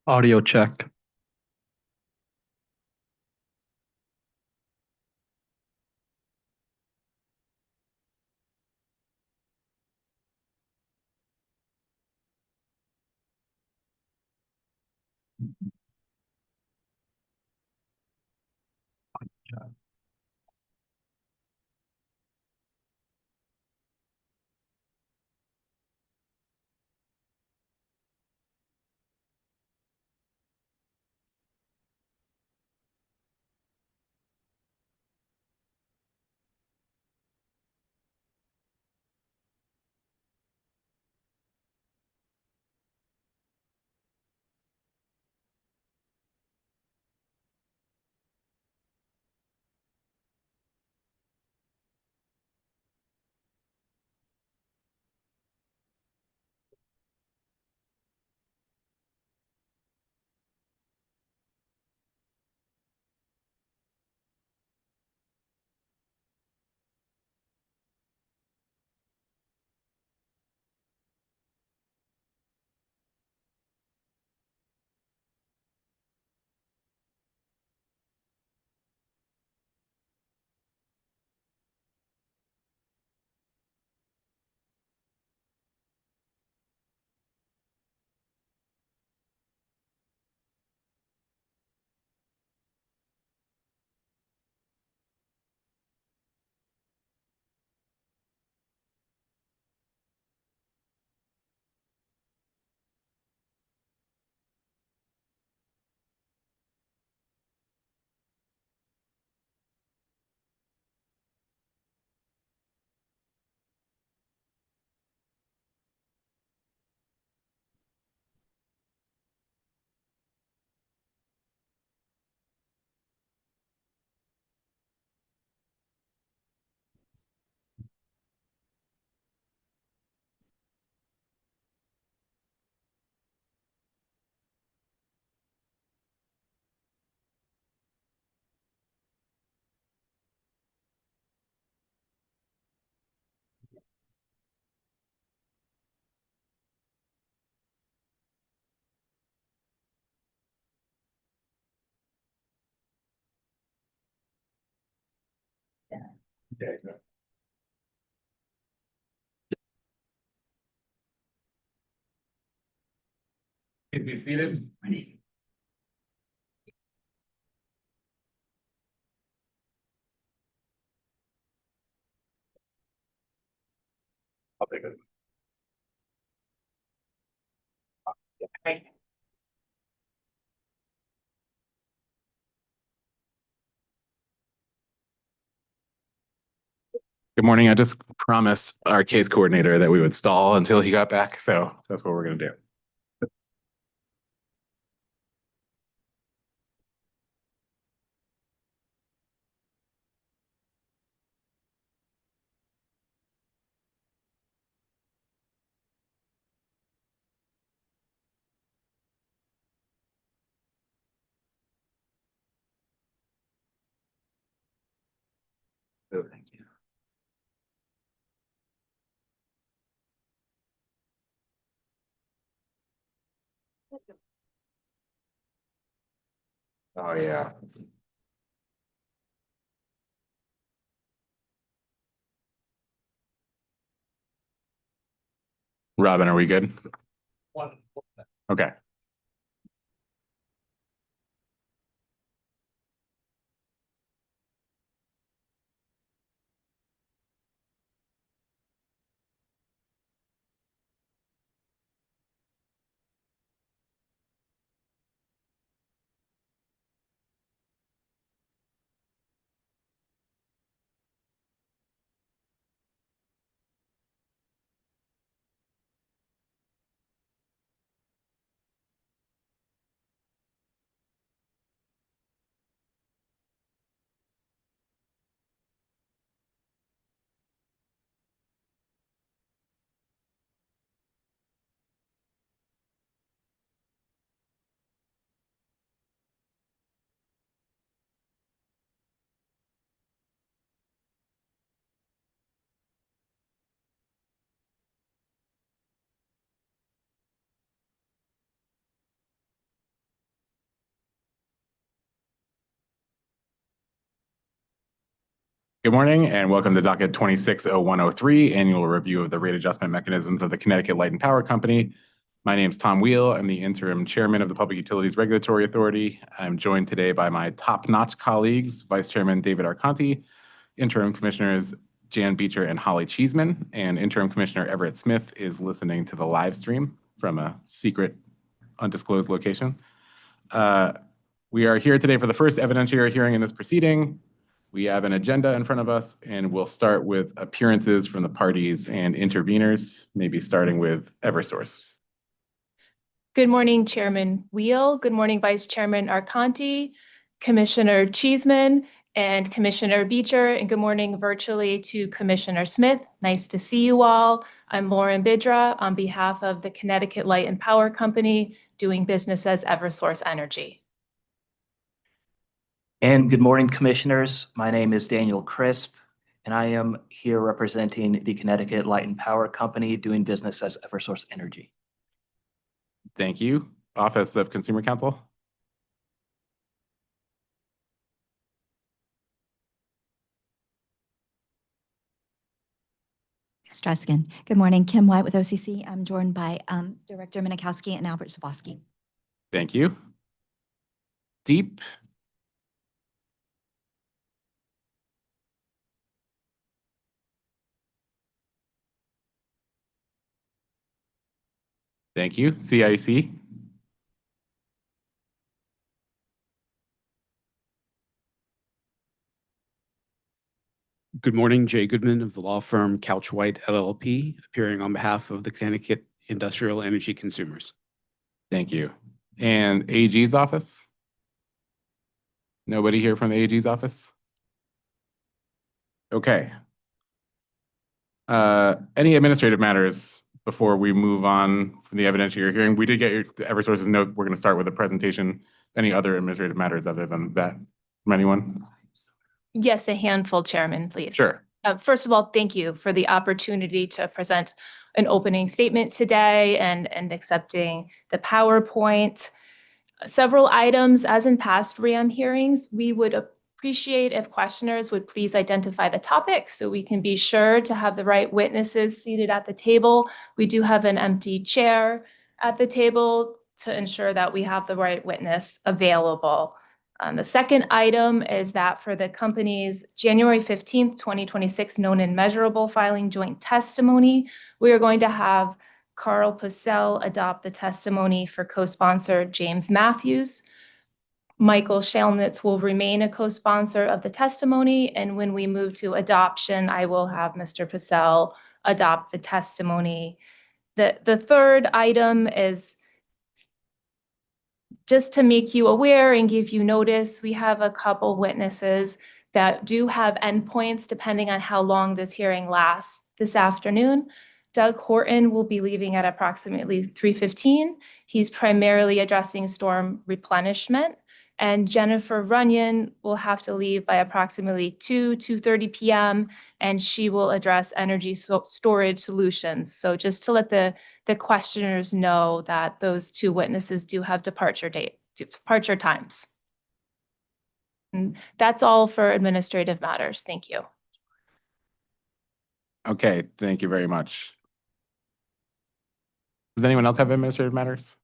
Audio check. Please be seated. I'll take it. Good morning. I just promised our case coordinator that we would stall until he got back, so that's what we're going to do. Oh, thank you. Oh, yeah. Robin, are we good? Okay. Good morning and welcome to Docket 260103, Annual Review of the Rate Adjustment Mechanisms of the Connecticut Light and Power Company. My name is Tom Wheel. I'm the Interim Chairman of the Public Utilities Regulatory Authority. I'm joined today by my top-notch colleagues, Vice Chairman David Arconti, Interim Commissioners Jan Beecher and Holly Cheeseman, and Interim Commissioner Everett Smith is listening to the live stream from a secret, undisclosed location. We are here today for the first evidentiary hearing in this proceeding. We have an agenda in front of us, and we'll start with appearances from the parties and interveners, maybe starting with Eversource. Good morning, Chairman Wheel. Good morning, Vice Chairman Arconti, Commissioner Cheeseman, and Commissioner Beecher. And good morning virtually to Commissioner Smith. Nice to see you all. I'm Lauren Bidra on behalf of the Connecticut Light and Power Company, doing business as Eversource Energy. And good morning, Commissioners. My name is Daniel Crisp, and I am here representing the Connecticut Light and Power Company, doing business as Eversource Energy. Thank you. Office of Consumer Counsel. Struskin. Good morning. Kim White with OCC. I'm joined by Director Minikowski and Albert Saboski. Thank you. Deep. Thank you. CIC. Good morning, Jay Goodman of the law firm Couch White LLP, appearing on behalf of the Connecticut Industrial Energy Consumers. Thank you. And AG's office? Nobody here from the AG's office? Okay. Any administrative matters before we move on from the evidentiary hearing? We did get your Eversource's note. We're going to start with a presentation. Any other administrative matters other than that from anyone? Yes, a handful, Chairman, please. Sure. First of all, thank you for the opportunity to present an opening statement today and accepting the PowerPoint. Several items, as in past RAM hearings, we would appreciate if questioners would please identify the topic so we can be sure to have the right witnesses seated at the table. We do have an empty chair at the table to ensure that we have the right witness available. The second item is that for the company's January 15th, 2026 known and measurable filing joint testimony, we are going to have Carl Purcell adopt the testimony for co-sponsor James Matthews. Michael Shalnitz will remain a co-sponsor of the testimony, and when we move to adoption, I will have Mr. Purcell adopt the testimony. The third item is just to make you aware and give you notice, we have a couple witnesses that do have endpoints depending on how long this hearing lasts this afternoon. Doug Horton will be leaving at approximately 3:15. He's primarily addressing storm replenishment. And Jennifer Runyon will have to leave by approximately 2:30 p.m. and she will address energy storage solutions. So just to let the questioners know that those two witnesses do have departure times. And that's all for administrative matters. Thank you. Okay, thank you very much. Does anyone else have administrative matters?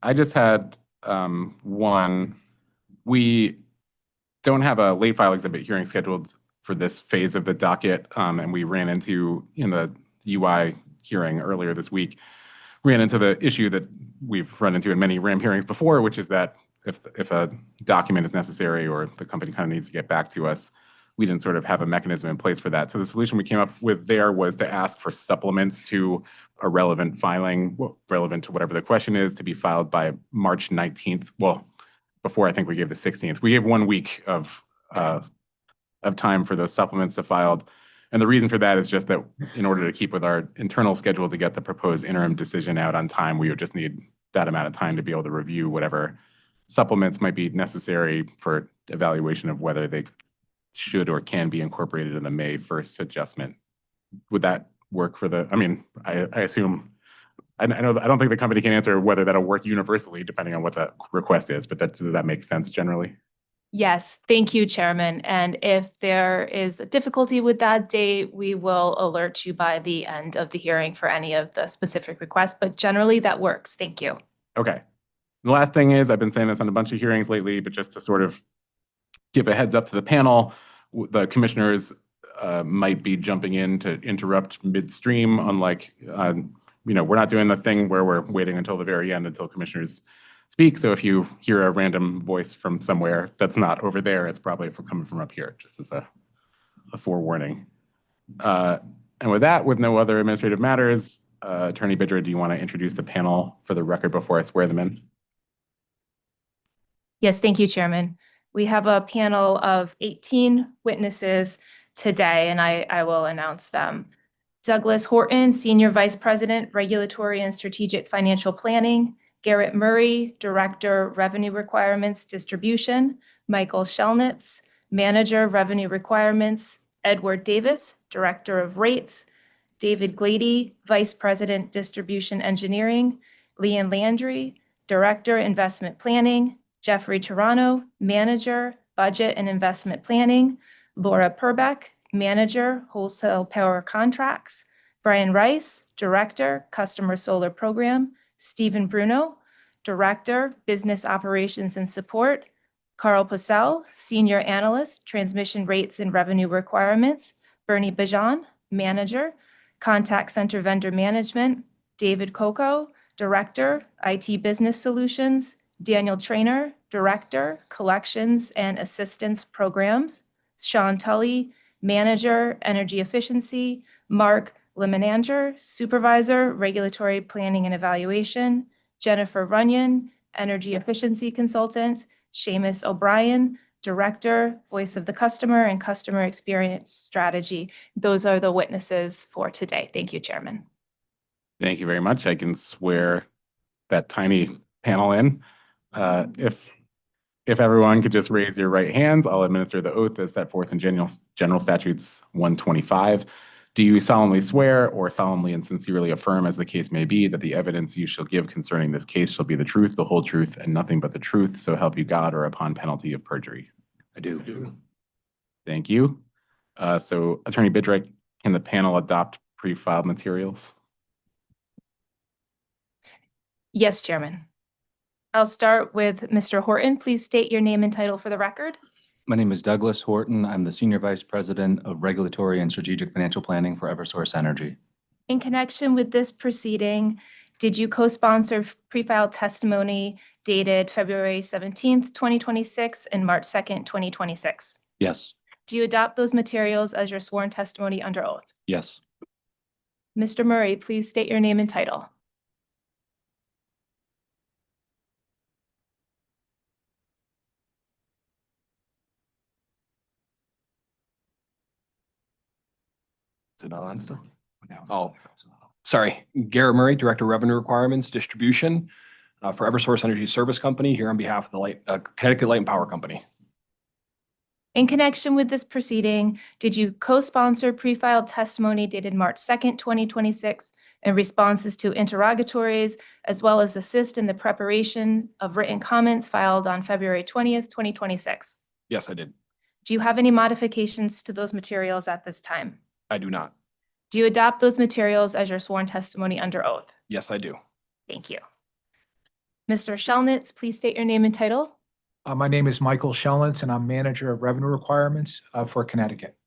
I just had one. We don't have a late file exhibit hearing scheduled for this phase of the docket, and we ran into, in the UI hearing earlier this week, ran into the issue that we've run into in many RAM hearings before, which is that if a document is necessary or the company kind of needs to get back to us, we didn't sort of have a mechanism in place for that. So the solution we came up with there was to ask for supplements to a relevant filing, relevant to whatever the question is, to be filed by March 19th. Well, before I think we gave the 16th. We gave 1 week of time for those supplements to filed. And the reason for that is just that in order to keep with our internal schedule to get the proposed interim decision out on time, we would just need that amount of time to be able to review whatever supplements might be necessary for evaluation of whether they should or can be incorporated in the May 1st adjustment. Would that work for the, I mean, I assume, I don't think the company can answer whether that'll work universally depending on what the request is, but does that make sense generally? Yes, thank you, Chairman. And if there is a difficulty with that date, we will alert you by the end of the hearing for any of the specific requests, but generally that works. Thank you. Okay. The last thing is, I've been saying this on a bunch of hearings lately, but just to sort of give a heads up to the panel, the commissioners might be jumping in to interrupt midstream, unlike, we're not doing the thing where we're waiting until the very end until commissioners speak. So if you hear a random voice from somewhere that's not over there, it's probably coming from up here, just as a forewarning. And with that, with no other administrative matters, Attorney Bidra, do you want to introduce the panel for the record before I swear them in? Yes, thank you, Chairman. We have a panel of 18 witnesses today, and I will announce them. Douglas Horton, Senior Vice President, Regulatory and Strategic Financial Planning. Garrett Murray, Director, Revenue Requirements Distribution. Michael Shelnitz, Manager, Revenue Requirements. Edward Davis, Director of Rates. David Glady, Vice President, Distribution Engineering. Leanne Landry, Director, Investment Planning. Jeffrey Toronto, Manager, Budget and Investment Planning. Laura Purbeck, Manager, Wholesale Power Contracts. Brian Rice, Director, Customer Solar Program. Stephen Bruno, Director, Business Operations and Support. Carl Purcell, Senior Analyst, Transmission Rates and Revenue Requirements. Bernie Bajan, Manager, Contact Center Vendor Management. David Coco, Director, IT Business Solutions. Daniel Trainer, Director, Collections and Assistance Programs. Sean Tully, Manager, Energy Efficiency. Mark Lemenanger, Supervisor, Regulatory Planning and Evaluation. Jennifer Runyon, Energy Efficiency Consultant. Seamus O'Brien, Director, Voice of the Customer and Customer Experience Strategy. Those are the witnesses for today. Thank you, Chairman. Thank you very much. I can swear that tiny panel in. If everyone could just raise your right hands, I'll administer the oath as set forth in General Statutes 125. Do you solemnly swear or solemnly and sincerely affirm, as the case may be, that the evidence you shall give concerning this case shall be the truth, the whole truth, and nothing but the truth, so help you God, or upon penalty of perjury? I do. Thank you. So Attorney Bidra, can the panel adopt pre-filed materials? Yes, Chairman. I'll start with Mr. Horton. Please state your name and title for the record. My name is Douglas Horton. I'm the Senior Vice President of Regulatory and Strategic Financial Planning for Eversource Energy. In connection with this proceeding, did you co-sponsor pre-filed testimony dated February 17th, 2026 and March 2nd, 2026? Yes. Do you adopt those materials as your sworn testimony under oath? Yes. Mr. Murray, please state your name and title. Is it not on still? Oh, sorry. Garrett Murray, Director of Revenue Requirements Distribution for Eversource Energy Service Company, here on behalf of the Connecticut Light and Power Company. In connection with this proceeding, did you co-sponsor pre-filed testimony dated March 2nd, 2026 and responses to interrogatories, as well as assist in the preparation of written comments filed on February 20th, 2026? Yes, I did. Do you have any modifications to those materials at this time? I do not. Do you adopt those materials as your sworn testimony under oath? Yes, I do. Thank you. Mr. Shelnitz, please state your name and title. My name is Michael Shelnitz, and I'm Manager of Revenue Requirements for Connecticut.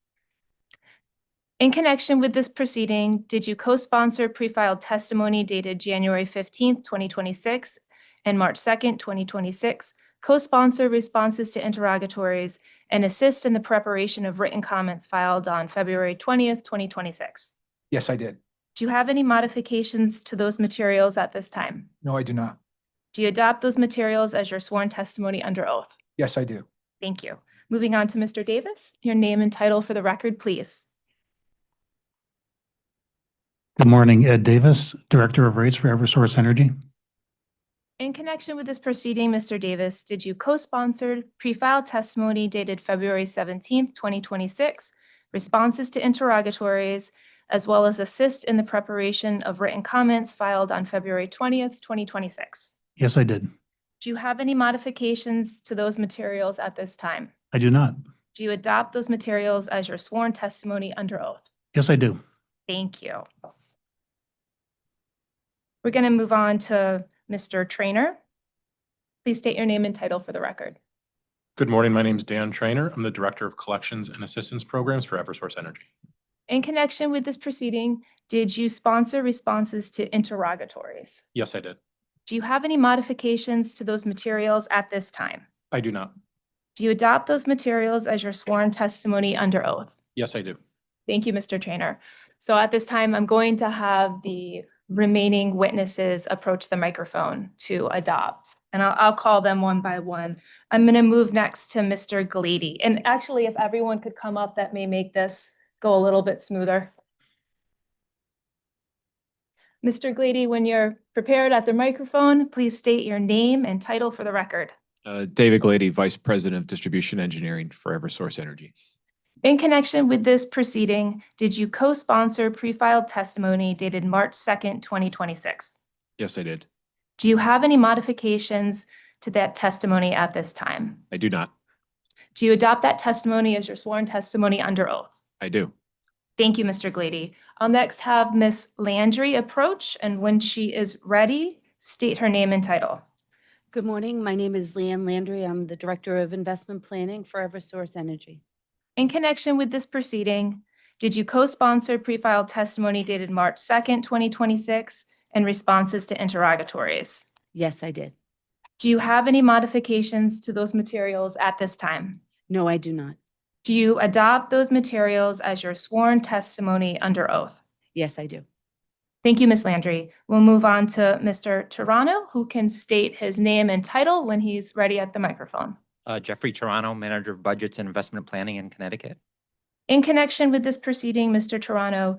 In connection with this proceeding, did you co-sponsor pre-filed testimony dated January 15th, 2026 and March 2nd, 2026, co-sponsor responses to interrogatories, and assist in the preparation of written comments filed on February 20th, 2026? Yes, I did. Do you have any modifications to those materials at this time? No, I do not. Do you adopt those materials as your sworn testimony under oath? Yes, I do. Thank you. Moving on to Mr. Davis, your name and title for the record, please. Good morning, Ed Davis, Director of Rates for Eversource Energy. In connection with this proceeding, Mr. Davis, did you co-sponsor pre-filed testimony dated February 17th, 2026, responses to interrogatories, as well as assist in the preparation of written comments filed on February 20th, 2026? Yes, I did. Do you have any modifications to those materials at this time? I do not. Do you adopt those materials as your sworn testimony under oath? Yes, I do. Thank you. We're going to move on to Mr. Trainer. Please state your name and title for the record. Good morning. My name is Dan Trainer. I'm the Director of Collections and Assistance Programs for Eversource Energy. In connection with this proceeding, did you sponsor responses to interrogatories? Yes, I did. Do you have any modifications to those materials at this time? I do not. Do you adopt those materials as your sworn testimony under oath? Yes, I do. Thank you, Mr. Trainer. So at this time, I'm going to have the remaining witnesses approach the microphone to adopt, and I'll call them one by one. I'm going to move next to Mr. Glady. And actually, if everyone could come up, that may make this go a little bit smoother. Mr. Glady, when you're prepared at the microphone, please state your name and title for the record. David Glady, Vice President of Distribution Engineering for Eversource Energy. In connection with this proceeding, did you co-sponsor pre-filed testimony dated March 2nd, 2026? Yes, I did. Do you have any modifications to that testimony at this time? I do not. Do you adopt that testimony as your sworn testimony under oath? I do. Thank you, Mr. Glady. I'll next have Ms. Landry approach, and when she is ready, state her name and title. Good morning. My name is Leanne Landry. I'm the Director of Investment Planning for Eversource Energy. In connection with this proceeding, did you co-sponsor pre-filed testimony dated March 2nd, 2026 and responses to interrogatories? Yes, I did. Do you have any modifications to those materials at this time? No, I do not. Do you adopt those materials as your sworn testimony under oath? Yes, I do. Thank you, Ms. Landry. We'll move on to Mr. Toronto, who can state his name and title when he's ready at the microphone. Jeffrey Toronto, Manager of Budgets and Investment Planning in Connecticut. In connection with this proceeding, Mr. Toronto,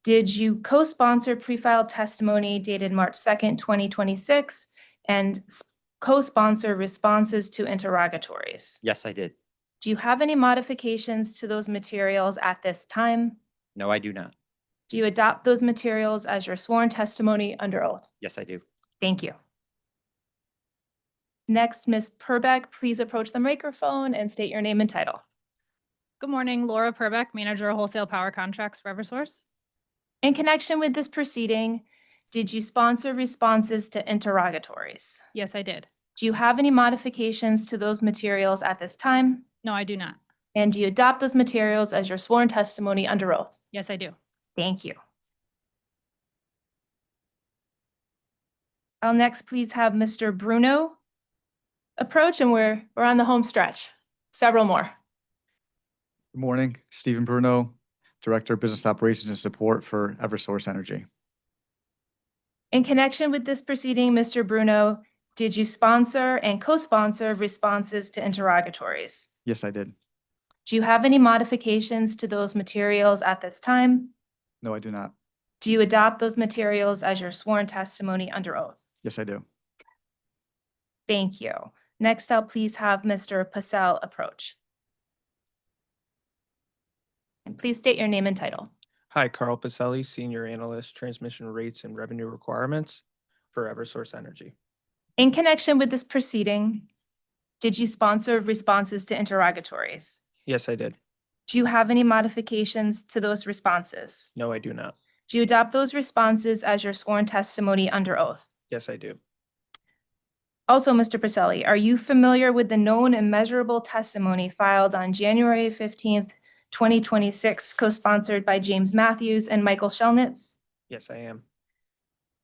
did you co-sponsor pre-filed testimony dated March 2nd, 2026 and co-sponsor responses to interrogatories? Yes, I did. Do you have any modifications to those materials at this time? No, I do not. Do you adopt those materials as your sworn testimony under oath? Yes, I do. Thank you. Next, Ms. Purbeck, please approach the microphone and state your name and title. Good morning, Laura Purbeck, Manager of Wholesale Power Contracts for Eversource. In connection with this proceeding, did you sponsor responses to interrogatories? Yes, I did. Do you have any modifications to those materials at this time? No, I do not. And do you adopt those materials as your sworn testimony under oath? Yes, I do. Thank you. I'll next please have Mr. Bruno approach, and we're on the home stretch. Several more. Good morning, Stephen Bruno, Director of Business Operations and Support for Eversource Energy. In connection with this proceeding, Mr. Bruno, did you sponsor and co-sponsor responses to interrogatories? Yes, I did. Do you have any modifications to those materials at this time? No, I do not. Do you adopt those materials as your sworn testimony under oath? Yes, I do. Thank you. Next, I'll please have Mr. Pacell approach. And please state your name and title. Hi, Carl Pacelli, Senior Analyst, Transmission Rates and Revenue Requirements for Eversource Energy. In connection with this proceeding, did you sponsor responses to interrogatories? Yes, I did. Do you have any modifications to those responses? No, I do not. Do you adopt those responses as your sworn testimony under oath? Yes, I do. Also, Mr. Pacelli, are you familiar with the known and measurable testimony filed on January 15th, 2026, co-sponsored by James Matthews and Michael Shelnitz? Yes, I am.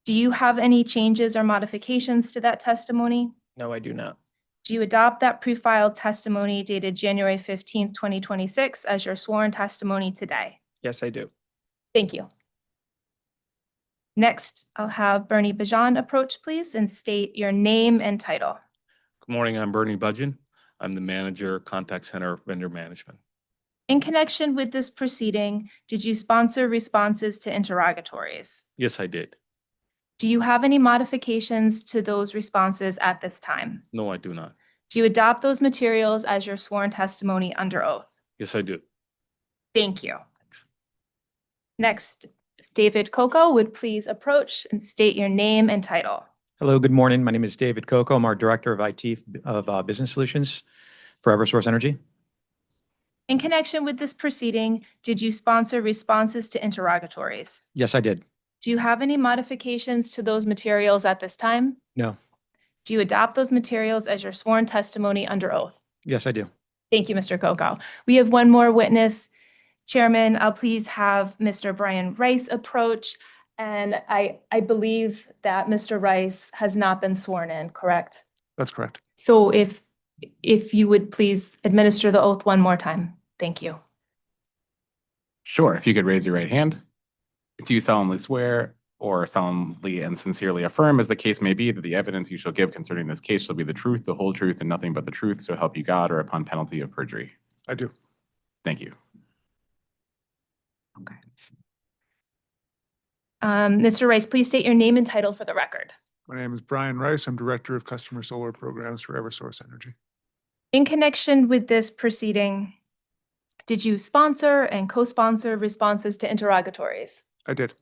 Do you have any changes or modifications to that testimony? No, I do not. Do you adopt that pre-filed testimony dated January 15th, 2026 as your sworn testimony today? Yes, I do. Thank you. Next, I'll have Bernie Bajan approach, please, and state your name and title. Good morning, I'm Bernie Budgeon. I'm the Manager, Contact Center Vendor Management. In connection with this proceeding, did you sponsor responses to interrogatories? Yes, I did. Do you have any modifications to those responses at this time? No, I do not. Do you adopt those materials as your sworn testimony under oath? Yes, I do. Thank you. Next, David Coco would please approach and state your name and title. Hello, good morning. My name is David Coco. I'm our Director of IT of Business Solutions for Eversource Energy. In connection with this proceeding, did you sponsor responses to interrogatories? Yes, I did. Do you have any modifications to those materials at this time? No. Do you adopt those materials as your sworn testimony under oath? Yes, I do. Thank you, Mr. Coco. We have one more witness. Chairman, I'll please have Mr. Brian Rice approach. And I believe that Mr. Rice has not been sworn in, correct? That's correct. So if you would please administer the oath one more time. Thank you. Sure, if you could raise your right hand. Do you solemnly swear or solemnly and sincerely affirm, as the case may be, that the evidence you shall give concerning this case shall be the truth, the whole truth, and nothing but the truth, so help you God, or upon penalty of perjury? I do. Thank you. Mr. Rice, please state your name and title for the record. My name is Brian Rice. I'm Director of Customer Solar Programs for Eversource Energy. In connection with this proceeding, did you sponsor and co-sponsor responses to interrogatories? I did.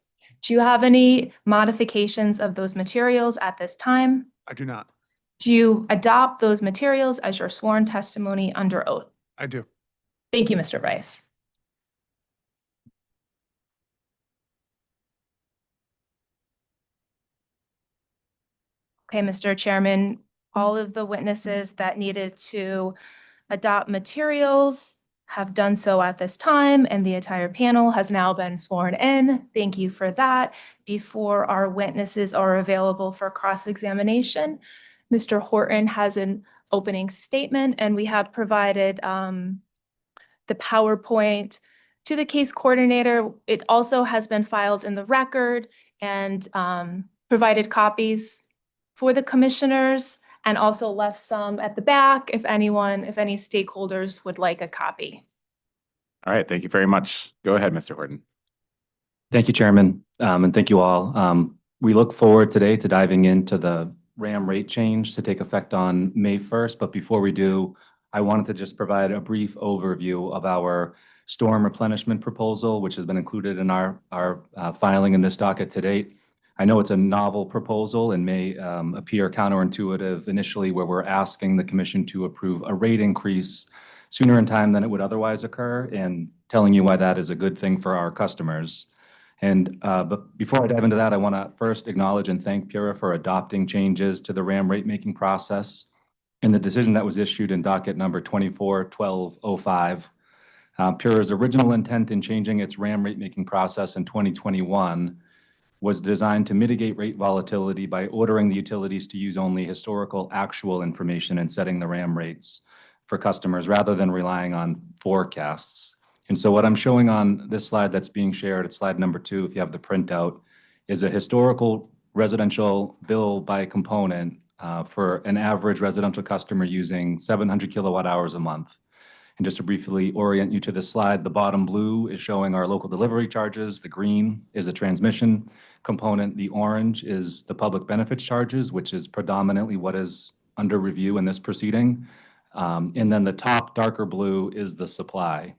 Do you have any modifications of those materials at this time? I do not. Do you adopt those materials as your sworn testimony under oath? I do. Thank you, Mr. Rice. Okay, Mr. Chairman, all of the witnesses that needed to adopt materials have done so at this time, and the entire panel has now been sworn in. Thank you for that. Before our witnesses are available for cross-examination, Mr. Horton has an opening statement, and we have provided the PowerPoint to the case coordinator. It also has been filed in the record and provided copies for the commissioners, and also left some at the back if any stakeholders would like a copy. All right, thank you very much. Go ahead, Mr. Horton. Thank you, Chairman, and thank you all. We look forward today to diving into the RAM rate change to take effect on May 1st. But before we do, I wanted to just provide a brief overview of our storm replenishment proposal, which has been included in our filing in this docket to date. I know it's a novel proposal and may appear counterintuitive initially, where we're asking the commission to approve a rate increase sooner in time than it would otherwise occur, and telling you why that is a good thing for our customers. But before I dive into that, I want to first acknowledge and thank PURA for adopting changes to the RAM rate making process in the decision that was issued in docket number 24-1205. PURA's original intent in changing its RAM rate making process in 2021 was designed to mitigate rate volatility by ordering the utilities to use only historical actual information in setting the RAM rates for customers, rather than relying on forecasts. And so what I'm showing on this slide that's being shared, it's slide number 2, if you have the printout, is a historical residential bill by component for an average residential customer using 700 kilowatt hours a month. And just to briefly orient you to this slide, the bottom blue is showing our local delivery charges. The green is a transmission component. The orange is the public benefits charges, which is predominantly what is under review in this proceeding. And then the top darker blue is the supply.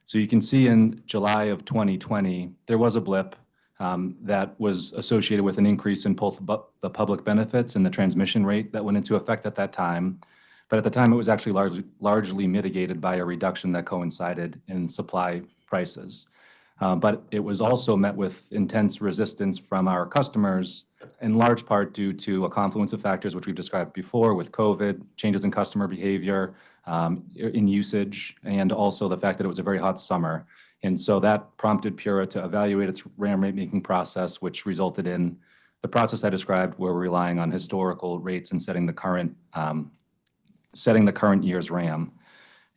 So you can see in July of 2020, there was a blip that was associated with an increase in both the public benefits and the transmission rate that went into effect at that time. But at the time, it was actually largely mitigated by a reduction that coincided in supply prices. But it was also met with intense resistance from our customers, in large part due to a confluence of factors, which we've described before, with COVID, changes in customer behavior, in usage, and also the fact that it was a very hot summer. And so that prompted PURA to evaluate its RAM rate making process, which resulted in the process I described, where we're relying on historical rates and setting the current year's RAM.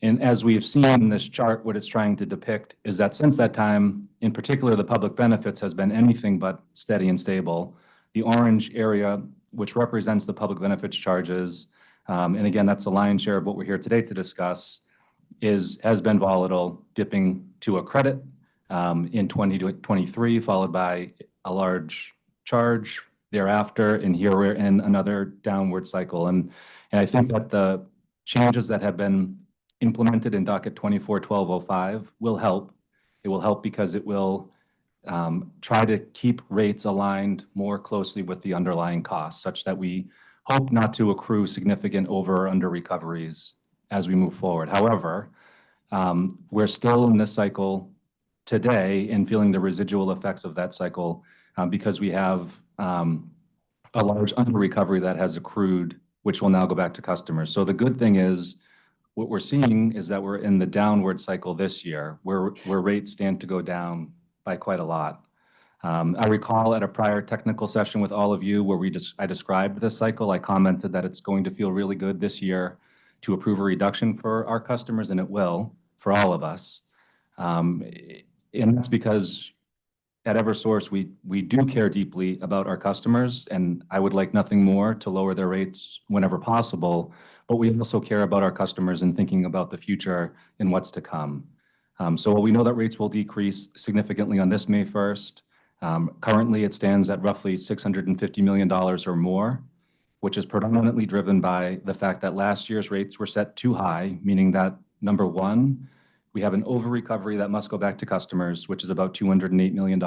And as we've seen in this chart, what it's trying to depict is that since that time, in particular, the public benefits has been anything but steady and stable. The orange area, which represents the public benefits charges, and again, that's the lion's share of what we're here today to discuss, has been volatile, dipping to a credit in 2023, followed by a large charge thereafter, and here we're in another downward cycle. And I think that the changes that have been implemented in docket 24-1205 will help. It will help because it will try to keep rates aligned more closely with the underlying costs, such that we hope not to accrue significant over or under recoveries as we move forward. However, we're still in this cycle today and feeling the residual effects of that cycle because we have a large under recovery that has accrued, which will now go back to customers. So the good thing is, what we're seeing is that we're in the downward cycle this year, where rates stand to go down by quite a lot. I recall at a prior technical session with all of you where I described this cycle, I commented that it's going to feel really good this year to approve a reduction for our customers, and it will for all of us. And that's because at Eversource, we do care deeply about our customers, and I would like nothing more to lower their rates whenever possible, but we also care about our customers and thinking about the future and what's to come. So while we know that rates will decrease significantly on this May 1st, currently it stands at roughly $650 million or more, which is predominantly driven by the fact that last year's rates were set too high, meaning that, number one, we have an over recovery that must go back to customers, which is about $208 million.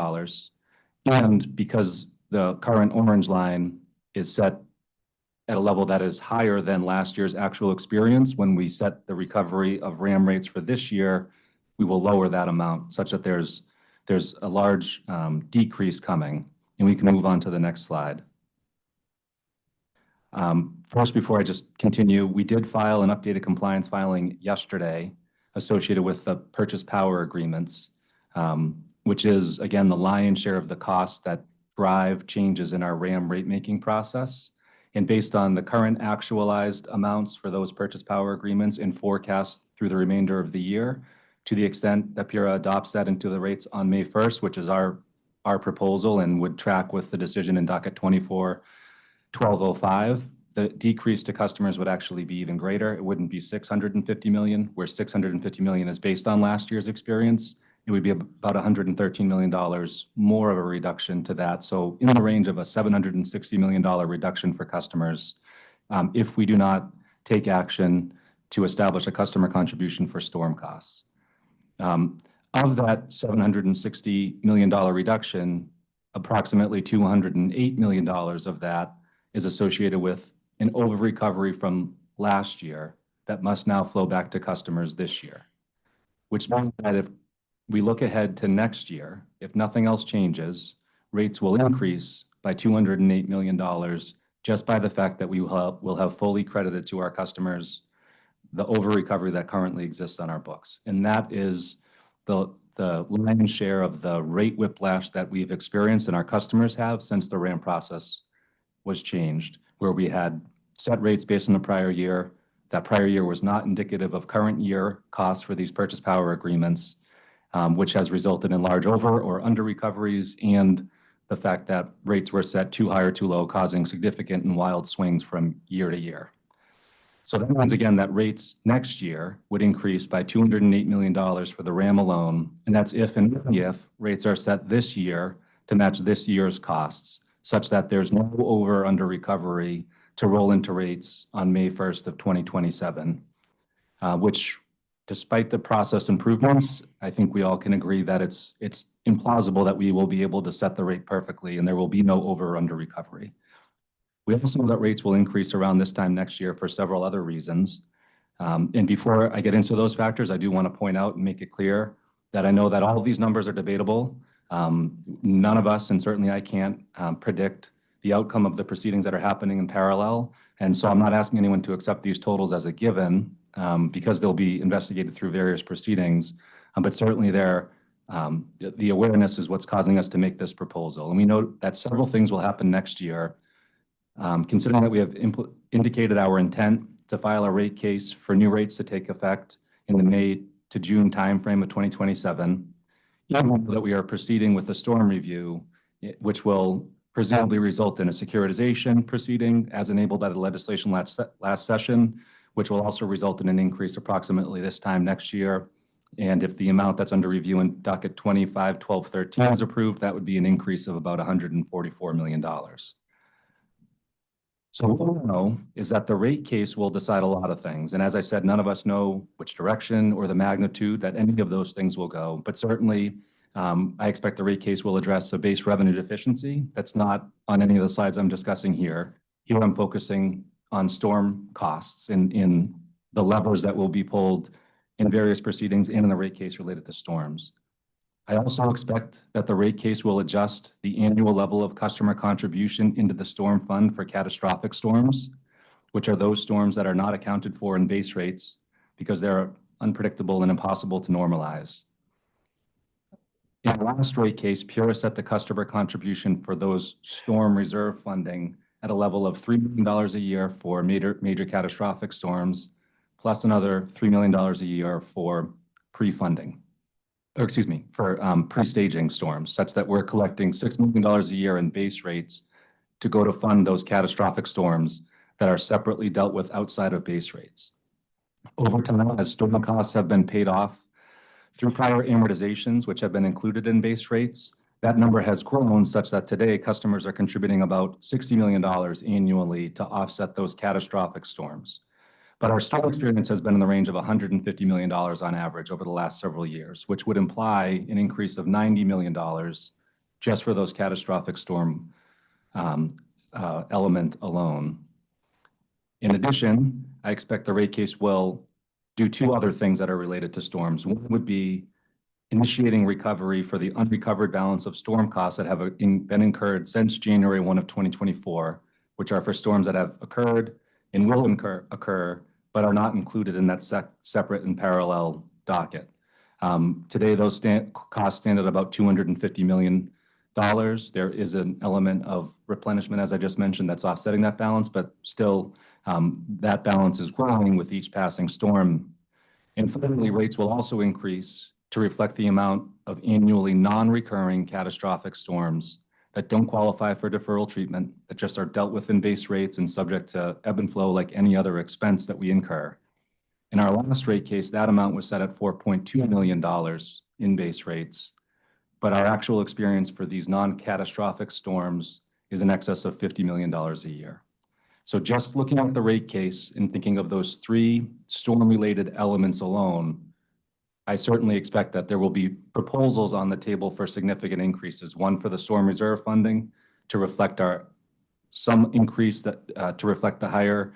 And because the current orange line is set at a level that is higher than last year's actual experience, when we set the recovery of RAM rates for this year, we will lower that amount such that there's a large decrease coming. And we can move on to the next slide. First, before I just continue, we did file an updated compliance filing yesterday associated with the purchase power agreements, which is, again, the lion's share of the costs that drive changes in our RAM rate-making process. And based on the current actualized amounts for those purchase power agreements and forecast through the remainder of the year, to the extent that PURA adopts that into the rates on May 1st, which is our proposal and would track with the decision in Docket 24-1205, the decrease to customers would actually be even greater. It wouldn't be $650 million, where $650 million is based on last year's experience. It would be about $113 million more of a reduction to that. So in the range of a $760 million reduction for customers if we do not take action to establish a customer contribution for storm costs. Of that $760 million reduction, approximately $208 million of that is associated with an over recovery from last year that must now flow back to customers this year, which means that if we look ahead to next year, if nothing else changes, rates will increase by $208 million just by the fact that we will have fully credited to our customers the over recovery that currently exists on our books. And that is the lion's share of the rate whiplash that we've experienced and our customers have since the RAM process was changed, where we had set rates based on the prior year. That prior year was not indicative of current year costs for these purchase power agreements, which has resulted in large over or under recoveries and the fact that rates were set too high or too low, causing significant and wild swings from year to year. So that means, again, that rates next year would increase by $208 million for the RAM alone, and that's if and only if rates are set this year to match this year's costs, such that there's no over or under recovery to roll into rates on May 1st of 2027, which, despite the process improvements, I think we all can agree that it's implausible that we will be able to set the rate perfectly and there will be no over or under recovery. We also know that rates will increase around this time next year for several other reasons. And before I get into those factors, I do want to point out and make it clear that I know that all of these numbers are debatable. None of us, and certainly I can't, predict the outcome of the proceedings that are happening in parallel. And so I'm not asking anyone to accept these totals as a given because they'll be investigated through various proceedings. But certainly the awareness is what's causing us to make this proposal. And we know that several things will happen next year. Considering that we have indicated our intent to file a rate case for new rates to take effect in the May to June timeframe of 2027, even that we are proceeding with the storm review, which will presumably result in a securitization proceeding as enabled by the legislation last session, which will also result in an increase approximately this time next year. And if the amount that's under review in Docket 25-1213 is approved, that would be an increase of about $144 million. So what we know is that the rate case will decide a lot of things. And as I said, none of us know which direction or the magnitude that any of those things will go. But certainly I expect the rate case will address a base revenue deficiency. That's not on any of the slides I'm discussing here. Here I'm focusing on storm costs in the levers that will be pulled in various proceedings and in the rate case related to storms. I also expect that the rate case will adjust the annual level of customer contribution into the storm fund for catastrophic storms, which are those storms that are not accounted for in base rates because they're unpredictable and impossible to normalize. In the last rate case, Pura set the customer contribution for those storm reserve funding at a level of $3 million a year for major catastrophic storms, plus another $3 million a year for pre-funding, or excuse me, for pre-staging storms, such that we're collecting $6 million a year in base rates to go to fund those catastrophic storms that are separately dealt with outside of base rates. Over time, as storm costs have been paid off through prior amortizations, which have been included in base rates, that number has grown such that today customers are contributing about $60 million annually to offset those catastrophic storms. But our storm experience has been in the range of $150 million on average over the last several years, which would imply an increase of $90 million just for those catastrophic storm element alone. In addition, I expect the rate case will do two other things that are related to storms. One would be initiating recovery for the unrecovered balance of storm costs that have been incurred since January 1 of 2024, which are for storms that have occurred and will occur, but are not included in that separate and parallel docket. Today, those costs stand at about $250 million. There is an element of replenishment, as I just mentioned, that's offsetting that balance, but still that balance is growing with each passing storm. And finally, rates will also increase to reflect the amount of annually non-recurring catastrophic storms that don't qualify for deferral treatment, that just are dealt with in base rates and subject to ebb and flow like any other expense that we incur. In our last rate case, that amount was set at $4.2 million in base rates, but our actual experience for these non-catastrophic storms is in excess of $50 million a year. So just looking at the rate case and thinking of those three storm-related elements alone, I certainly expect that there will be proposals on the table for significant increases. One for the storm reserve funding to reflect some increase that to reflect the higher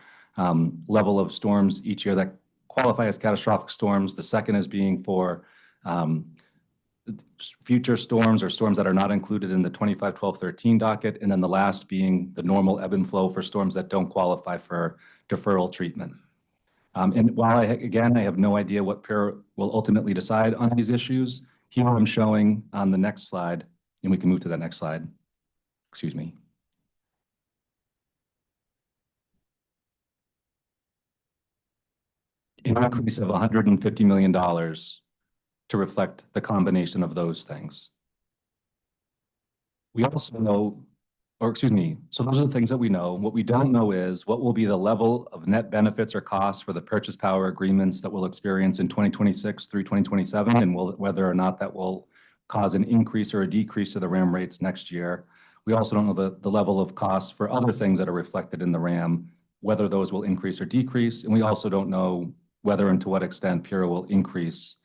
level of storms each year that qualify as catastrophic storms. The second is being for future storms or storms that are not included in the 25-12-13 docket, and then the last being the normal ebb and flow for storms that don't qualify for deferral treatment. And while I have no idea what Pura will ultimately decide on these issues, here I'm showing on the next slide, and we can move to the next slide. Excuse me. An increase of $150 million to reflect the combination of those things. We also know, so those are the things that we know. What we don't know is what will be the level of net benefits or costs for the purchase power agreements that we'll experience in 2026 through 2027, and whether or not that will cause an increase or a decrease to the RAM rates next year. We also don't know the level of costs for other things that are reflected in the RAM, whether those will increase or decrease. And we also don't know whether and to what extent Pura will increase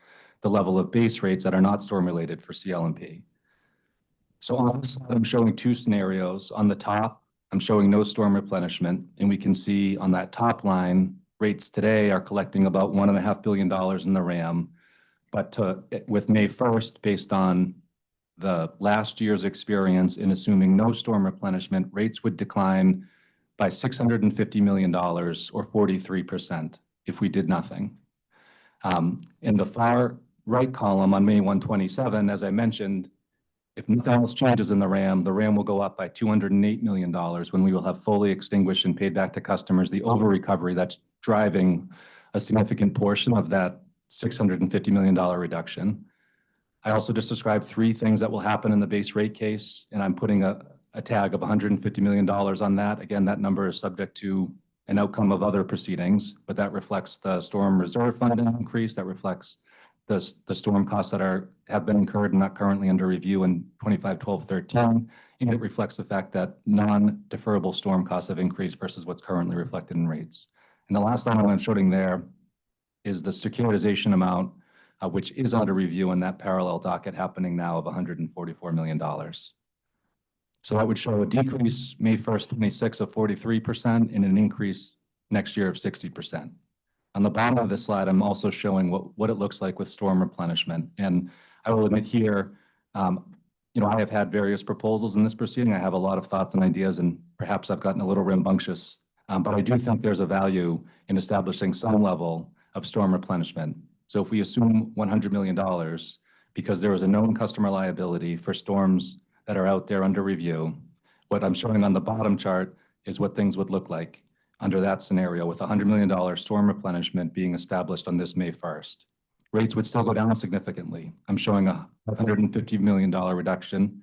the level of base rates that are not storm related for CL&P. So on this slide, I'm showing two scenarios. On the top, I'm showing no storm replenishment, and we can see on that top line, rates today are collecting about $1.5 billion in the RAM, but with May 1st, based on the last year's experience in assuming no storm replenishment, rates would decline by $650 million or 43% if we did nothing. In the far right column on May 127, as I mentioned, if nothing else changes in the RAM will go up by $208 million when we will have fully extinguished and paid back to customers the over recovery that's driving a significant portion of that $650 million reduction. I also just described three things that will happen in the base rate case, and I'm putting a tag of $150 million on that. Again, that number is subject to an outcome of other proceedings, but that reflects the storm reserve funding increase, that reflects the storm costs that have been incurred and not currently under review in 25-12-13, and it reflects the fact that non-deferrable storm costs have increased versus what's currently reflected in rates. And the last line I'm showing there is the securitization amount which is under review in that parallel docket happening now of $144 million. So that would show a decrease May 1st, 26 of 43% and an increase next year of 60%. On the bottom of this slide, I'm also showing what it looks like with storm replenishment. And I will admit here, I have had various proposals in this proceeding. I have a lot of thoughts and ideas, and perhaps I've gotten a little rambunctious. But I do think there's a value in establishing some level of storm replenishment. So if we assume $100 million, because there is a known customer liability for storms that are out there under review, what I'm showing on the bottom chart is what things would look like under that scenario with $100 million storm replenishment being established on this May 1st. Rates would still go down significantly. I'm showing a $550 million reduction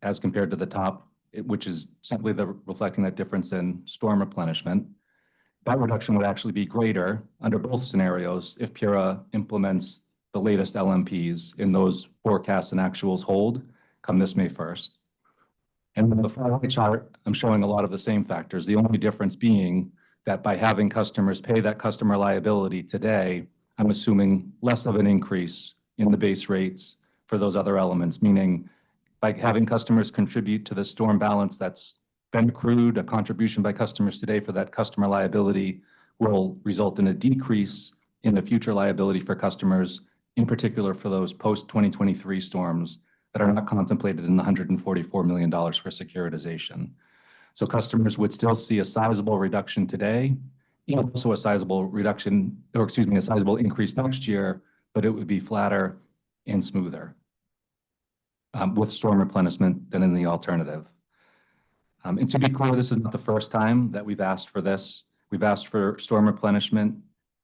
as compared to the top, which is simply reflecting that difference in storm replenishment. That reduction would actually be greater under both scenarios if PURA implements the latest LMPs in those forecasts and actuals hold come this May 1st. And in the far right chart, I'm showing a lot of the same factors, the only difference being that by having customers pay that customer liability today, I'm assuming less of an increase in the base rates for those other elements, meaning by having customers contribute to the storm balance that's been accrued, a contribution by customers today for that customer liability will result in a decrease in the future liability for customers, in particular for those post-2023 storms that are not contemplated in the $144 million for securitization. So customers would still see a sizable reduction today, and also a sizable reduction, or excuse me, a sizable increase next year, but it would be flatter and smoother with storm replenishment than in the alternative. And to be clear, this is not the first time that we've asked for this. We've asked for storm replenishment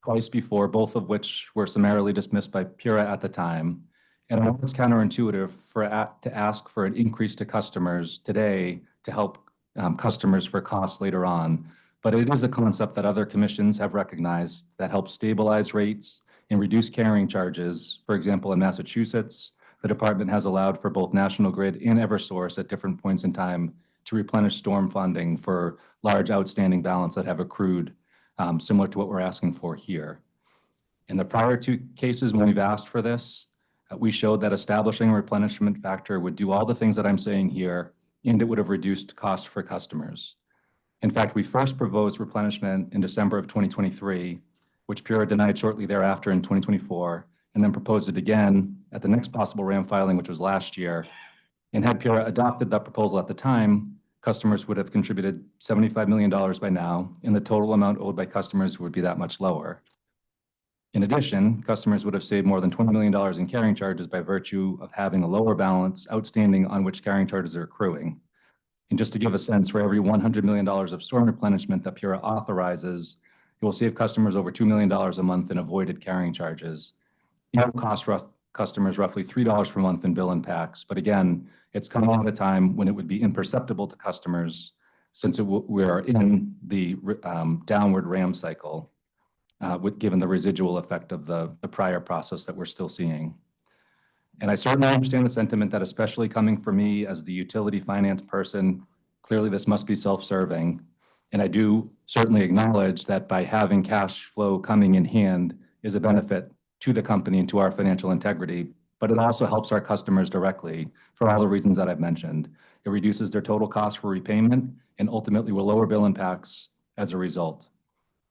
twice before, both of which were summarily dismissed by PURA at the time. And I know it's counterintuitive to ask for an increase to customers today to help customers for costs later on. But it is a concept that other commissions have recognized that helps stabilize rates and reduce carrying charges. For example, in Massachusetts, the department has allowed for both National Grid and Eversource at different points in time to replenish storm funding for large outstanding balance that have accrued, similar to what we're asking for here. In the prior two cases when we've asked for this, we showed that establishing a replenishment factor would do all the things that I'm saying here, and it would have reduced costs for customers. In fact, we first proposed replenishment in December of 2023, which PURA denied shortly thereafter in 2024, and then proposed it again at the next possible RAM filing, which was last year. And had PURA adopted that proposal at the time, customers would have contributed $75 million by now, and the total amount owed by customers would be that much lower. In addition, customers would have saved more than $20 million in carrying charges by virtue of having a lower balance outstanding on which carrying charges are accruing. And just to give a sense, for every $100 million of storm replenishment that PURA authorizes, it will save customers over $2 million a month in avoided carrying charges. It will cost customers roughly $3 per month in bill impacts. But again, it's coming at a time when it would be imperceptible to customers since we are in the downward RAM cycle. Given the residual effect of the prior process that we're still seeing. And I certainly understand the sentiment that, especially coming from me as the utility finance person, clearly this must be self-serving. And I do certainly acknowledge that by having cash flow coming in hand is a benefit to the company and to our financial integrity, but it also helps our customers directly for all the reasons that I've mentioned. It reduces their total cost for repayment and ultimately will lower bill impacts as a result.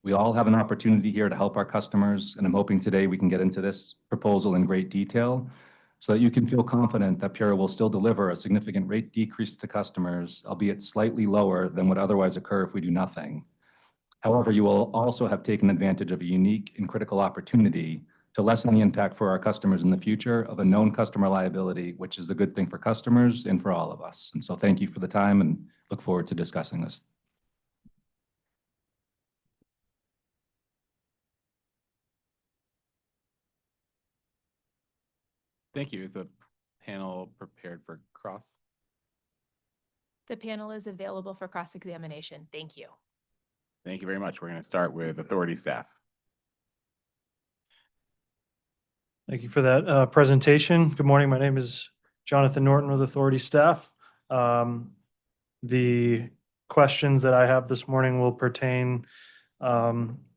We all have an opportunity here to help our customers, and I'm hoping today we can get into this proposal in great detail so that you can feel confident that PURA will still deliver a significant rate decrease to customers, albeit slightly lower than would otherwise occur if we do nothing. However, you will also have taken advantage of a unique and critical opportunity to lessen the impact for our customers in the future of a known customer liability, which is a good thing for customers and for all of us. And so thank you for the time and look forward to discussing this. Thank you. Is the panel prepared for cross? The panel is available for cross-examination. Thank you. Thank you very much. We're going to start with authority staff. Thank you for that presentation. Good morning. My name is Jonathan Norton with Authority Staff. The questions that I have this morning will pertain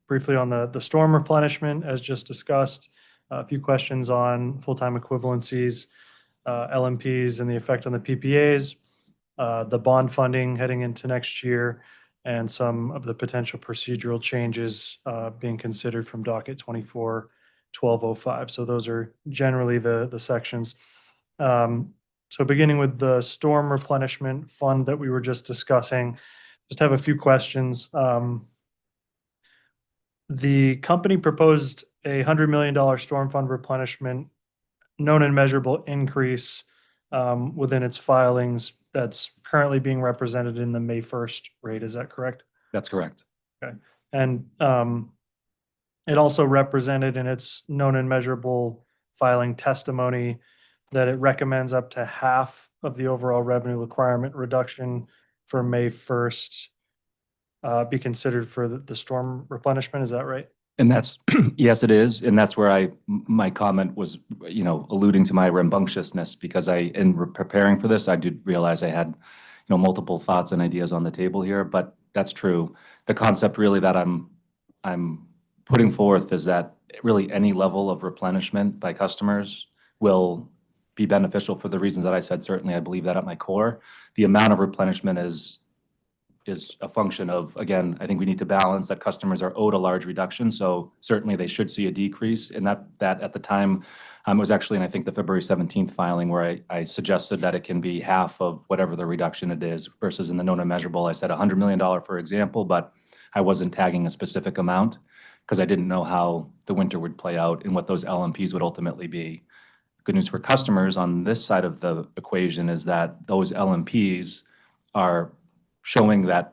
briefly on the storm replenishment as just discussed, a few questions on full-time equivalencies, L&Ps and the effect on the PPAs, the bond funding heading into next year, and some of the potential procedural changes being considered from Docket 24-1205. So those are generally the sections. So beginning with the storm replenishment fund that we were just discussing, just have a few questions. The company proposed a $100 million storm fund replenishment, known and measurable increase within its filings that's currently being represented in the May 1st rate. Is that correct? That's correct. Okay. And it also represented in its known and measurable filing testimony that it recommends up to half of the overall revenue requirement reduction for May 1st be considered for the storm replenishment. Is that right? And that's, yes, it is. And that's where my comment was, alluding to my rambunctiousness, because in preparing for this, I did realize I had, multiple thoughts and ideas on the table here, but that's true. The concept really that I'm putting forth is that really any level of replenishment by customers will be beneficial for the reasons that I said. Certainly, I believe that at my core. The amount of replenishment is a function of, again, I think we need to balance that customers are owed a large reduction. So certainly they should see a decrease. And that at the time was actually in, I think, the February 17th filing where I suggested that it can be half of whatever the reduction it is versus in the known and measurable. I said $100 million, for example, but I wasn't tagging a specific amount because I didn't know how the winter would play out and what those L&Ps would ultimately be. Good news for customers on this side of the equation is that those L&Ps are showing that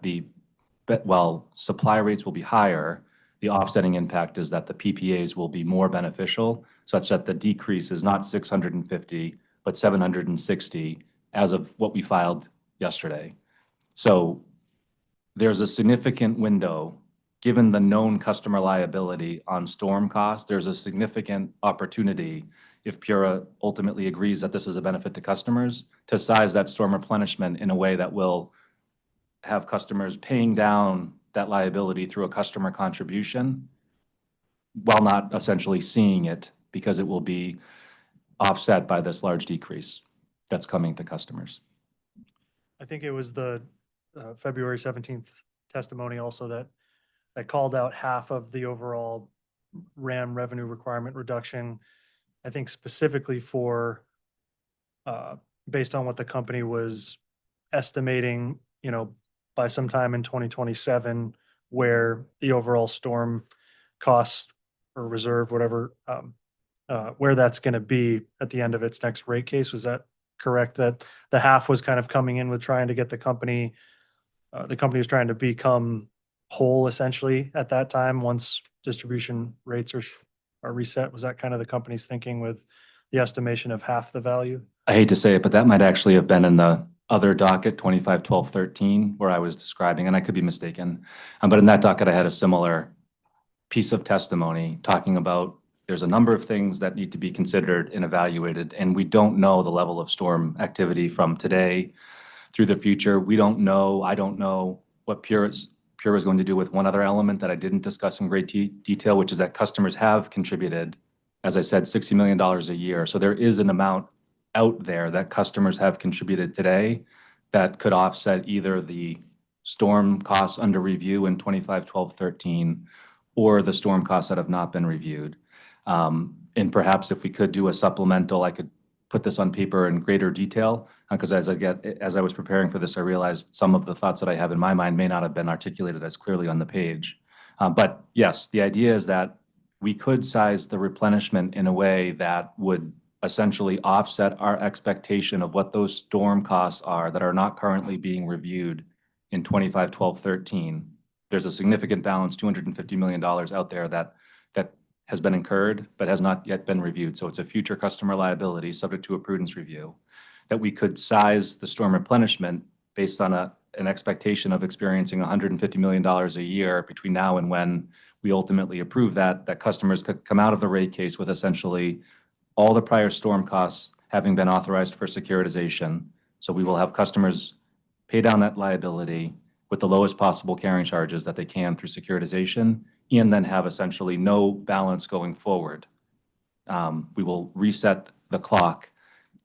while supply rates will be higher, the offsetting impact is that the PPAs will be more beneficial, such that the decrease is not 650, but 760 as of what we filed yesterday. So there's a significant window, given the known customer liability on storm costs, there's a significant opportunity if PURA ultimately agrees that this is a benefit to customers to size that storm replenishment in a way that will have customers paying down that liability through a customer contribution while not essentially seeing it because it will be offset by this large decrease that's coming to customers. I think it was the February 17th testimony also that called out half of the overall RAM revenue requirement reduction. I think specifically for based on what the company was estimating, by sometime in 2027, where the overall storm cost or reserve, whatever, where that's going to be at the end of its next rate case. Was that correct? That the half was kind of coming in with trying to get the company was trying to become whole essentially at that time once distribution rates are reset. Was that kind of the company's thinking with the estimation of half the value? I hate to say it, but that might actually have been in the other docket, 25-12-13, where I was describing, and I could be mistaken. But in that docket, I had a similar piece of testimony talking about there's a number of things that need to be considered and evaluated, and we don't know the level of storm activity from today through the future. We don't know, I don't know what PURA is going to do with one other element that I didn't discuss in great detail, which is that customers have contributed, as I said, $60 million a year. So there is an amount out there that customers have contributed today that could offset either the storm costs under review in 25-12-13 or the storm costs that have not been reviewed. And perhaps if we could do a supplemental, I could put this on paper in greater detail because as I was preparing for this, I realized some of the thoughts that I have in my mind may not have been articulated as clearly on the page. But yes, the idea is that we could size the replenishment in a way that would essentially offset our expectation of what those storm costs are that are not currently being reviewed in 25-12-13. There's a significant balance, $250 million out there that has been incurred but has not yet been reviewed. So it's a future customer liability subject to a prudence review that we could size the storm replenishment based on an expectation of experiencing $150 million a year between now and when we ultimately approve that customers could come out of the rate case with essentially all the prior storm costs having been authorized for securitization. So we will have customers pay down that liability with the lowest possible carrying charges that they can through securitization, and then have essentially no balance going forward. We will reset the clock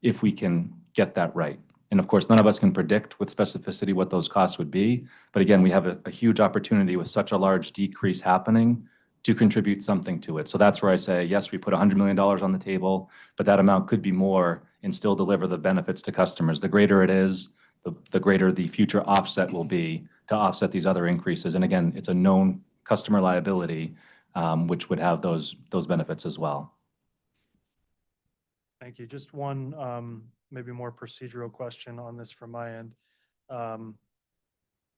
if we can get that right. And of course, none of us can predict with specificity what those costs would be. But again, we have a huge opportunity with such a large decrease happening to contribute something to it. So that's where I say, yes, we put $100 million on the table, but that amount could be more and still deliver the benefits to customers. The greater it is, the greater the future offset will be to offset these other increases. And again, it's a known customer liability, which would have those benefits as well. Thank you. Just one maybe more procedural question on this from my end.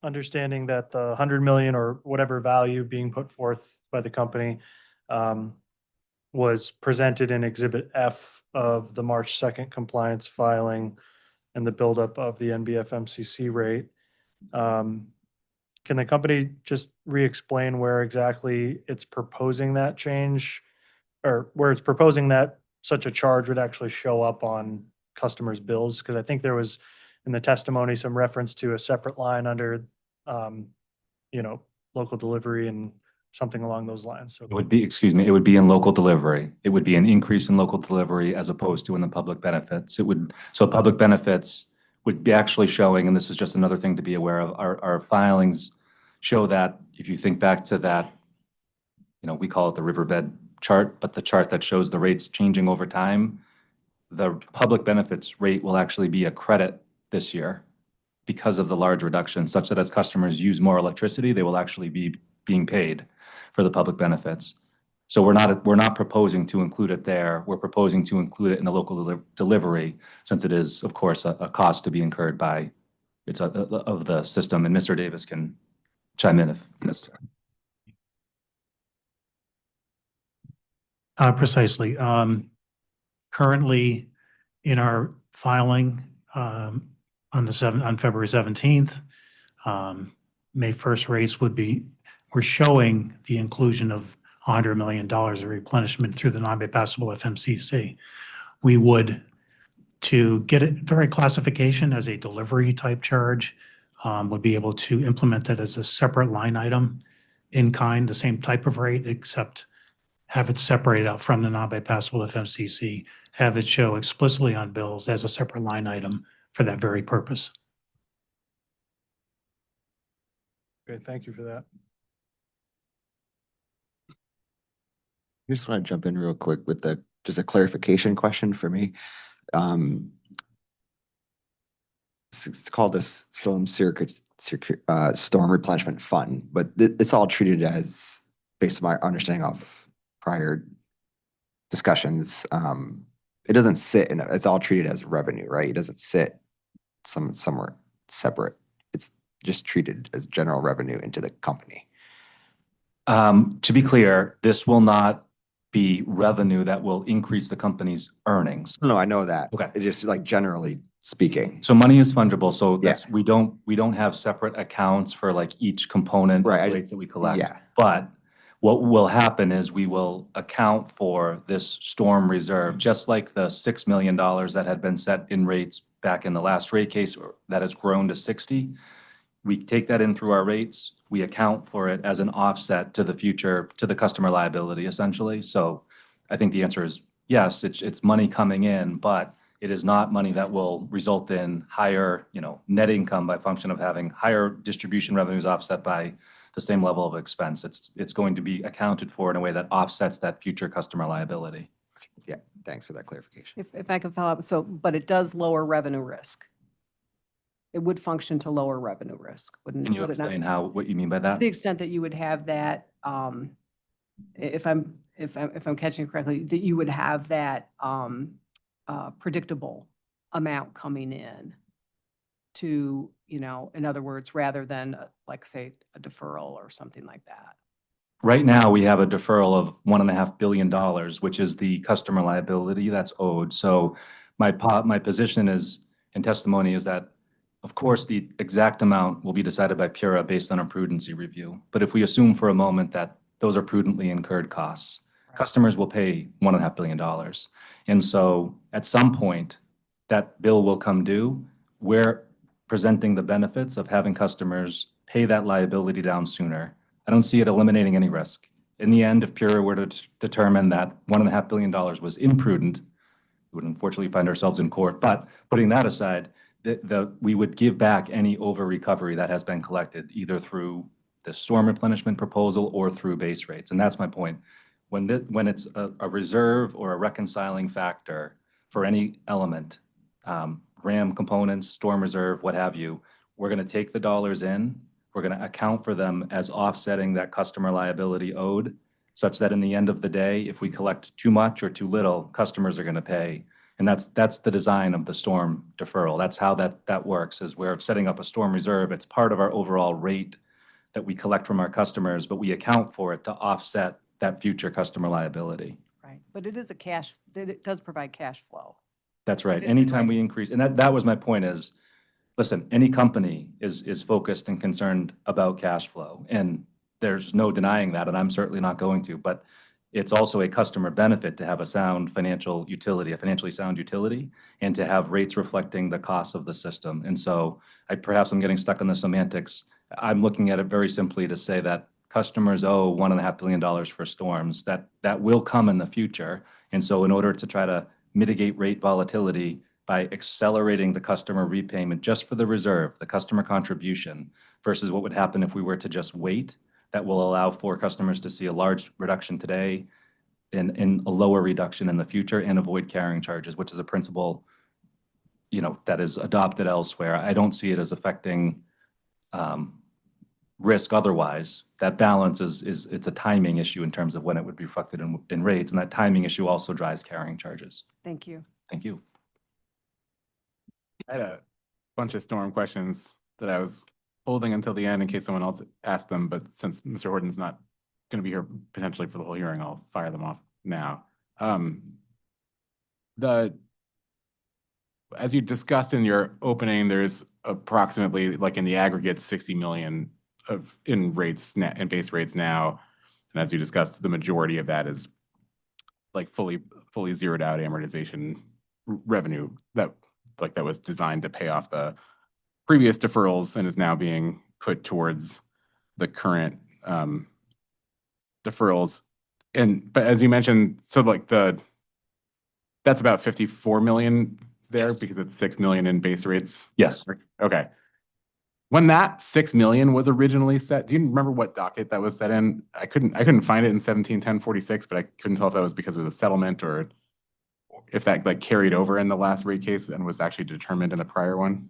Understanding that the 100 million or whatever value being put forth by the company was presented in Exhibit F of the March 2nd compliance filing and the buildup of the NBF MCC rate. Can the company just re-explain where exactly it's proposing that change, or where it's proposing that such a charge would actually show up on customers' bills? Because I think there was in the testimony some reference to a separate line under, local delivery and something along those lines. So It would be, excuse me, it would be in local delivery. It would be an increase in local delivery as opposed to in the public benefits. So public benefits would be actually showing, and this is just another thing to be aware of, our filings show that if you think back to that, we call it the riverbed chart, but the chart that shows the rates changing over time, the public benefits rate will actually be a credit this year because of the large reduction, such that as customers use more electricity, they will actually be being paid for the public benefits. So we're not proposing to include it there. We're proposing to include it in the local delivery, since it is, of course, a cost to be incurred by of the system. And Mr. Davis can chime in if necessary. Precisely. Currently, in our filing on February 17th, May 1st rates we're showing the inclusion of $100 million of replenishment through the non-bypassable FMCC. We would, to get it the right classification as a delivery type charge, would be able to implement that as a separate line item in kind, the same type of rate, except have it separated out from the non-bypassable FMCC, have it show explicitly on bills as a separate line item for that very purpose. Okay, thank you for that. I just want to jump in real quick with just a clarification question for me. It's called a storm replenishment fund, but it's all treated as, based on my understanding of prior discussions, it doesn't sit in, it's all treated as revenue, right? It doesn't sit somewhere separate. It's just treated as general revenue into the company. To be clear, this will not be revenue that will increase the company's earnings. No, I know that. Okay. It's just like generally speaking. So money is fungible. So that's, we don't have separate accounts for like each component of rates that we collect. Yeah. But what will happen is we will account for this storm reserve, just like the $6 million that had been set in rates back in the last rate case that has grown to 60. We take that in through our rates. We account for it as an offset to the future, to the customer liability, essentially. So I think the answer is yes, it's money coming in, but it is not money that will result in higher, net income by function of having higher distribution revenues offset by the same level of expense. It's going to be accounted for in a way that offsets that future customer liability. Yeah, thanks for that clarification. If I can follow up, but it does lower revenue risk. It would function to lower revenue risk, wouldn't it? Can you explain what you mean by that? To the extent that you would have that, if I'm catching it correctly, that you would have that predictable amount coming in to, in other words, rather than like say a deferral or something like that. Right now, we have a deferral of $1.5 billion, which is the customer liability that's owed. So my position is in testimony is that, of course, the exact amount will be decided by PURA based on a prudency review. But if we assume for a moment that those are prudently incurred costs, customers will pay $1.5 billion. And so at some point, that bill will come due. We're presenting the benefits of having customers pay that liability down sooner. I don't see it eliminating any risk. In the end, if Pura were to determine that $1.5 billion was imprudent, we would unfortunately find ourselves in court. But putting that aside, we would give back any over recovery that has been collected, either through the storm replenishment proposal or through base rates. And that's my point. When it's a reserve or a reconciling factor for any element, RAM components, storm reserve, what have you, we're going to take the dollars in, we're going to account for them as offsetting that customer liability owed, such that in the end of the day, if we collect too much or too little, customers are going to pay. And that's the design of the storm deferral. That's how that works, is we're setting up a storm reserve. It's part of our overall rate that we collect from our customers, but we account for it to offset that future customer liability. Right, but it is it does provide cash flow. That's right. It is Anytime right. we increase, and that was my point is, listen, any company is focused and concerned about cash flow, and there's no denying that, and I'm certainly not going to, but it's also a customer benefit to have a sound financial utility, a financially sound utility, and to have rates reflecting the costs of the system. And so perhaps I'm getting stuck in the semantics. I'm looking at it very simply to say that customers owe $1.5 billion for storms. That will come in the future. And so in order to try to mitigate rate volatility by accelerating the customer repayment just for the reserve, the customer contribution, versus what would happen if we were to just wait, that will allow for customers to see a large reduction today and a lower reduction in the future and avoid carrying charges, which is a principle, that is adopted elsewhere. I don't see it as affecting risk otherwise. That balance it's a timing issue in terms of when it would be reflected in rates, and that timing issue also drives carrying charges. Thank you. Thank you. I had a bunch of storm questions that I was holding until the end in case someone else asked them, but since Mr. Horton's not going to be here potentially for the whole hearing, I'll fire them off now. As you discussed in your opening, there's approximately, like in the aggregate, 60 million in base rates now, and as you discussed, the majority of that is like fully zeroed out amortization revenue that was designed to pay off the previous deferrals and is now being put towards the current deferrals. But as you mentioned, so that's about 54 million there. Yes. Because it's 6 million in base rates. Yes. Okay. When that 6 million was originally set, do you remember what docket that was set in? I couldn't find it in 171046, but I couldn't tell if that was because it was a settlement or if that carried over in the last rate case and was actually determined in the prior one.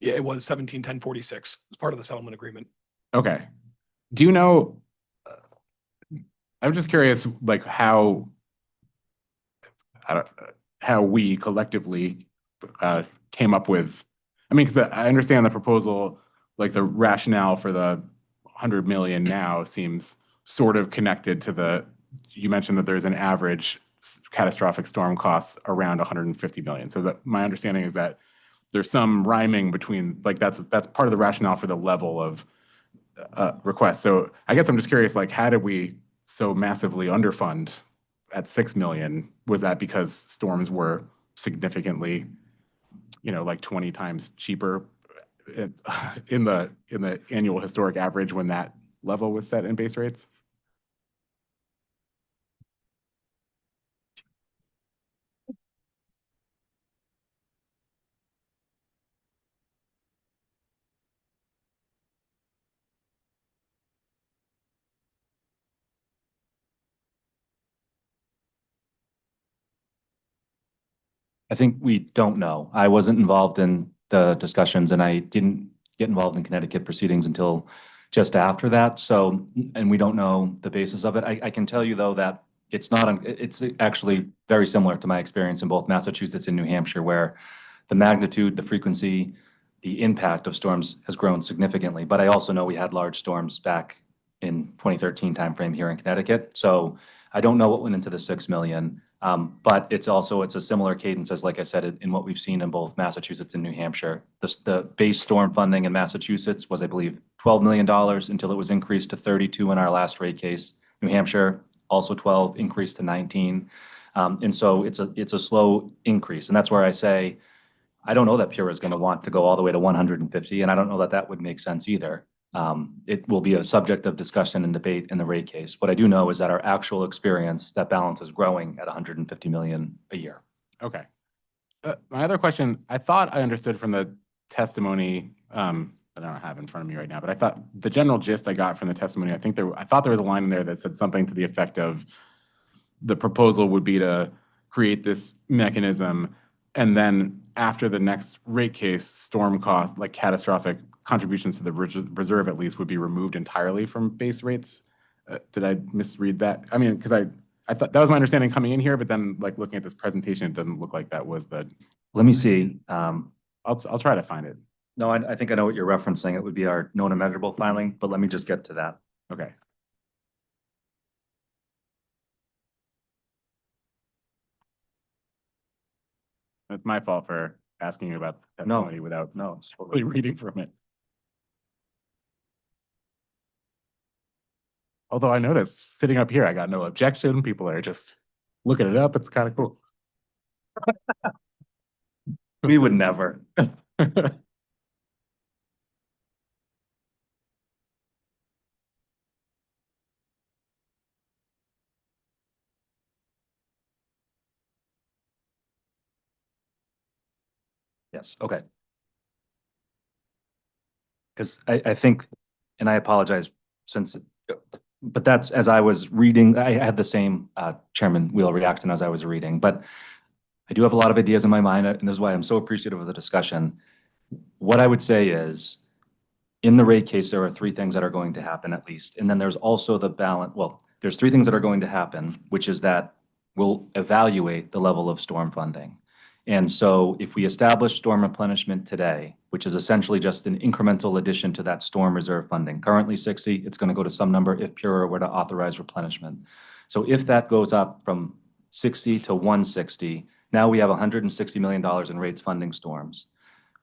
Yeah, it was 171046. It's part of the settlement agreement. Okay. Do you know, I'm just curious, how we collectively came up with, because I understand the proposal, the rationale for the 100 million now seems sort of connected to you mentioned that there's an average catastrophic storm costs around 150 million. So my understanding is that there's some rhyming between, that's part of the rationale for the level of request. So I guess I'm just curious, how did we so massively underfund at 6 million? Was that because storms were significantly, 20 times cheaper in the annual historic average when that level was set in base rates? I think we don't know. I wasn't involved in the discussions, and I didn't get involved in Connecticut proceedings until just after that. So, and we don't know the basis of it. I can tell you though that it's actually very similar to my experience in both Massachusetts and New Hampshire, where the magnitude, the frequency, the impact of storms has grown significantly. But I also know we had large storms back in 2013 timeframe here in Connecticut. So I don't know what went into the 6 million. But it's a similar cadence as, like I said, in what we've seen in both Massachusetts and New Hampshire. The base storm funding in Massachusetts was, I believe, $12 million until it was increased to 32 in our last rate case. New Hampshire, also 12, increased to 19. And so it's a slow increase. And that's where I say, I don't know that Pura is going to want to go all the way to 150, and I don't know that would make sense either. It will be a subject of discussion and debate in the rate case. What I do know is that our actual experience, that balance is growing at 150 million a year. Okay. My other question, I thought I understood from the testimony, that I don't have in front of me right now, but I thought the general gist I got from the testimony, I thought there was a line in there that said something to the effect of the proposal would be to create this mechanism, and then after the next rate case, storm cost, like catastrophic contributions to the reserve at least, would be removed entirely from base rates. Did I misread that? I mean, because I thought that was my understanding coming in here, but then like looking at this presentation, it doesn't look like that was the. Let me see. I'll try to find it. No, I think I know what you're referencing. It would be our known and measurable filing, but let me just get to that. Okay. It's my fault for asking you about that testimony without totally reading from it. Although I noticed sitting up here, I got no objection. People are just looking it up. It's kind of cool. We would never. Yes, okay. Because I think, and I apologize but that's, as I was reading, I had the same Chairman Wheel reaction as I was reading, but I do have a lot of ideas in my mind, and this is why I'm so appreciative of the discussion. What I would say is, in the rate case, there are three things that are going to happen at least. And then there's also the balance, well, there's three things that are going to happen, which is that we'll evaluate the level of storm funding. And so if we establish storm replenishment today, which is essentially just an incremental addition to that storm reserve funding, currently 60, it's going to go to some number if PURA were to authorize replenishment. So if that goes up from 60 to 160, now we have $160 million in rates funding storms.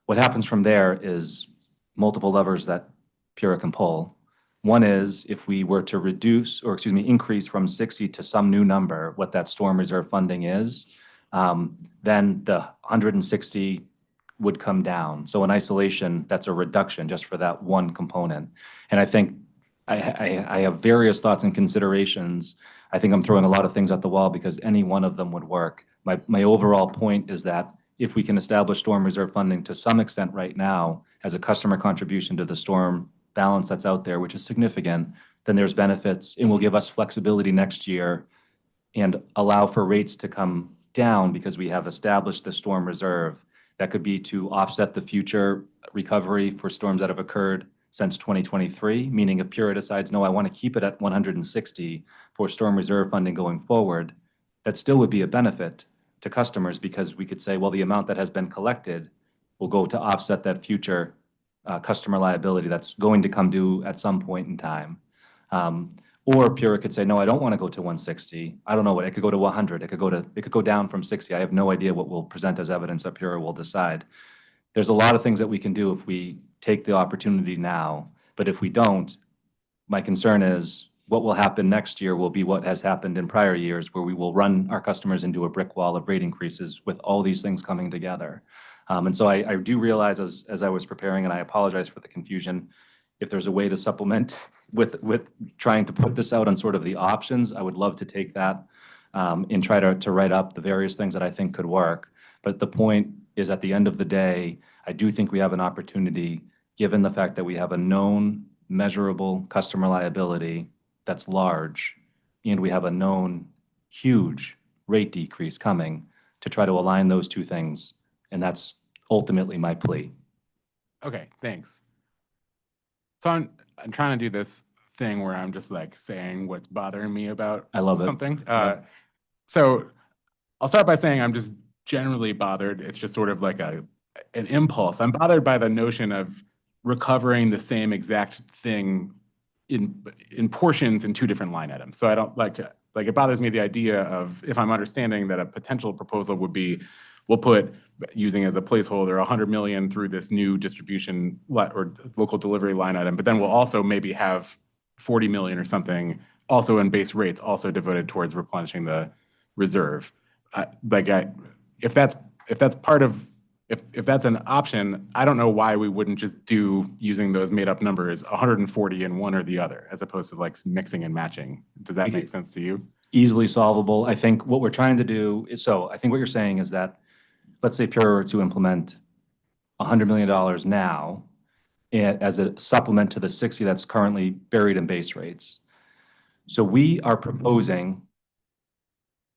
What happens from there is multiple levers that PURA can pull. One is if we were to reduce, or excuse me, increase from 60 to some new number, what that storm reserve funding is, then the 160 would come down. So in isolation, that's a reduction just for that one component. And I think I have various thoughts and considerations. I think I'm throwing a lot of things at the wall because any one of them would work. My overall point is that if we can establish storm reserve funding to some extent right now as a customer contribution to the storm balance that's out there, which is significant, then there's benefits and will give us flexibility next year and allow for rates to come down because we have established the storm reserve. That could be to offset the future recovery for storms that have occurred since 2023, meaning if PURA decides, no, I want to keep it at 160 for storm reserve funding going forward, that still would be a benefit to customers because we could say, well, the amount that has been collected will go to offset that future customer liability that's going to come due at some point in time. Or PURA could say, no, I don't want to go to 160. I don't know what, it could go to 100. It could go down from 60. I have no idea what we'll present as evidence that PURA will decide. There's a lot of things that we can do if we take the opportunity now, but if we don't, my concern is what will happen next year will be what has happened in prior years, where we will run our customers into a brick wall of rate increases with all these things coming together. And so I do realize as I was preparing, and I apologize for the confusion, if there's a way to supplement with trying to put this out on sort of the options, I would love to take that and try to write up the various things that I think could work. But the point is, at the end of the day, I do think we have an opportunity, given the fact that we have a known, measurable customer liability that's large, and we have a known huge rate decrease coming, to try to align those two things. And that's ultimately my plea. Okay, thanks. So I'm trying to do this thing where I'm just like saying what's bothering me about I love it. something. Yeah. So I'll start by saying I'm just generally bothered. It's just sort of like an impulse. I'm bothered by the notion of recovering the same exact thing in portions in two different line items. So I don't like it bothers me the idea of, if I'm understanding that a potential proposal would be, we'll put, using as a placeholder, 100 million through this new distribution or local delivery line item, but then we'll also maybe have 40 million or something also in base rates, also devoted towards replenishing the reserve. If that's part of if that's an option, I don't know why we wouldn't just do, using those made up numbers, 140 in one or the other, as opposed to like mixing and matching. Does that make sense to you? Easily solvable. I think what we're trying to do is, so I think what you're saying is that, let's say Pure were to implement $100 million now as a supplement to the 60 that's currently buried in base rates. So we are proposing,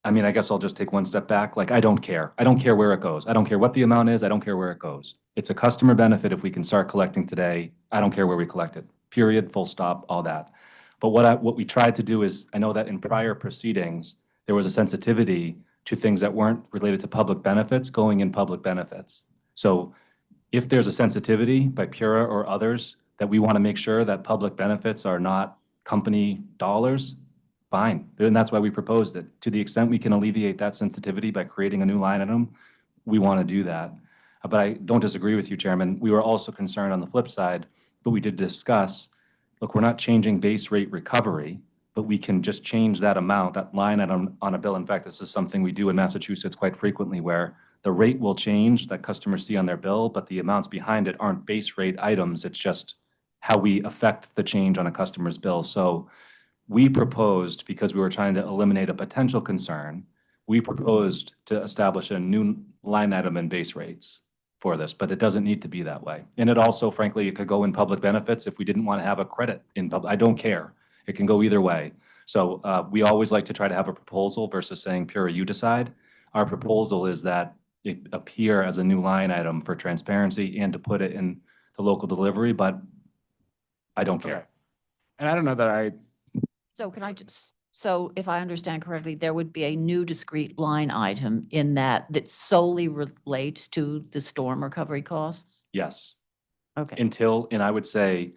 I mean, I guess I'll just take one step back. Like, I don't care. I don't care where it goes. I don't care what the amount is. I don't care where it goes. It's a customer benefit if we can start collecting today. I don't care where we collect it. Period, full stop, all that. But what we tried to do is, I know that in prior proceedings, there was a sensitivity to things that weren't related to public benefits going in public benefits. So if there's a sensitivity by Pura or others that we want to make sure that public benefits are not company dollars, fine. And that's why we proposed it. To the extent we can alleviate that sensitivity by creating a new line item, we want to do that. But I don't disagree with you, Chairman. We were also concerned on the flip side, but we did discuss, look, we're not changing base rate recovery, but we can just change that amount, that line item on a bill. In fact, this is something we do in Massachusetts quite frequently, where the rate will change that customers see on their bill, but the amounts behind it aren't base rate items. It's just how we affect the change on a customer's bill. So we proposed, because we were trying to eliminate a potential concern, we proposed to establish a new line item in base rates for this, but it doesn't need to be that way. And it also, frankly, it could go in public benefits if we didn't want to have a credit in public. I don't care. It can go either way. So we always like to try to have a proposal versus saying, Pura, you decide. Our proposal is that it appear as a new line item for transparency and to put it in the local delivery, but I don't care. And I don't know that I, So can I just, so if I understand correctly, there would be a new discrete line item in that solely relates to the storm recovery costs? Yes. Okay. And I would say,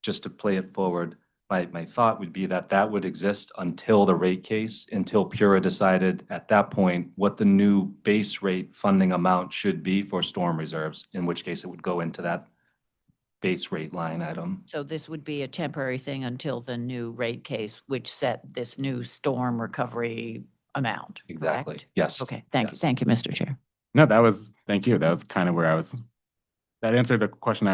just to play it forward, my thought would be that that would exist until the rate case, until Pura decided at that point what the new base rate funding amount should be for storm reserves, in which case it would go into that base rate line item. So this would be a temporary thing until the new rate case, which set this new storm recovery amount, Exactly. correct? Yes. Okay, thank you. Thank you, Mr. Chair. no, thank you. That was kind of where I was. That answered the question.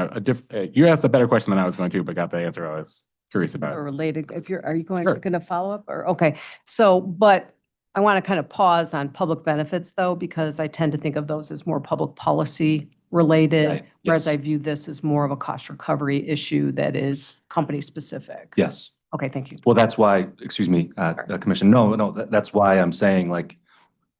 You asked a better question than I was going to, but got the answer I was curious about. Or related, are you Sure. going to follow up or, okay. So, but I want to kind of pause on public benefits though, because I tend to think of those as more public policy related, Right, whereas yes. I view this as more of a cost recovery issue that is company specific. Yes. Okay, thank you. Well, that's why, excuse me, Commissioner, no, that's why I'm saying, like,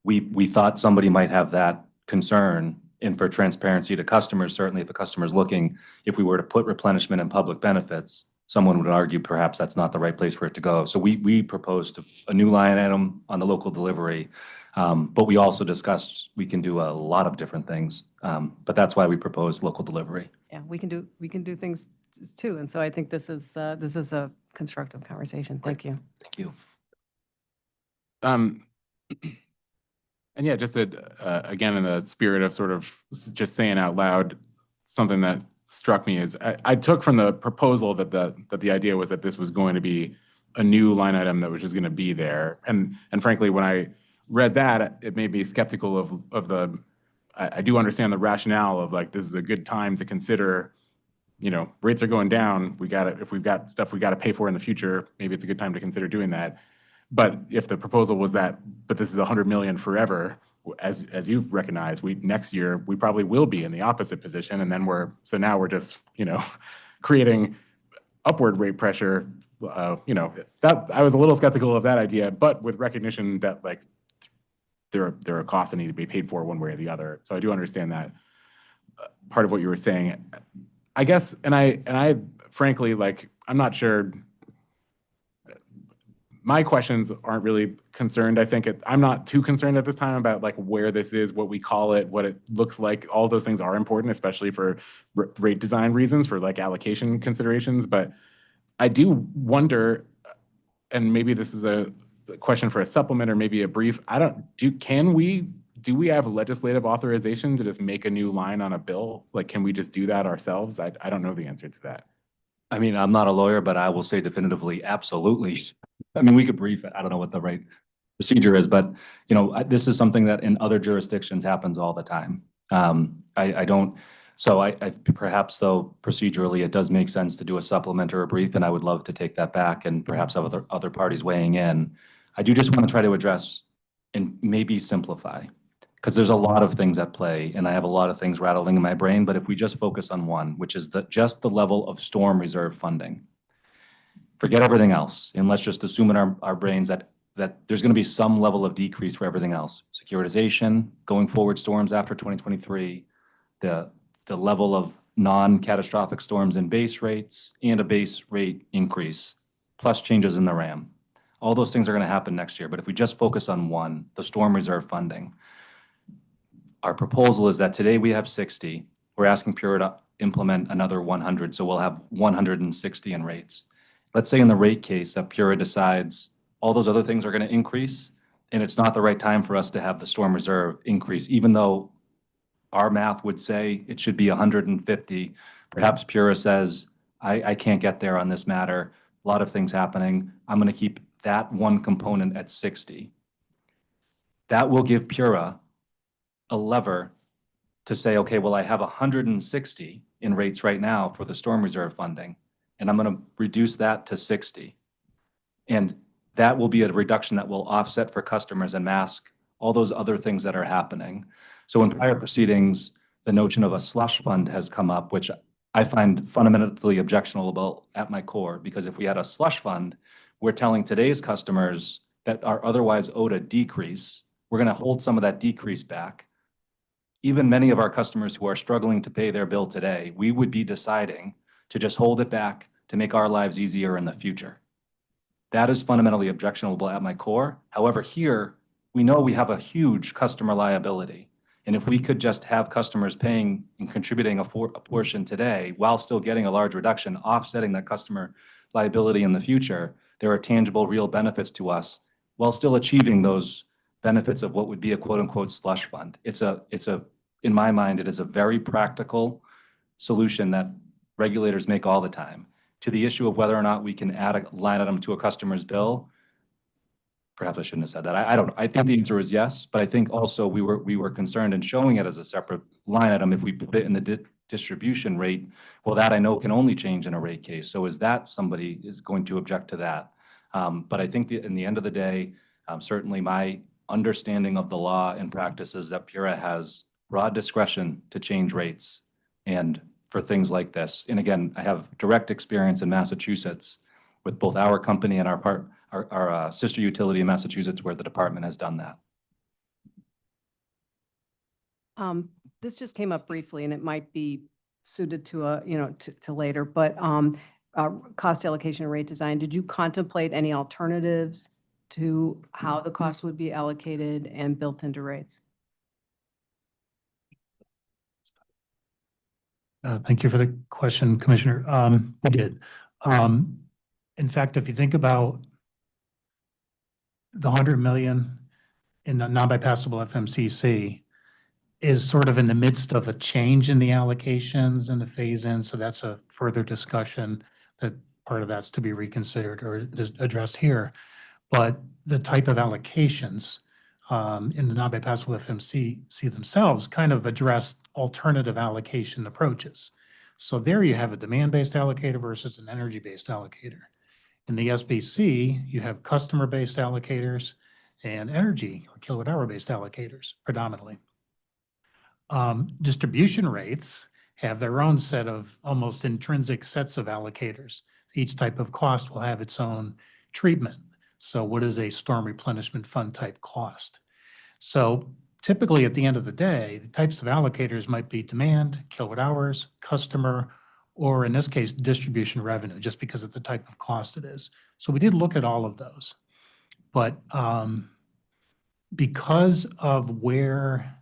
we thought somebody might have that concern. And for transparency to customers, certainly if a customer's looking, if we were to put replenishment in public benefits, someone would argue perhaps that's not the right place for it to go. So we proposed a new line item on the local delivery. But we also discussed we can do a lot of different things. But that's why we proposed local delivery. Yeah, we can do things too. And so I think this is a constructive conversation. Thank you. Thank you. And yeah, just again, in the spirit of sort of just saying out loud, something that struck me is I took from the proposal that the idea was that this was going to be a new line item that was just going to be there. And frankly, when I read that, it made me skeptical of the, I do understand the rationale of like, this is a good time to consider, rates are going down. If we've got stuff we got to pay for in the future, maybe it's a good time to consider doing that. But if the proposal was that, but this is 100 million forever, as you've recognized, next year, we probably will be in the opposite position. And then now we're just, creating upward rate pressure. That I was a little skeptical of that idea, but with recognition that like, there are costs that need to be paid for one way or the other. So I do understand that part of what you were saying. I guess, and I frankly, like, I'm not sure. My questions aren't really concerned. I think I'm not too concerned at this time about like where this is, what we call it, what it looks like. All those things are important, especially for rate design reasons, for like allocation considerations. But I do wonder, and maybe this is a question for a supplement or maybe a brief. Do we have legislative authorization to just make a new line on a bill? Like, can we just do that ourselves? I don't know the answer to that. I mean, I'm not a lawyer, but I will say definitively, absolutely. I mean, we could brief it. I don't know what the right procedure is, but this is something that in other jurisdictions happens all the time. I don't, so I perhaps though procedurally, it does make sense to do a supplement or a brief, and I would love to take that back and perhaps have other parties weighing in. I do just want to try to address and maybe simplify, because there's a lot of things at play and I have a lot of things rattling in my brain, but if we just focus on one, which is just the level of storm reserve funding, forget everything else, and let's just assume in our brains that there's going to be some level of decrease for everything else. Securitization, going forward storms after 2023, the level of non-catastrophic storms and base rates, and a base rate increase, plus changes in the RAM. All those things are going to happen next year, but if we just focus on one, the storm reserve funding, our proposal is that today we have 60. We're asking PURA to implement another 100, so we'll have 160 in rates. Let's say in the rate case that PURA decides all those other things are going to increase, and it's not the right time for us to have the storm reserve increase, even though our math would say it should be 150. Perhaps PURA says, I can't get there on this matter. A lot of things happening. I'm going to keep that one component at 60. That will give PURA a lever to say, okay, well, I have 160 in rates right now for the storm reserve funding, and I'm going to reduce that to 60. And that will be a reduction that will offset for customers and mask all those other things that are happening. So in prior proceedings, the notion of a slush fund has come up, which I find fundamentally objectionable at my core, because if we had a slush fund, we're telling today's customers that are otherwise owed a decrease, we're going to hold some of that decrease back. Even many of our customers who are struggling to pay their bill today, we would be deciding to just hold it back to make our lives easier in the future. That is fundamentally objectionable at my core. However, here, we know we have a huge customer liability. And if we could just have customers paying and contributing a portion today while still getting a large reduction, offsetting that customer liability in the future, there are tangible, real benefits to us while still achieving those benefits of what would be a quote unquote slush fund. In my mind, it is a very practical solution that regulators make all the time. To the issue of whether or not we can add a line item to a customer's bill, perhaps I shouldn't have said that. I don't know. I think the answer is yes, but I think also we were concerned in showing it as a separate line item. If we put it in the distribution rate, well, that I know can only change in a rate case. So is that somebody is going to object to that? But I think in the end of the day, certainly my understanding of the law and practice is that PURA has broad discretion to change rates and for things like this. And again, I have direct experience in Massachusetts with both our company and our sister utility in Massachusetts where the department has done that. This just came up briefly and it might be suited to to later, but cost allocation and rate design, did you contemplate any alternatives to how the cost would be allocated and built into rates? Thank you for the question, Commissioner. We did. In fact, if you think about the 100 million in the non-bypassable FMCC is sort of in the midst of a change in the allocations and the phase-in. So that's a further discussion that part of that's to be reconsidered or addressed here. But the type of allocations in the non-bypassable FMCC themselves kind of address alternative allocation approaches. So there you have a demand-based allocator versus an energy-based allocator. In the SBC, you have customer-based allocators and energy or kilowatt-hour-based allocators predominantly. Distribution rates have their own set of almost intrinsic sets of allocators. Each type of cost will have its own treatment. So what is a storm replenishment fund type cost? So typically at the end of the day, the types of allocators might be demand, kilowatt hours, customer, or in this case, distribution revenue, just because of the type of cost it is. So we did look at all of those. But because of where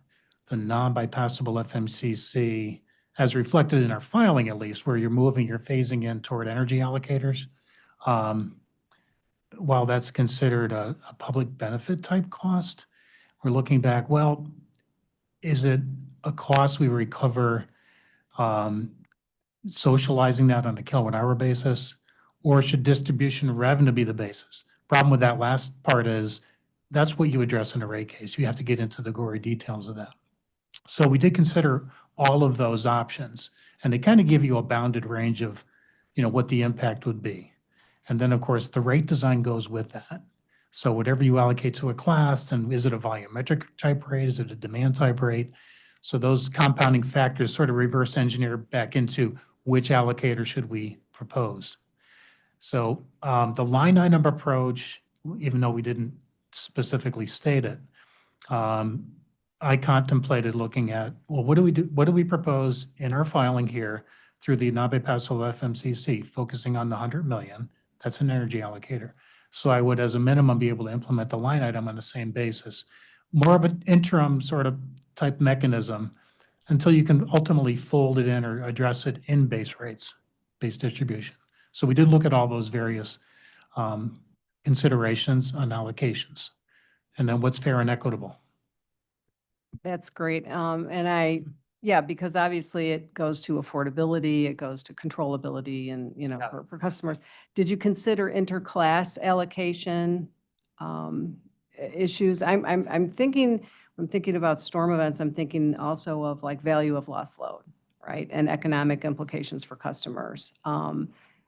the non-bypassable FMCC, as reflected in our filing at least, where you're phasing in toward energy allocators, while that's considered a public benefit type cost, we're looking back, well, is it a cost we recover socializing that on a kilowatt hour basis, or should distribution revenue be the basis? Problem with that last part is that's what you address in a rate case. You have to get into the gory details of that. So we did consider all of those options, and they kind of give you a bounded range of, what the impact would be. And then, of course, the rate design goes with that. So whatever you allocate to a class, then is it a volumetric type rate? Is it a demand type rate? So those compounding factors sort of reverse engineer back into which allocator should we propose. So the line item approach, even though we didn't specifically state it, I contemplated looking at, well, what do we do? What do we propose in our filing here through the non-bypassable FMCC, focusing on the 100 million? That's an energy allocator. So I would, as a minimum, be able to implement the line item on the same basis. More of an interim sort of type mechanism until you can ultimately fold it in or address it in base rates, base distribution. So we did look at all those various considerations on allocations. And then what's fair and equitable. That's great. Yeah, because obviously it goes to affordability, it goes to controllability and, for customers. Did you consider interclass allocation issues? I'm thinking about storm events. I'm thinking also of like value of loss load, right? And economic implications for customers,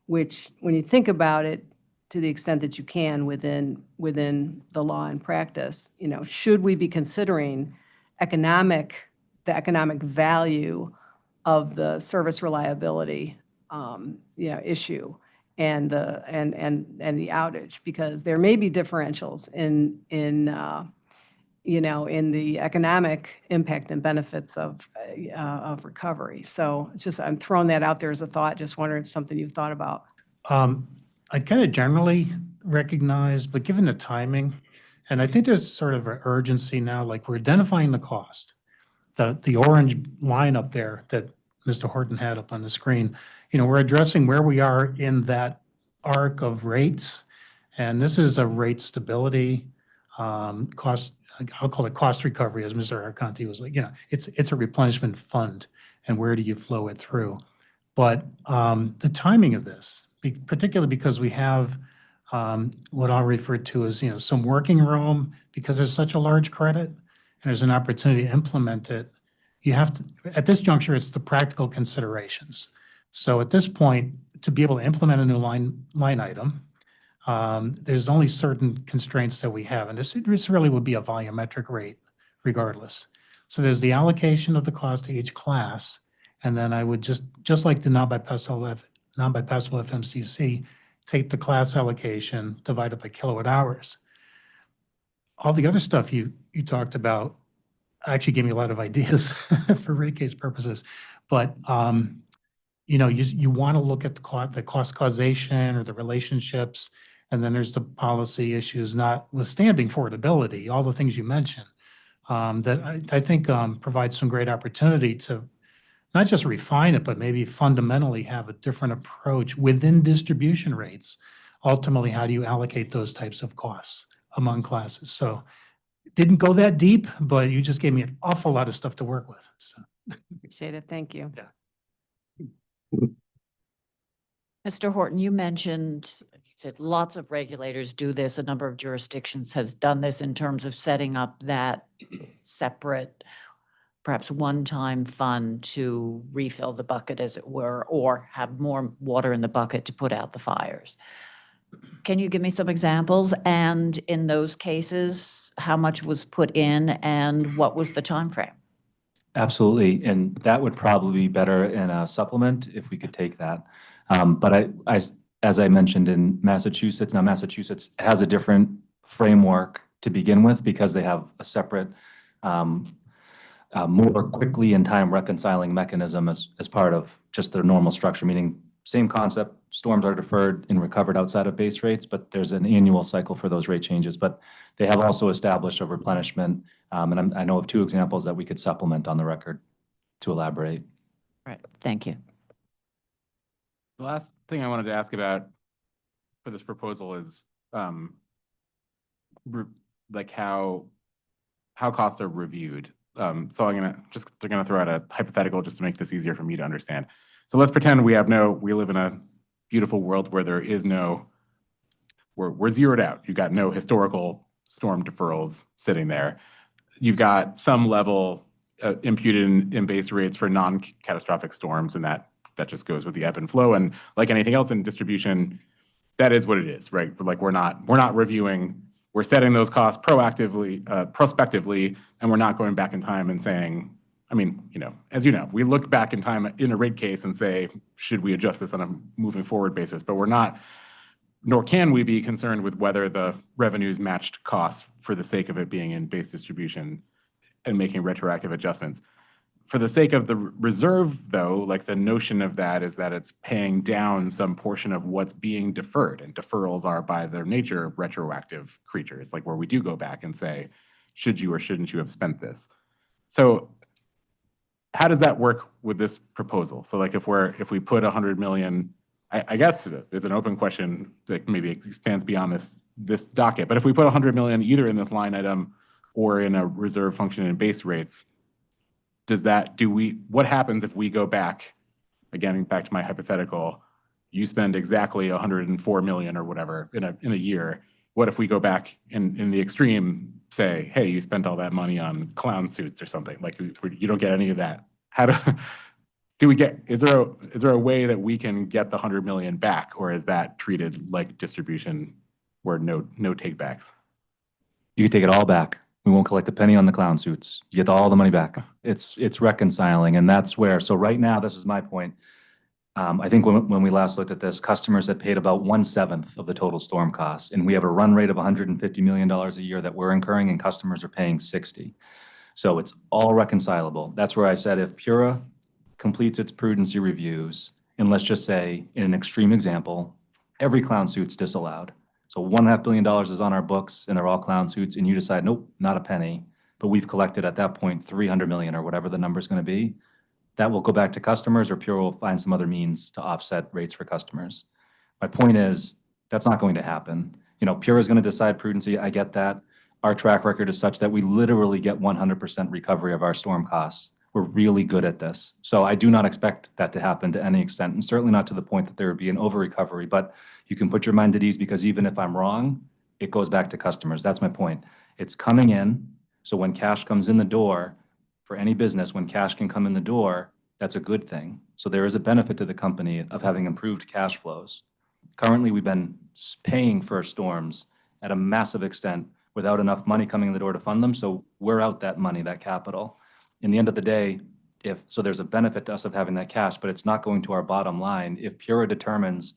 which when you think about it, to the extent that you can within the law and practice, should we be considering the economic value of the service reliability, issue and the outage, because there may be differentials in the economic impact and benefits of recovery. So it's just, I'm throwing that out there as a thought, just wondering if it's something you've thought about. I kind of generally recognize, but given the timing, and I think there's sort of an urgency now, like we're identifying the cost. The orange line up there that Mr. Horton had up on the screen, we're addressing where we are in that arc of rates. And this is a rate stability cost, I'll call it cost recovery, as Mr. Arconti was like, it's a replenishment fund, and where do you flow it through? But the timing of this, particularly because we have what I'll refer to as, some working room, because there's such a large credit and there's an opportunity to implement it. You have to, at this juncture, it's the practical considerations. So at this point, to be able to implement a new line item, there's only certain constraints that we have, and this really would be a volumetric rate regardless. So there's the allocation of the cost to each class, and then I would just like the non-bypassable FMCC, take the class allocation, divide it by kilowatt hours. All the other stuff you talked about actually gave me a lot of ideas for rate case purposes, but you want to look at the cost causation or the relationships, and then there's the policy issues, notwithstanding affordability, all the things you mentioned, that I think provide some great opportunity to not just refine it, but maybe fundamentally have a different approach within distribution rates. Ultimately, how do you allocate those types of costs among classes? So didn't go that deep, but you just gave me an awful lot of stuff to work with. So. Appreciate it. Thank you. Yeah. Mr. Horton, you said lots of regulators do this. A number of jurisdictions has done this in terms of setting up that separate, perhaps one-time fund to refill the bucket, as it were, or have more water in the bucket to put out the fires. Can you give me some examples? And in those cases, how much was put in and what was the time frame? Absolutely, and that would probably be better in a supplement if we could take that. But as I mentioned in Massachusetts, now Massachusetts has a different framework to begin with because they have a separate, more quickly in time reconciling mechanism as part of just their normal structure, meaning same concept, storms are deferred and recovered outside of base rates, but there's an annual cycle for those rate changes. But they have also established a replenishment, and I know of 2 examples that we could supplement on the record to elaborate. Right, thank you. The last thing I wanted to ask about for this proposal is like how costs are reviewed. So they're gonna throw out a hypothetical just to make this easier for me to understand. So let's pretend we live in a beautiful world where we're zeroed out. You've got no historical storm deferrals sitting there. You've got some level imputed in base rates for non-catastrophic storms, and that just goes with the ebb and flow. And like anything else in distribution, that is what it is, right? Like we're not reviewing, we're setting those costs prospectively, and we're not going back in time and saying, I mean, as you know, we look back in time in a rate case and say, should we adjust this on a moving forward basis? But we're not, nor can we be concerned with whether the revenues matched costs for the sake of it being in base distribution and making retroactive adjustments. For the sake of the reserve, though, like the notion of that is that it's paying down some portion of what's being deferred, and deferrals are by their nature retroactive creatures, like where we do go back and say, should you or shouldn't you have spent this? So how does that work with this proposal? So like if we put 100 million, I guess it's an open question that maybe expands beyond this docket, but if we put 100 million either in this line item or in a reserve function in base rates, what happens if we go back, again, back to my hypothetical, you spend exactly 104 million or whatever in a year. What if we go back in the extreme, say, hey, you spent all that money on clown suits or something, like you don't get any of that? How is there a way that we can get the 100 million back, or is that treated like distribution where no takebacks? You can take it all back. We won't collect a penny on the clown suits. You get all the money back. It's reconciling, and that's where. So right now, this is my point. I think when we last looked at this, customers had paid about 1/7 of the total storm costs, and we have a run rate of $150 million a year that we're incurring, and customers are paying 60. So it's all reconcilable. That's where I said if PURA completes its prudency reviews, and let's just say in an extreme example, every clown suit's disallowed. So $1.5 billion is on our books and they're all clown suits, and you decide, nope, not a penny, but we've collected at that point 300 million or whatever the number's going to be. That will go back to customers, or PURA will find some other means to offset rates for customers. My point is that's not going to happen. PURA is going to decide prudency. I get that. Our track record is such that we literally get 100% recovery of our storm costs. We're really good at this. So I do not expect that to happen to any extent, and certainly not to the point that there would be an over recovery. But you can put your mind at ease, because even if I'm wrong, it goes back to customers. That's my point. It's coming in. So when cash comes in the door for any business, when cash can come in the door, that's a good thing. So there is a benefit to the company of having improved cash flows. Currently, we've been paying for storms at a massive extent without enough money coming in the door to fund them. So we're out that money, that capital. In the end of the day, there's a benefit to us of having that cash, but it's not going to our bottom line. If PURA determines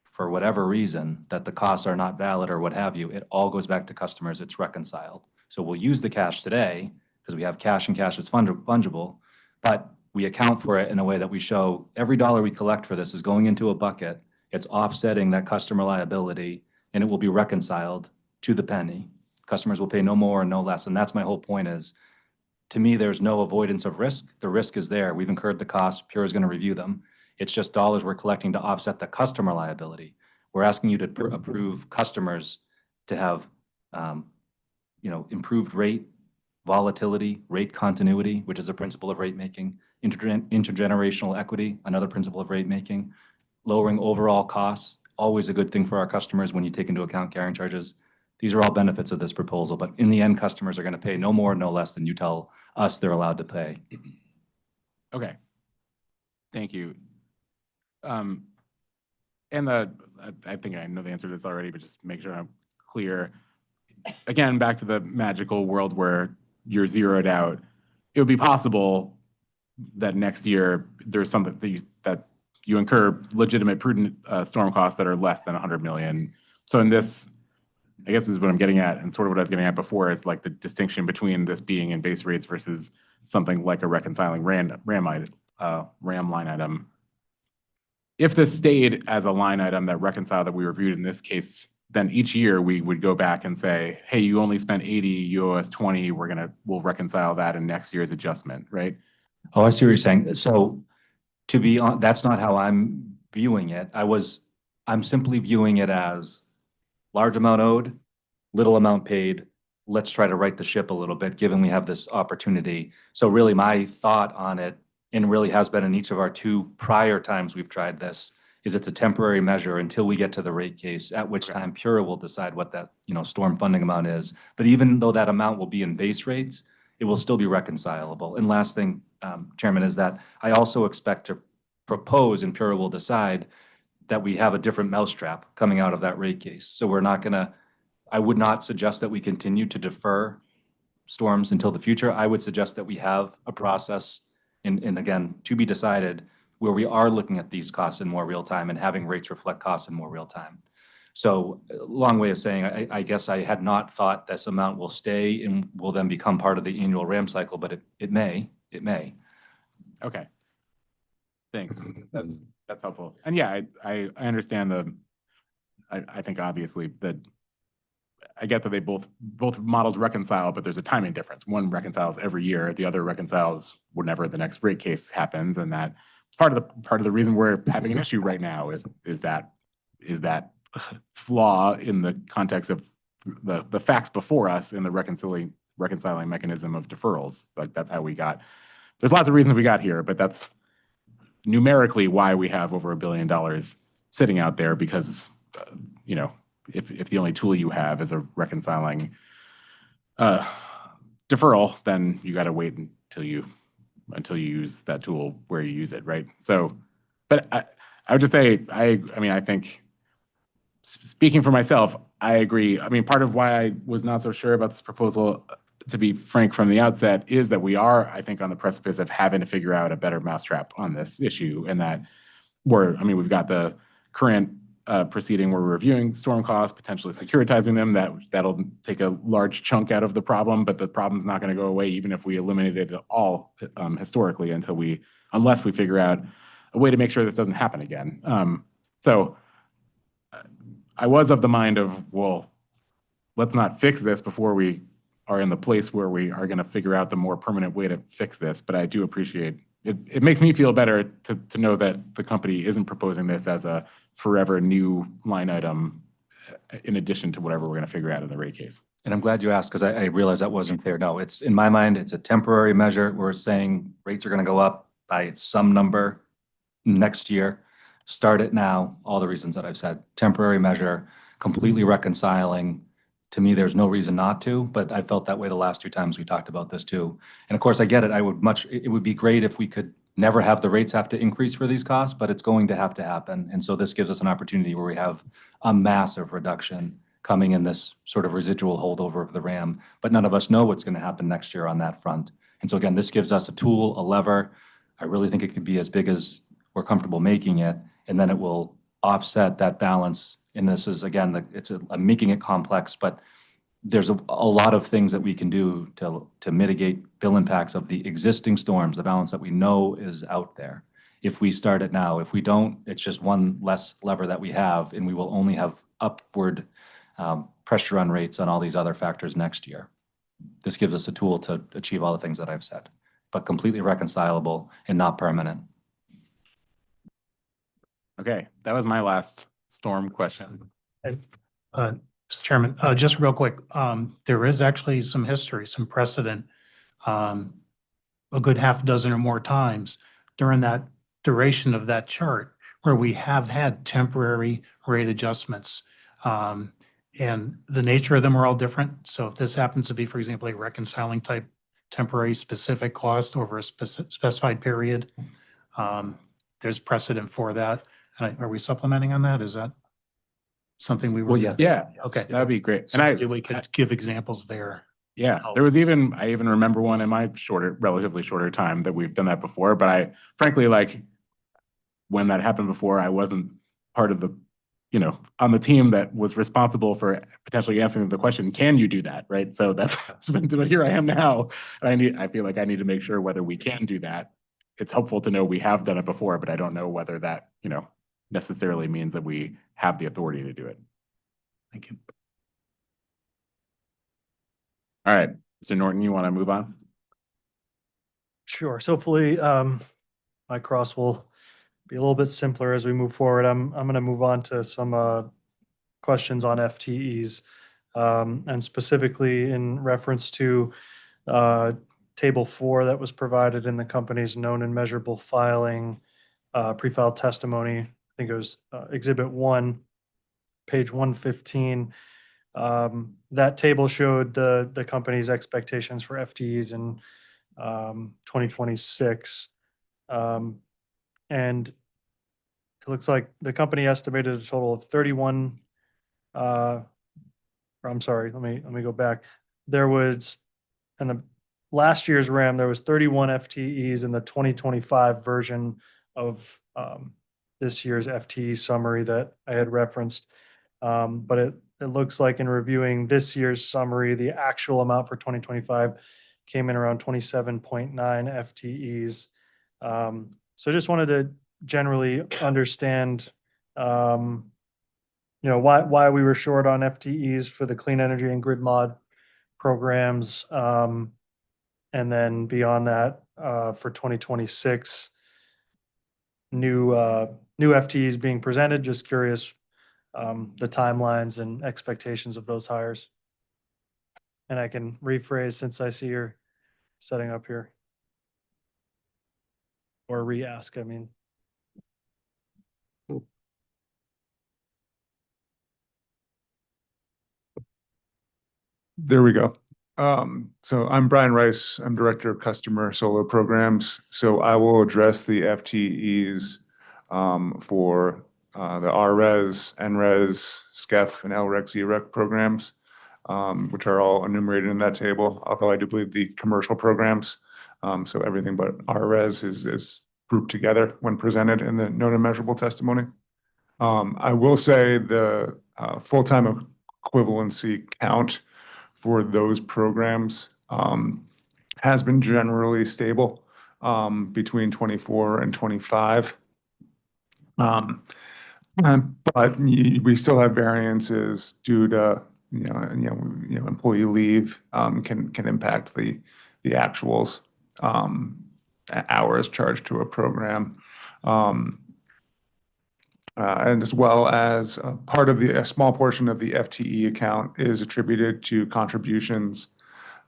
for whatever reason that the costs are not valid or what have you, it all goes back to customers. It's reconciled. So we'll use the cash today because we have cash, and cash is fungible, but we account for it in a way that we show every dollar we collect for this is going into a bucket. It's offsetting that customer liability, and it will be reconciled to the penny. Customers will pay no more and no less. And that's my whole point is, to me, there's no avoidance of risk. The risk is there. We've incurred the costs. PURA is going to review them. It's just dollars we're collecting to offset the customer liability. We're asking you to approve customers to have, improved rate volatility, rate continuity, which is a principle of rate making, intergenerational equity, another principle of rate making, lowering overall costs, always a good thing for our customers when you take into account carrying charges. These are all benefits of this proposal, but in the end, customers are going to pay no more, no less than you tell us they're allowed to pay. Okay. Thank you. I think I know the answer to this already, but just make sure I'm clear. Again, back to the magical world where you're zeroed out. It would be possible that next year there's something that you incur legitimate prudent storm costs that are less than 100 million. So in this, I guess this is what I'm getting at, and sort of what I was getting at before is like the distinction between this being in base rates versus something like a reconciling RAM line item. If this stayed as a line item that reconciled that we reviewed in this case, then each year we would go back and say, hey, you only spent 80, you owe us 20, we'll reconcile that in next year's adjustment, right? Oh, I see what you're saying. So to be on, that's not how I'm viewing it. I'm simply viewing it as large amount owed, little amount paid. Let's try to right the ship a little bit, given we have this opportunity. So really my thought on it, and really has been in each of our 2 prior times we've tried this, is it's a temporary measure until we get to the rate case, at which time PURA will decide what that storm funding amount is. But even though that amount will be in base rates, it will still be reconcilable. And last thing, Chairman, is that I also expect to propose, and Pura will decide, that we have a different mousetrap coming out of that rate case. So we're not gonna, I would not suggest that we continue to defer storms until the future. I would suggest that we have a process, and again, to be decided, where we are looking at these costs in more real time and having rates reflect costs in more real time. So long way of saying, I guess I had not thought this amount will stay and will then become part of the annual RAM cycle, but it may. Okay. Thanks. That's helpful. And yeah, I understand I think obviously that I get that they both models reconcile, but there's a timing difference. One reconciles every year, the other reconciles whenever the next rate case happens, and that part of the reason we're having an issue right now is that flaw in the context of the facts before us in the reconciling mechanism of deferrals. Like that's how we got. There's lots of reasons we got here, but that's numerically why we have over $1 billion sitting out there, because you know, if the only tool you have is a reconciling deferral, then you got to wait until you use that tool where you use it, right? So, but I would just say I mean, I think speaking for myself, I agree. I mean, part of why I was not so sure about this proposal, to be frank from the outset, is that we are, I think, on the precipice of having to figure out a better mousetrap on this issue, and that we've got the current proceeding where we're reviewing storm costs, potentially securitizing them. That'll take a large chunk out of the problem, but the problem's not going to go away even if we eliminated it all historically unless we figure out a way to make sure this doesn't happen again. So I was of the mind of, well, let's not fix this before we are in the place where we are going to figure out the more permanent way to fix this. But I do appreciate it. It makes me feel better to know that the company isn't proposing this as a forever new line item in addition to whatever we're going to figure out in the rate case. And I'm glad you asked, because I realized that wasn't clear. No, it's, in my mind, it's a temporary measure. We're saying rates are going to go up by some number next year. Start it now, all the reasons that I've said. Temporary measure, completely reconciling. To me, there's no reason not to, but I felt that way the last 2 times we talked about this too. And of course, I get it. It would be great if we could never have the rates have to increase for these costs, but it's going to have to happen. And so this gives us an opportunity where we have a massive reduction coming in this sort of residual holdover of the RAM, but none of us know what's going to happen next year on that front. And so again, this gives us a tool, a lever. I really think it could be as big as we're comfortable making it, and then it will offset that balance. And this is, again, I'm making it complex, but there's a lot of things that we can do to mitigate bill impacts of the existing storms, the balance that we know is out there. If we start it now, if we don't, it's just one less lever that we have, and we will only have upward pressure on rates on all these other factors next year. This gives us a tool to achieve all the things that I've said, but completely reconcilable and not permanent. Okay, that was my last storm question. Mr. Chairman, just real quick, there is actually some history, some precedent, a good half dozen or more times during that duration of that chart where we have had temporary rate adjustments. And the nature of them are all different. So if this happens to be, for example, a reconciling type temporary specific cost over a specified period, there's precedent for that. And are we supplementing on that? Is that something we were? Well, yeah. Yeah. Okay. That'd be great. So maybe we could give examples there. Yeah, there was I even remember one in my relatively shorter time that we've done that before, but I frankly, like, when that happened before, I wasn't part of the, on the team that was responsible for potentially answering the question, can you do that, right? So but here I am now, and I feel like I need to make sure whether we can do that. It's helpful to know we have done it before, but I don't know whether that, necessarily means that we have the authority to do it. Thank you. All right, Mr. Norton, you want to move on? Sure. So hopefully, my cross will be a little bit simpler as we move forward. I'm going to move on to some questions on FTEs, and specifically in reference to Table 4 that was provided in the company's known and measurable filing, pre-filed testimony. I think it was Exhibit 1, page 115. That table showed the company's expectations for FTEs in 2026. And it looks like the company estimated a total of 31, I'm sorry, let me go back. There was, in the last year's RAM, there was 31 FTEs in the 2025 version of this year's FTE summary that I had referenced. But it looks like in reviewing this year's summary, the actual amount for 2025 came in around 27.9 FTEs. So just wanted to generally understand, why we were short on FTEs for the clean energy and grid mod programs. And then beyond that, for 2026, new FTEs being presented. Just curious, the timelines and expectations of those hires. And I can rephrase since I see you're setting up here. Or re-ask, I mean. There we go. So I'm Brian Rice. I'm Director of Customer Solar Programs. So I will address the FTEs for the RRES, NRES, SCEF, and LREC-ZREC programs, which are all enumerated in that table, although I do believe the commercial programs, so everything but RRES is grouped together when presented in the known and measurable testimony. I will say the full-time equivalency count for those programs has been generally stable between 24 and 25. But we still have variances due to employee leave can impact the actuals hours charged to a program. And as well as a small portion of the FTE account is attributed to contributions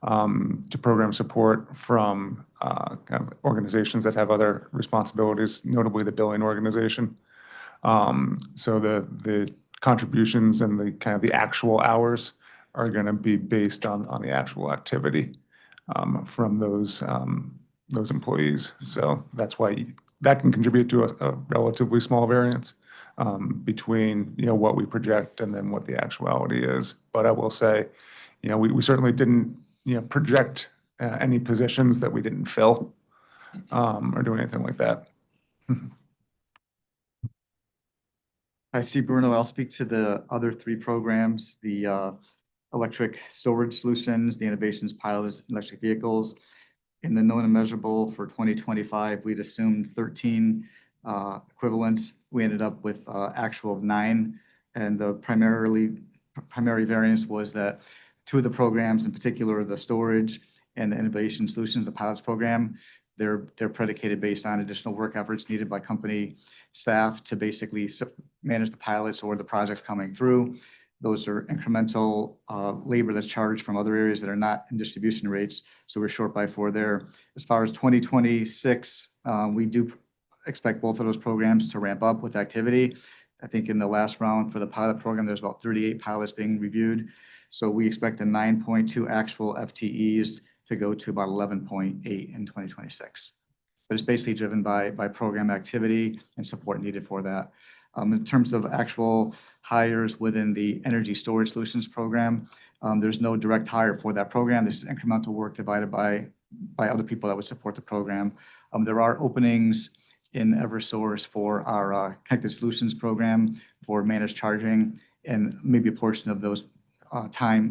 to program support from kind of organizations that have other responsibilities, notably the billing organization. So the contributions and the kind of the actual hours are going to be based on the actual activity from those employees. So that's why that can contribute to a relatively small variance between what we project and then what the actuality is. But I will say, we certainly didn't project any positions that we didn't fill or do anything like that. Hi, Steve Bruno. I'll speak to the other three programs, the electric storage solutions, the innovations pilots, electric vehicles. In the known and measurable for 2025, we'd assumed 13 equivalents. We ended up with actual of 9. And the primary variance was that 2 of the programs, in particular, the storage and the innovation solutions, the pilots program, they're predicated based on additional work efforts needed by company staff to basically manage the pilots or the projects coming through. Those are incremental labor that's charged from other areas that are not in distribution rates. So we're short by 4 there. As far as 2026, we do expect both of those programs to ramp up with activity. I think in the last round for the pilot program, there's about 38 pilots being reviewed. So we expect the 9.2 actual FTEs to go to about 11.8 in 2026. But it's basically driven by program activity and support needed for that. In terms of actual hires within the energy storage solutions program, there's no direct hire for that program. This is incremental work divided by other people that would support the program. There are openings in Eversource for our connected solutions program for managed charging, and maybe a portion of those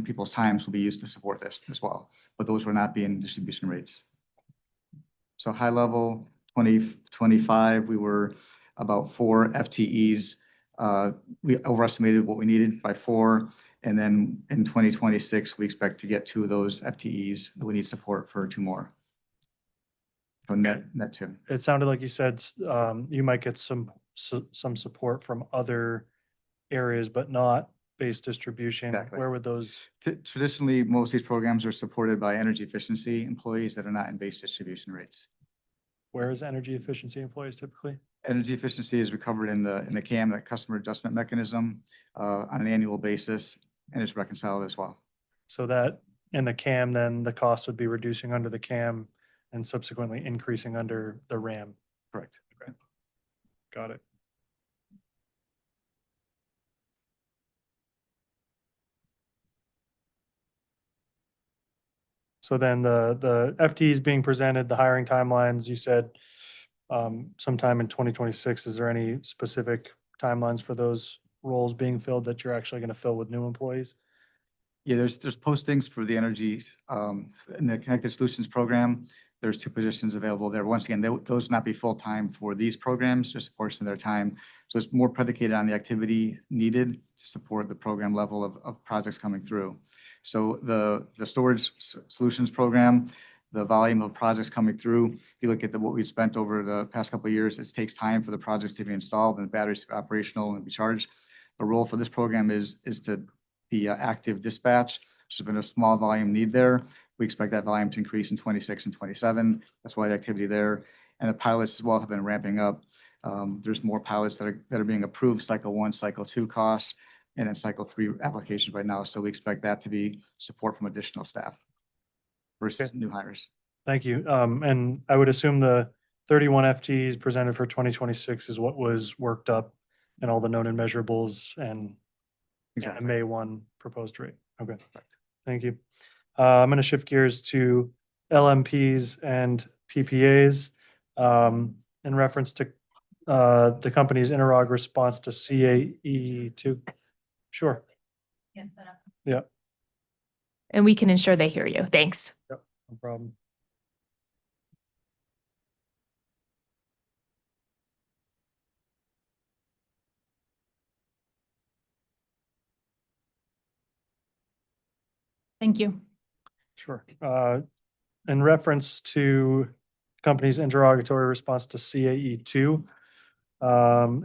people's times will be used to support this as well. But those will not be in distribution rates. So high level, 2025, we were about 4 FTEs. We overestimated what we needed by 4. And then in 2026, we expect to get 2 of those FTEs. We need support for 2 more. So net 2. It sounded like you said you might get some support from other areas, but not base distribution. Exactly. Where would those? Traditionally, most of these programs are supported by energy efficiency employees that are not in base distribution rates. Where is energy efficiency employees typically? Energy efficiency is recovered in the CAM, that customer adjustment mechanism, on an annual basis. and it's reconciled as well. So that in the CAM, then the cost would be reducing under the CAM and subsequently increasing under the RAM. Correct. Okay. Got it. So then the FTEs being presented, the hiring timelines, you said sometime in 2026. Is there any specific timelines for those roles being filled that you're actually going to fill with new employees? Yeah, there's postings for the energy, in the Connected Solutions program. There's 2 positions available there. Once again, those not be full-time for these programs, just a portion of their time. So it's more predicated on the activity needed to support the program level of projects coming through. So the Storage Solutions program, the volume of projects coming through, if you look at what we've spent over the past couple of years, it takes time for the projects to be installed and the batteries to be operational and be charged. The role for this program is to be active dispatch, which has been a small volume need there. We expect that volume to increase in 26 and 27. That's why the activity there. And the pilots as well have been ramping up. There's more pilots that are being approved, cycle 1, cycle 2 costs, and then cycle 3 applications right now. So we expect that to be support from additional staff versus new hires. Thank you. And I would assume the 31 FTEs presented for 2026 is what was worked up and all the known and measurables and Exactly. May 1 proposed rate. Okay. Thank you. I'm going to shift gears to LMPs and PPAs in reference to the company's interrog response to CAE2. Sure. Yeah. And we can ensure they hear you. Thanks. Yep. No problem. Thank you. Sure. In reference to company's interrogatory response to CAE2,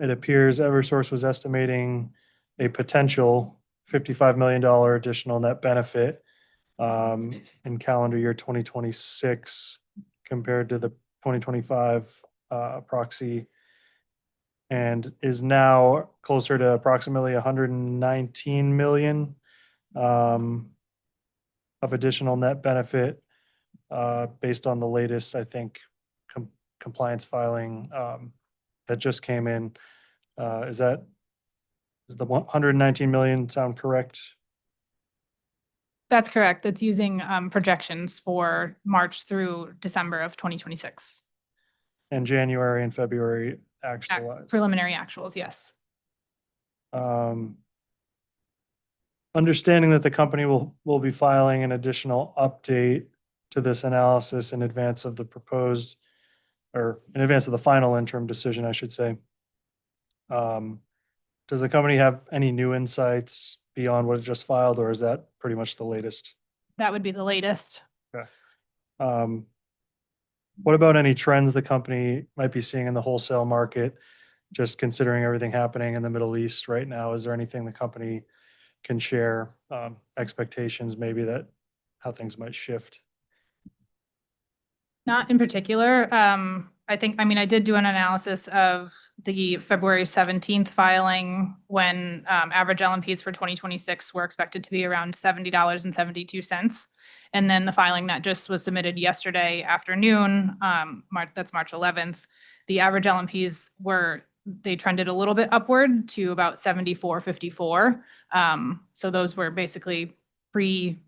it appears Eversource was estimating a potential $55 million additional net benefit in calendar year 2026 compared to the 2025 proxy, and is now closer to approximately 119 million of additional net benefit based on the latest, I think, compliance filing that just came in. Does the 119 million sound correct? That's correct. That's using projections for March through December of 2026. And January and February actualized. Preliminary actuals, yes. Understanding that the company will be filing an additional update to this analysis in advance of the proposed, or in advance of the final interim decision, I should say. Does the company have any new insights beyond what it just filed, or is that pretty much the latest? That would be the latest. Okay. What about any trends the company might be seeing in the wholesale market, just considering everything happening in the Middle East right now? Is there anything the company can share, expectations maybe that how things might shift? Not in particular. I did do an analysis of the February 17th filing when average LMPs for 2026 were expected to be around $70.72. And then the filing that just was submitted yesterday afternoon, that's March 11th, the average LMPs they trended a little bit upward to about $74.54. So those were basically pre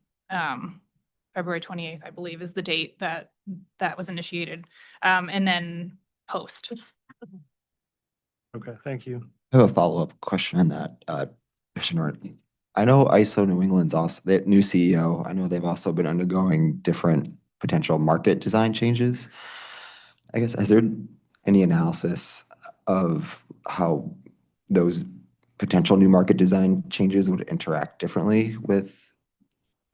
February 28th, I believe, is the date that was initiated. And then post. Okay, thank you. I have a follow-up question on that, Commissioner. I know ISO New England's also, their new CEO, I know they've also been undergoing different potential market design changes. I guess, has there any analysis of how those potential new market design changes would interact differently with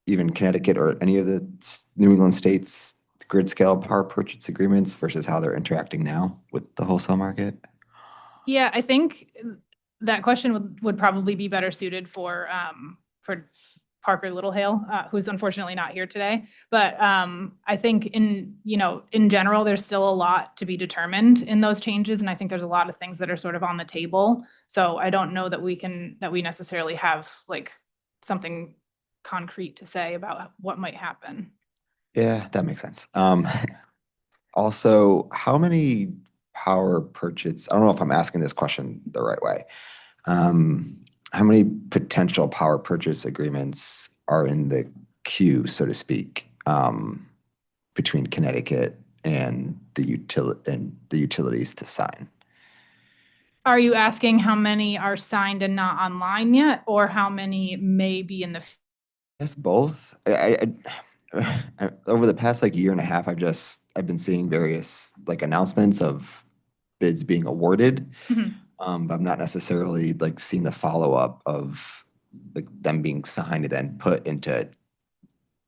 even Connecticut or any of the New England states' grid scale power purchase agreements versus how they're interacting now with the wholesale market? Yeah, I think that question would probably be better suited for Parker Littlehale, who's unfortunately not here today. But I think in general, there's still a lot to be determined in those changes. And I think there's a lot of things that are sort of on the table. So I don't know that we necessarily have like something concrete to say about what might happen. Yeah, that makes sense. Also, how many power purchase, I don't know if I'm asking this question the right way. How many potential power purchase agreements are in the queue, so to speak, between Connecticut and the utilities to sign? Are you asking how many are signed and not online yet, or how many may be in the? Yes, both. Over the past like year and a half, I've been seeing various like announcements of bids being awarded. Mhm. But I'm not necessarily like seeing the follow-up of like them being signed and then put into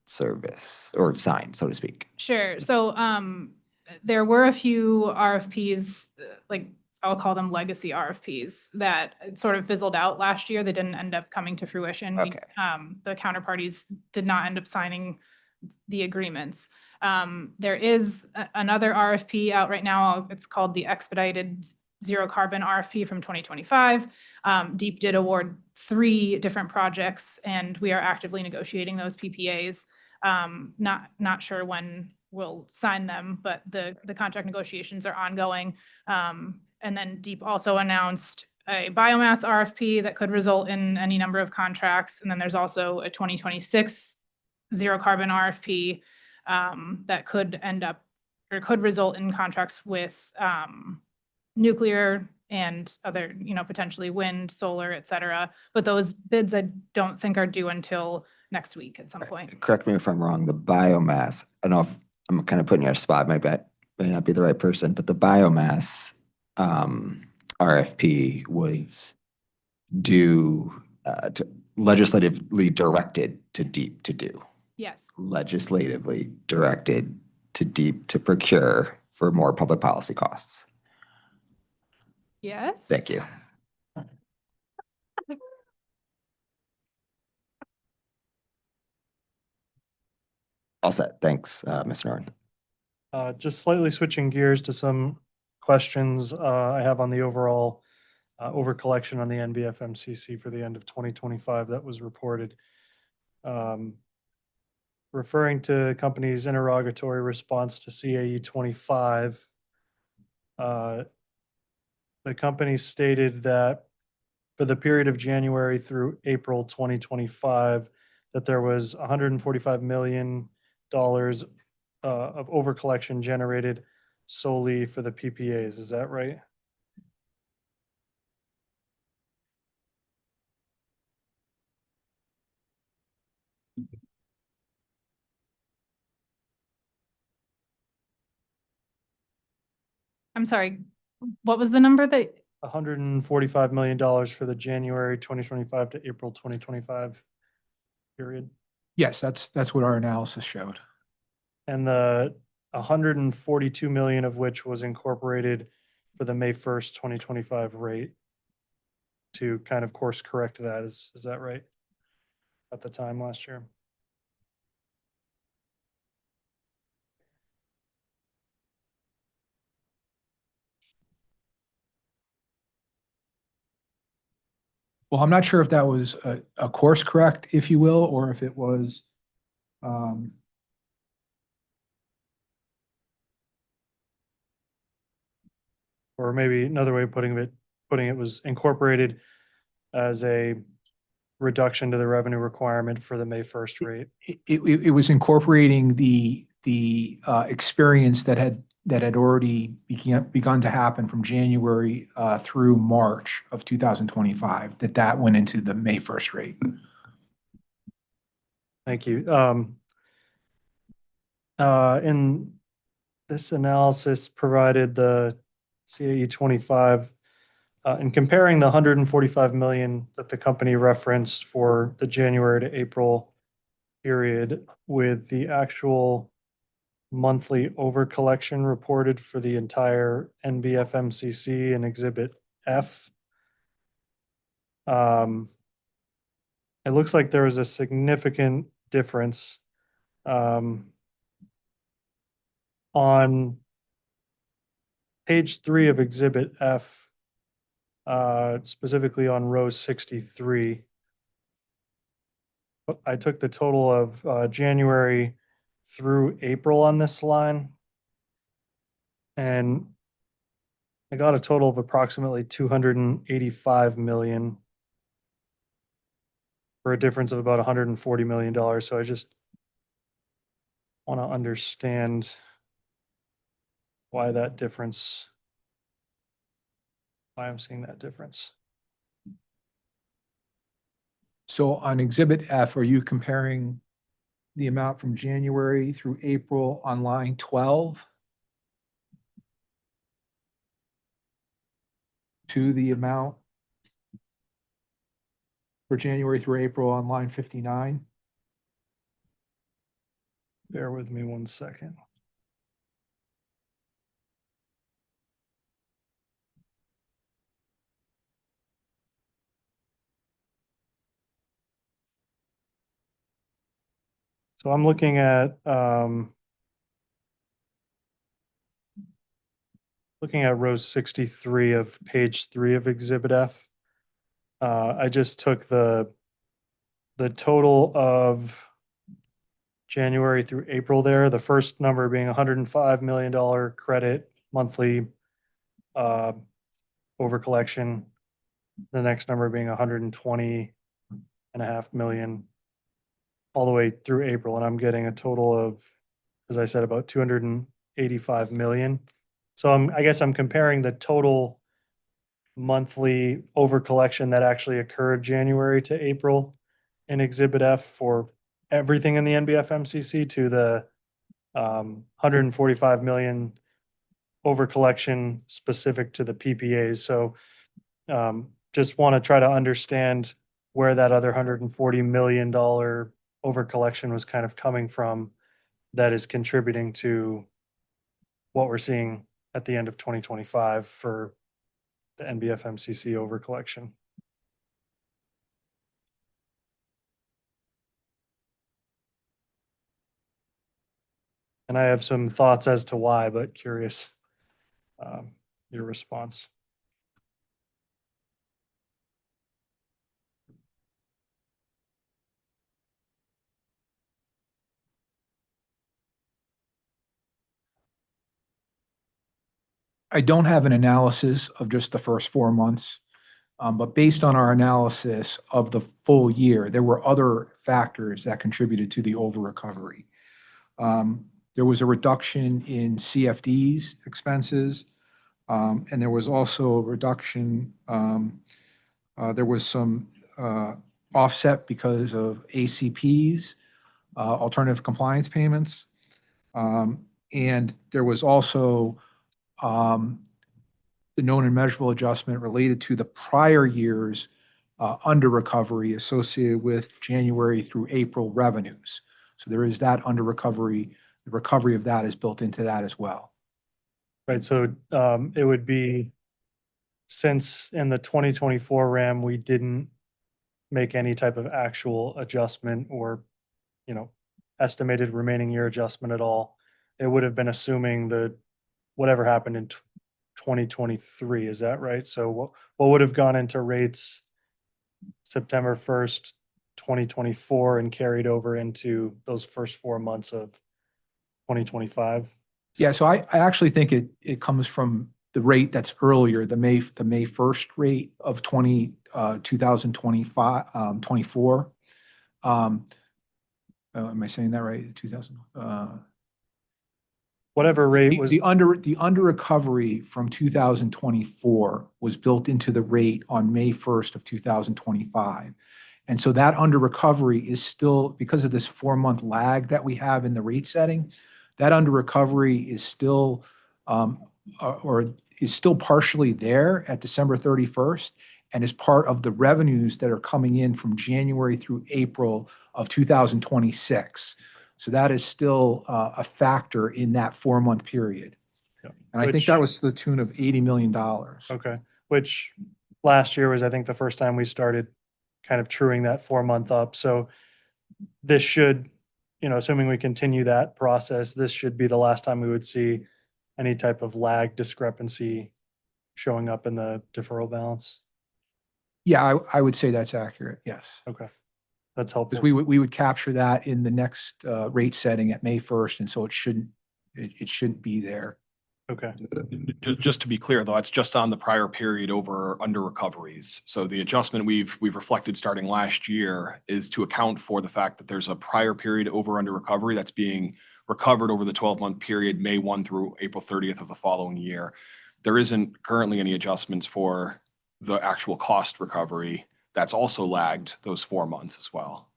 service or signed, so to speak. Sure. So there were a few RFPs, like I'll call them legacy RFPs, that sort of fizzled out last year. They didn't end up coming to fruition. Okay. The counterparties did not end up signing the agreements. There is another RFP out right now. It's called the Expedited Zero Carbon RFP from 2025. DEEP did award 3 different projects, and we are actively negotiating those PPAs. Not sure when we'll sign them, but the contract negotiations are ongoing. And then DEEP also announced a biomass RFP that could result in any number of contracts. And then there's also a 2026 zero carbon RFP that could end up or could result in contracts with nuclear and other, potentially wind, solar, et cetera. But those bids I don't think are due until next week at some point. Correct me if I'm wrong, the biomass, I don't know if I'm kind of putting you on a spot, may not be the right person, but the biomass RFP was legislatively directed to DEEP to do. Yes. Legislatively directed to DEEP to procure for more public policy costs. Yes. Thank you. All set. Thanks, Mr. Norton. Just slightly switching gears to some questions I have on the overall overcollection on the NBFMCC for the end of 2025 that was reported. Referring to company's interrogatory response to CAE 25, the company stated that for the period of January through April 2025, that there was $145 million of overcollection generated solely for the PPAs. Is that right? I'm sorry. What was the number that? $145 million for the January 2025 to April 2025 period. Yes, that's what our analysis showed. And the 142 million of which was incorporated for the May 1st, 2025 rate to kind of course correct that. Is that right? At the time last year? Well, I'm not sure if that was a course correct, if you will, or if it was Or maybe another way of putting it was incorporated as a reduction to the revenue requirement for the May 1st rate. it was incorporating the experience that had already begun to happen from January through March of 2025, that went into the May 1st rate. Thank you. In this analysis provided the CAE 25, in comparing the 145 million that the company referenced for the January to April period with the actual monthly overcollection reported for the entire NBFMCC in Exhibit F. It looks like there is a significant difference on page 3 of Exhibit F, specifically on row 63. I took the total of January through April on this line. And I got a total of approximately 285 million for a difference of about $140 million. So I just want to understand why that difference, why I'm seeing that difference. So on Exhibit F, are you comparing the amount from January through April on line 12 to the amount for January through April on line 59? Bear with me one second. So I'm looking at row 63 of page 3 of Exhibit F. I just took the total of January through April there, the first number being $105 million credit monthly over collection, the next number being 120.5 million all the way through April, and I'm getting a total of, as I said, about 285 million. So I guess I'm comparing the total monthly over collection that actually occurred January to April in Exhibit F for everything in the NBF MCC to the 145 million over collection specific to the PPAs. So just want to try to understand where that other $140 million over collection was kind of coming from that is contributing to what we're seeing at the end of 2025 for the NBF MCC over collection. And I have some thoughts as to why, but curious your response. I don't have an analysis of just the first 4 months, but based on our analysis of the full year, there were other factors that contributed to the over recovery. There was a reduction in CFD's expenses, and there was also a reduction, there was some offset because of ACP's, alternative compliance payments. And there was also the known and measurable adjustment related to the prior year's under recovery associated with January through April revenues. So there is that under recovery. The recovery of that is built into that as well. Right. So it would be, since in the 2024 RAM, we didn't make any type of actual adjustment or, estimated remaining year adjustment at all, it would have been assuming the whatever happened in 2023. Is that right? So what would have gone into rates September 1st, 2024 and carried over into those first 4 months of 2025? Yeah, so I actually think it comes from the rate that's earlier, the May 1st rate of 2025, 24. Am I saying that right? 2000. Whatever rate was the under recovery from 2024 was built into the rate on May 1st of 2025. And so that under recovery is still, because of this 4-month lag that we have in the rate setting, that under recovery is still partially there at December 31st and is part of the revenues that are coming in from January through April of 2026. So that is still a factor in that 4-month period. Yeah. And I think that was to the tune of $80 million. Okay. Which last year was, I think, the first time we started kind of truing that 4-month up. So this should, assuming we continue that process, this should be the last time we would see any type of lag discrepancy showing up in the deferral balance. Yeah, I would say that's accurate. Yes. Okay. That's helpful. Because we would capture that in the next rate setting at May 1st, and so it shouldn't be there. Okay. Just to be clear, though, it's just on the prior period over under recoveries. So the adjustment we've reflected starting last year is to account for the fact that there's a prior period over under recovery that's being recovered over the 12-month period, May 1 through April 30th of the following year. There isn't currently any adjustments for the actual cost recovery. That's also lagged those 4 months as well.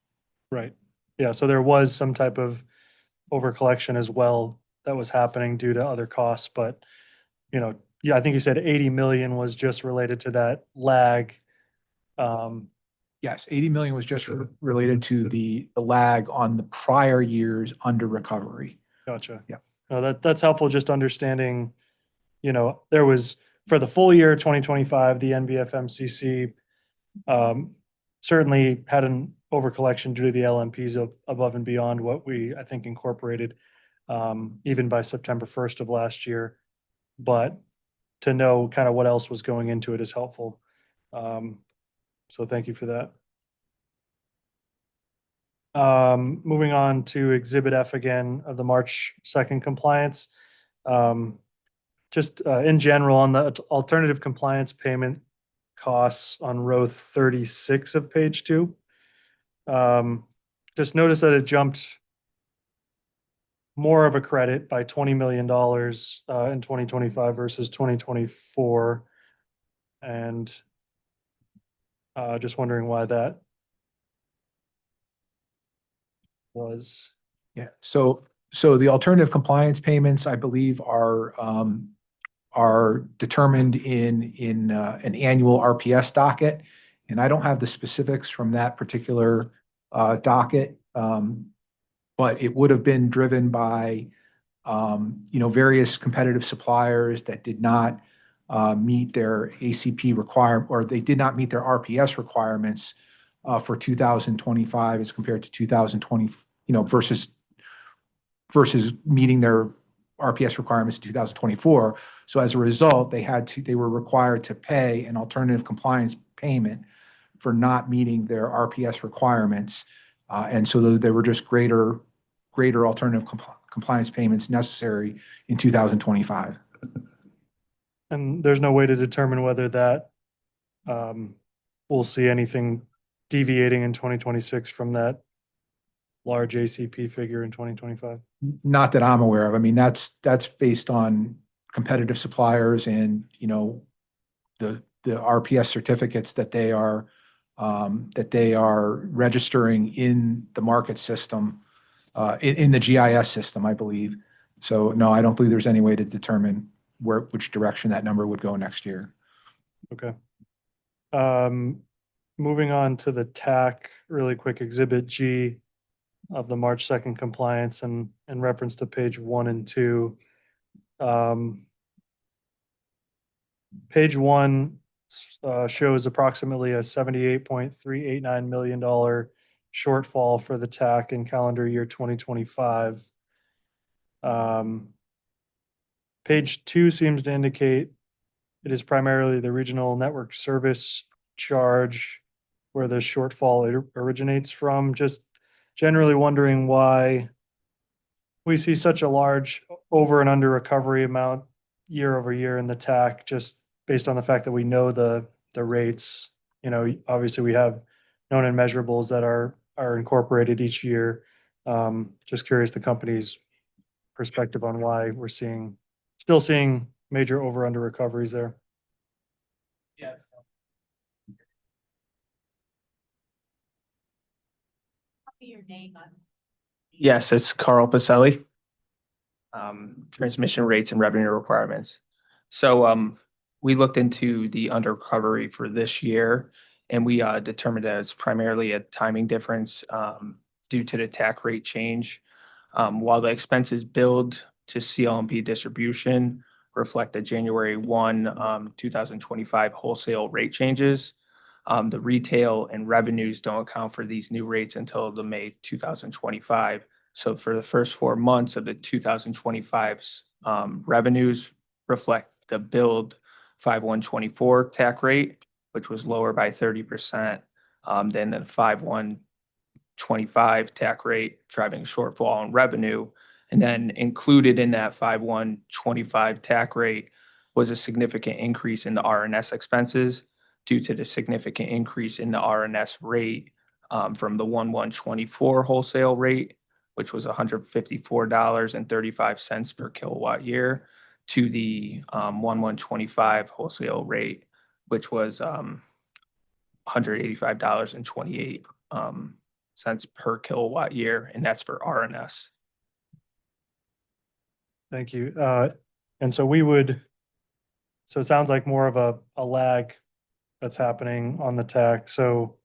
Right. Yeah, so there was some type of over collection as well that was happening due to other costs, but, you know, yeah, I think you said 80 million was just related to that lag. Yes, 80 million was just related to the lag on the prior year's under recovery. Gotcha. Yeah. No, that's helpful, just understanding, you know, there was, for the full year 2025, the NBFMCC certainly had an over collection due to the LMPs above and beyond what we, I think, incorporated even by September 1st of last year. But to know kind of what else was going into it is helpful. So thank you for that. Moving on to Exhibit F again of the March 2nd compliance. Just in general, on the alternative compliance payment costs on row 36 of page 2. Just notice that it jumped more of a credit by $20 million in 2025 versus 2024. And just wondering why that was. Yeah, so the alternative compliance payments, I believe, are determined in an annual RPS docket. And I don't have the specifics from that particular docket, but it would have been driven by various competitive suppliers that did not meet their ACP requirement, or they did not meet their RPS requirements for 2025 as compared to 2020, versus meeting their RPS requirements in 2024. So as a result, they were required to pay an alternative compliance payment for not meeting their RPS requirements. And so there were just greater alternative compliance payments necessary in 2025. And there's no way to determine whether that we'll see anything deviating in 2026 from that large ACP figure in 2025. Not that I'm aware of. I mean, that's based on competitive suppliers and, the RPS certificates that they are registering in the market system, in the GIS system, I believe. So no, I don't believe there's any way to determine which direction that number would go next year. Okay. Moving on to the TAC, really quick, Exhibit G of the March 2nd compliance and in reference to page 1 and 2. Page 1 shows approximately a $78.389 million shortfall for the TAC in calendar year 2025. Page 2 seems to indicate it is primarily the regional network service charge where the shortfall originates from. Just generally wondering why we see such a large over and under recovery amount year over year in the TAC, just based on the fact that we know the rates. Obviously we have known and measurables that are incorporated each year. Just curious the company's perspective on why we're still seeing major over under recoveries there. Yeah. Your name on. Yes, it's Carl Pacelli. Transmission rates and revenue requirements. So we looked into the under recovery for this year, and we determined that it's primarily a timing difference due to the TAC rate change. While the expenses billed to CL&P distribution reflect the January 1, 2025 wholesale rate changes, the retail and revenues don't account for these new rates until the May 2025. So for the first 4 months of the 2025's revenues reflect the billed 5/1/24 TAC rate, which was lower by 30% than the 5/1 25 TAC rate driving a shortfall in revenue. And then included in that 5/1/25 TAC rate was a significant increase in the RNS expenses due to the significant increase in the RNS rate from the 1/1/24 wholesale rate, which was $154.35 per kilowatt year, to the 1/1/25 wholesale rate, which was $185.28 cents per kilowatt year, and that's for RNS. Thank you. And so so it sounds like more of a lag that's happening on the TAC. So,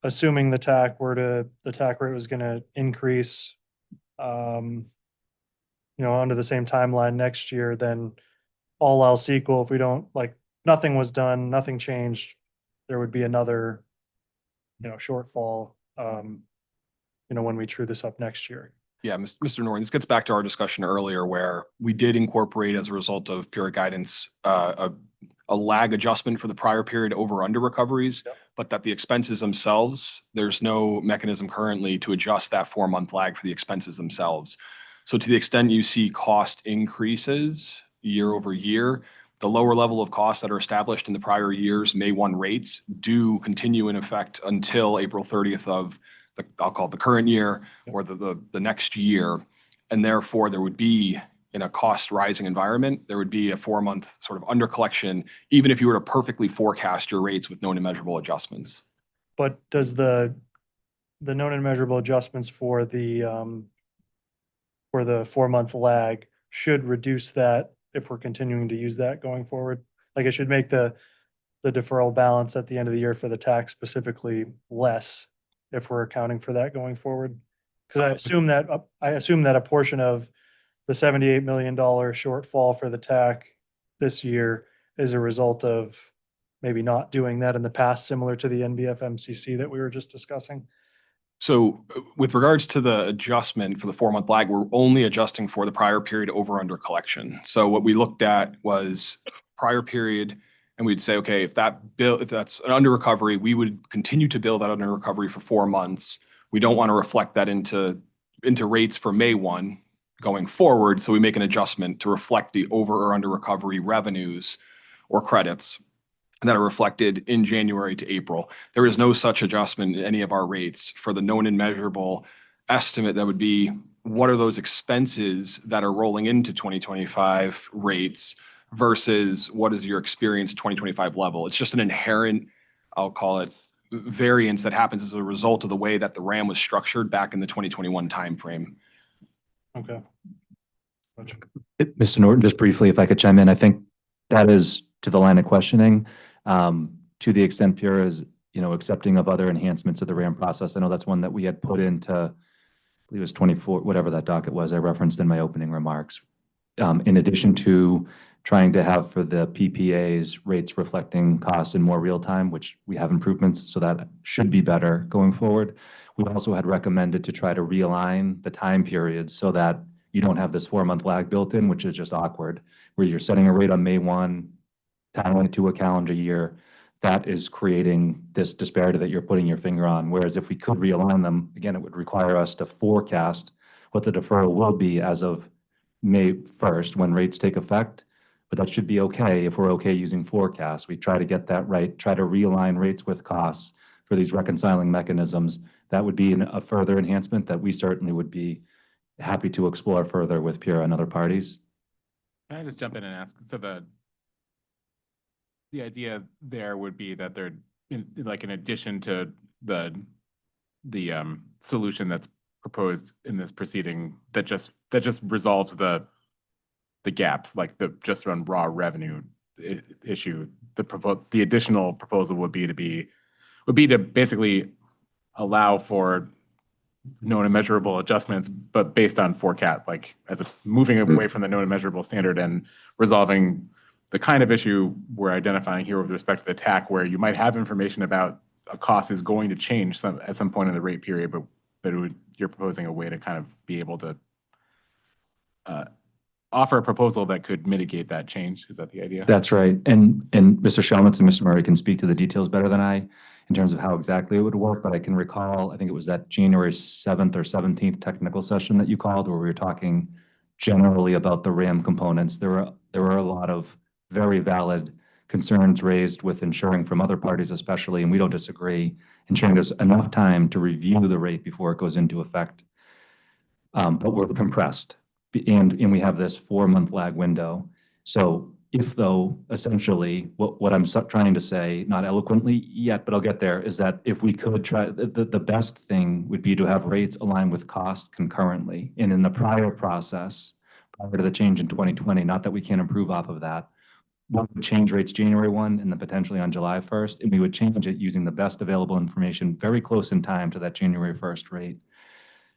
assuming the TAC rate was gonna increase, onto the same timeline next year, then all else equal, if we don't, nothing was done, nothing changed, there would be another, shortfall, when we true this up next year. Yeah, Mr. Norton, this gets back to our discussion earlier where we did incorporate, as a result of PURA guidance, a lag adjustment for the prior period over under recoveries, but that the expenses themselves, there's no mechanism currently to adjust that 4-month lag for the expenses themselves. So to the extent you see cost increases year over year, the lower level of costs that are established in the prior year's May 1 rates do continue in effect until April 30th of I'll call it the current year or the next year. And therefore there would be, in a cost rising environment, there would be a 4-month sort of under collection, even if you were to perfectly forecast your rates with known and measurable adjustments. But does the known and measurable adjustments for the 4-month lag should reduce that if we're continuing to use that going forward? Like, it should make the deferral balance at the end of the year for the tax specifically less if we're accounting for that going forward? Because I assume that a portion of the $78 million shortfall for the TAC this year is a result of maybe not doing that in the past, similar to the NBF MCC that we were just discussing. So with regards to the adjustment for the 4-month lag, we're only adjusting for the prior period over under collection. So what we looked at was prior period, and we'd say, okay, if that's an under recovery, we would continue to bill that under recovery for 4 months. We don't want to reflect that into rates for May 1 going forward. So we make an adjustment to reflect the over or under recovery revenues or credits that are reflected in January to April. There is no such adjustment in any of our rates for the known and measurable estimate. That would be, what are those expenses that are rolling into 2025 rates versus what is your experience 2025 level? It's just an inherent, I'll call it, variance that happens as a result of the way that the RAM was structured back in the 2021 timeframe. Okay. Gotcha. Mr. Norton, just briefly, if I could chime in, I think that is to the line of questioning. To the extent PURA is, accepting of other enhancements of the RAM process. I know that's one that we had put into, I believe it was 24, whatever that docket was, I referenced in my opening remarks. In addition to trying to have for the PPAs rates reflecting costs in more real time, which we have improvements, so that should be better going forward. We also had recommended to try to realign the time periods so that you don't have this 4-month lag built in, which is just awkward, where you're setting a rate on May 1, tying it to a calendar year. That is creating this disparity that you're putting your finger on. Whereas if we could realign them, again, it would require us to forecast what the deferral will be as of May 1st when rates take effect. But that should be okay if we're okay using forecasts. We try to get that right, try to realign rates with costs for these reconciling mechanisms. That would be a further enhancement that we certainly would be happy to explore further with PURA and other parties. Can I just jump in and ask? So the idea there would be that they're in addition to the solution that's proposed in this proceeding that just resolves the gap, like just on raw revenue issue. The additional proposal would be to basically allow for known and measurable adjustments, but based on forecast, moving away from the known and measurable standard and resolving the kind of issue we're identifying here with respect to the TAC, where you might have information about a cost is going to change at some point in the rate period, but you're proposing a way to kind of be able to offer a proposal that could mitigate that change. Is that the idea? That's right. And Mr. Shelmitz and Mr. Murray can speak to the details better than I. in terms of how exactly it would work, but I can recall, I think it was that January 7th or 17th technical session that you called where we were talking generally about the RAM components. There were a lot of very valid concerns raised with ensuring from other parties especially, and we don't disagree, ensuring there's enough time to review the rate before it goes into effect. But we're compressed and we have this 4-month lag window. So if though, essentially, what I'm trying to say, not eloquently yet, but I'll get there, is that if we could try, the best thing would be to have rates align with cost concurrently. And in the prior process, prior to the change in 2020, not that we can't improve off of that, we would change rates January 1 and then potentially on July 1st, and we would change it using the best available information very close in time to that January 1st rate.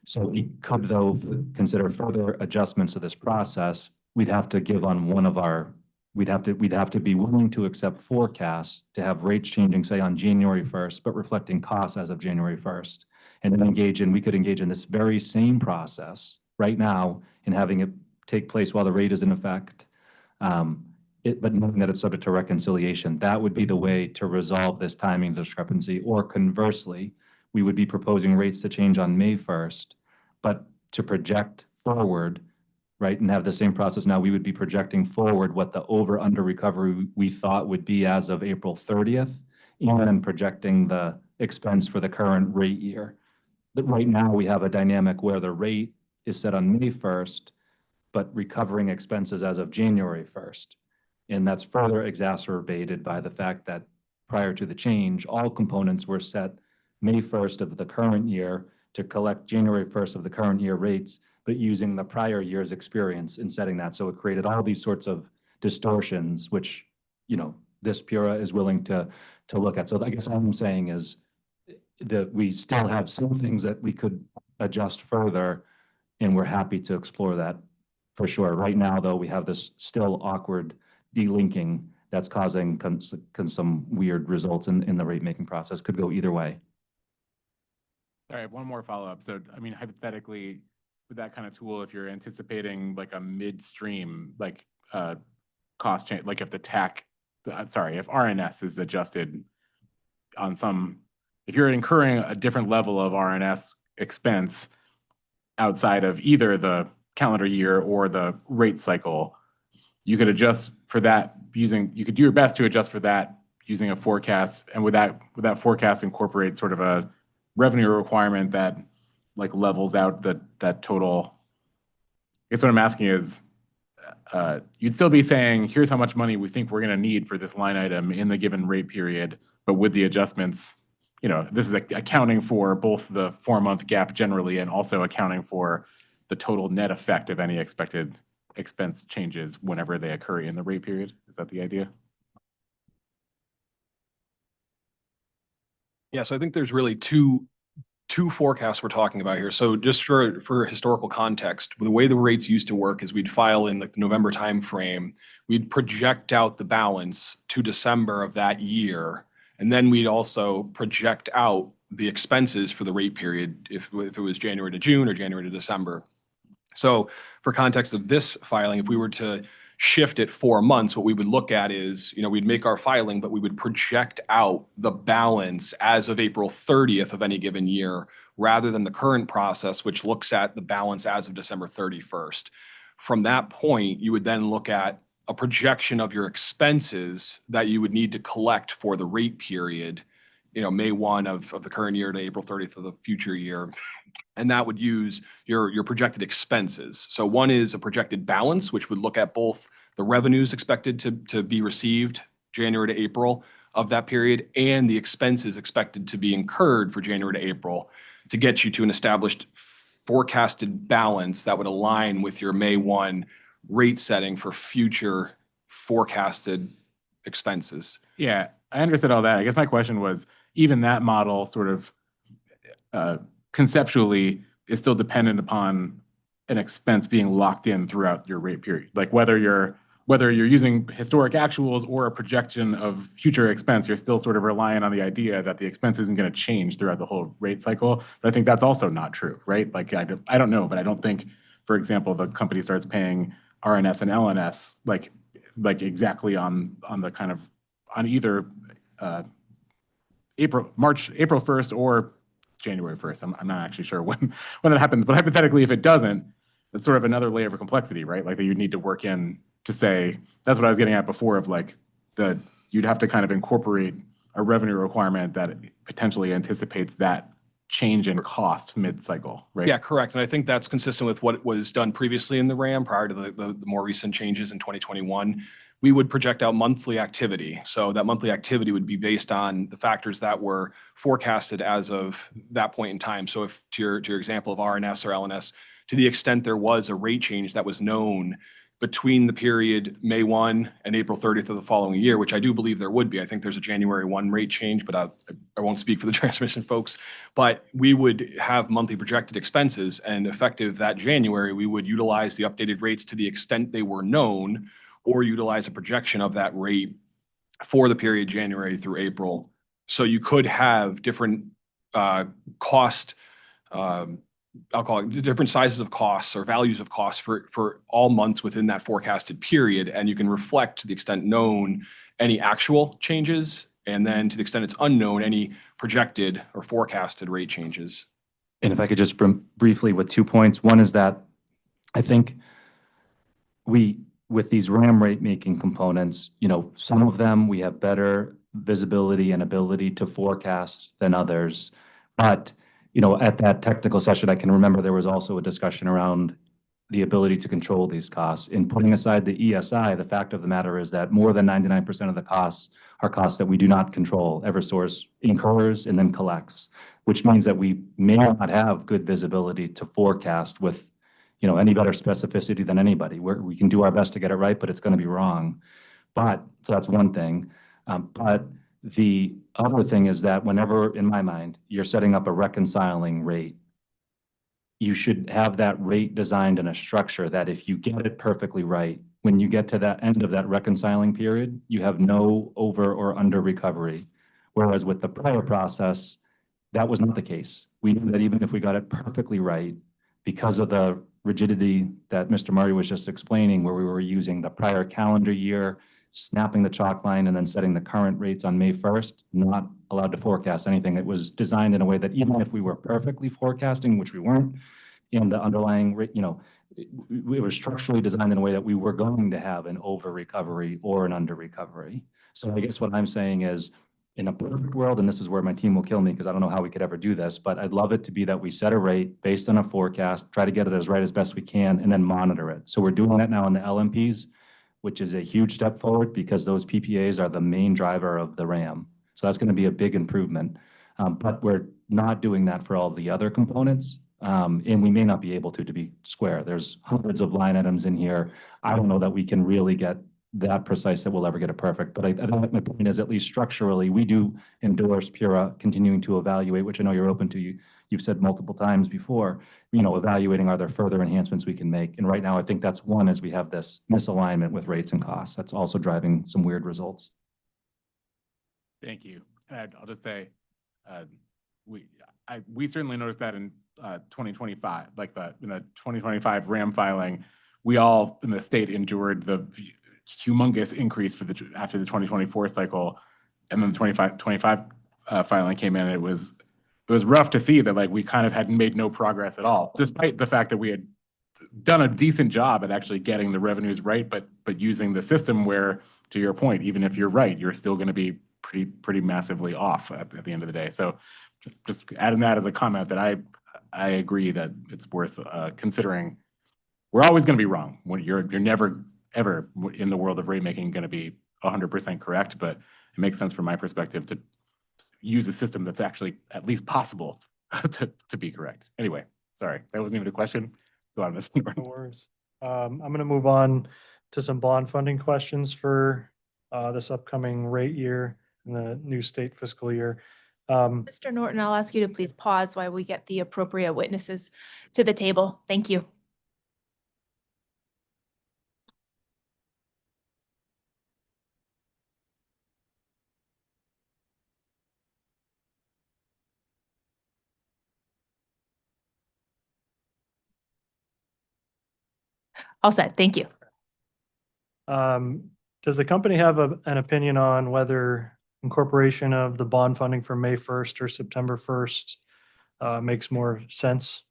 So we could, though, consider further adjustments to this process. We'd have to give on one of our, we'd have to be willing to accept forecasts to have rates changing, say, on January 1st, but reflecting costs as of January 1st. And then we could engage in this very same process right now in having it take place while the rate is in effect. But knowing that it's subject to reconciliation, that would be the way to resolve this timing discrepancy. Or conversely, we would be proposing rates to change on May 1st, but to project forward, right, and have the same process now, we would be projecting forward what the over-under recovery we thought would be as of April 30th, and then projecting the expense for the current rate year. But right now, we have a dynamic where the rate is set on May 1st, but recovering expenses as of January 1st. And that's further exacerbated by the fact that prior to the change, all components were set May 1st of the current year to collect January 1st of the current year rates, but using the prior year's experience in setting that. So it created all these sorts of distortions, which, this PURA is willing to look at. So I guess all I'm saying is that we still have some things that we could adjust further, and we're happy to explore that for sure. Right now, though, we have this still awkward delinking that's causing some weird results in the rate making process. Could go either way. All right, one more follow-up. So, I mean, hypothetically, with that kind of tool, if you're anticipating like a midstream, like cost change, like if the if RNS is adjusted on if you're incurring a different level of RNS expense outside of either the calendar year or the rate cycle, you could adjust for that you could do your best to adjust for that using a forecast. And would that forecast incorporate sort of a revenue requirement that like levels out that total? I guess what I'm asking is, you'd still be saying, here's how much money we think we're going to need for this line item in the given rate period, but with the adjustments, this is accounting for both the 4-month gap generally and also accounting for the total net effect of any expected expense changes whenever they occur in the rate period. Is that the idea? Yeah, so I think there's really two forecasts we're talking about here. So just for historical context, the way the rates used to work is we'd file in like the November timeframe, we'd project out the balance to December of that year, and then we'd also project out the expenses for the rate period if it was January to June or January to December. So for context of this filing, if we were to shift it 4 months, what we would look at is, we'd make our filing, but we would project out the balance as of April 30th of any given year, rather than the current process, which looks at the balance as of December 31st. From that point, you would then look at a projection of your expenses that you would need to collect for the rate period, May 1 of the current year to April 30th of the future year. And that would use your projected expenses. So one is a projected balance, which would look at both the revenues expected to be received January to April of that period and the expenses expected to be incurred for January to April to get you to an established forecasted balance that would align with your May 1 rate setting for future forecasted expenses. Yeah, I understood all that. I guess my question was, even that model sort of conceptually is still dependent upon an expense being locked in throughout your rate period. Like whether you're using historic actuals or a projection of future expense, you're still sort of relying on the idea that the expense isn't going to change throughout the whole rate cycle. But I think that's also not true, right? Like I don't know, but I don't think, for example, the company starts paying RNS and LNS like exactly on the kind of on either April 1st or January 1st. I'm not actually sure when that happens, but hypothetically, if it doesn't, that's sort of another layer of complexity, right? Like that you'd need to work in to say, that's what I was getting at before of like you'd have to kind of incorporate a revenue requirement that potentially anticipates that change in cost mid-cycle, right? Yeah, correct. And I think that's consistent with what was done previously in the RAM prior to the more recent changes in 2021. We would project out monthly activity. So that monthly activity would be based on the factors that were forecasted as of that point in time. So if to your example of RNS or LNS, to the extent there was a rate change that was known between the period May 1 and April 30th of the following year, which I do believe there would be. I think there's a January 1 rate change, but I won't speak for the transmission folks. But we would have monthly projected expenses, and effective that January, we would utilize the updated rates to the extent they were known, or utilize a projection of that rate for the period January through April. So you could have different cost, I'll call it different sizes of costs or values of costs for all months within that forecasted period. And you can reflect to the extent known any actual changes, and then to the extent it's unknown, any projected or forecasted rate changes. And if I could just briefly with 2 points. One is that I think with these RAM rate making components, some of them we have better visibility and ability to forecast than others. But, at that technical session, I can remember there was also a discussion around the ability to control these costs. In putting aside the ESI, the fact of the matter is that more than 99% of the costs are costs that we do not control. Eversource incurs and then collects, which means that we may not have good visibility to forecast with any better specificity than anybody. We can do our best to get it right, but it's going to be wrong. So that's one thing. But the other thing is that whenever, in my mind, you're setting up a reconciling rate, you should have that rate designed in a structure that if you get it perfectly right, when you get to that end of that reconciling period, you have no over or under recovery. Whereas with the prior process, that was not the case. We knew that even if we got it perfectly right, because of the rigidity that Mr. Murray was just explaining, where we were using the prior calendar year, snapping the chalk line and then setting the current rates on May 1st, not allowed to forecast anything. It was designed in a way that even if we were perfectly forecasting, which we weren't, in the underlying rate, it was structurally designed in a way that we were going to have an over recovery or an under recovery. So I guess what I'm saying is, in a perfect world, and this is where my team will kill me because I don't know how we could ever do this, but I'd love it to be that we set a rate based on a forecast, try to get it as right as best we can, and then monitor it. So we're doing that now in the LMPs, which is a huge step forward because those PPAs are the main driver of the RAM. So that's going to be a big improvement. But we're not doing that for all the other components. And we may not be able to be square. There's hundreds of line items in here. I don't know that we can really get that precise that we'll ever get it perfect. But I think my point is, at least structurally, we do endorse PURA continuing to evaluate, which I know you're open to. You've said multiple times before, evaluating, are there further enhancements we can make? And right now, I think that's one, as we have this misalignment with rates and costs. That's also driving some weird results. Thank you. And I'll just say, we certainly noticed that in 2025, like in the 2025 RAM filing, we all in the state endured the humongous increase after the 2024 cycle, and then the 25 filing came in. And it was rough to see that we kind of had made no progress at all, despite the fact that we had done a decent job at actually getting the revenues right, but using the system where, to your point, even if you're right, you're still going to be pretty massively off at the end of the day. So just adding that as a comment that I agree that it's worth considering. We're always going to be wrong. You're never ever in the world of rate making going to be 100% correct, but it makes sense from my perspective to use a system that's actually at least possible to be correct. Anyway, sorry, that wasn't even a question. Go on, Mr. Norton. No worries. I'm going to move on to some bond funding questions for this upcoming rate year and the new state fiscal year. Mr. Norton, I'll ask you to please pause while we get the appropriate witnesses to the table. Thank you. All set. Thank you. Does the company have an opinion on whether incorporation of the bond funding for May 1st or September 1st makes more sense.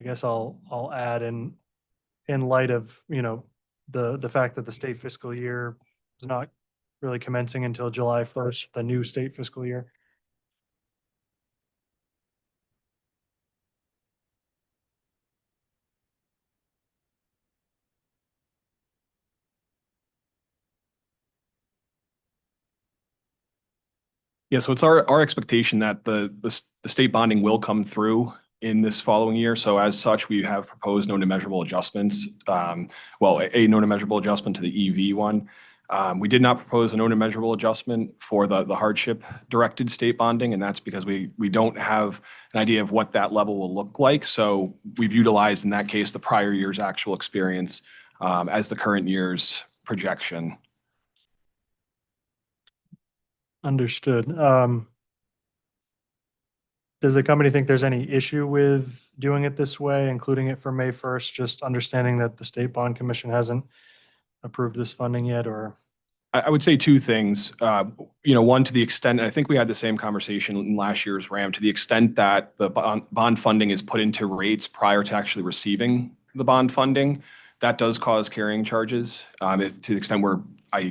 I guess I'll add in light of, the fact that the state fiscal year is not really commencing until July 1st, the new state fiscal year. Yeah, so it's our expectation that the state bonding will come through in this following year. So as such, we have proposed known and measurable adjustments. Well, a known and measurable adjustment to the EV one. We did not propose a known and measurable adjustment for the hardship directed state bonding, and that's because we don't have an idea of what that level will look like. So we've utilized in that case the prior year's actual experience as the current year's projection. Understood. Does the company think there's any issue with doing it this way, including it for May 1st, just understanding that the State Bond Commission hasn't approved this funding yet, or? I would say two things. One, to the extent, and I think we had the same conversation in last year's RAM, to the extent that the bond funding is put into rates prior to actually receiving the bond funding, that does cause carrying charges to the extent we're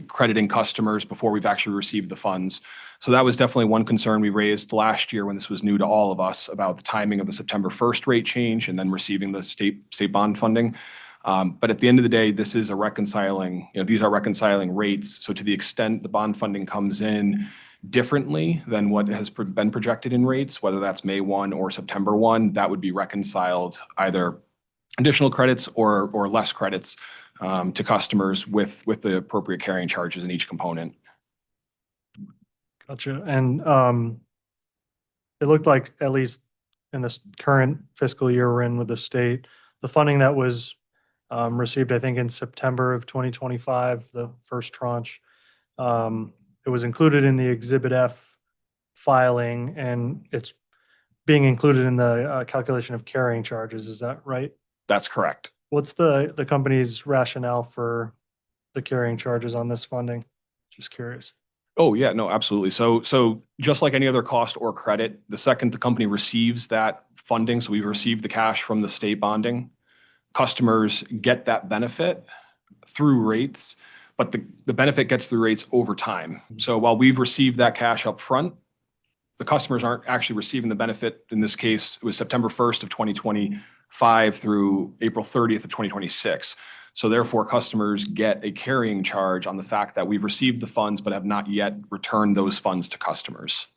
crediting customers before we've actually received the funds. So that was definitely one concern we raised last year when this was new to all of us about the timing of the September 1st rate change and then receiving the state bond funding. But at the end of the day, this is these are reconciling rates. So to the extent the bond funding comes in differently than what has been projected in rates, whether that's May 1 or September 1, that would be reconciled either additional credits or less credits to customers with the appropriate carrying charges in each component. Gotcha. And it looked like, at least in this current fiscal year we're in with the state, the funding that was received, I think in September of 2025, the first tranche, it was included in the Exhibit F filing, and it's being included in the calculation of carrying charges. Is that right? That's correct. What's the company's rationale for the carrying charges on this funding? Just curious. Oh, yeah, no, absolutely. So just like any other cost or credit, the second the company receives that funding, so we've received the cash from the state bonding, customers get that benefit through rates, but the benefit gets through rates over time. So while we've received that cash up front, the customers aren't actually receiving the benefit. In this case, it was September 1st of 2025 through April 30th of 2026. So therefore, customers get a carrying charge on the fact that we've received the funds but have not yet returned those funds to customers.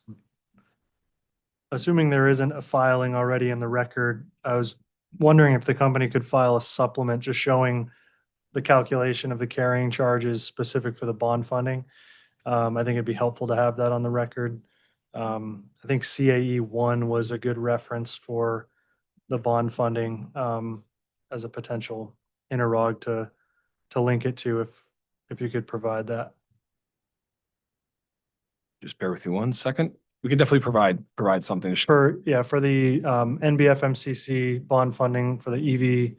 Assuming there isn't a filing already in the record, I was wondering if the company could file a supplement just showing the calculation of the carrying charges specific for the bond funding. I think it'd be helpful to have that on the record. I think CAE 1 was a good reference for the bond funding as a potential interrog to link it to, if you could provide that. Just bear with me one second. We can definitely provide something. For the NBF MCC bond funding for the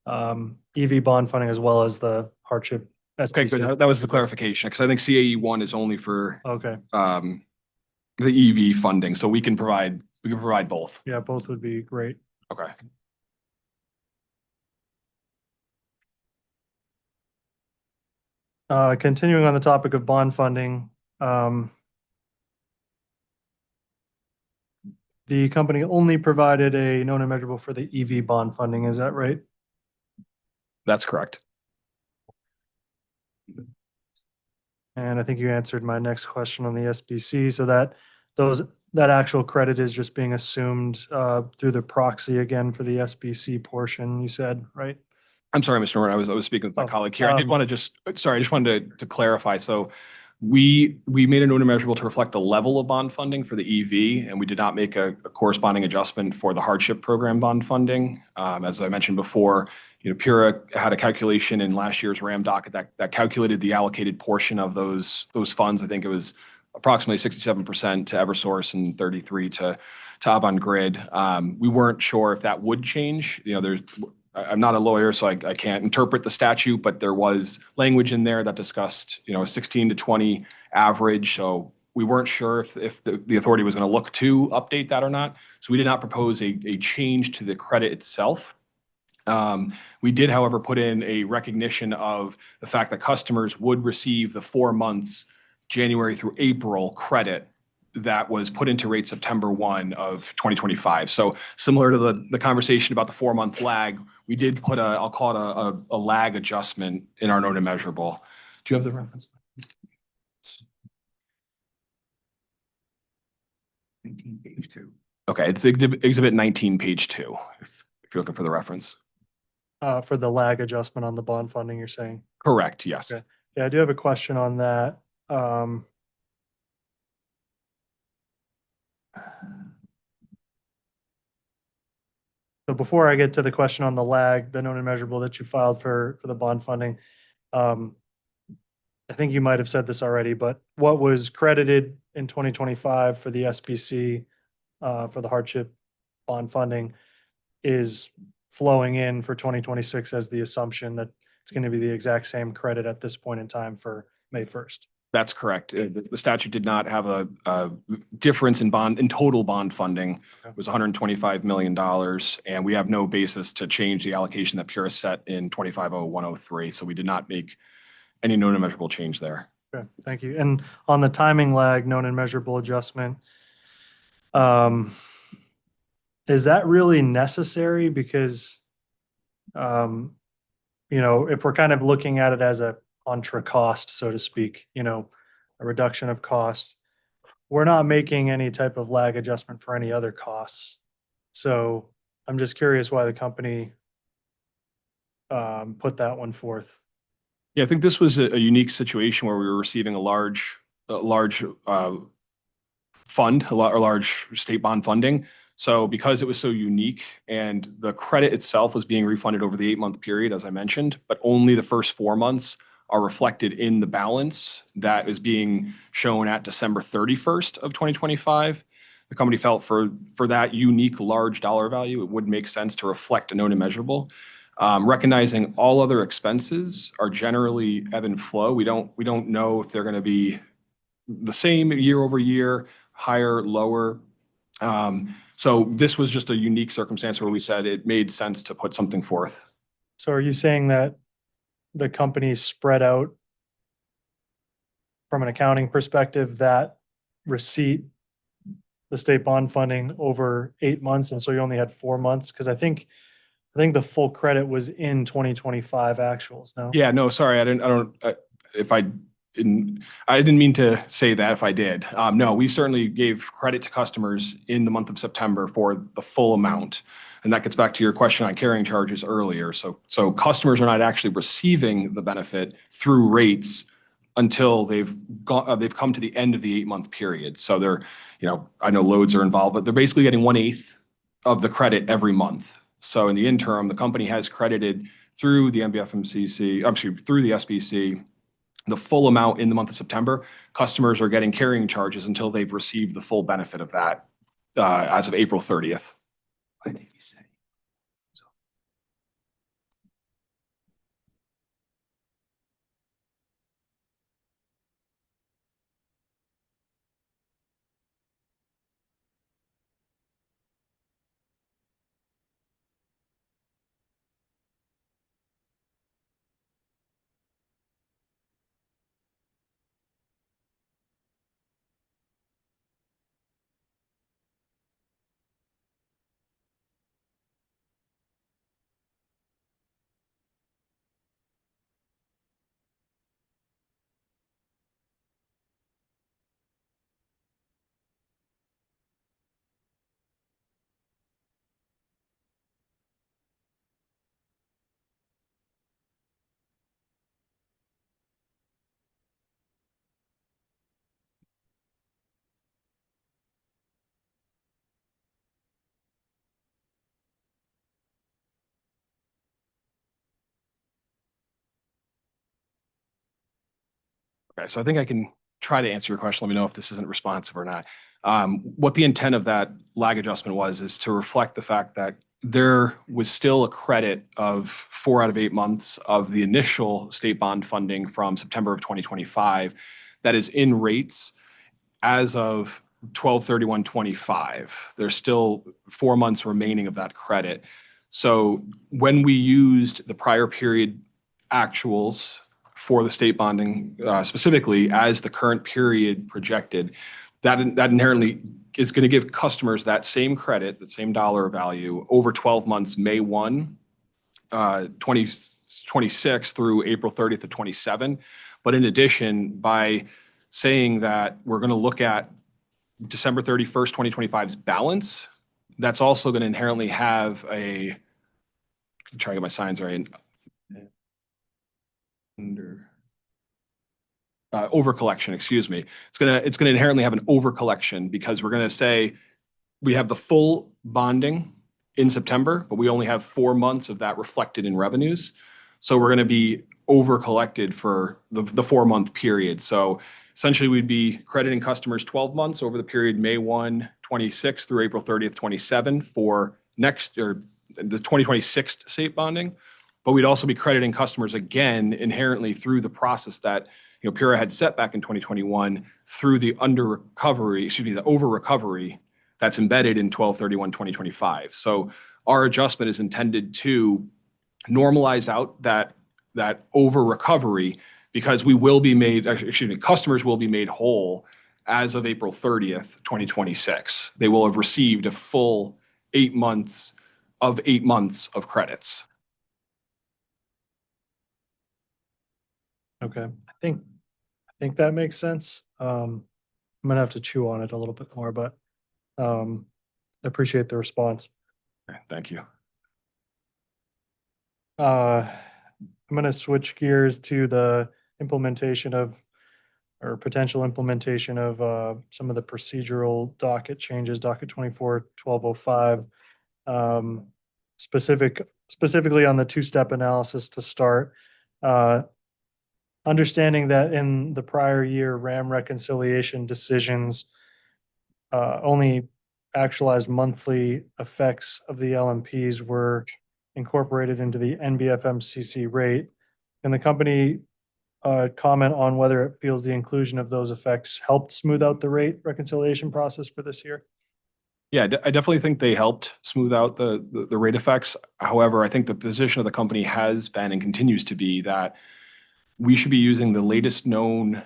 EV bond funding, as well as the hardship. Okay, good. That was the clarification, because I think CAE 1 is only for the EV funding, so we can provide both. Yeah, both would be great. Okay. Continuing on the topic of bond funding, the company only provided a known and measurable for the EV bond funding. Is that right? That's correct. And I think you answered my next question on the SBC, so that actual credit is just being assumed through the proxy again for the SBC portion, you said, right? I'm sorry, Mr. Norton, I was speaking with my colleague here. I just wanted to clarify. So we made a known and measurable to reflect the level of bond funding for the EV, and we did not make a corresponding adjustment for the hardship program bond funding. As I mentioned before, PURA had a calculation in last year's RAM docket that calculated the allocated portion of those funds. I think it was approximately 67% to Eversource and 33% to Avangrid. We weren't sure if that would change. I'm not a lawyer, so I can't interpret the statute, but there was language in there that discussed, a 16 to 20 average. So we weren't sure if the authority was going to look to update that or not. So we did not propose a change to the credit itself. We did, however, put in a recognition of the fact that customers would receive the 4 months, January through April credit that was put into rate September 1 of 2025. So similar to the conversation about the 4-month lag, we did put I'll call it a lag adjustment in our known and measurable. Do you have the reference? 19 page 2. Okay, it's exhibit 19, page 2, if you're looking for the reference. For the lag adjustment on the bond funding, you're saying? Correct, yes. Okay. Yeah, I do have a question on that. So before I get to the question on the lag, the known and measurable that you filed for the bond funding, I think you might have said this already, but what was credited in 2025 for the SBC, for the hardship bond funding is flowing in for 2026 as the assumption that it's going to be the exact same credit at this point in time for May 1st. That's correct. The statute did not have a difference in total bond funding. It was $125 million, and we have no basis to change the allocation that Pure set in 250103. So we did not make any known and measurable change there. Okay, thank you. And on the timing lag, known and measurable adjustment, is that really necessary? Because, if we're kind of looking at it as a contra cost, so to speak, a reduction of cost, we're not making any type of lag adjustment for any other costs. So I'm just curious why the company put that one forth. Yeah, I think this was a unique situation where we were receiving a large fund, a large state bond funding. So because it was so unique and the credit itself was being refunded over the 8-month period, as I mentioned, but only the first 4 months are reflected in the balance that is being shown at December 31st of 2025. The company felt for that unique large dollar value, it would make sense to reflect a known and measurable. Recognizing all other expenses are generally ebb and flow. We don't know if they're going to be the same year over year, higher, lower. So this was just a unique circumstance where we said it made sense to put something forth. So are you saying that the company spread out from an accounting perspective that receipt, the state bond funding over 8 months, and so you only had 4 months? Because I think the full credit was in 2025 actuals, no? Yeah, no, sorry, I didn't mean to say that if I did. No, we certainly gave credit to customers in the month of September for the full amount. And that gets back to your question on carrying charges earlier. So customers are not actually receiving the benefit through rates until they've come to the end of the 8-month period. So they're, I know loads are involved, but they're basically getting 1/8 of the credit every month. So in the interim, the company has credited through the through the SBC, the full amount in the month of September. Customers are getting carrying charges until they've received the full benefit of that as of April 30th. Why did you say? Okay, so I think I can try to answer your question. Let me know if this isn't responsive or not. What the intent of that lag adjustment was is to reflect the fact that there was still a credit of 4 out of 8 months of the initial state bond funding from September of 2025 that is in rates as of 12/31/25. There's still 4 months remaining of that credit. So when we used the prior period actuals for the state bonding, specifically as the current period projected, that inherently is going to give customers that same credit, that same dollar value over 12 months, May 1, 2026 through April 30th of 27. But in addition, by saying that we're going to look at December 31st, 2025's balance, that's also going to inherently have a, try to get my signs right, over collection, excuse me. It's gonna inherently have an over collection because we're gonna say we have the full bonding in September, but we only have 4 months of that reflected in revenues. So we're gonna be over collected for the 4-month period. So essentially we'd be crediting customers 12 months over the period May 1, 26 through April 30th, 27 for next or the 2026 state bonding. But we'd also be crediting customers again inherently through the process that PURA had set back in 2021 through the the over recovery that's embedded in 12/31/2025. So our adjustment is intended to normalize out that over recovery because customers will be made whole as of April 30th, 2026. They will have received a full 8 months of credits. Okay, I think that makes sense. I'm gonna have to chew on it a little bit more, but I appreciate the response. Thank you. I'm gonna switch gears to the implementation of, or potential implementation of some of the procedural docket changes, docket 24-1205. Specifically on the two-step analysis to start. Understanding that in the prior year RAM reconciliation decisions only actualized monthly effects of the L&Ps were incorporated into the NBFMCC rate. Can the company comment on whether it feels the inclusion of those effects helped smooth out the rate reconciliation process for this year? Yeah, I definitely think they helped smooth out the rate effects. However, I think the position of the company has been and continues to be that we should be using the latest known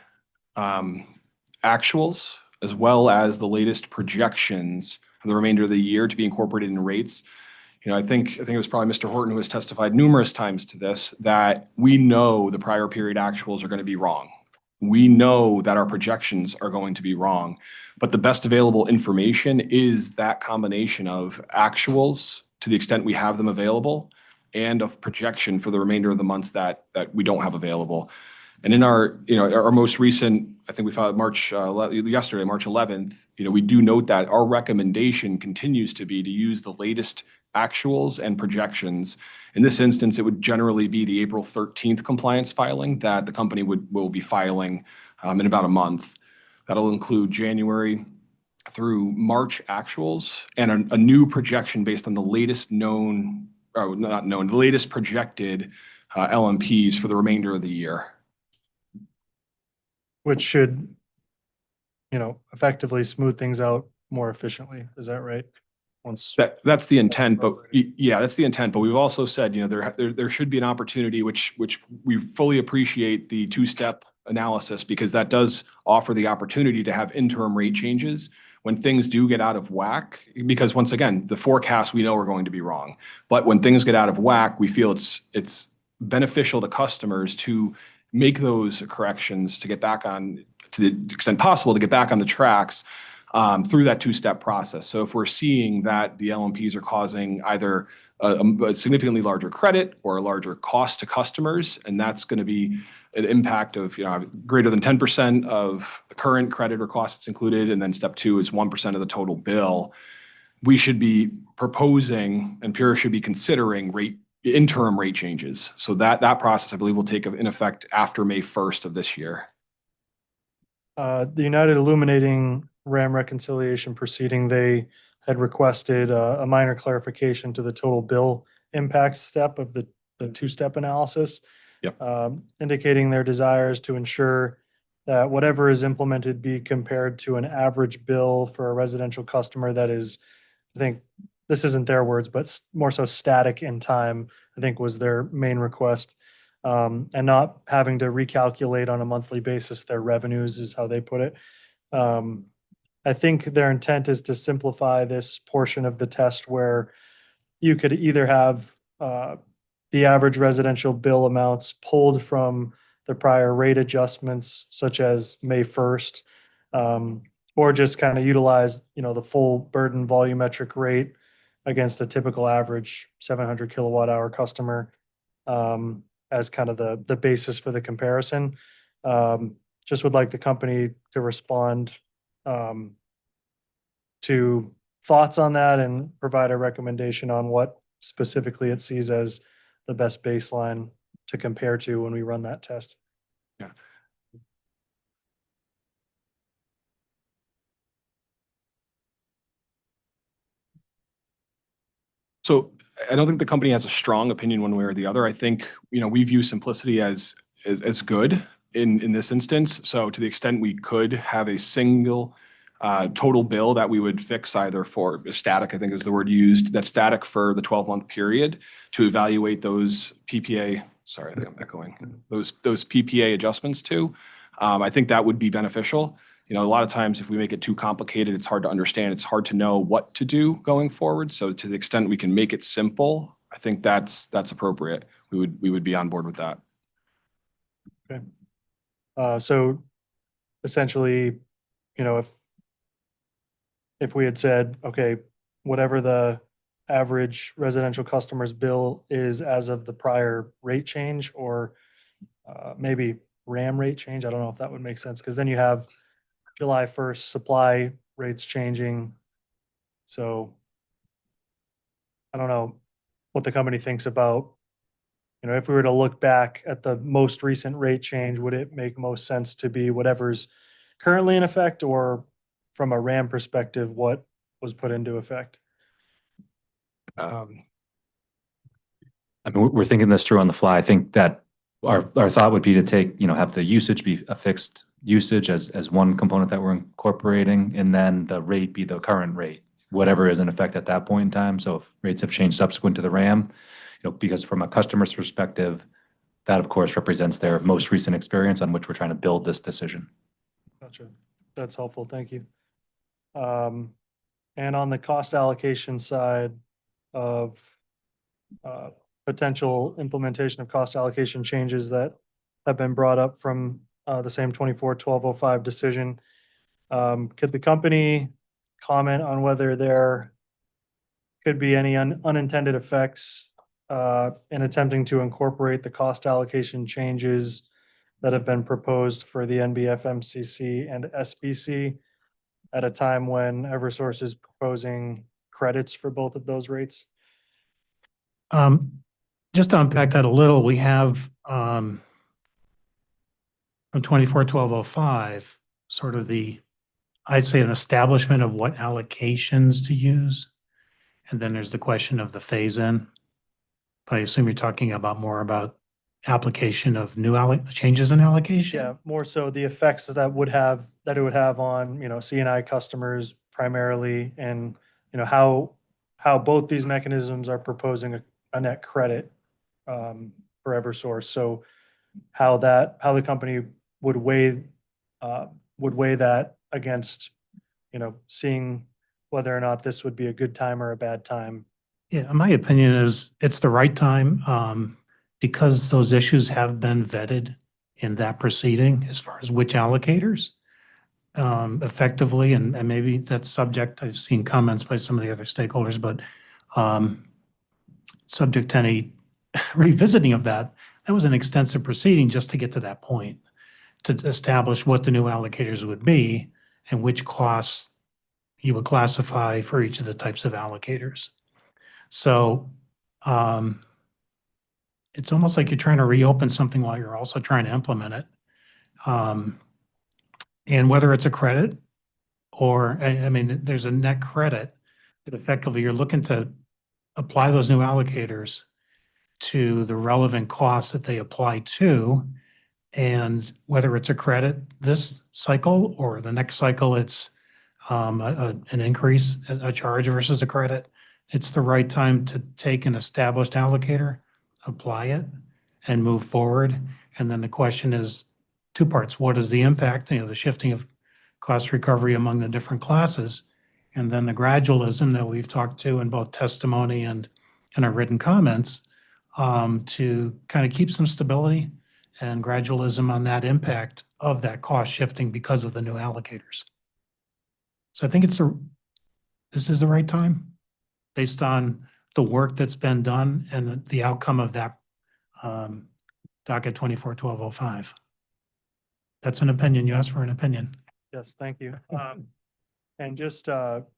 actuals as well as the latest projections for the remainder of the year to be incorporated in rates. I think it was probably Mr. Horton who has testified numerous times to this, that we know the prior period actuals are going to be wrong. We know that our projections are going to be wrong, but the best available information is that combination of actuals to the extent we have them available and of projection for the remainder of the months that we don't have available. And in our most recent, I think we filed yesterday, March 11th, we do note that our recommendation continues to be to use the latest actuals and projections. In this instance, it would generally be the April 13th compliance filing that the company will be filing in about a month. That'll include January through March actuals and a new projection based on the latest the latest projected L&Ps for the remainder of the year. Which should, effectively smooth things out more efficiently. Is that right? That's the intent, but yeah, that's the intent. But we've also said, there should be an opportunity, which we fully appreciate the two-step analysis because that does offer the opportunity to have interim rate changes when things do get out of whack. Because once again, the forecasts we know are going to be wrong. But when things get out of whack, we feel it's beneficial to customers to make those corrections to get back on, to the extent possible, to get back on the tracks through that two-step process. So if we're seeing that the L&Ps are causing either a significantly larger credit or a larger cost to customers, and that's going to be an impact of greater than 10% of the current credit or cost that's included, and then step 2 is 1% of the total bill, we should be proposing, and PURA should be considering interim rate changes. So that process, I believe, will take in effect after May 1st of this year. The United Illuminating RAM reconciliation proceeding, they had requested a minor clarification to the total bill impact step of the two-step analysis. Yep. Indicating their desires to ensure that whatever is implemented be compared to an average bill for a residential customer that is, I think, this isn't their words, but more so static in time, I think was their main request. And not having to recalculate on a monthly basis their revenues is how they put it. I think their intent is to simplify this portion of the test where you could either have the average residential bill amounts pulled from the prior rate adjustments, such as May 1st, or just kind of utilize, the full burden volumetric rate against a typical average 700 kilowatt hour customer as kind of the basis for the comparison. Just would like the company to respond to thoughts on that and provide a recommendation on what specifically it sees as the best baseline to compare to when we run that test. Yeah. So I don't think the company has a strong opinion one way or the other. I think, we view simplicity as good in this instance. So to the extent we could have a single total bill that we would fix either for static, I think is the word used, that's static for the 12-month period to evaluate those PPA, sorry, I think I'm echoing, those PPA adjustments to. I think that would be beneficial. A lot of times if we make it too complicated, it's hard to understand. It's hard to know what to do going forward. So to the extent we can make it simple, I think that's appropriate. We would be on board with that. Okay. So essentially, if we had said, okay, whatever the average residential customer's bill is as of the prior rate change, or maybe RAM rate change, I don't know if that would make sense, because then you have July 1st supply rates changing. So I don't know what the company thinks about, if we were to look back at the most recent rate change, would it make most sense to be whatever's currently in effect, or from a RAM perspective, what was put into effect? I mean, we're thinking this through on the fly. I think that our thought would be to take, have the usage be a fixed usage as one component that we're incorporating, and then the rate be the current rate, whatever is in effect at that point in time. So if rates have changed subsequent to the RAM, because from a customer's perspective, that of course represents their most recent experience on which we're trying to build this decision. Gotcha. That's helpful. Thank you. And on the cost allocation side of potential implementation of cost allocation changes that have been brought up from the same 24-1205 decision, could the company comment on whether there could be any unintended effects in attempting to incorporate the cost allocation changes that have been proposed for the NBF MCC and SBC at a time when Eversource is proposing credits for both of those rates? Just to unpack that a little, we have from 24-1205, sort of I'd say an establishment of what allocations to use. And then there's the question of the phase-in. But I assume you're talking more about application of new changes in allocation? Yeah, more so the effects that it would have on, C&I customers primarily, and, how both these mechanisms are proposing a net credit for Eversource. So how the company would weigh that against, seeing whether or not this would be a good time or a bad time. Yeah, my opinion is it's the right time because those issues have been vetted in that proceeding as far as which allocators effectively, and maybe that's subject, I've seen comments by some of the other stakeholders, but subject to any revisiting of that was an extensive proceeding just to get to that point, to establish what the new allocators would be and which costs you would classify for each of the types of allocators. So it's almost like you're trying to reopen something while you're also trying to implement it. And whether it's a credit or, I mean, there's a net credit, Effectively, you're looking to apply those new allocators to the relevant costs that they apply to. And whether it's a credit this cycle or the next cycle, it's an increase, a charge versus a credit. It's the right time to take an established allocator, apply it, and move forward. And then the question is two parts. What is the impact, the shifting of cost recovery among the different classes? And then the gradualism that we've talked to in both testimony and in our written comments, to kind of keep some stability and gradualism on that impact of that cost shifting because of the new allocators. So I think this is the right time based on the work that's been done and the outcome of that Docket 24-1205. That's an opinion. You asked for an opinion. Yes, thank you. And just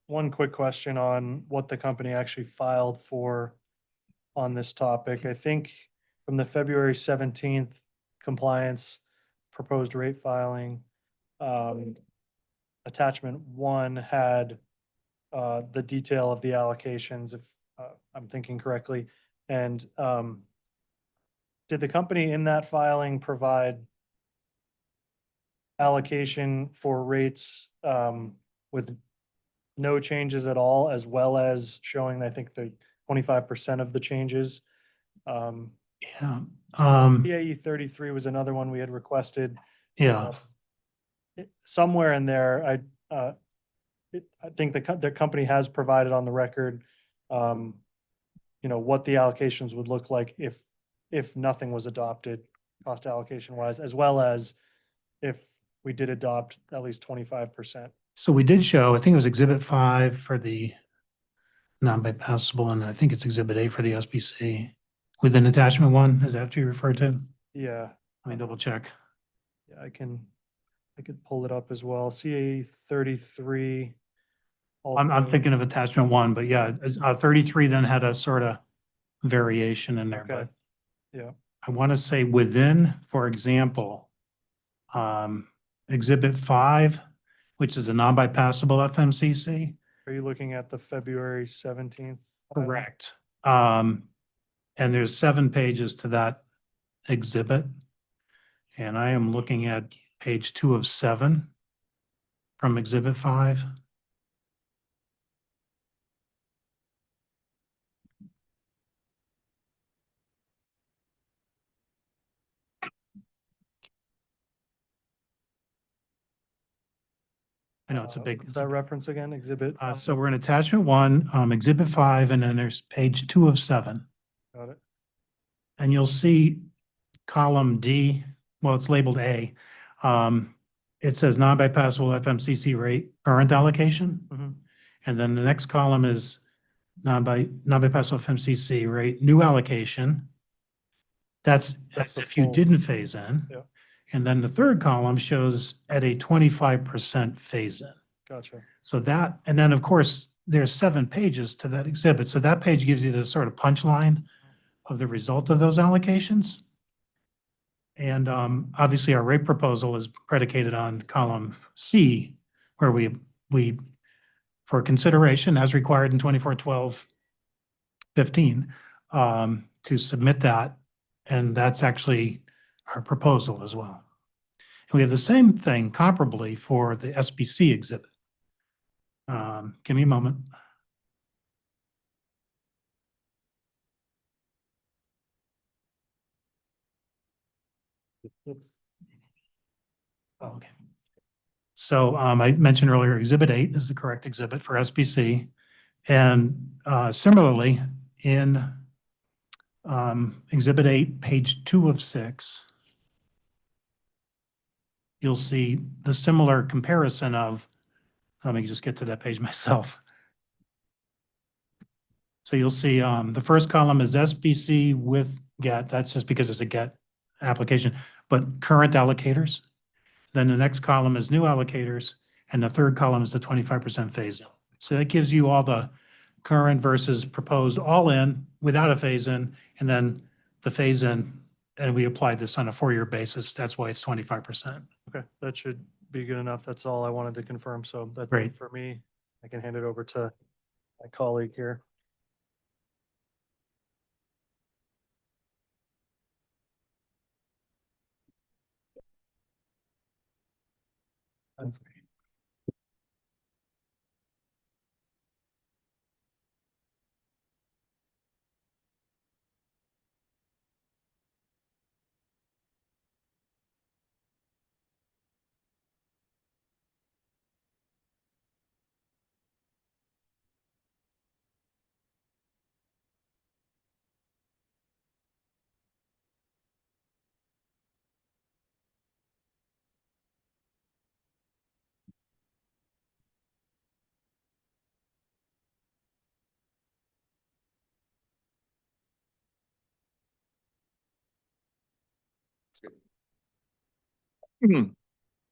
one quick question on what the company actually filed for on this topic. I think from the February 17th compliance proposed rate filing, attachment 1 had the detail of the allocations, if I'm thinking correctly. And did the company in that filing provide allocation for rates with no changes at all, as well as showing, I think, the 25% of the changes? Yeah. PAE 33 was another one we had requested. Yeah. Somewhere in there, I think the company has provided on the record, what the allocations would look like if nothing was adopted, cost allocation wise, as well as if we did adopt at least 25%. So we did show, I think it was Exhibit 5 for the non-bypassable, and I think it's Exhibit A for the SBC. Within Attachment 1, is that what you referred to? Yeah. Let me double check. Yeah, I could pull it up as well. CAE 33. I'm thinking of Attachment 1, but yeah, 33 then had a sort of variation in there, Okay. but Yeah. I want to say within, for example, Exhibit 5, which is a non-bypassable FMCC. Are you looking at the February 17th? Correct. And there's 7 pages to that exhibit. And I am looking at page 2 of 7 from Exhibit 5. I know it's a big. What's that reference again? Exhibit? So we're in Attachment 1, Exhibit 5, and then there's page 2 of 7. Got it. And you'll see column D, well, it's labeled A. It says non-bypassable FMCC rate current allocation. Mhm. And then the next column is non-bypassable FMCC rate new allocation. That's as the if you full- didn't phase in. Yeah. And then the third column shows at a 25% phase in. Gotcha. So that, and then of course, there's 7 pages to that exhibit. So that page gives you the sort of punchline of the result of those allocations. And obviously our rate proposal is predicated on column C, where we for consideration as required in 24-12-15, to submit that. And that's actually our proposal as well. And we have the same thing comparably for the SBC exhibit. Give me a moment. Okay. So I mentioned earlier, Exhibit 8 is the correct exhibit for SBC. And similarly, in Exhibit 8, page 2 of 6, you'll see the similar comparison of, let me just get to that page myself. So you'll see the first column is SBC with GET. That's just because it's a GET application, but current allocators. Then the next column is new allocators, and the third column is the 25% phase in. So that gives you all the current versus proposed all in without a phase in, and then the phase in, and we applied this on a 4-year basis. That's why it's 25%. Okay, that should be good enough. That's all I wanted to confirm. So that's Great. it for me. I can hand it over to my colleague here.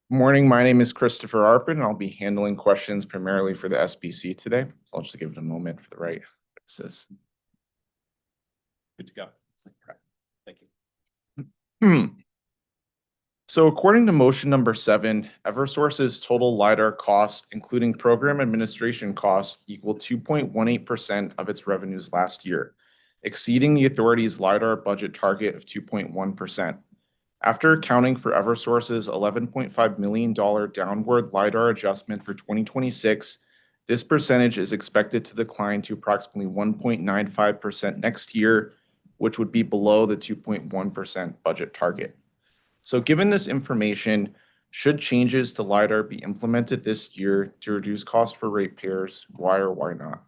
Morning, my name is Christopher Arpin, and I'll be handling questions primarily for the SBC today. So I'll just give it a moment for the right access. Good to go. Thank you. So according to motion number 7, Eversource's total LiDAR cost, including program administration costs, equaled 2.18% of its revenues last year, exceeding the authority's LiDAR budget target of 2.1%. After accounting for Eversource's $11.5 million downward LiDAR adjustment for 2026, this percentage is expected to decline to approximately 1.95% next year, which would be below the 2.1% budget target. So given this information, should changes to LiDAR be implemented this year to reduce costs for ratepayers? Why or why not?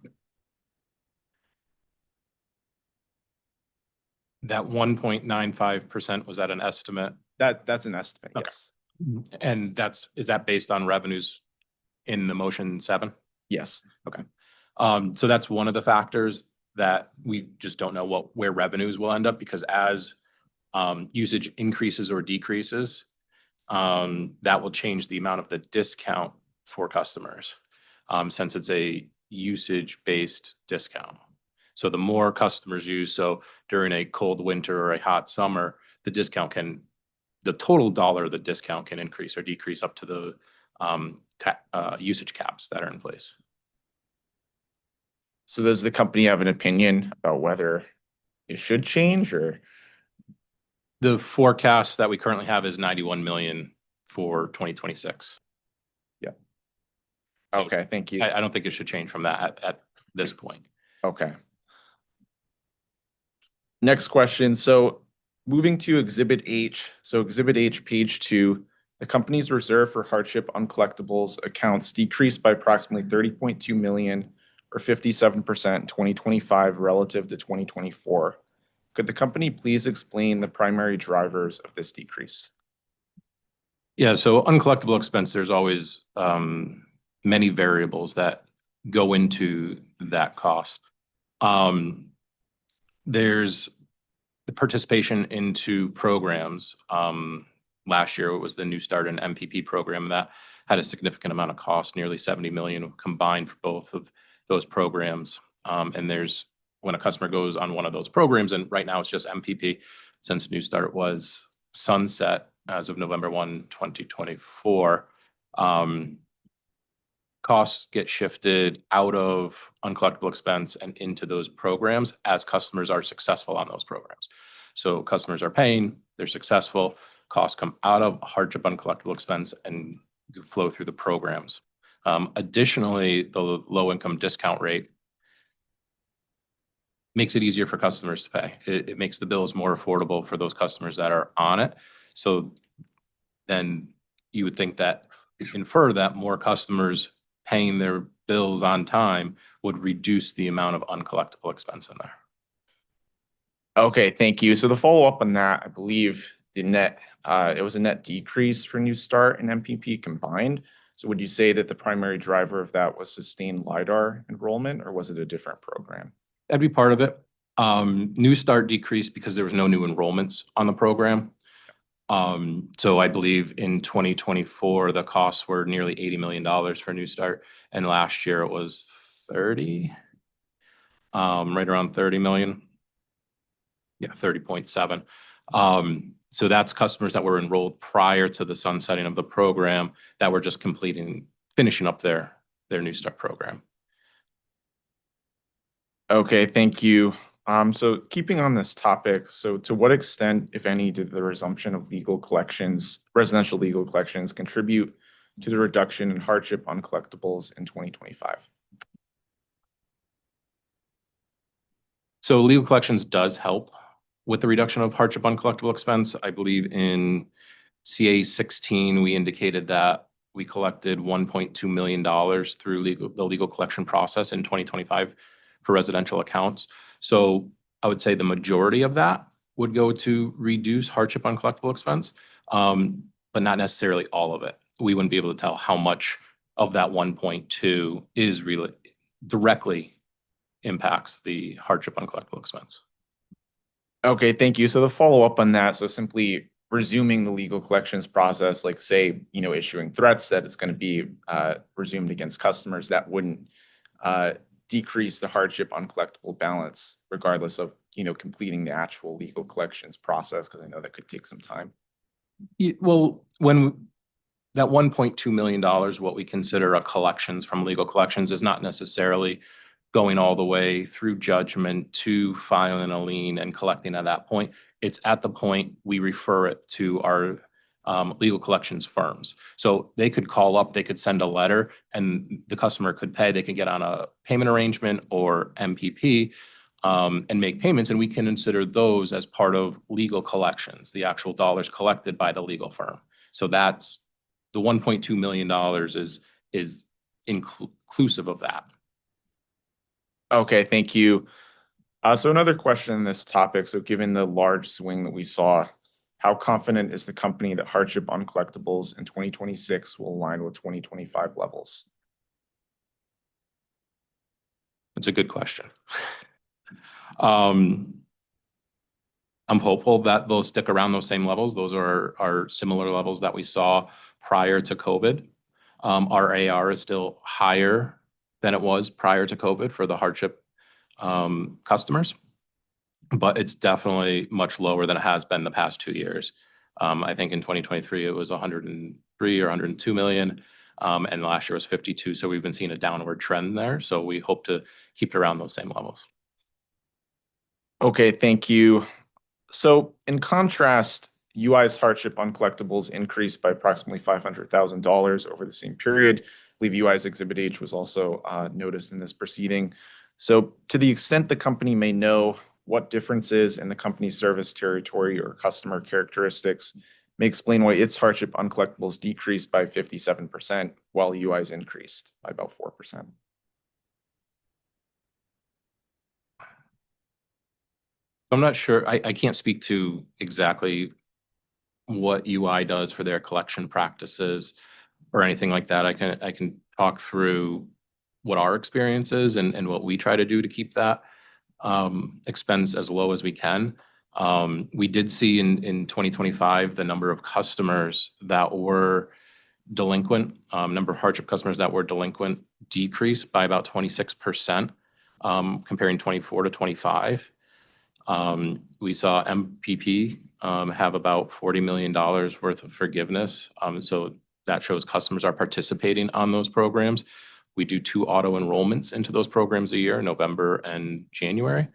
That 1.95%, was that an estimate? That's an estimate, Okay. yes. And is that based on revenues in the motion 7? Yes. Okay. So that's one of the factors that we just don't know where revenues will end up, because as usage increases or decreases, that will change the amount of the discount for customers, since it's a usage-based discount. So the more customers use, so during a cold winter or a hot summer, the total dollar of the discount can increase or decrease up to the usage caps that are in place. So does the company have an opinion about whether it should change, or? The forecast that we currently have is 91 million for 2026. Yeah. Okay, thank you. I don't think it should change from that at this point. Okay. Next question. So moving to Exhibit H. So Exhibit H, page 2, the company's reserve for hardship uncollectibles accounts decreased by approximately 30.2 million or 57% in 2025 relative to 2024. Could the company please explain the primary drivers of this decrease? Yeah, so uncollectible expense, there's always many variables that go into that cost. There's the participation into programs. Last year, it was the New Start and MPP program that had a significant amount of cost, nearly 70 million combined for both of those programs. And there's when a customer goes on one of those programs, and right now it's just MPP, since New Start was sunset as of November 1, 2024. Costs get shifted out of uncollectible expense and into those programs as customers are successful on those programs. So customers are paying, they're successful, costs come out of hardship uncollectible expense and flow through the programs. Additionally, the low income discount rate makes it easier for customers to pay. It makes the bills more affordable for those customers that are on it. So then you would infer that more customers paying their bills on time would reduce the amount of uncollectible expense in there. Okay, thank you. So the follow-up on that, I believe it was a net decrease for New Start and MPP combined. So would you say that the primary driver of that was sustained LiDAR enrollment, or was it a different program? That'd be part of it. New Start decreased because there was no new enrollments on the program. So I believe in 2024, the costs were nearly $80 million for New Start, and last year it was 30, right around 30 million. Yeah, 30.7. So that's customers that were enrolled prior to the sunsetting of the program that were just finishing up their New Start program. Okay, thank you. So keeping on this topic, so to what extent, if any, did the resumption of legal collections, residential legal collections contribute to the reduction in hardship on collectibles in 2025? So legal collections does help with the reduction of hardship on collectible expense. I believe in CA 16, we indicated that we collected $1.2 million through the legal collection process in 2025 for residential accounts. So I would say the majority of that would go to reduce hardship on collectible expense, but not necessarily all of it. We wouldn't be able to tell how much of that 1.2 is really directly impacts the hardship on collectible expense. Okay, thank you. So the follow-up on that, so simply resuming the legal collections process, like say, issuing threats that it's going to be resumed against customers, that wouldn't decrease the hardship on collectible balance, regardless of, completing the actual legal collections process, because I know that could take some time. Well, when that $1.2 million, what we consider a collections from legal collections, is not necessarily going all the way through judgment to filing a lien and collecting at that point. It's at the point we refer it to our legal collections firms. So they could call up, they could send a letter, and the customer could pay. They could get on a payment arrangement or MPP and make payments, and we can consider those as part of legal collections, the actual dollars collected by the legal firm. So that's the $1.2 million is inclusive of that. Okay, thank you. So another question on this topic. So given the large swing that we saw, how confident is the company that hardship on collectibles in 2026 will align with 2025 levels? That's a good question. I'm hopeful that they'll stick around those same levels. Those are similar levels that we saw prior to COVID. Our AR is still higher than it was prior to COVID for the hardship customers, but it's definitely much lower than it has been the past 2 years. I think in 2023, it was 103 or 102 million, and last year was 52. So we've been seeing a downward trend there. So we hope to keep it around those same levels. Okay, thank you. So in contrast, UI's hardship on collectibles increased by approximately $500,000 over the same period. I believe UI's Exhibit H was also noticed in this proceeding. So to the extent the company may know what differences in the company's service territory or customer characteristics may explain why its hardship on collectibles decreased by 57% while UI's increased by about 4%. I'm not sure. I can't speak to exactly what UI does for their collection practices or anything like that. I can talk through what our experience is and what we try to do to keep that expense as low as we can. We did see in 2025 the number of customers that were delinquent, number of hardship customers that were delinquent decreased by about 26%, comparing 24 to 25. We saw MPP have about $40 million worth of forgiveness. So that shows customers are participating on those programs. We do 2 auto enrollments into those programs a year, November and January,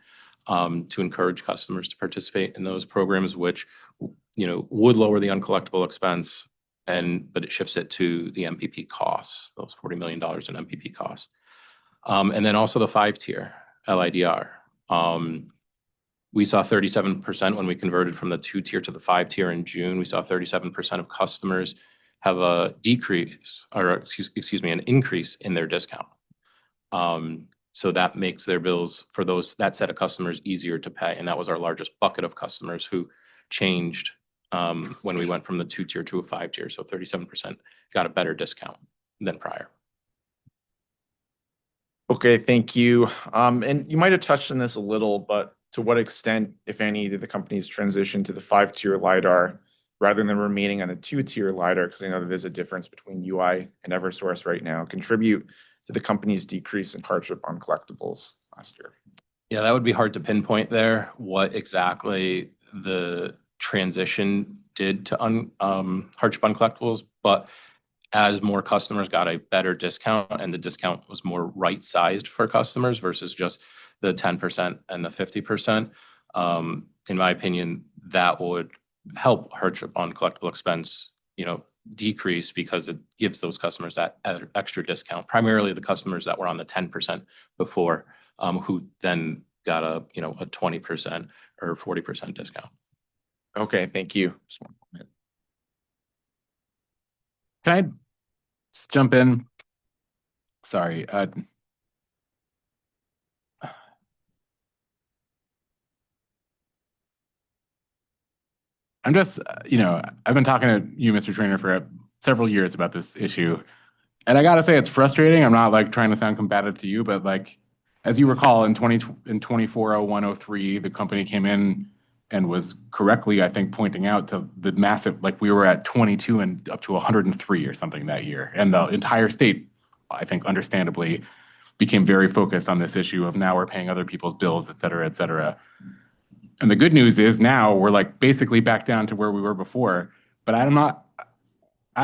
to encourage customers to participate in those programs, which would lower the uncollectible expense, but it shifts it to the MPP costs, those $40 million in MPP costs. And then also the 5-tier LIDR. We saw 37% when we converted from the 2-tier to the 5-tier in June. We saw 37% of customers have a decrease, or excuse me, an increase in their discount. So that makes their bills for that set of customers easier to pay. And that was our largest bucket of customers who changed when we went from the 2-tier to a 5-tier. So 37% got a better discount than prior. Okay, thank you. And you might have touched on this a little, but to what extent, if any, did the company's transition to the 5-tier LiDAR rather than remaining on a 2-tier LiDAR, because I know that there's a difference between UI and Eversource right now, contribute to the company's decrease in hardship on collectibles last year? Yeah, that would be hard to pinpoint there, what exactly the transition did to hardship on collectibles. But as more customers got a better discount and the discount was more right-sized for customers versus just the 10% and the 50%. In my opinion, that would help hardship on collectible expense, decrease because it gives those customers that extra discount, primarily the customers that were on the 10% before, who then got a 20% or 40% discount. Okay, thank you. Can I just jump in? Sorry. I'm just, I've been talking to you, Mr. Trainer, for several years about this issue. And I gotta say, it's frustrating. I'm not like trying to sound combative to you, but like, as you recall, in 240103, the company came in and was correctly, I think, pointing out to the massive, like we were at 22 and up to 103 or something that year. And the entire state, I think, understandably, became very focused on this issue of now we're paying other people's bills, et cetera, et cetera. And the good news is now we're like basically back down to where we were before, but I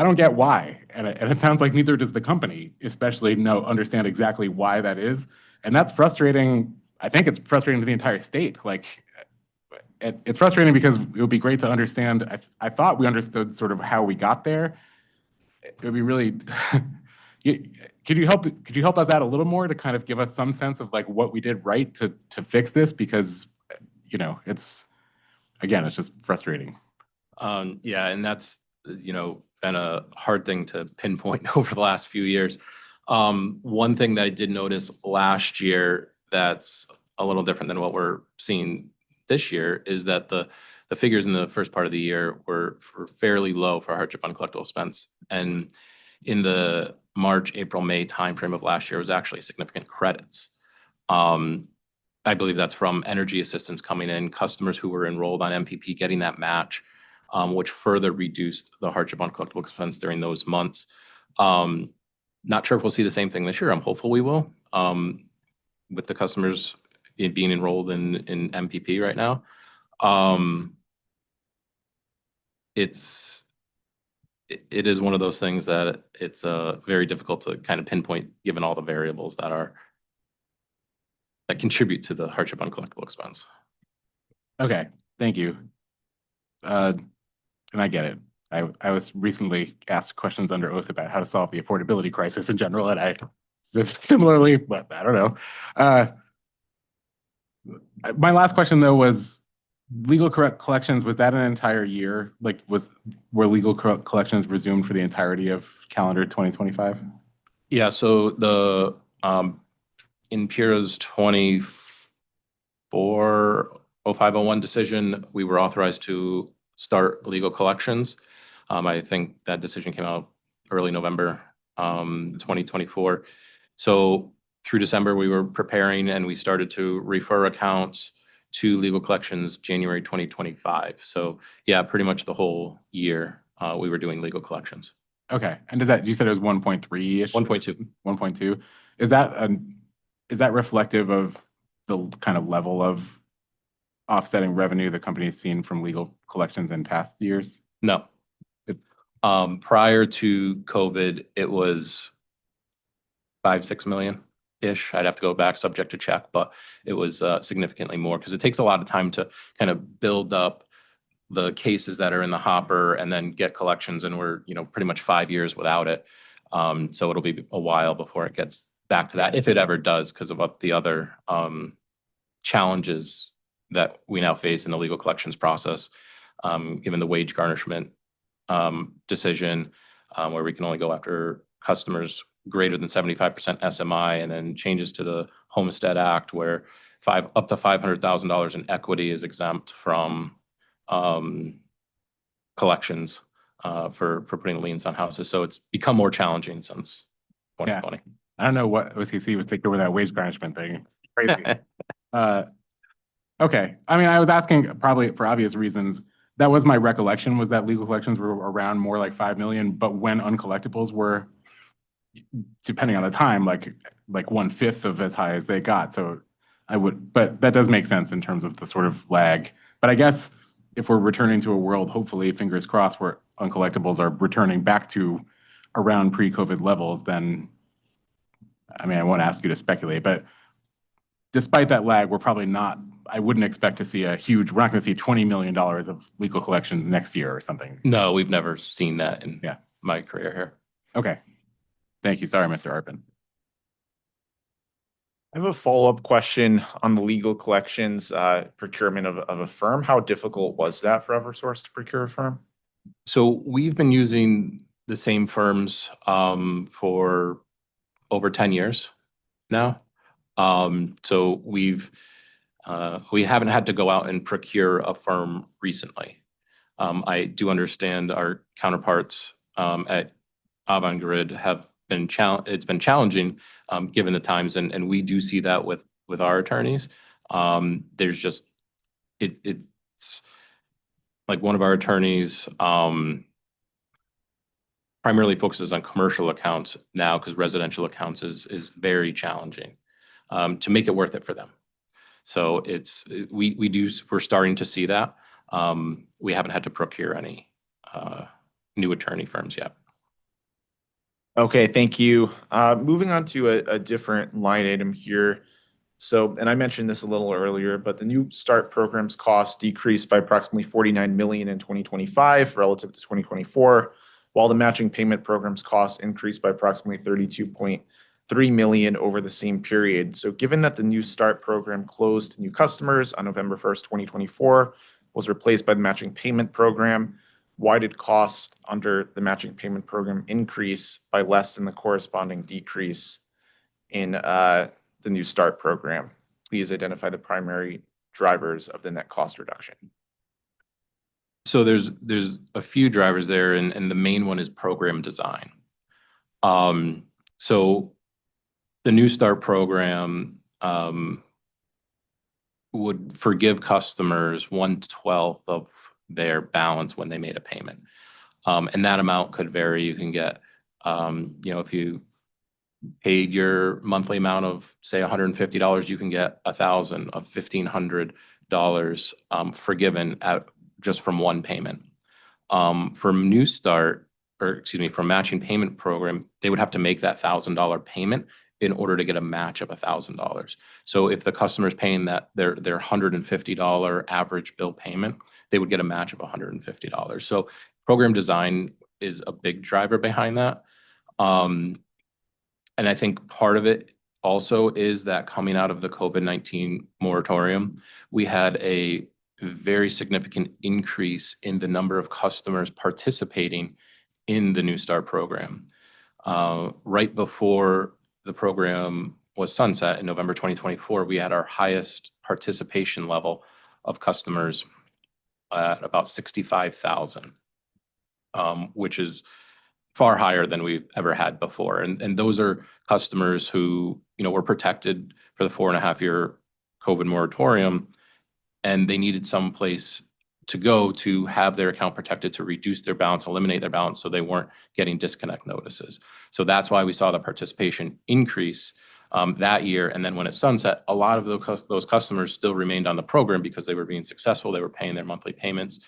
don't get why. And it sounds like neither does the company, especially understand exactly why that is. And that's frustrating. I think it's frustrating to the entire state. Like, it's frustrating because it would be great to understand. I thought we understood sort of how we got there. It would be really, could you help us out a little more to kind of give us some sense of like what we did right to fix this? Because, it's just frustrating. Yeah, and that's, been a hard thing to pinpoint over the last few years. One thing that I did notice last year that's a little different than what we're seeing this year is that the figures in the first part of the year were fairly low for hardship on collectible expense. And in the March, April, May timeframe of last year was actually significant credits. I believe that's from energy assistance coming in, customers who were enrolled on MPP getting that match, which further reduced the hardship on collectible expense during those months. Not sure if we'll see the same thing this year. I'm hopeful we will, with the customers being enrolled in MPP right now. It is one of those things that it's very difficult to kind of pinpoint given all the variables that contribute to the hardship on collectible expense. Okay, thank you. And I get it. I was recently asked questions under oath about how to solve the affordability crisis in general, and I similarly, but I don't know. My last question though was legal collections. Was that an entire year? Like, were legal collections resumed for the entirety of calendar 2025? Yeah. So the in PURA's 240501 decision, we were authorized to start legal collections. I think that decision came out early November 2024. So through December, we were preparing and we started to refer accounts to legal collections January 2025. So yeah, pretty much the whole year we were doing legal collections. Okay. And you said it was 1.3-ish? 1.2. 1.2. Is that reflective of the kind of level of offsetting revenue the company's seen from legal collections in past years? No. Prior to COVID, it was 5-6 million-ish. I'd have to go back subject to check, but it was significantly more because it takes a lot of time to kind of build up the cases that are in the hopper and then get collections, and we're pretty much 5 years without it. So it'll be a while before it gets back to that, if it ever does, because of the other challenges that we now face in the legal collections process, given the wage garnishment decision, where we can only go after customers greater than 75% SMI, and then changes to the Homestead Act where up to $500,000 in equity is exempt from collections for putting liens on houses. So it's become more challenging since 2020. Yeah. I don't know what OCC was thinking with that wage garnishment thing. Crazy. Okay. I mean, I was asking probably for obvious reasons. That was my recollection, was that legal collections were around more like 5 million, but when uncollectibles were, depending on the time, like 1/5 of as high as they got. So but that does make sense in terms of the sort of lag. But I guess if we're returning to a world, hopefully, fingers crossed, where uncollectibles are returning back to around pre-COVID levels, then, I mean, I won't ask you to speculate, but despite that lag, we're probably not, I wouldn't expect to see we're not going to see $20 million of legal collections next year or something. No, we've never seen that in Yeah. my career here. Okay. Thank you. Sorry, Mr. Arpin. I have a follow-up question on the legal collections procurement of a firm. How difficult was that for Eversource to procure a firm? So we've been using the same firms for over 10 years now. So we haven't had to go out and procure a firm recently. I do understand our counterparts at Avangrid have been it's been challenging given the times, and we do see that with our attorneys. There's just it's like one of our attorneys primarily focuses on commercial accounts now because residential accounts is very challenging to make it worth it for them. So we're starting to see that. We haven't had to procure any new attorney firms yet. Okay, thank you. Moving on to a different line item here. So, and I mentioned this a little earlier, but the new START program's cost decreased by approximately 49 million in 2025 relative to 2024, while the matching payment program's cost increased by approximately 32.3 million over the same period. So given that the new START program closed to new customers on November 1st, 2024, was replaced by the matching payment program, why did costs under the matching payment program increase by less than the corresponding decrease in the new START program? Please identify the primary drivers of the net cost reduction. So there's a few drivers there, and the main one is program design. So the new START program would forgive customers 1/12 of their balance when they made a payment. And that amount could vary. You can get, if you paid your monthly amount of, say, $150, you can get $1,000 of $1,500 forgiven just from one payment. From New Start, from matching payment program, they would have to make that $1,000 payment in order to get a match of $1,000. So if the customer's paying that their $150 average bill payment, they would get a match of $150. So program design is a big driver behind that. And I think part of it also is that coming out of the COVID-19 moratorium, we had a very significant increase in the number of customers participating in the New Start program. Right before the program was sunset in November 2024, we had our highest participation level of customers at about 65,000, which is far higher than we've ever had before. And those are customers who, were protected for the 4.5-year COVID moratorium, and they needed some place to go to have their account protected, to reduce their balance, eliminate their balance, so they weren't getting disconnect notices. So that's why we saw the participation increase that year. And then when it sunset, a lot of those customers still remained on the program because they were being successful. They were paying their monthly payments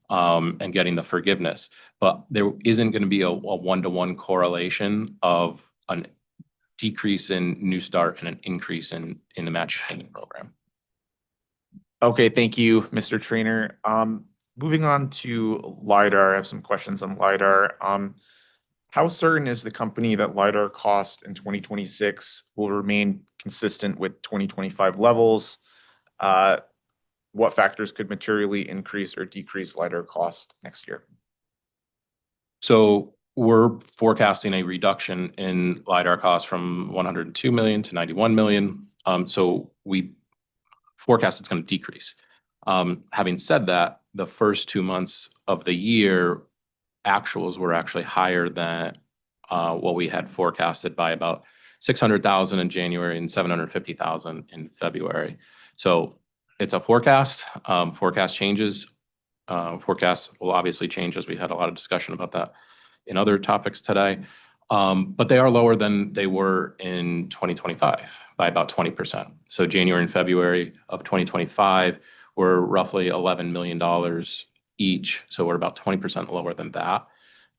and getting the forgiveness. But there isn't going to be a one-to-one correlation of a decrease in New Start and an increase in the match payment program. Okay, thank you, Mr. Trainer. Moving on to LiDAR, I have some questions on LiDAR. How certain is the company that LiDAR cost in 2026 will remain consistent with 2025 levels? What factors could materially increase or decrease LiDAR cost next year? So we're forecasting a reduction in LiDAR costs from 102 million to 91 million. So we forecast it's going to decrease. Having said that, the first 2 months of the year, actuals were actually higher than what we had forecasted by about 600,000 in January and 750,000 in February. So it's a forecast. Forecast changes. Forecasts will obviously change, as we had a lot of discussion about that in other topics today. But they are lower than they were in 2025 by about 20%. So January and February of 2025 were roughly $11 million each. So we're about 20% lower than that.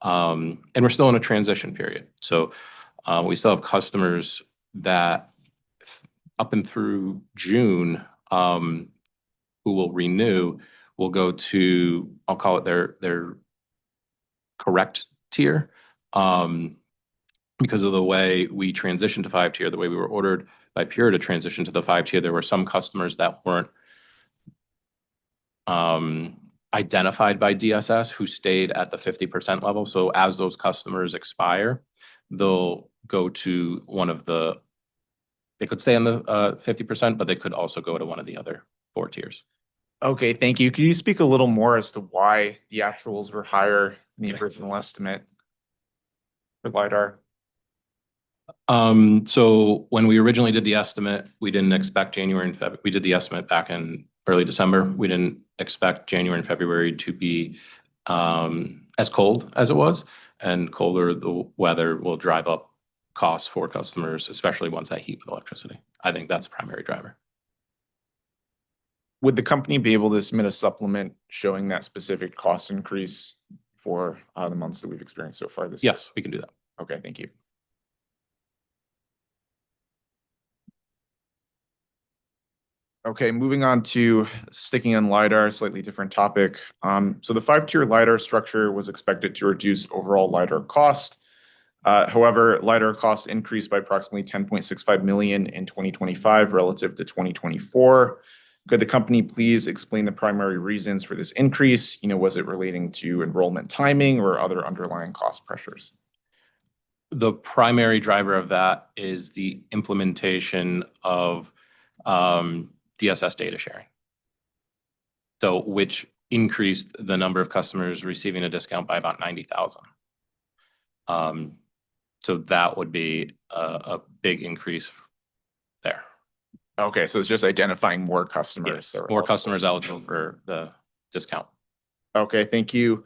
And we're still in a transition period. So we still have customers that up and through June, who will renew, will go to, I'll call it their correct tier. Because of the way we transitioned to 5-tier, the way we were ordered by Pure to transition to the 5-tier, there were some customers that weren't identified by DSS who stayed at the 50% level. So as those customers expire, they'll go to they could stay on the 50%, but they could also go to one of the other 4 tiers. Okay, thank you. Can you speak a little more as to why the actuals were higher than the original estimate for LiDAR? So when we originally did the estimate, we didn't expect January and February. We did the estimate back in early December. We didn't expect January and February to be as cold as it was, and colder the weather will drive up costs for customers, especially ones that heat with electricity. I think that's the primary driver. Would the company be able to submit a supplement showing that specific cost increase for the months that we've experienced so far this year? Yes, we can do that. Okay, thank you. Okay, moving on to sticking on LiDAR, slightly different topic. So the 5-tier LiDAR structure was expected to reduce overall LiDAR cost. However, LiDAR cost increased by approximately 10.65 million in 2025 relative to 2024. Could the company please explain the primary reasons for this increase? Was it relating to enrollment timing or other underlying cost pressures? The primary driver of that is the implementation of DSS data sharing. So which increased the number of customers receiving a discount by about 90,000. So that would be a big increase there. Okay, so it's just identifying more customers. Yes, that were more eligible. customers eligible for the discount. Okay, thank you.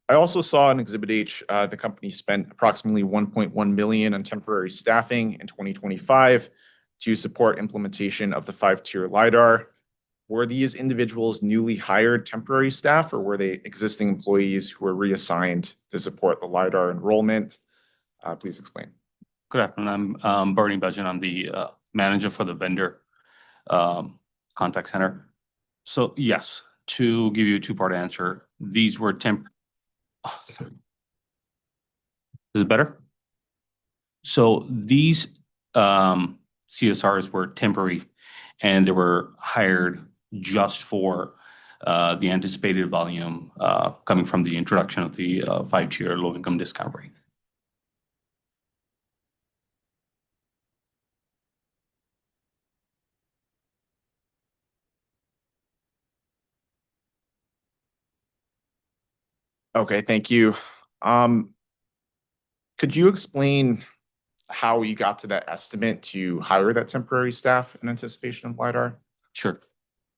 I also saw in Exhibit H, the company spent approximately 1.1 million on temporary staffing in 2025 to support implementation of the 5-tier LiDAR. Were these individuals newly hired temporary staff, or were they existing employees who were reassigned to support the LiDAR enrollment? Please explain. Good afternoon. I'm Bernie Budgeon. I'm the manager for the vendor contact center. So yes, to give you a two-part answer, these were Is it better? So these CSRs were temporary, and they were hired just for the anticipated volume coming from the introduction of the 5-tier low-income discount rate. Okay, thank you. Could you explain how you got to that estimate to hire that temporary staff in anticipation of LiDAR? Sure.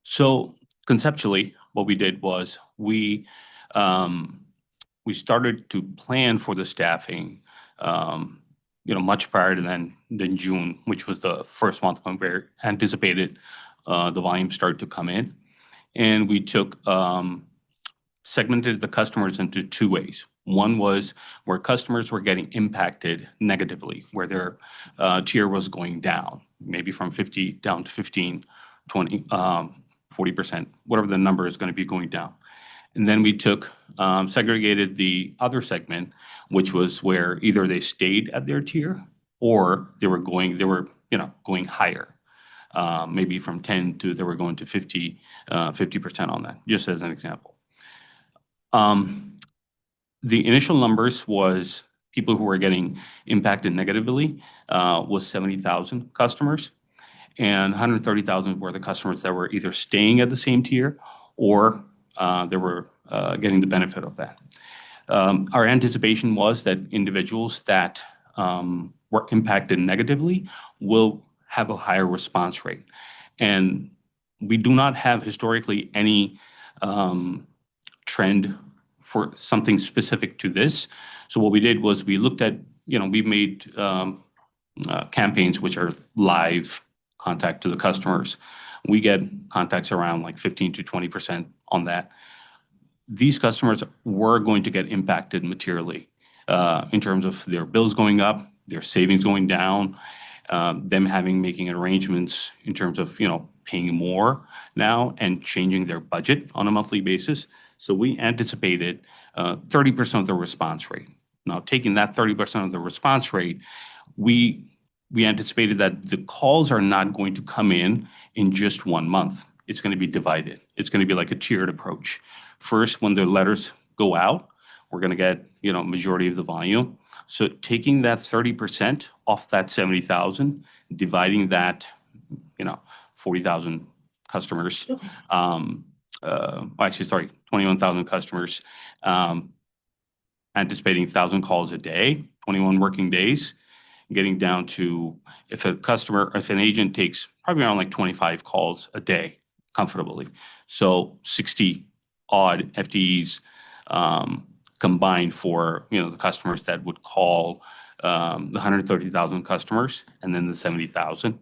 So conceptually, what we did was we started to plan for the staffing, much prior to than June, which was the first month when we anticipated the volume started to come in. And we segmented the customers into 2 ways. One was where customers were getting impacted negatively, where their tier was going down, maybe from 50 down to 15, 20, 40%, whatever the number is going to be going down. And then we segregated the other segment, which was where either they stayed at their tier or they were going higher, maybe from 10 to they were going to 50% on that, just as an example. The initial numbers was people who were getting impacted negatively was 70,000 customers, and 130,000 were the customers that were either staying at the same tier or they were getting the benefit of that. Our anticipation was that individuals that were impacted negatively will have a higher response rate. And we do not have historically any trend for something specific to this. So what we did was we looked at, we made campaigns which are live contact to the customers. We get contacts around like 15 to 20% on that. These customers were going to get impacted materially in terms of their bills going up, their savings going down. them making arrangements in terms of, paying more now and changing their budget on a monthly basis. So we anticipated 30% of the response rate. Now, taking that 30% of the response rate, we anticipated that the calls are not going to come in just 1 month. It's going to be divided. It's going to be like a tiered approach. First, when the letters go out, we're going to get, majority of the volume. So taking that 30% off that 70,000, dividing that, 40,000 customers, actually, sorry, 21,000 customers, anticipating 1,000 calls a day, 21 working days, getting down to if an agent takes probably around like 25 calls a day comfortably. So 60 odd FTEs combined for, the customers that would call the 130,000 customers and then the 70,000.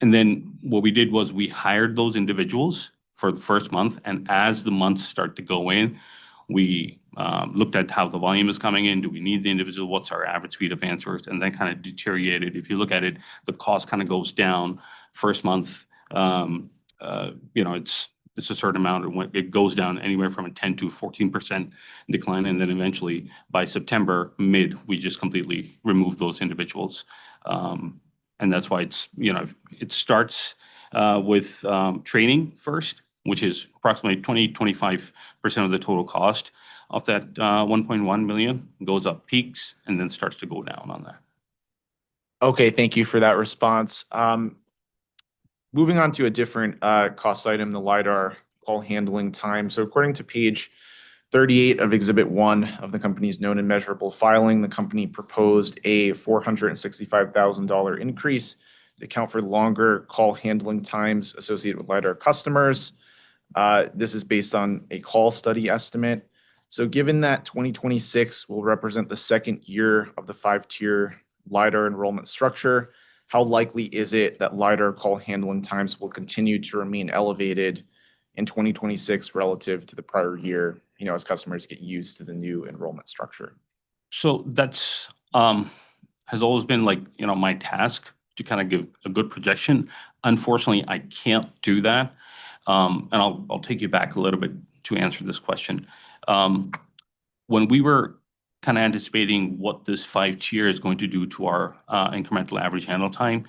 And then what we did was we hired those individuals for the first month. And as the months start to go in, we looked at how the volume is coming in. Do we need the individual? What's our average speed of answers? And then kind of deteriorated. If you look at it, the cost kind of goes down first month. It's a certain amount. It goes down anywhere from a 10 to 14% decline. And then eventually by September mid, we just completely remove those individuals. And that's why it starts with training first, which is approximately 25% of the total cost of that 1.1 million, goes up, peaks, and then starts to go down on that. Okay, thank you for that response. Moving on to a different cost item, the LiDAR call handling time. So according to page 38 of Exhibit 1 of the company's known and measurable filing, the company proposed a $465,000 increase to account for longer call handling times associated with LiDAR customers. This is based on a call study estimate. So given that 2026 will represent the second year of the 5-tier LiDAR enrollment structure, how likely is it that LiDAR call handling times will continue to remain elevated in 2026 relative to the prior year, as customers get used to the new enrollment structure? So that's has always been like, my task to kind of give a good projection. Unfortunately, I can't do that. And I'll take you back a little bit to answer this question. When we were kind of anticipating what this 5-tier is going to do to our incremental average handle time,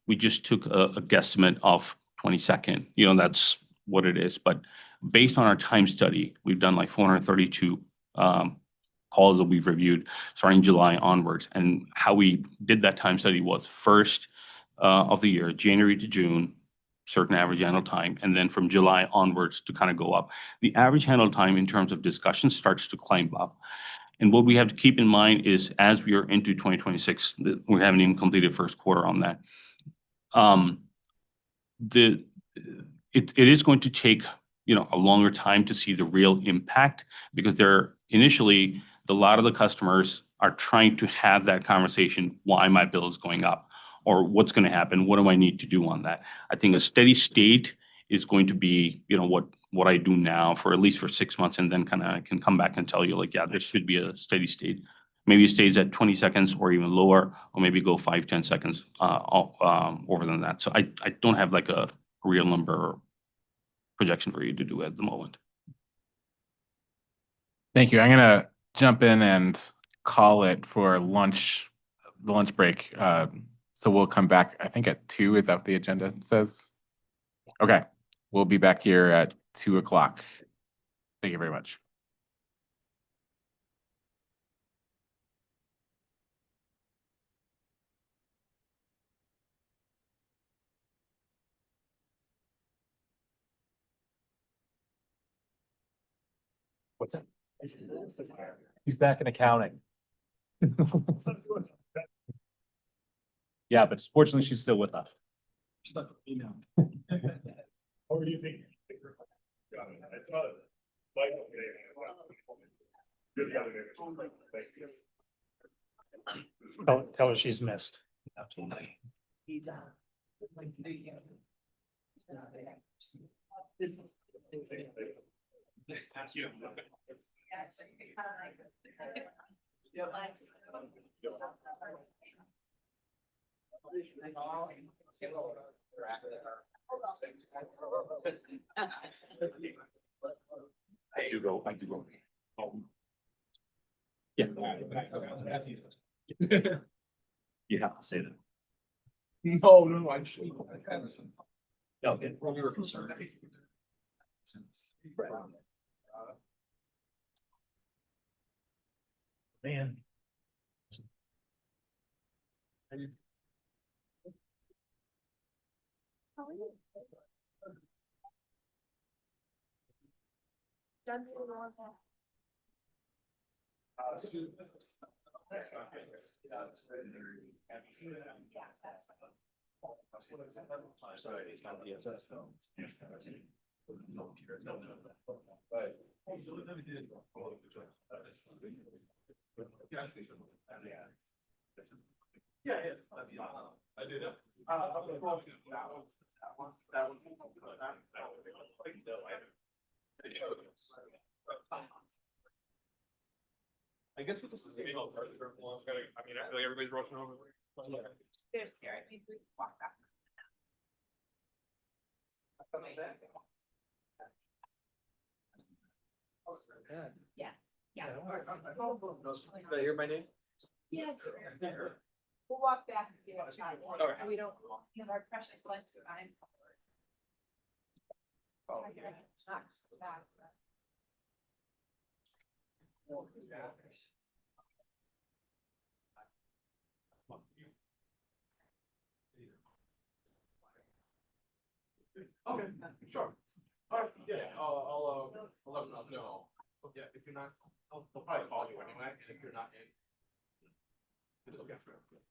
we just took a guesstimate of 22nd. That's what it is. But based on our time study, we've done like 432 calls that we've reviewed starting July onwards. And how we did that time study was first of the year, January to June, certain average handle time, and then from July onwards to kind of go up. The average handle time in terms of discussion starts to climb up. And what we have to keep in mind is as we are into 2026, we haven't even completed first quarter on that. It is going to take, a longer time to see the real impact because initially a lot of the customers are trying to have that conversation, why my bill is going up or what's going to happen, what do I need to do on that? I think a steady state is going to be, what I do now for at least for 6 months, and then kind of can come back and tell you like, yeah, there should be a steady state. Maybe it stays at 20 seconds or even lower, or maybe go 5-10 seconds over than that. So I don't have like a real number or projection for you to do at the moment. Thank you. I'm going to jump in and call it for lunch, the lunch break. So we'll come back, I think at 2, is that what the agenda says? Okay, we'll be back here at 2 o'clock. Thank you very much. What's that? He's back in accounting. Yeah, but fortunately, she's still with us. What do you think? Tell her she's missed. Absolutely. I do go. Yeah. You have to say that. No, I just. Okay, well, we were concerned. Man. I guess this is. I mean, I feel like everybody's rushing over. They're scared. We walk back. Yeah. Yeah. Did I hear my name? Yeah. We'll walk back. We don't give our precious life time. Okay, sure. All right, yeah, I'll let them know. Yeah, if you're not, they'll probably call you anyway, and if you're not in. Okay.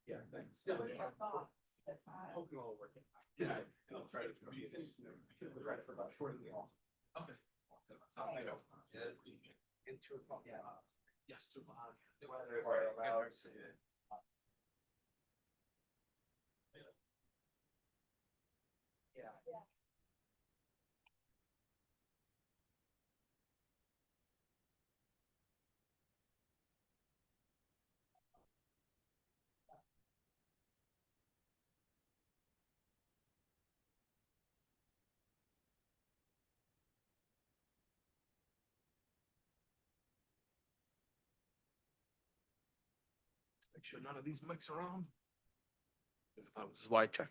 Yeah, thanks. Yeah. Hope you all working. Yeah, and I'll try to be. Right for about shortly also. Okay. In 2 o'clock. Yeah. Yes, 2 o'clock. Yeah. Make sure none of these mics are on. This is why I check.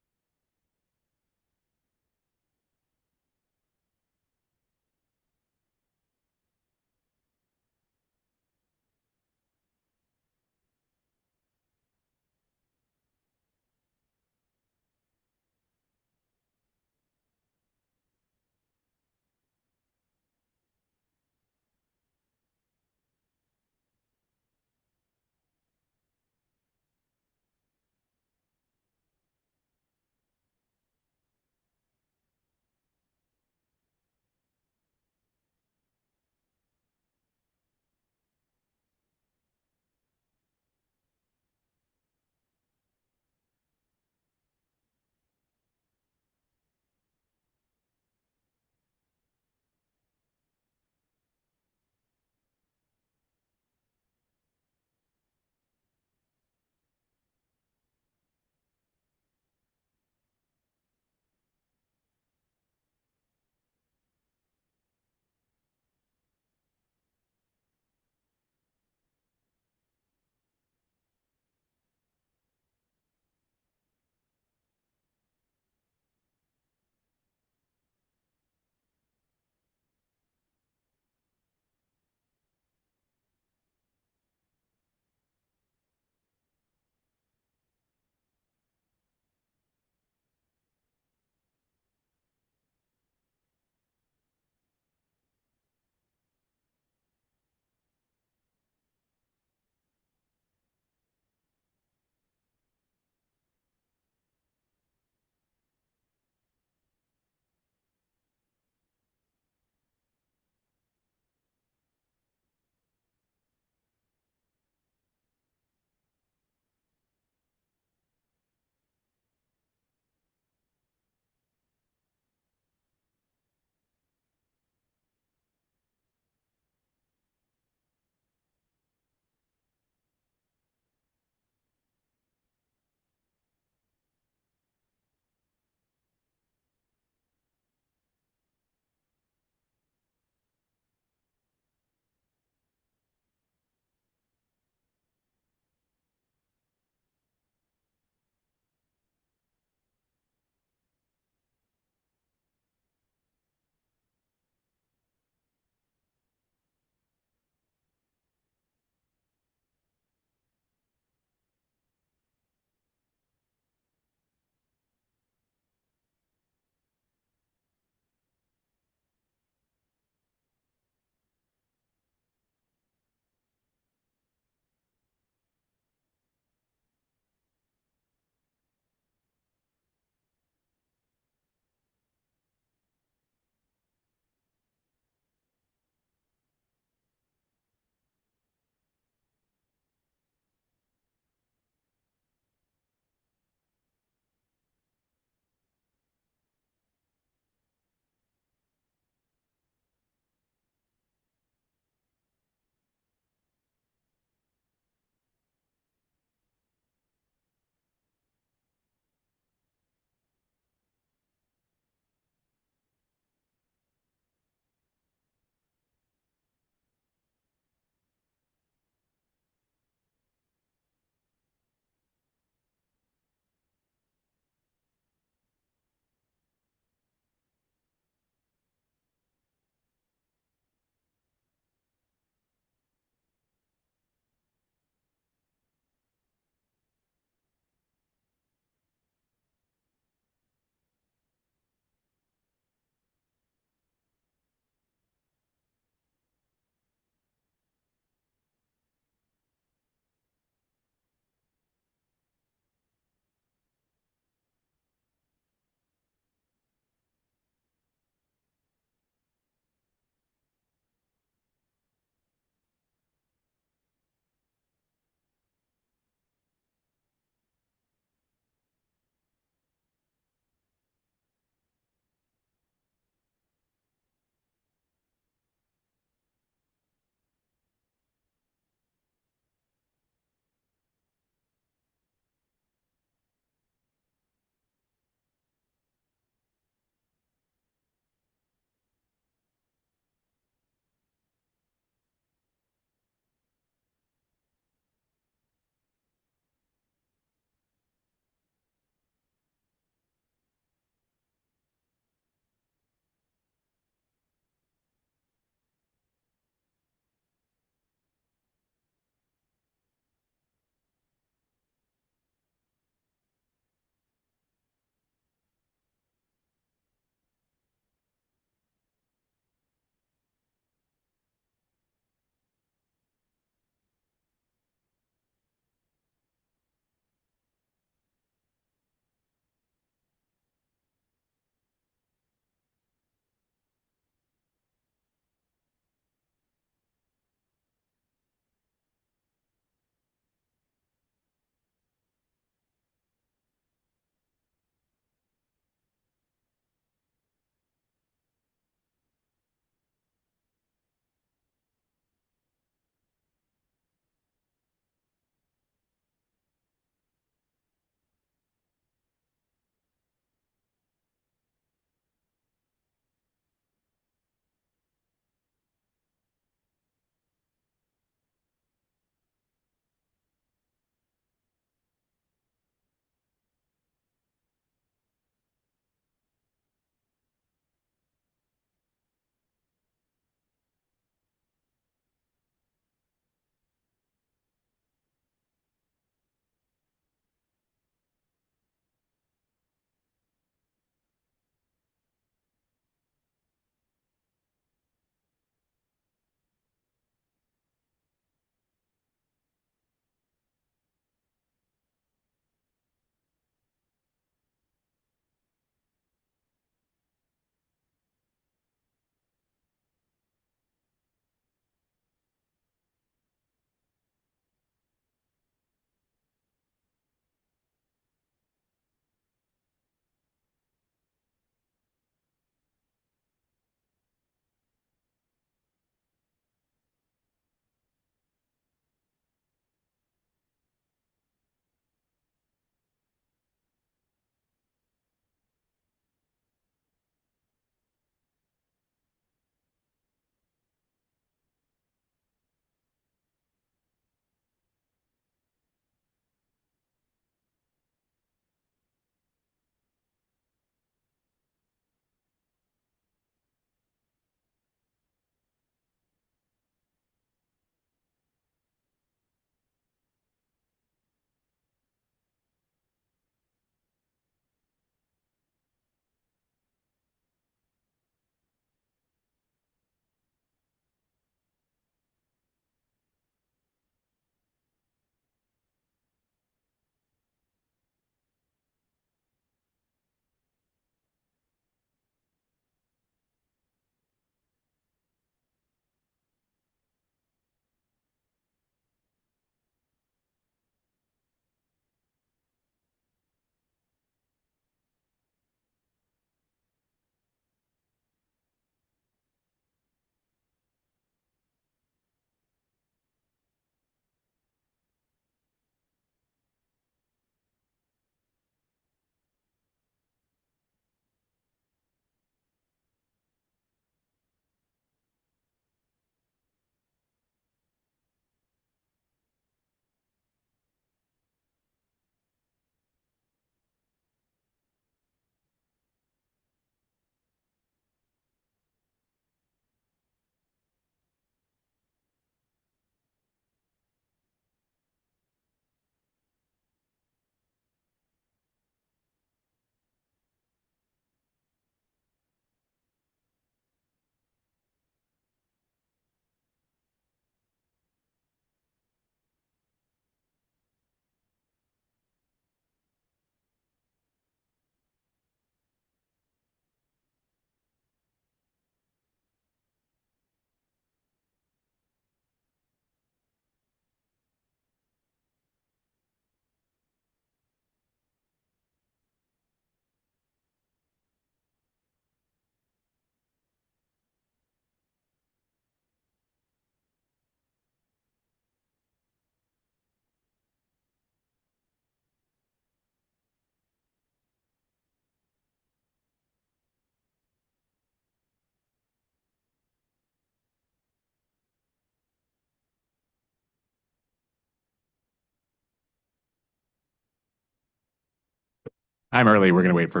I'm early. We're gonna wait for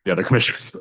the other commissioners.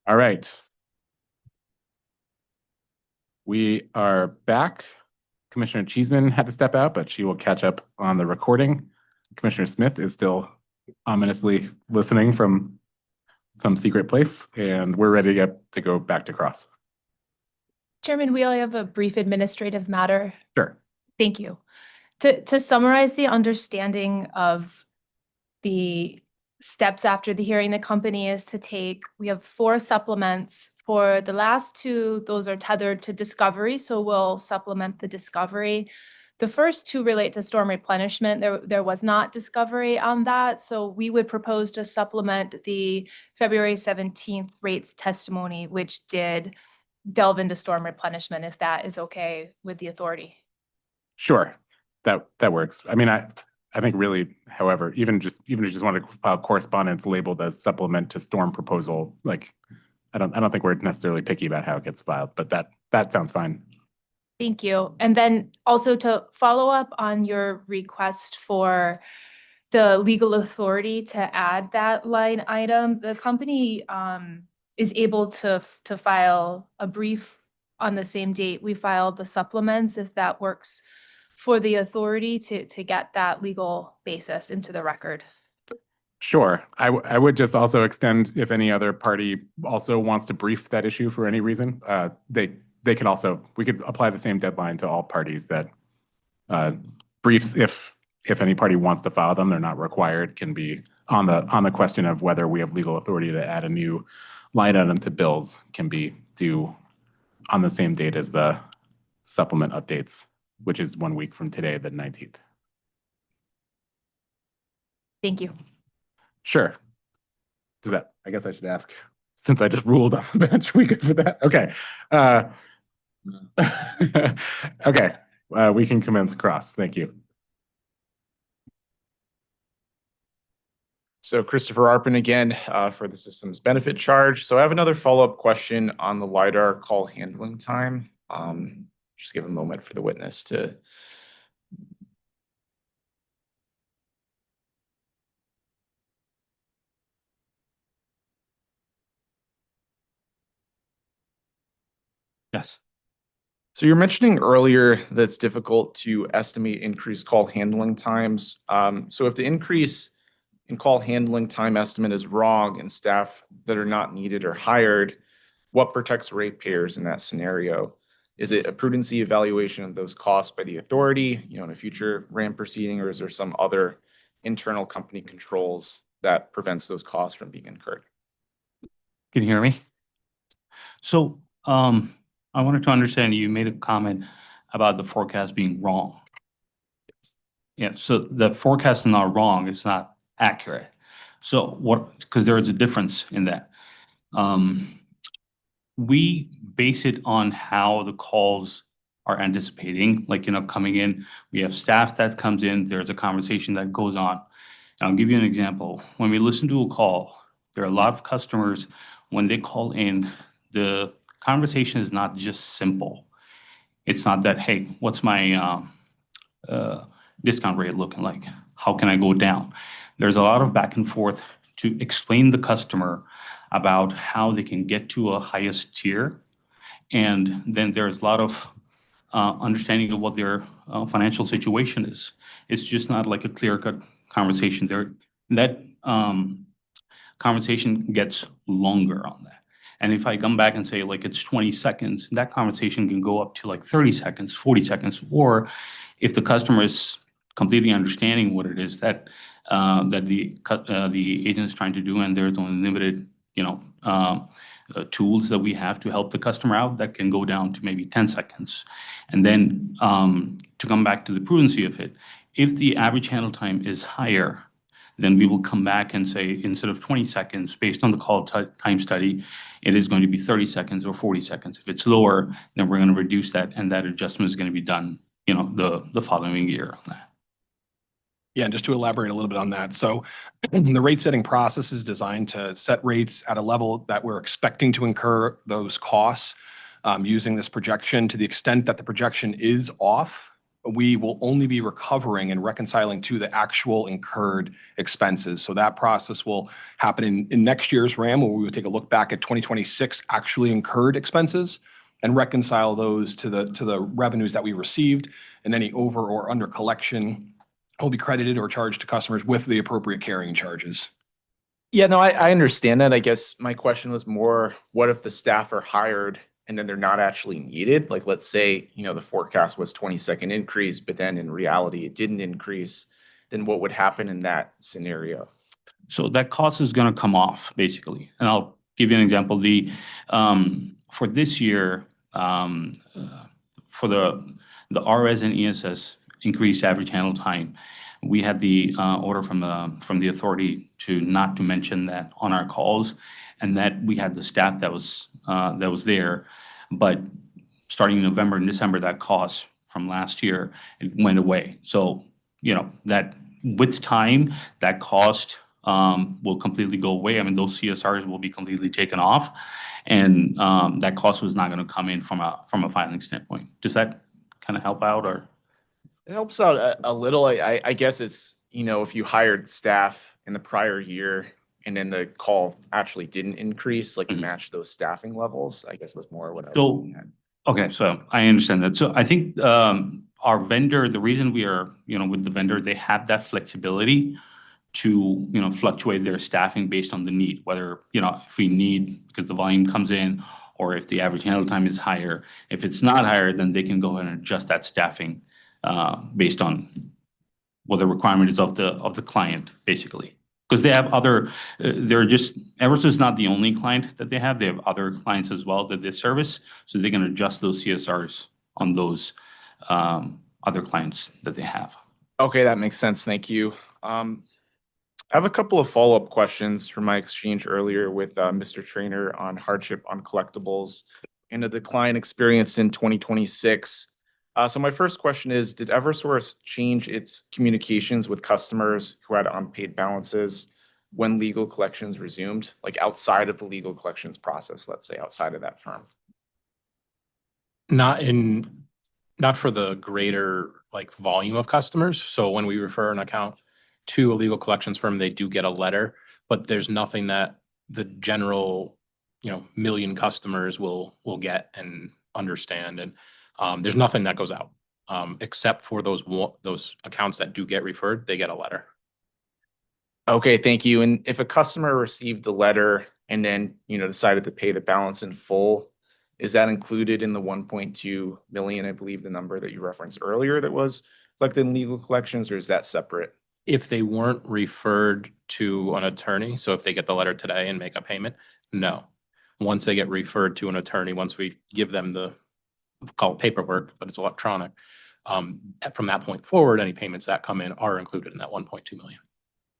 All right. We are back. Commissioner Cheeseman had to step out, but she will catch up on the recording. Commissioner Smith is still ominously listening from some secret place, and we're ready to go back to cross. Chairman Wheel, I have a brief administrative matter. Sure. Thank you. To summarize the understanding of the steps after the hearing, the company is to take, we have 4 supplements. For the last 2, those are tethered to discovery, so we'll supplement the discovery. The first 2 relate to storm replenishment. There was not discovery on that, so we would propose to supplement the February 17th rates testimony, which did delve into storm replenishment, if that is okay with the authority. Sure, that works. I mean, I think really, however, even if you just want to file correspondence labeled as supplement to storm proposal, like I don't think we're necessarily picky about how it gets filed, but that sounds fine. Thank you. And then also to follow up on your request for the legal authority to add that line item, the company is able to file a brief on the same date we filed the supplements, if that works for the authority to get that legal basis into the record. Sure. I would just also extend, if any other party also wants to brief that issue for any reason, they could also, we could apply the same deadline to all parties that briefs, if any party wants to file them, they're not required, can be on the question of whether we have legal authority to add a new line item to bills, can be due on the same date as the supplement updates, which is 1 week from today, the 19th. Thank you. Sure. Does that, I guess I should ask, since I just ruled on the bench, we good for that? Okay. Okay, we can commence cross. Thank you. So Christopher Arpin again for the system's benefit charge. So I have another follow-up question on the LiDAR call handling time. Just give a moment for the witness to. Yes. So you're mentioning earlier that it's difficult to estimate increased call handling times. So if the increase in call handling time estimate is wrong and staff that are not needed are hired, what protects ratepayers in that scenario? Is it a prudency evaluation of those costs by the authority, in a future RAM proceeding, or is there some other internal company controls that prevents those costs from being incurred? Can you hear me? So I wanted to understand, you made a comment about the forecast being wrong. Yeah, so the forecast is not wrong, it's not accurate. So because there is a difference in that. We base it on how the calls are anticipating, like, coming in. We have staff that comes in, there's a conversation that goes on. And I'll give you an example. When we listen to a call, there are a lot of customers, when they call in, the conversation is not just simple. It's not that, hey, what's my discount rate looking like? How can I go down? There's a lot of back and forth to explain the customer about how they can get to a highest tier. And then there's a lot of understanding of what their financial situation is. It's just not like a clear-cut conversation. That conversation gets longer on that. And if I come back and say, like, it's 20 seconds, that conversation can go up to like 30 seconds, 40 seconds. Or if the customer is completely understanding what it is that the agent is trying to do, and there's only limited, tools that we have to help the customer out, that can go down to maybe 10 seconds. And then to come back to the prudency of it, if the average handle time is higher, then we will come back and say, instead of 20 seconds, based on the call time study, it is going to be 30 seconds or 40 seconds. If it's lower, then we're going to reduce that, and that adjustment is going to be done, the following year on that. Yeah, and just to elaborate a little bit on that. So the rate setting process is designed to set rates at a level that we're expecting to incur those costs using this projection. To the extent that the projection is off, we will only be recovering and reconciling to the actual incurred expenses. So that process will happen in next year's RAM, where we will take a look back at 2026 actually incurred expenses and reconcile those to the revenues that we received, and any over or under collection will be credited or charged to customers with the appropriate carrying charges. Yeah, no, I understand that. I guess my question was more, what if the staff are hired and then they're not actually needed? Like, let's say, the forecast was 22nd increase, but then in reality, it didn't increase. Then what would happen in that scenario? So that cost is going to come off basically. And I'll give you an example. For this year, for the RS and ESS increased average handle time, we had the order from the authority not to mention that on our calls, and that we had the staff that was there. But starting in November and December, that cost from last year, it went away. So, that with time, that cost will completely go away. I mean, those CSRs will be completely taken off, and that cost was not going to come in from a filing standpoint. Does that kind of help out, or? It helps out a little. I guess it's, if you hired staff in the prior year and then the call actually didn't increase, like match those staffing levels, I guess was more what I was looking at. Okay, so I understand that. So I think our vendor, the reason we are, with the vendor, they have that flexibility to, fluctuate their staffing based on the need, whether, if we need, because the volume comes in, or if the average handle time is higher. If it's not higher, then they can go ahead and adjust that staffing based on what the requirement is of the client, basically. Because they have other, Eversource is not the only client that they have. They have other clients as well that they service, so they can adjust those CSRs on those other clients that they have. Okay, that makes sense. Thank you. I have a couple of follow-up questions from my exchange earlier with Mr. Trainer on hardship on collectibles and the decline experienced in 2026. So my first question is, did Eversource change its communications with customers who had unpaid balances when legal collections resumed, like outside of the legal collections process, let's say outside of that firm? Not for the greater volume of customers. So when we refer an account to a legal collections firm, they do get a letter, but there's nothing that the general, million customers will get and understand. And there's nothing that goes out except for those accounts that do get referred, they get a letter. Okay, thank you. And if a customer received the letter and then, decided to pay the balance in full, is that included in the 1.2 million, I believe the number that you referenced earlier that was collected in legal collections, or is that separate? If they weren't referred to an attorney, so if they get the letter today and make a payment, no. Once they get referred to an attorney, once we give them call it paperwork, but it's electronic, from that point forward, any payments that come in are included in that 1.2 million.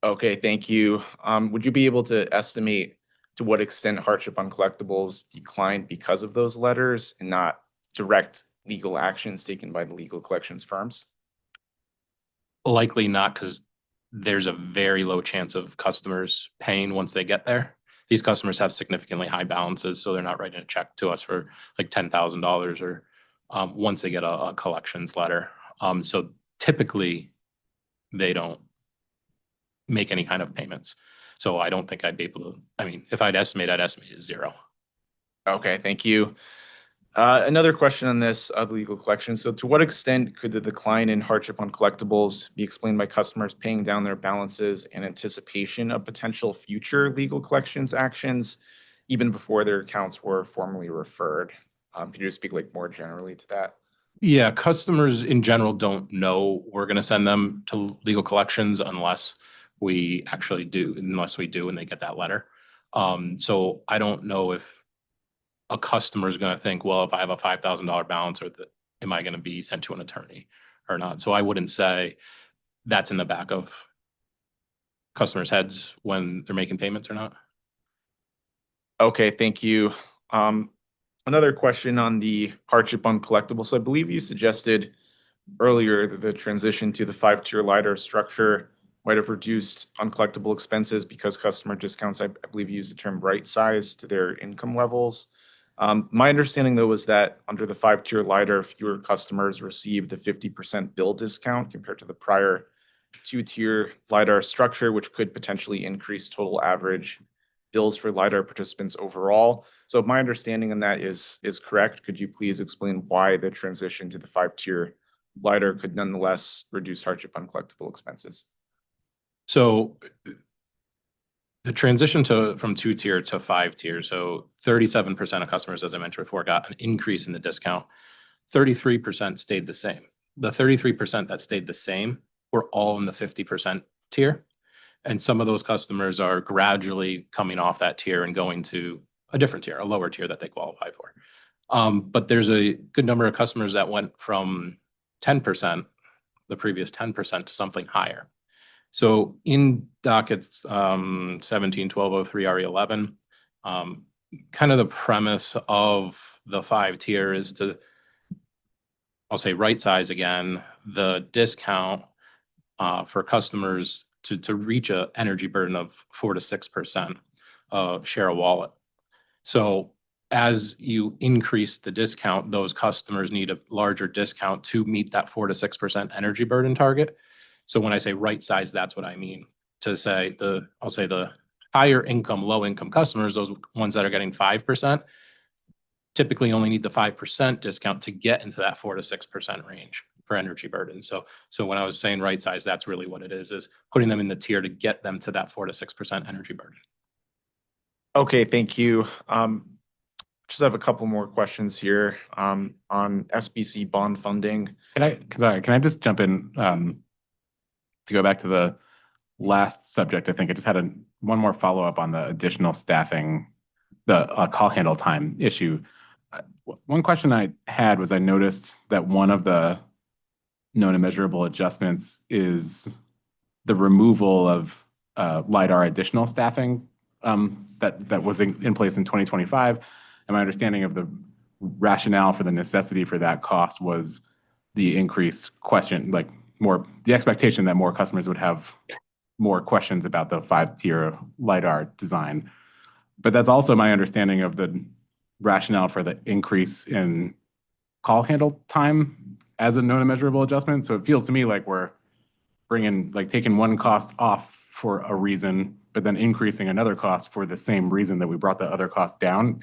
Okay, thank you. Would you be able to estimate to what extent hardship on collectibles declined because of those letters and not direct legal actions taken by the legal collections firms? Likely not, because there's a very low chance of customers paying once they get there. These customers have significantly high balances, so they're not writing a check to us for like $10,000 or once they get a collections letter. So typically, they don't make any kind of payments. So I don't think I'd be able to, if I'd estimate at zero. Okay, thank you. Another question on this of legal collections. So to what extent could the decline in hardship on collectibles be explained by customers paying down their balances in anticipation of potential future legal collections actions, even before their accounts were formally referred? Could you just speak more generally to that? Yeah, customers in general don't know we're going to send them to legal collections unless we do and they get that letter. So I don't know if a customer is going to think, well, if I have a $5,000 balance, am I going to be sent to an attorney or not? So I wouldn't say that's in the back of customers' heads when they're making payments or not. Okay, thank you. Another question on the hardship on collectibles. So I believe you suggested earlier that the transition to the 5-tier LiDAR structure might have reduced uncollectible expenses because customer discounts, I believe you used the term right size to their income levels. My understanding though was that under the 5-tier LiDAR, fewer customers received the 50% bill discount compared to the prior 2-tier LiDAR structure, which could potentially increase total average bills for LiDAR participants overall. So if my understanding on that is correct, could you please explain why the transition to the 5-tier LiDAR could nonetheless reduce hardship uncollectible expenses? So the transition from 2-tier to 5-tier, so 37% of customers, as I mentioned before, got an increase in the discount. 33% stayed the same. The 33% that stayed the same were all in the 50% tier. And some of those customers are gradually coming off that tier and going to a different tier, a lower tier that they qualify for. But there's a good number of customers that went from 10%, the previous 10%, to something higher. So in Dockets 17-1203 RE11, kind of the premise of the 5-tier is to, I'll say, right size again the discount for customers to reach a energy burden of 4 to 6% share of wallet. So as you increase the discount, those customers need a larger discount to meet that 4 to 6% energy burden target. So when I say right size, that's what I mean. To say I'll say the higher income, low income customers, those ones that are getting 5%, typically only need the 5% discount to get into that 4 to 6% range for energy burden. So when I was saying right size, that's really what it is putting them in the tier to get them to that 4 to 6% energy burden. Okay, thank you. Just have a couple more questions here on SBC bond funding. Can I just jump in to go back to the last subject? I think I just had one more follow-up on the additional staffing, the call handle time issue. One question I had was I noticed that one of the known and measurable adjustments is the removal of LiDAR additional staffing that was in place in 2025. And my understanding of the rationale for the necessity for that cost was the increased question, like the expectation that more customers would have more questions about the 5-tier LiDAR design. But that's also my understanding of the rationale for the increase in call handle time as a known and measurable adjustment. So it feels to me like we're taking one cost off for a reason, but then increasing another cost for the same reason that we brought the other cost down.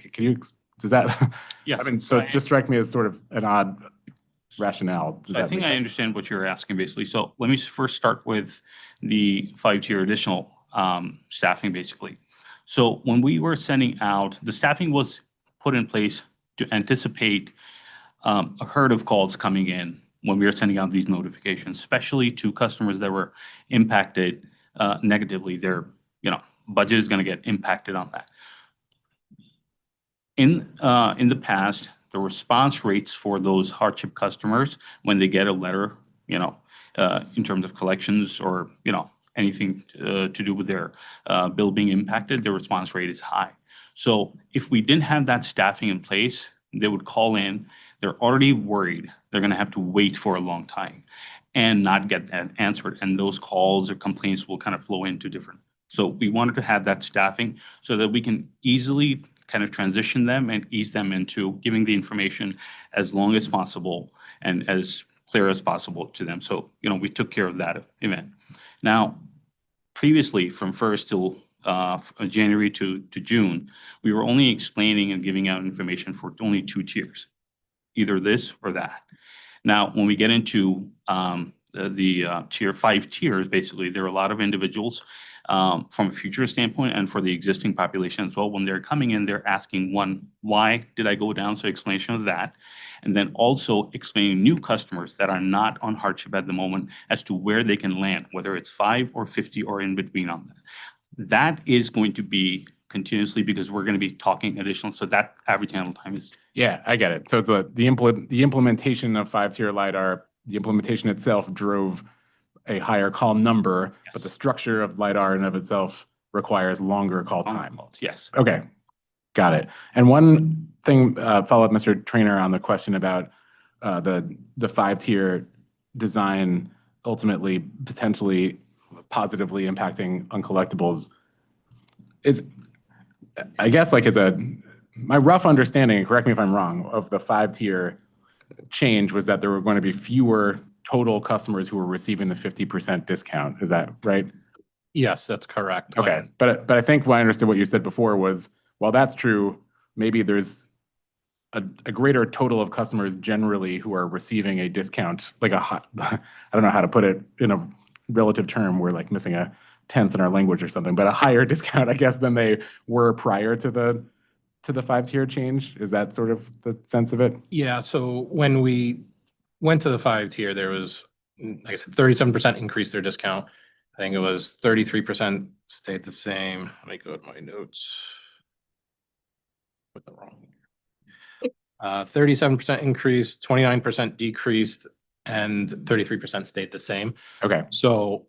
Does that? Yes. I mean, so it just strikes me as sort of an odd rationale. I think I understand what you're asking basically. So let me first start with the 5-tier additional staffing basically. So when we were sending out, the staffing was put in place to anticipate a herd of calls coming in when we were sending out these notifications, especially to customers that were impacted negatively. Their budget is going to get impacted on that. In the past, the response rates for those hardship customers when they get a letter, in terms of collections or anything to do with their bill being impacted, their response rate is high. So if we didn't have that staffing in place, they would call in. They're already worried they're going to have to wait for a long time and not get that answered. And those calls or complaints will kind of flow into different. So we wanted to have that staffing so that we can easily kind of transition them and ease them into giving the information as long as possible and as clear as possible to them. So, we took care of that event. Now, previously from 1st till January to June, we were only explaining and giving out information for only 2 tiers, either this or that. Now, when we get into the tier 5 tiers, basically, there are a lot of individuals from a future standpoint and for the existing population as well. When they're coming in, they're asking, one, why did I go down? So explanation of that. And then also explaining new customers that are not on hardship at the moment as to where they can land, whether it's 5 or 50 or in between on that. That is going to be continuously because we're going to be talking additional. So that average handle time is. Yeah, I get it. So the implementation of 5-tier LiDAR, the implementation itself drove a higher call number, but the structure of LiDAR in of itself requires longer call time. Yes. Okay, got it. And one thing, follow up, Mr. Trainer, on the question about the 5-tier design ultimately potentially positively impacting uncollectibles is, I guess, like as a my rough understanding, correct me if I'm wrong, of the 5-tier change was that there were going to be fewer total customers who were receiving the 50% discount. Is that right? Yes, that's correct. Okay, but I think what I understood what you said before was, while that's true, maybe there's a greater total of customers generally who are receiving a discount, like I don't know how to put it in a relative term. We're like missing a tense in our language or something, but a higher discount, I guess, than they were prior to the 5-tier change. Is that sort of the sense of it? Yeah, so when we went to the 5-tier, there was, like I said, 37% increased their discount. I think it was 33% stayed the same. Let me go to my notes. Put that wrong. 37% increased, 29% decreased, and 33% stayed the same. Okay. So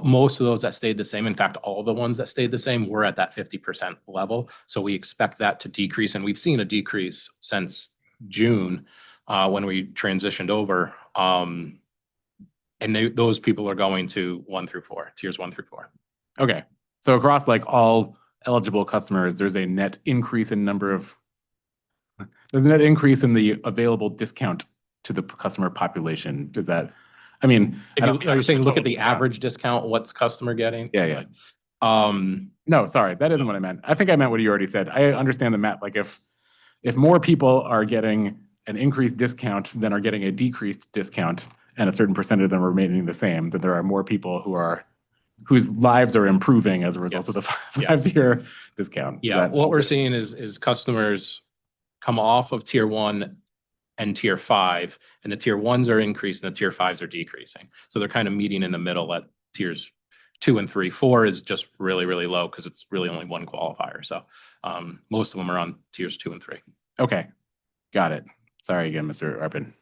most of those that stayed the same, in fact, all the ones that stayed the same were at that 50% level. So we expect that to decrease, and we've seen a decrease since June when we transitioned over. And those people are going to 1 through 4, tiers 1 through 4. Okay. So across like all eligible customers, there's a net increase in there's a net increase in the available discount to the customer population. Does that, I mean, Are you saying look at the average discount, what's customer getting? Yeah. No, sorry, that isn't what I meant. I think I meant what you already said. I understand the math. Like if more people are getting an increased discount than are getting a decreased discount, and a certain percentage of them are remaining the same, then there are more people whose lives are improving as a result of the 5-tier discount. Yeah, what we're seeing is customers come off of tier 1 and tier 5, and the tier 1s are increasing, the tier 5s are decreasing. So they're kind of meeting in the middle at tiers 2 and 3. 4 is just really, really low because it's really only one qualifier. So most of them are on tiers 2 and 3. Okay, got it. Sorry again, Mr. Arpin.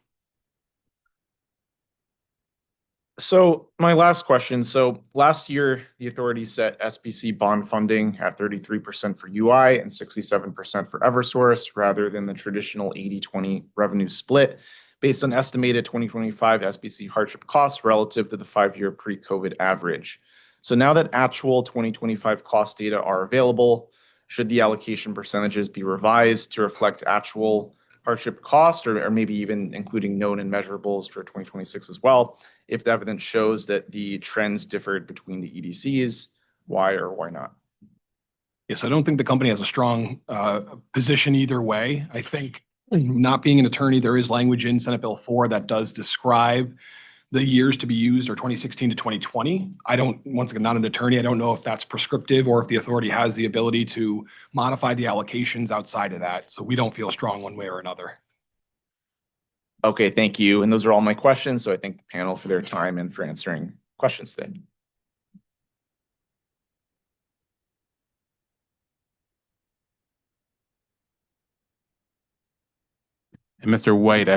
So my last question. So last year, the authority set SBC bond funding at 33% for UI and 67% for Eversource, rather than the traditional 80-20 revenue split based on estimated 2025 SBC hardship costs relative to the 5-year pre-COVID average. So now that actual 2025 cost data are available, should the allocation percentages be revised to reflect actual hardship cost, or maybe even including known and measurables for 2026 as well, if the evidence shows that the trends differed between the EDCs? Why or why not? Yes, I don't think the company has a strong position either way. I think, not being an attorney, there is language in Senate Bill 4 that does describe the years to be used are 2016 to 2020. Once again, not an attorney, I don't know if that's prescriptive or if the authority has the ability to modify the allocations outside of that. So we don't feel strong one way or another. Okay, thank you. And those are all my questions. So I thank the panel for their time and for answering questions today. And Mr. White,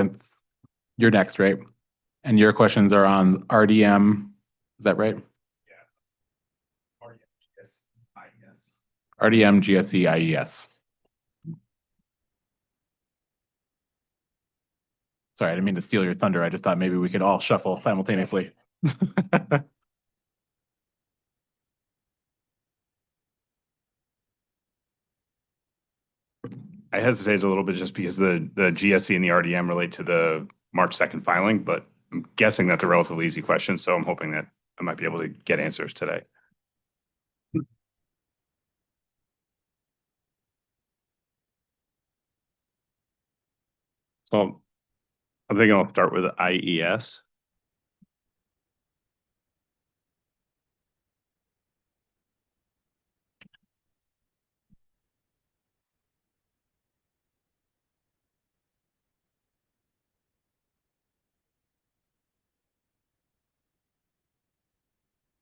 you're next, right? And your questions are on RDM, is that right? Yeah. RDM, GSE, IES. Sorry, I didn't mean to steal your thunder. I just thought maybe we could all shuffle simultaneously. I hesitated a little bit just because the GSE and the RDM relate to the March 2nd filing, but I'm guessing that's a relatively easy question, so I'm hoping that I might be able to get answers today. So I'm thinking I'll start with IES.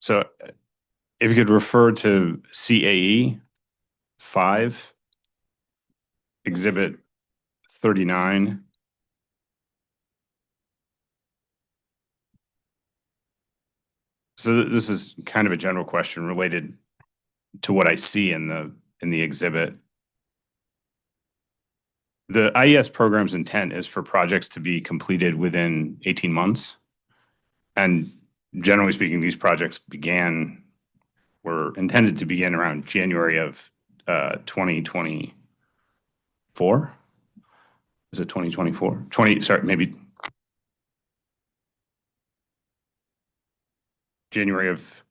So if you could refer to CAE 5, Exhibit 39. So this is kind of a general question related to what I see in the exhibit. The IES program's intent is for projects to be completed within 18 months. And generally speaking, these projects were intended to begin around January of 2024. Is it 2024? Sorry, maybe January of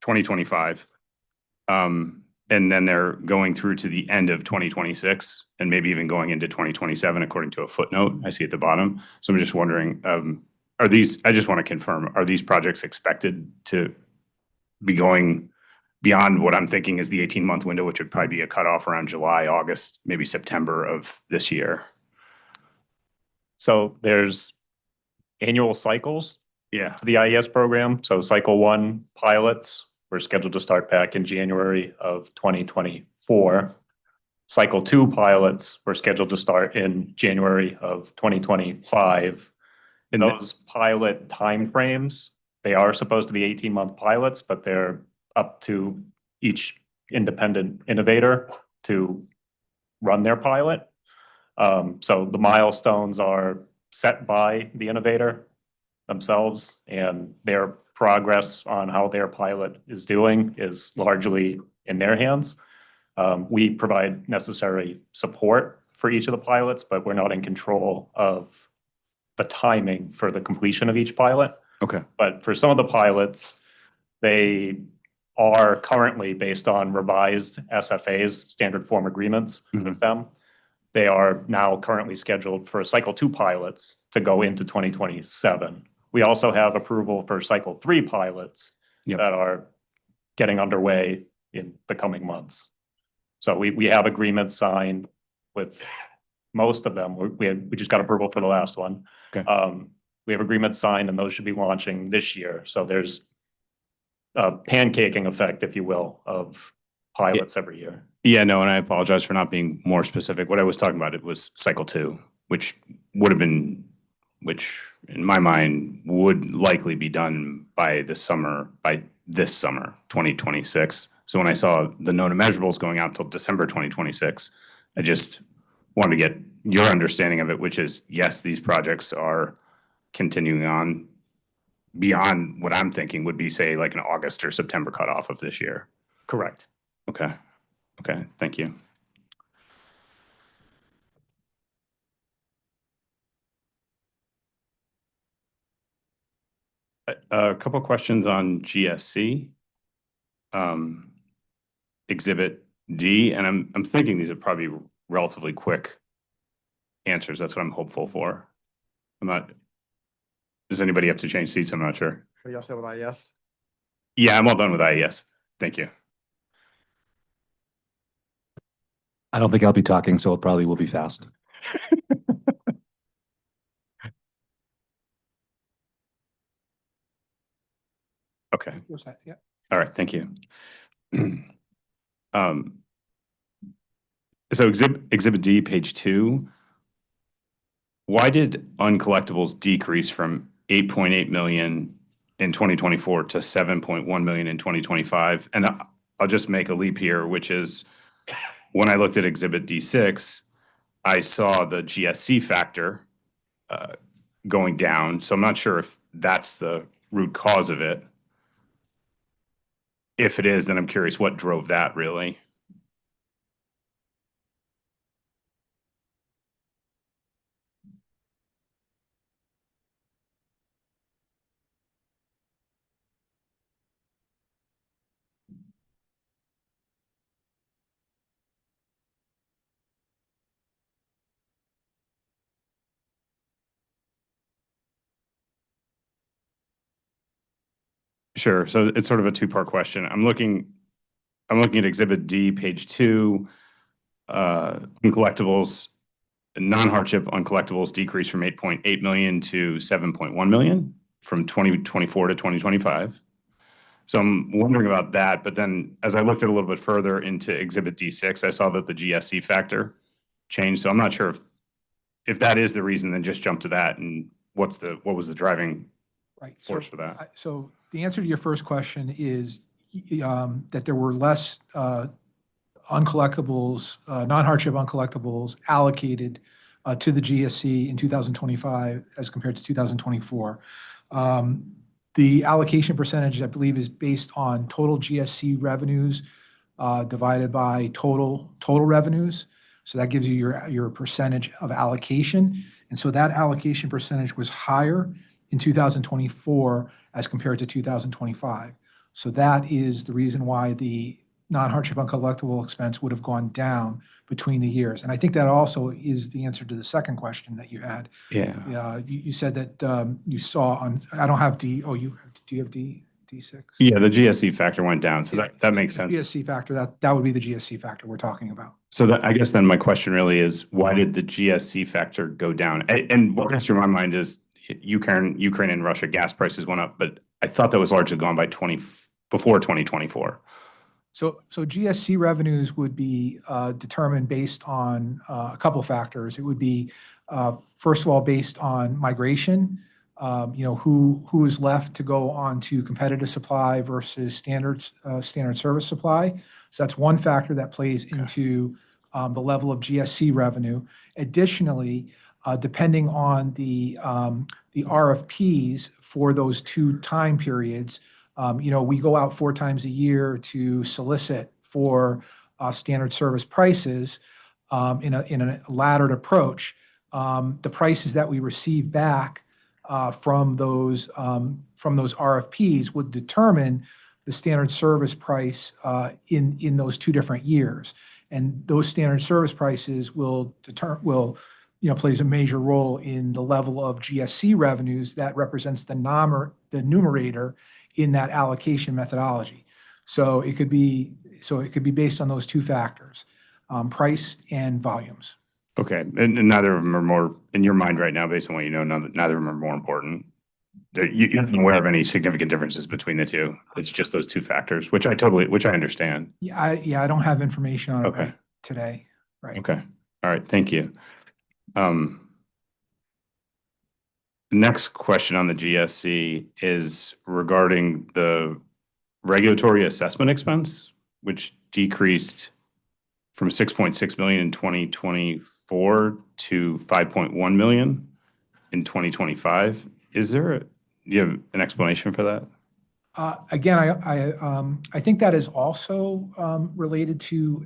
2025. And then they're going through to the end of 2026 and maybe even going into 2027, according to a footnote I see at the bottom. So I'm just wondering, I just want to confirm, are these projects expected to be going beyond what I'm thinking is the 18-month window, which would probably be a cutoff around July, August, maybe September of this year? So there's annual cycles Yeah. for the IES program. So cycle one pilots were scheduled to start back in January of 2024. Cycle two pilots were scheduled to start in January of 2025. And those pilot timeframes, they are supposed to be 18-month pilots, but they're up to each independent innovator to run their pilot. So the milestones are set by the innovator themselves, and their progress on how their pilot is doing is largely in their hands. We provide necessary support for each of the pilots, but we're not in control of the timing for the completion of each pilot. Okay. But for some of the pilots, they are currently based on revised SFAs, standard form agreements with them. They are now currently scheduled for cycle two pilots to go into 2027. We also have approval for cycle three pilots that are getting underway in the coming months. So we have agreements signed with most of them. We just got approval for the last one. Okay. We have agreements signed, and those should be launching this year. So there's a pancaking effect, if you will, of pilots every year. Yeah, no, and I apologize for not being more specific. What I was talking about, it was cycle two, which would have been, which in my mind would likely be done by this summer, 2026. So when I saw the known measurables going out till December 2026, I just wanted to get your understanding of it, which is, yes, these projects are continuing on beyond what I'm thinking would be, say, like an August or September cutoff of this year. Correct. Okay. Okay, thank you. A couple questions on GSC. Exhibit D, and I'm thinking these are probably relatively quick answers. That's what I'm hopeful for. Does anybody have to change seats? I'm not sure. Are y'all still with IES? Yeah, I'm all done with IES. Thank you. I don't think I'll be talking, so it probably will be fast. Okay. Yeah. All right, thank you. So exhibit D, page 2. Why did uncollectibles decrease from 8.8 million in 2024 to 7.1 million in 2025? And I'll just make a leap here, which is when I looked at exhibit D6, I saw the GSC factor going down. So I'm not sure if that's the root cause of it. If it is, then I'm curious what drove that really. Sure. So it's sort of a two-part question. I'm looking at exhibit D, page 2, uncollectibles, non-hardship uncollectibles decreased from 8.8 million to 7.1 million from 2024 to 2025. So I'm wondering about that. But then as I looked at a little bit further into exhibit D6, I saw that the GSC factor changed. So I'm not sure if that is the reason, then just jump to that. And what was the driving force for that? So the answer to your first question is that there were less uncollectibles, non-hardship uncollectibles allocated to the GSC in 2025 as compared to 2024. The allocation percentage, I believe, is based on total GSC revenues divided by total revenues. So that gives you your percentage of allocation. And so that allocation percentage was higher in 2024 as compared to 2025. So that is the reason why the non-hardship uncollectible expense would have gone down between the years. And I think that also is the answer to the second question that you had. Yeah. You said that you saw on, I don't have D, do you have D6? Yeah, the GSC factor went down, so that makes sense. GSC factor, that would be the GSC factor we're talking about. So that, I guess then my question really is, why did the GSC factor go down? And what comes through my mind is Ukraine and Russia gas prices went up, but I thought that was largely gone by before 2024. So GSC revenues would be determined based on a couple factors. It would be, first of all, based on migration, who is left to go on to competitive supply versus standard service supply. So that's one factor that plays into the level of GSC revenue. Additionally, depending on the RFPs for those two time periods, we go out 4 times a year to solicit for standard service prices in a laddered approach. The prices that we receive back from those RFPs would determine the standard service price in those 2 different years. And those standard service prices plays a major role in the level of GSC revenues that represents the numerator in that allocation methodology. So it could be based on those 2 factors, price and volumes. Okay, and neither of them are more, in your mind right now, based on what you know, neither of them are more important. You're not aware of any significant differences between the two. It's just those 2 factors, which I understand. Yeah, I don't have information on it Okay. right today. Right. Okay, all right, thank you. Next question on the GSC is regarding the regulatory assessment expense, which decreased from 6.6 million in 2024 to 5.1 million in 2025. Do you have an explanation for that? Again, I think that is also related to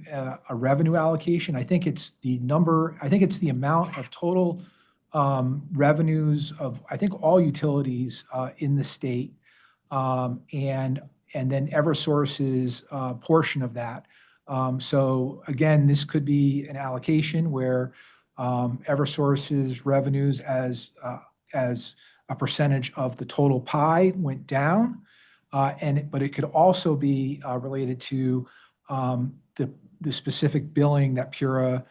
a revenue allocation. I think it's the amount of total revenues of, I think, all utilities in the state, and then Eversource's portion of that. So again, this could be an allocation where Eversource's revenues as a percentage of the total pie went down. But it could also be related to the specific billing that PURA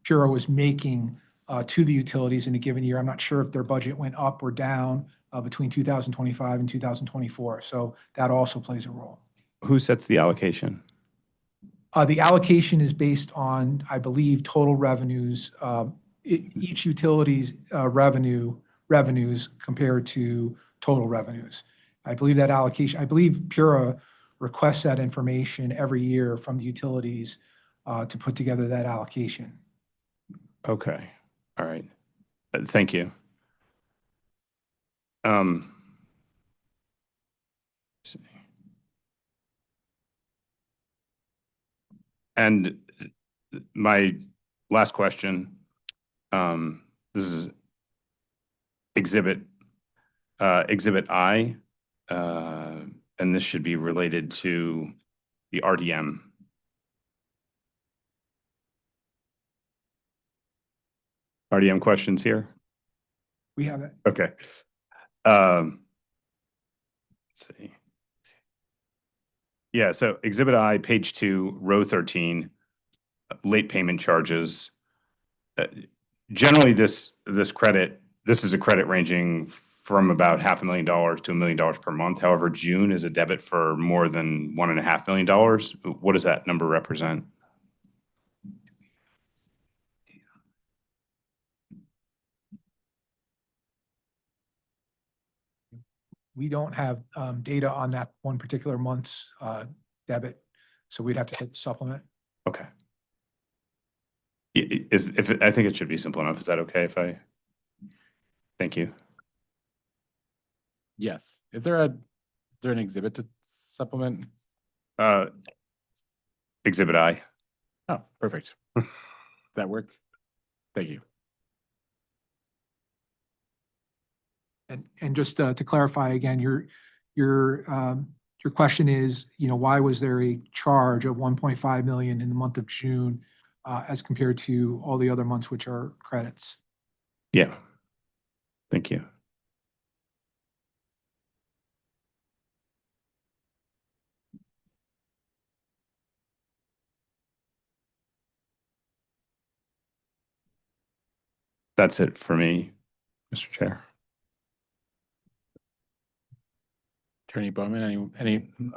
was making to the utilities in a given year. I'm not sure if their budget went up or down between 2025 and 2024. So that also plays a role. Who sets the allocation? The allocation is based on, I believe, total revenues, each utility's revenues compared to total revenues. I believe PURA requests that information every year from the utilities to put together that allocation. Okay, all right. Thank you. Let's see. And my last question, this is Exhibit I, and this should be related to the RDM. RDM questions here? We have it. Okay. Let's see. Yeah, so Exhibit I, page 2, row 13, late payment charges. Generally, this is a credit ranging from about $500,000 to $1 million per month. However, June is a debit for more than $1.5 million. What does that number represent? We don't have data on that one particular month's debit, so we'd have to hit supplement. Okay. If I think it should be simple enough. Is that okay if I? Thank you. Yes. Is there an exhibit to supplement? Exhibit I. Oh, perfect. Does that work? Thank you. And just to clarify again, your question is, why was there a charge of 1.5 million in the month of June as compared to all the other months, which are credits? Yeah. Thank you. That's it for me, Mr. Chair. Attorney Bowman,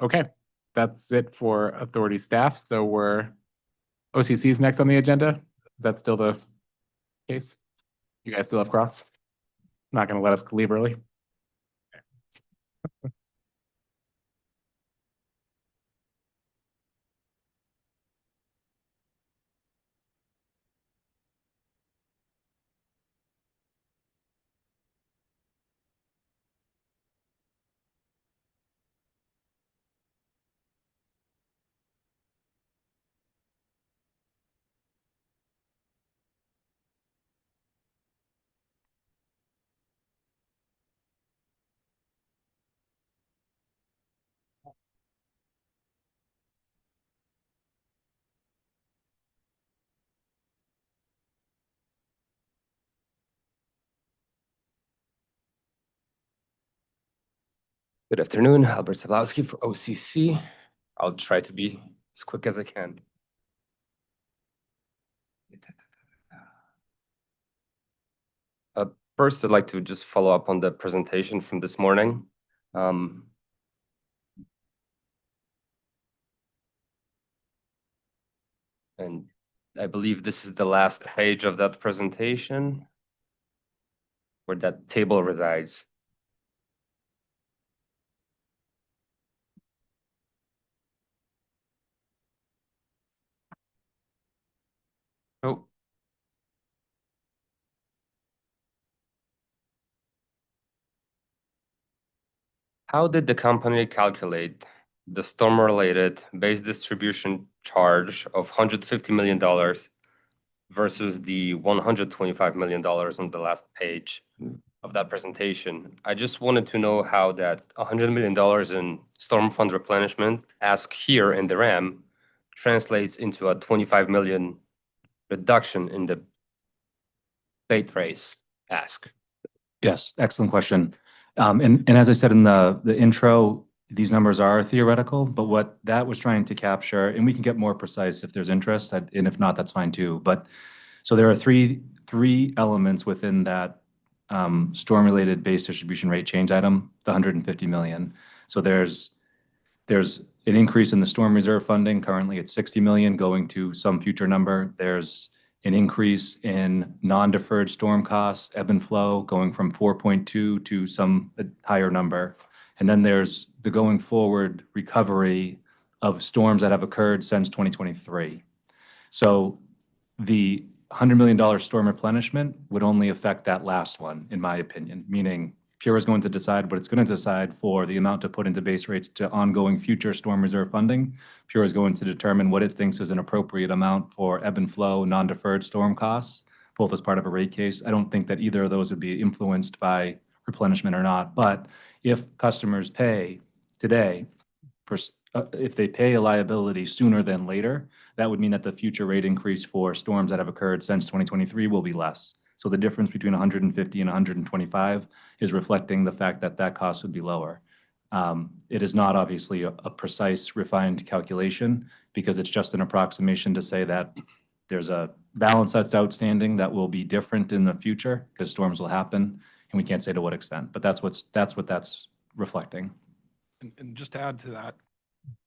okay. That's it for authority staff. So we're OCC's next on the agenda. Is that still the case? You guys still have cross? Not gonna let us leave early? Good afternoon, Albert Sablowski for OCC. I'll try to be as quick as I can. First, I'd like to just follow up on the presentation from this morning. And I believe this is the last page of that presentation where that table resides. Oh. How did the company calculate the storm-related base distribution charge of $150 million versus the $125 million on the last page of that presentation? I just wanted to know how that $100 million in storm fund replenishment asked here in the RAM translates into a 25 million reduction in the bait race ask. Yes, excellent question. And as I said in the intro, these numbers are theoretical, but what that was trying to capture, and we can get more precise if there's interest, and if not, that's fine too. But so there are three elements within that storm-related base distribution rate change item, the 150 million. So there's an increase in the storm reserve funding. Currently, it's 60 million going to some future number. There's an increase in non-deferred storm costs, ebb and flow, going from 4.2 to some higher number. And then there's the going forward recovery of storms that have occurred since 2023. So the $100 million storm replenishment would only affect that last one, in my opinion, meaning PURA is going to decide what it's going to decide for the amount to put into base rates to ongoing future storm reserve funding. PURA is going to determine what it thinks is an appropriate amount for ebb and flow, non-deferred storm costs, both as part of a rate case. I don't think that either of those would be influenced by replenishment or not. But if customers pay today, if they pay a liability sooner than later, that would mean that the future rate increase for storms that have occurred since 2023 will be less. So the difference between 150 and 125 is reflecting the fact that that cost would be lower. It is not obviously a precise, refined calculation because it's just an approximation to say that there's a balance that's outstanding that will be different in the future because storms will happen, and we can't say to what extent. But that's what that's reflecting. And just to add to that,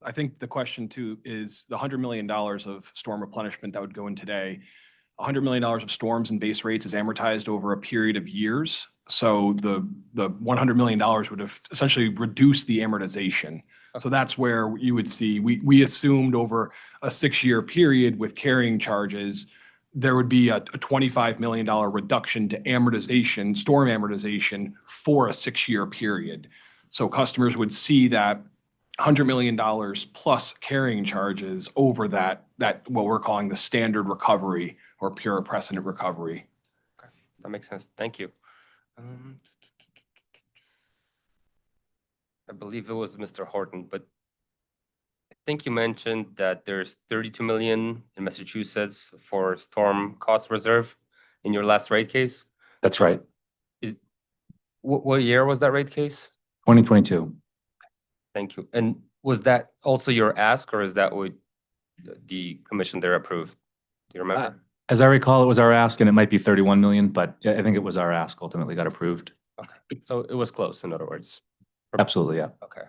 I think the question too is the $100 million of storm replenishment that would go in today. $100 million of storms and base rates is amortized over a period of years. So the $100 million would have essentially reduced the amortization. So that's where you would see, we assumed over a 6-year period with carrying charges, there would be a $25 million reduction to amortization, storm amortization for a 6-year period. So customers would see that $100 million plus carrying charges over that that, what we're calling the standard recovery or pure precedent recovery. That makes sense. Thank you. I believe it was Mr. Horton, but I think you mentioned that there's 32 million in Massachusetts for storm cost reserve in your last rate case. That's right, What year was that rate case? 2022. Thank you. And was that also your ask, or is that what the commission there approved? Do you remember? As I recall, it was our ask, and it might be 31 million, but I think it was our ask ultimately got approved. Okay, so it was close, in other words. Absolutely, yeah. Okay.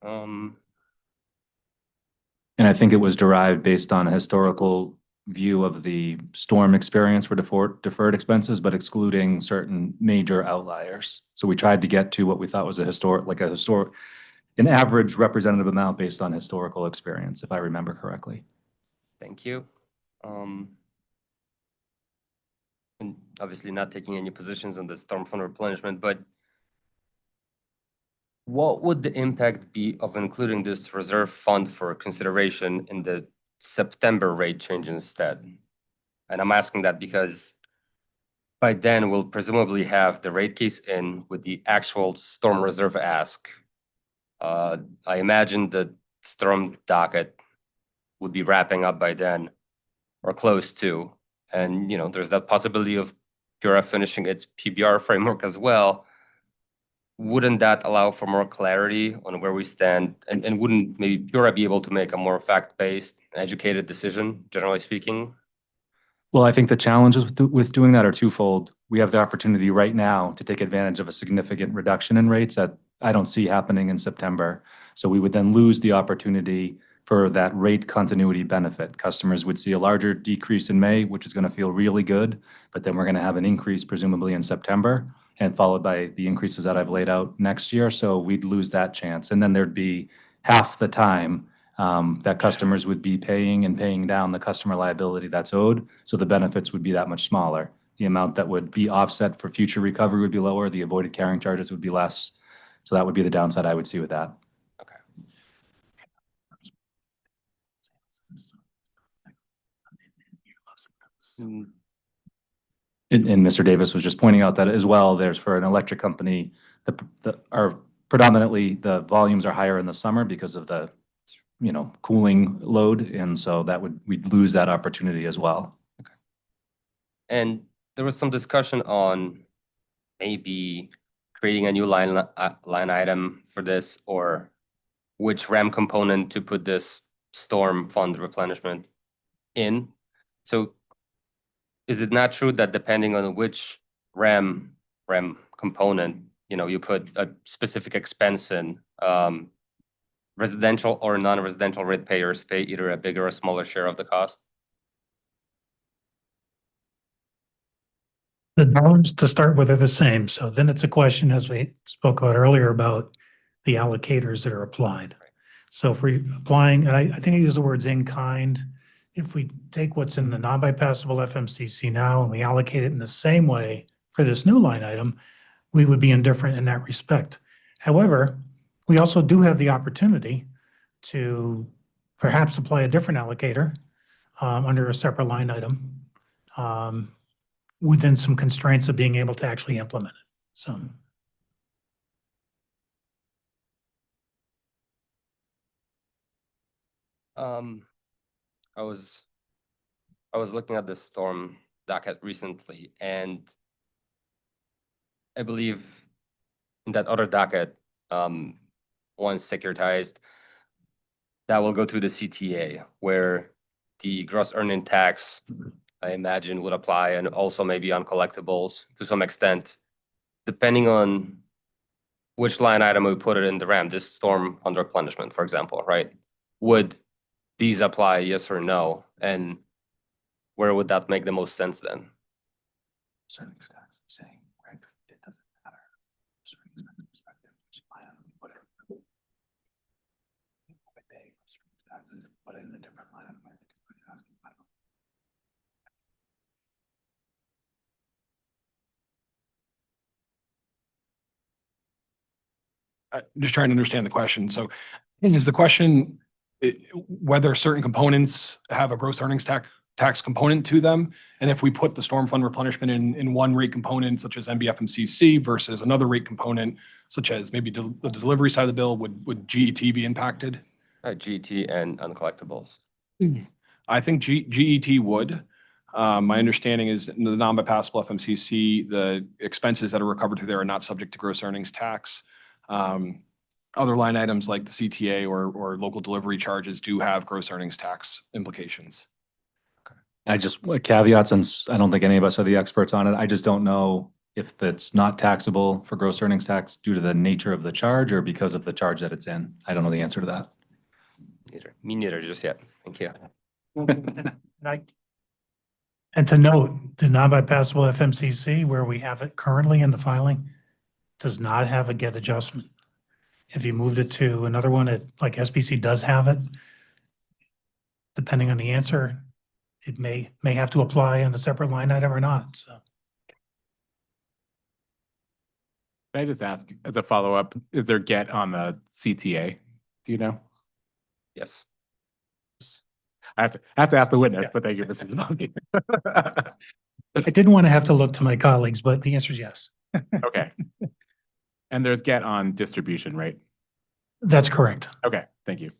And I think it was derived based on a historical view of the storm experience for deferred expenses, but excluding certain major outliers. So we tried to get to what we thought was an average representative amount based on historical experience, if I remember correctly. Thank you. And obviously not taking any positions on the storm fund replenishment, but what would the impact be of including this reserve fund for consideration in the September rate change instead? And I'm asking that because by then we'll presumably have the rate case in with the actual storm reserve ask. I imagine the storm docket would be wrapping up by then or close to. And, there's that possibility of PURA finishing its PBR framework as well. Wouldn't that allow for more clarity on where we stand? And wouldn't maybe PURA be able to make a more fact-based, educated decision, generally speaking? Well, I think the challenges with doing that are twofold. We have the opportunity right now to take advantage of a significant reduction in rates that I don't see happening in September. So we would then lose the opportunity for that rate continuity benefit. Customers would see a larger decrease in May, which is going to feel really good, but then we're going to have an increase presumably in September and followed by the increases that I've laid out next year. So we'd lose that chance. And then there'd be half the time that customers would be paying and paying down the customer liability that's owed. So the benefits would be that much smaller. The amount that would be offset for future recovery would be lower. The avoided carrying charges would be less. So that would be the downside I would see with that. Okay. And Mr. Davis was just pointing out that as well, there's for an electric company, predominantly the volumes are higher in the summer because of the cooling load. And so we'd lose that opportunity as well. Okay. And there was some discussion on maybe creating a new line item for this, or which RAM component to put this storm fund replenishment in. So is it not true that depending on which RAM component, you put a specific expense in, residential or non-residential ratepayers pay either a bigger or smaller share of the cost? The dollars to start with are the same. So then it's a question, as we spoke about earlier, about the allocators that are applied. So if we're applying, and I think I use the words in kind, if we take what's in the non-bypassable FMCC now and we allocate it in the same way for this new line item, we would be indifferent in that respect. However, we also do have the opportunity to perhaps apply a different allocator under a separate line item within some constraints of being able to actually implement it. So. I was looking at the storm docket recently, and I believe in that other docket, once securitized, that will go through the CTA, where the gross earning tax, I imagine, would apply, and also maybe on collectibles to some extent, depending on which line item we put it in the RAM, this storm fund replenishment, for example, right? Would these apply, yes or no? And where would that make the most sense then? Certain expense, saying, right, it doesn't matter. Certain expense perspective, which line item we put it. Put it in a different line item. Just trying to understand the question. So is the question, whether certain components have a gross earnings tax component to them. And if we put the storm fund replenishment in one rate component, such as NBFMCC versus another rate component, such as maybe the delivery side of the bill, would GET be impacted? GET and uncollectibles. I think GET would. My understanding is that in the non-bypassable FMCC, the expenses that are recovered through there are not subject to gross earnings tax. Other line items like the CTA or local delivery charges do have gross earnings tax implications. I just, a caveat, since I don't think any of us are the experts on it, I just don't know if that's not taxable for gross earnings tax due to the nature of the charge or because of the charge that it's in. I don't know the answer to that. Me neither, just yet. Thank you. And to note, the non-bypassable FMCC, where we have it currently in the filing, does not have a get adjustment. If you moved it to another one, like SBC does have it, depending on the answer, it may have to apply on a separate line item or not, so. Can I just ask as a follow-up, is there get on the CTA? Do you know? Yes. I have to ask the witness, but thank you, Mrs. Zanovsky. I didn't want to have to look to my colleagues, but the answer is yes. Okay. And there's get on distribution, right? That's correct. Okay, thank you.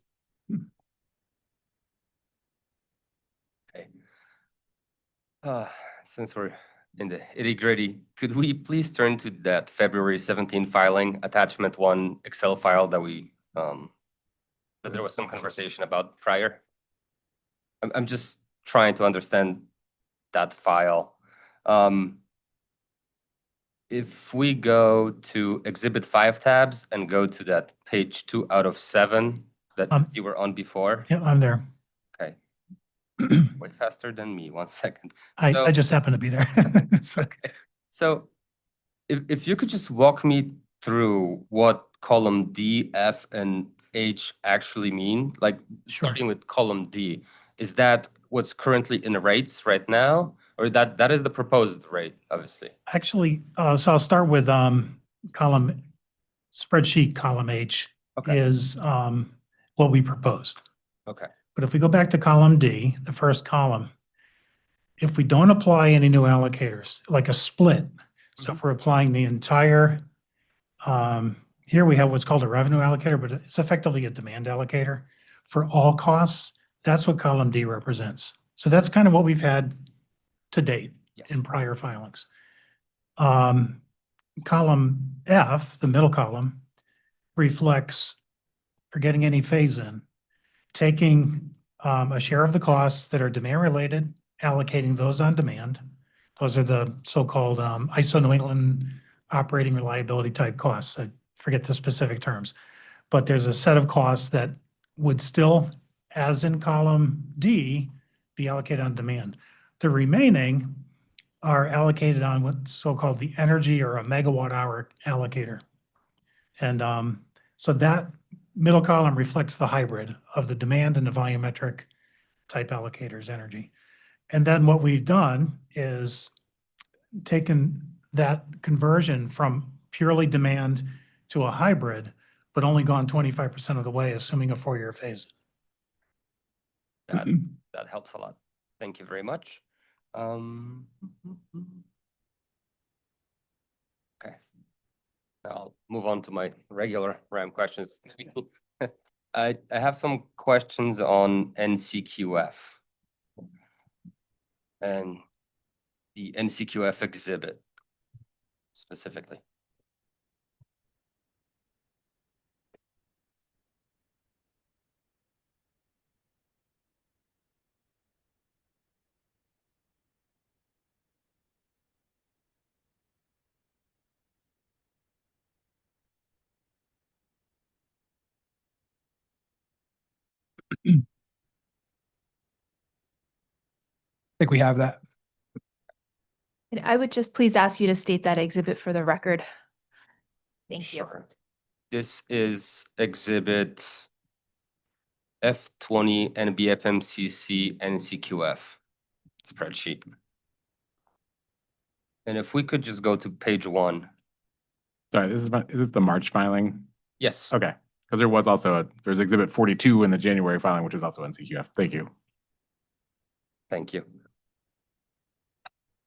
Since we're in the itty-gritty, could we please turn to that February 17 filing, attachment 1 Excel file that we, that there was some conversation about prior? I'm just trying to understand that file. If we go to Exhibit 5 tabs and go to that page 2 out of 7 that you were on before. Yeah, I'm there. Okay. Way faster than me. 1 second. I just happen to be there. So, So if you could just walk me through what column D, F, and H actually mean, like starting with column D, is that what's currently in the rates right now? Or that is the proposed rate, obviously? actually, so I'll start with spreadsheet column H is what we proposed. Okay. But if we go back to column D, the first column, if we don't apply any new allocators, like a split, so if we're applying the entire, here we have what's called a revenue allocator, but it's effectively a demand allocator for all costs. That's what column D represents. So that's kind of what we've had to date in prior filings. Column F, the middle column, reflects, forgetting any phase in, taking a share of the costs that are demand related, allocating those on demand. Those are the so-called ISO New England operating reliability type costs. I forget the specific terms, but there's a set of costs that would still, as in column D, be allocated on demand. The remaining are allocated on what's so-called the energy or a megawatt hour allocator. And so that middle column reflects the hybrid of the demand and the volumetric type allocators energy. And then what we've done is taken that conversion from purely demand to a hybrid, but only gone 25% of the way, assuming a 4-year phase. That helps a lot. Thank you very much. Okay. I'll move on to my regular RAM questions. I have some questions on NCQF and the NCQF exhibit specifically. I think we have that. And I would just please ask you to state that exhibit for the record. Thank you. This is exhibit F20 NBFMCC NCQF spreadsheet. And if we could just go to page 1. Sorry, is this the March filing? Yes. Okay. Because there was also there's Exhibit 42 in the January filing, which is also NCQF. Thank you. Thank you.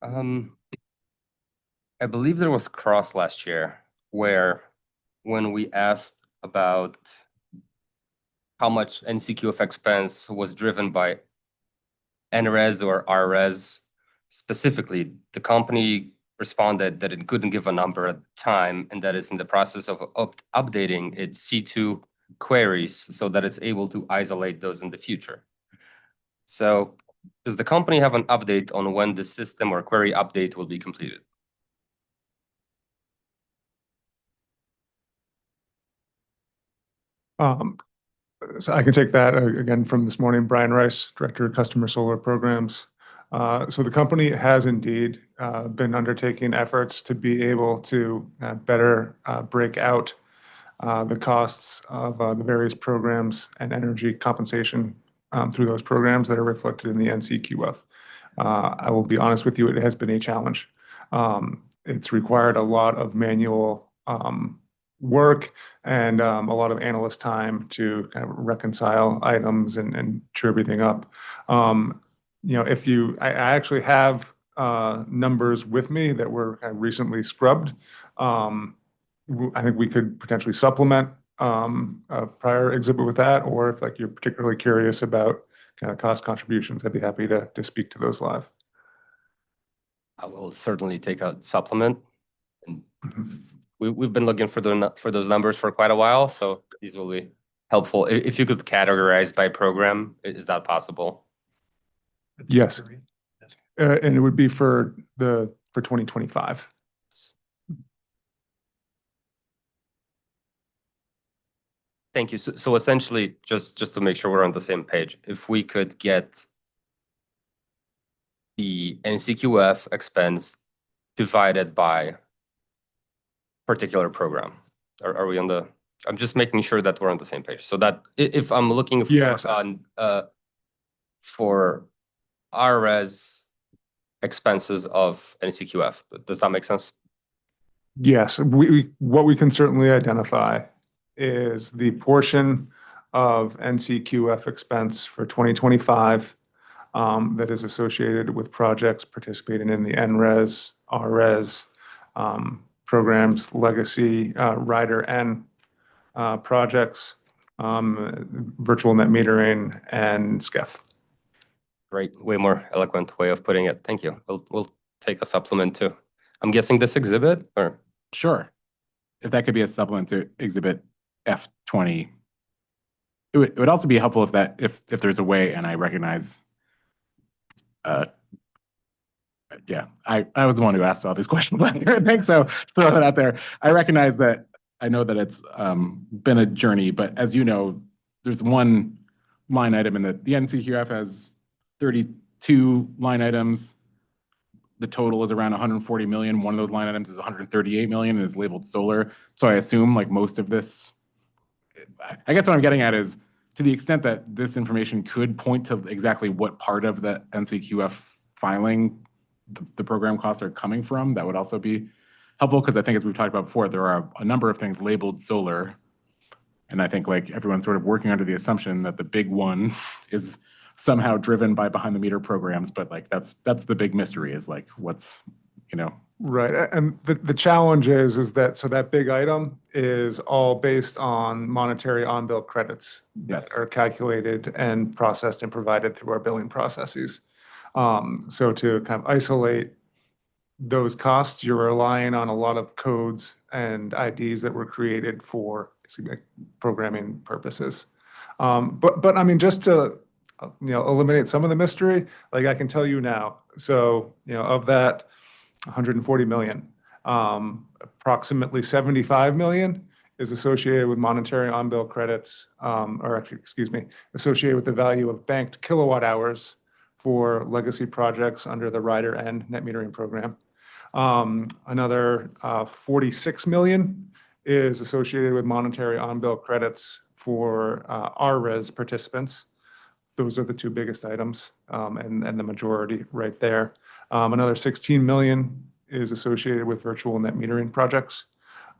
I believe there was cross last year where when we asked about how much NCQF expense was driven by NRES or RRES specifically, the company responded that it couldn't give a number at the time and that it's in the process of updating its C2 queries so that it's able to isolate those in the future. So does the company have an update on when the system or query update will be completed? So I can take that again from this morning. Brian Rice, Director of Customer Solar Programs. So the company has indeed been undertaking efforts to be able to better break out the costs of the various programs and energy compensation through those programs that are reflected in the NCQF. I will be honest with you, it has been a challenge. It's required a lot of manual work and a lot of analyst time to kind of reconcile items and chew everything up. You know, I actually have numbers with me that were kind of recently scrubbed. I think we could potentially supplement a prior exhibit with that, or if like you're particularly curious about kind of cost contributions, I'd be happy to speak to those live. I will certainly take a supplement. And we've been looking for those numbers for quite a while, so these will be helpful. If you could categorize by program, is that possible? Yes. And it would be for 2025. Thank you. So essentially, just to make sure we're on the same page, if we could get the NCQF expense divided by particular program, are we on the? I'm just making sure that we're on the same page. So that if I'm looking for Yes. For RS expenses of NCQF, does that make sense? Yes, what we can certainly identify is the portion of NCQF expense for 2025 that is associated with projects participating in the NRES, RRES programs, legacy Rider N projects, virtual net metering, and SCEF. Great, way more eloquent way of putting it. Thank you. We'll take a supplement too. I'm guessing this exhibit or? Sure. If that could be a supplement to Exhibit F20. It would also be helpful if there's a way, and I recognize, yeah, I was the one who asked all these questions. Thanks, so throw that out there. I recognize that, I know that it's been a journey, but as you know, there's one line item in the NCQF has 32 line items. The total is around 140 million. One of those line items is 138 million and is labeled solar. So I assume like most of this, I guess what I'm getting at is to the extent that this information could point to exactly what part of the NCQF filing the program costs are coming from, that would also be helpful, because I think as we've talked about before, there are a number of things labeled solar. And I think like everyone's sort of working under the assumption that the big one is somehow driven by behind the meter programs, but like that's the big mystery, is like what's, you know. Right, and the challenge is that, so that big item is all based on monetary on-bill credits. Yes. That are calculated and processed and provided through our billing processes. So to kind of isolate those costs, you're relying on a lot of codes and IDs that were created for programming purposes. But I mean, just to eliminate some of the mystery, like I can tell you now. So of that 140 million, approximately 75 million is associated with monetary on-bill credits, or actually, excuse me, associated with the value of banked kilowatt hours for legacy projects under the Rider N net metering program. Another 46 million is associated with monetary on-bill credits for RRES participants. Those are the two biggest items, and the majority right there. Another 16 million is associated with virtual net metering projects.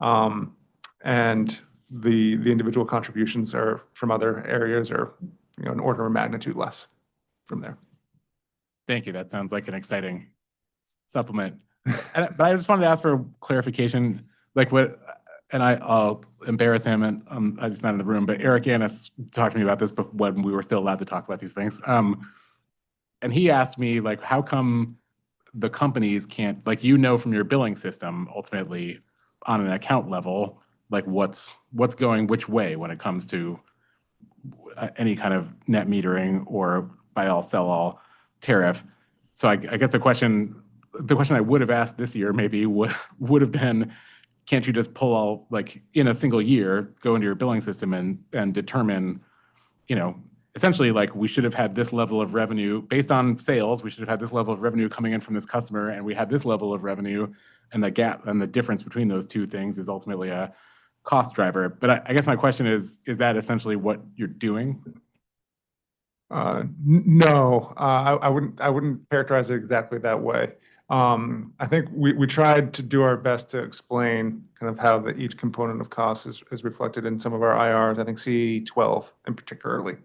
And the individual contributions are from other areas are, an order of magnitude less from there. Thank you. That sounds like an exciting supplement. But I just wanted to ask for clarification, like I'll embarrass him, and I'm just not in the room, but Eric Annis talked to me about this when we were still allowed to talk about these things. And he asked me, like, how come the companies can't, like, from your billing system, ultimately, on an account level, like what's going which way when it comes to any kind of net metering or buy all, sell all tariff. So I guess the question I would have asked this year maybe would have been, can't you just pull all, like, in a single year, go into your billing system and determine, essentially, like, we should have had this level of revenue based on sales, we should have had this level of revenue coming in from this customer, and we had this level of revenue, and the gap and the difference between those two things is ultimately a cost driver. But I guess my question is that essentially what you're doing? No, I wouldn't characterize it exactly that way. I think we tried to do our best to explain kind of how each component of cost is reflected in some of our IRs, I think C12 in particularly.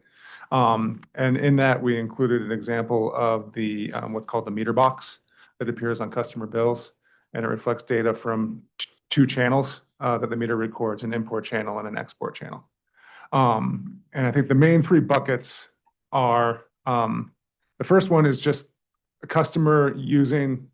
And in that, we included an example of the what's called the meter box that appears on customer bills, and it reflects data from two channels that the meter records, an import channel and an export channel. And I think the main three buckets are, the first one is just a customer using,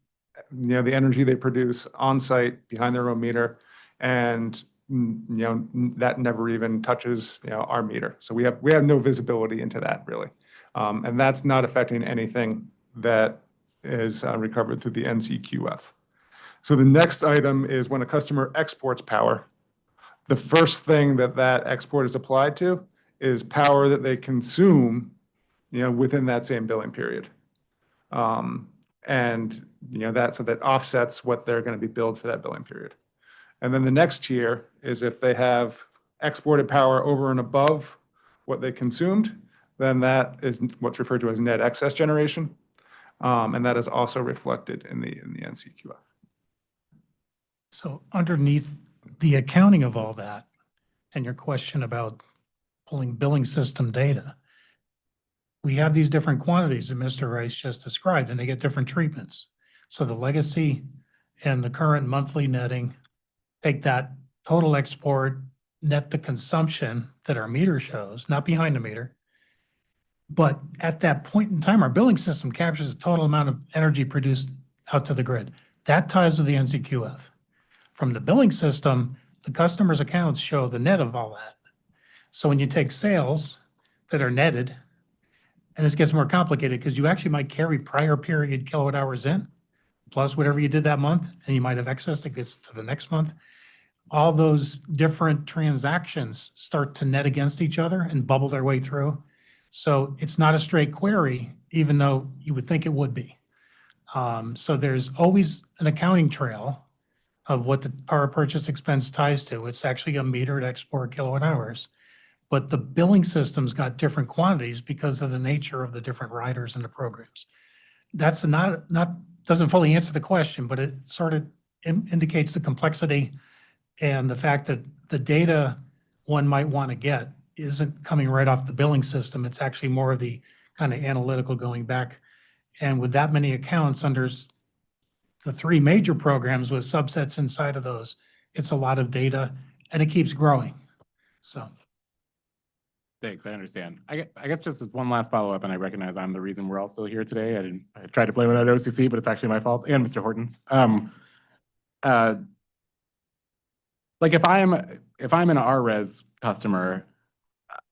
the energy they produce on site behind their own meter, and that never even touches our meter. So we have no visibility into that really, and that's not affecting anything that is recovered through the NCQF. So the next item is when a customer exports power, the first thing that export is applied to is power that they consume, within that same billing period. And that offsets what they're going to be billed for that billing period. And then the next tier is if they have exported power over and above what they consumed, then that is what's referred to as net excess generation. And that is also reflected in the NCQF. So underneath the accounting of all that and your question about pulling billing system data, we have these different quantities that Mr. Rice just described, and they get different treatments. So the legacy and the current monthly netting take that total export, net the consumption that our meter shows, not behind the meter. But at that point in time, our billing system captures the total amount of energy produced out to the grid. That ties to the NCQF. From the billing system, the customer's accounts show the net of all that. So when you take sales that are netted, and this gets more complicated because you actually might carry prior period kilowatt hours in, plus whatever you did that month, and you might have excess that gets to the next month. All those different transactions start to net against each other and bubble their way through. So it's not a straight query, even though you would think it would be. So there's always an accounting trail of what the power purchase expense ties to. It's actually a metered export kilowatt hours. But the billing system's got different quantities because of the nature of the different riders in the programs. That's not doesn't fully answer the question, but it sort of indicates the complexity and the fact that the data one might want to get isn't coming right off the billing system. It's actually more of the kind of analytical going back. And with that many accounts under the three major programs with subsets inside of those, it's a lot of data and it keeps growing. So. Thanks, I understand. I guess just as one last follow-up, and I recognize I'm the reason we're all still here today. I tried to blame it on OCC, but it's actually my fault, and Mr. Horton's. Like if I'm an RRES customer,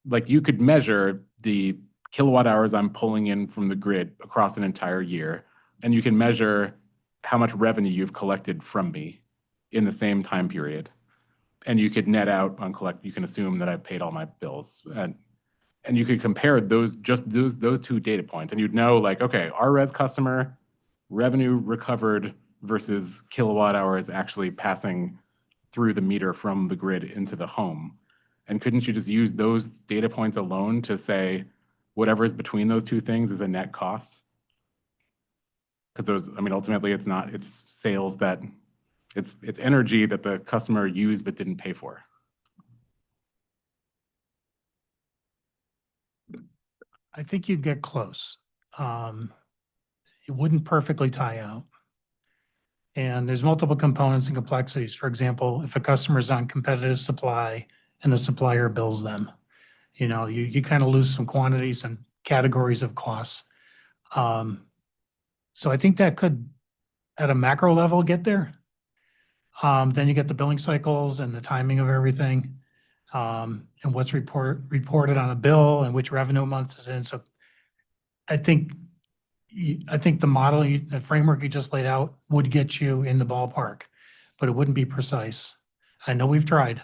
like you could measure the kilowatt hours I'm pulling in from the grid across an entire year, and you can measure how much revenue you've collected from me in the same time period. And you could net out on you can assume that I've paid all my bills. And you could compare those two data points, and you'd know, like, okay, RRES customer, revenue recovered versus kilowatt hours actually passing through the meter from the grid into the home. And couldn't you just use those data points alone to say whatever is between those two things is a net cost? Because ultimately it's sales it's energy that the customer used but didn't pay for. I think you'd get close. It wouldn't perfectly tie out. And there's multiple components and complexities. For example, if a customer is on competitive supply and the supplier bills them, you kind of lose some quantities and categories of costs. So I think that could, at a macro level, get there. Then you get the billing cycles and the timing of everything, and what's reported on a bill and which revenue month is in. So I think the model, the framework you just laid out would get you in the ballpark, but it wouldn't be precise. I know we've tried.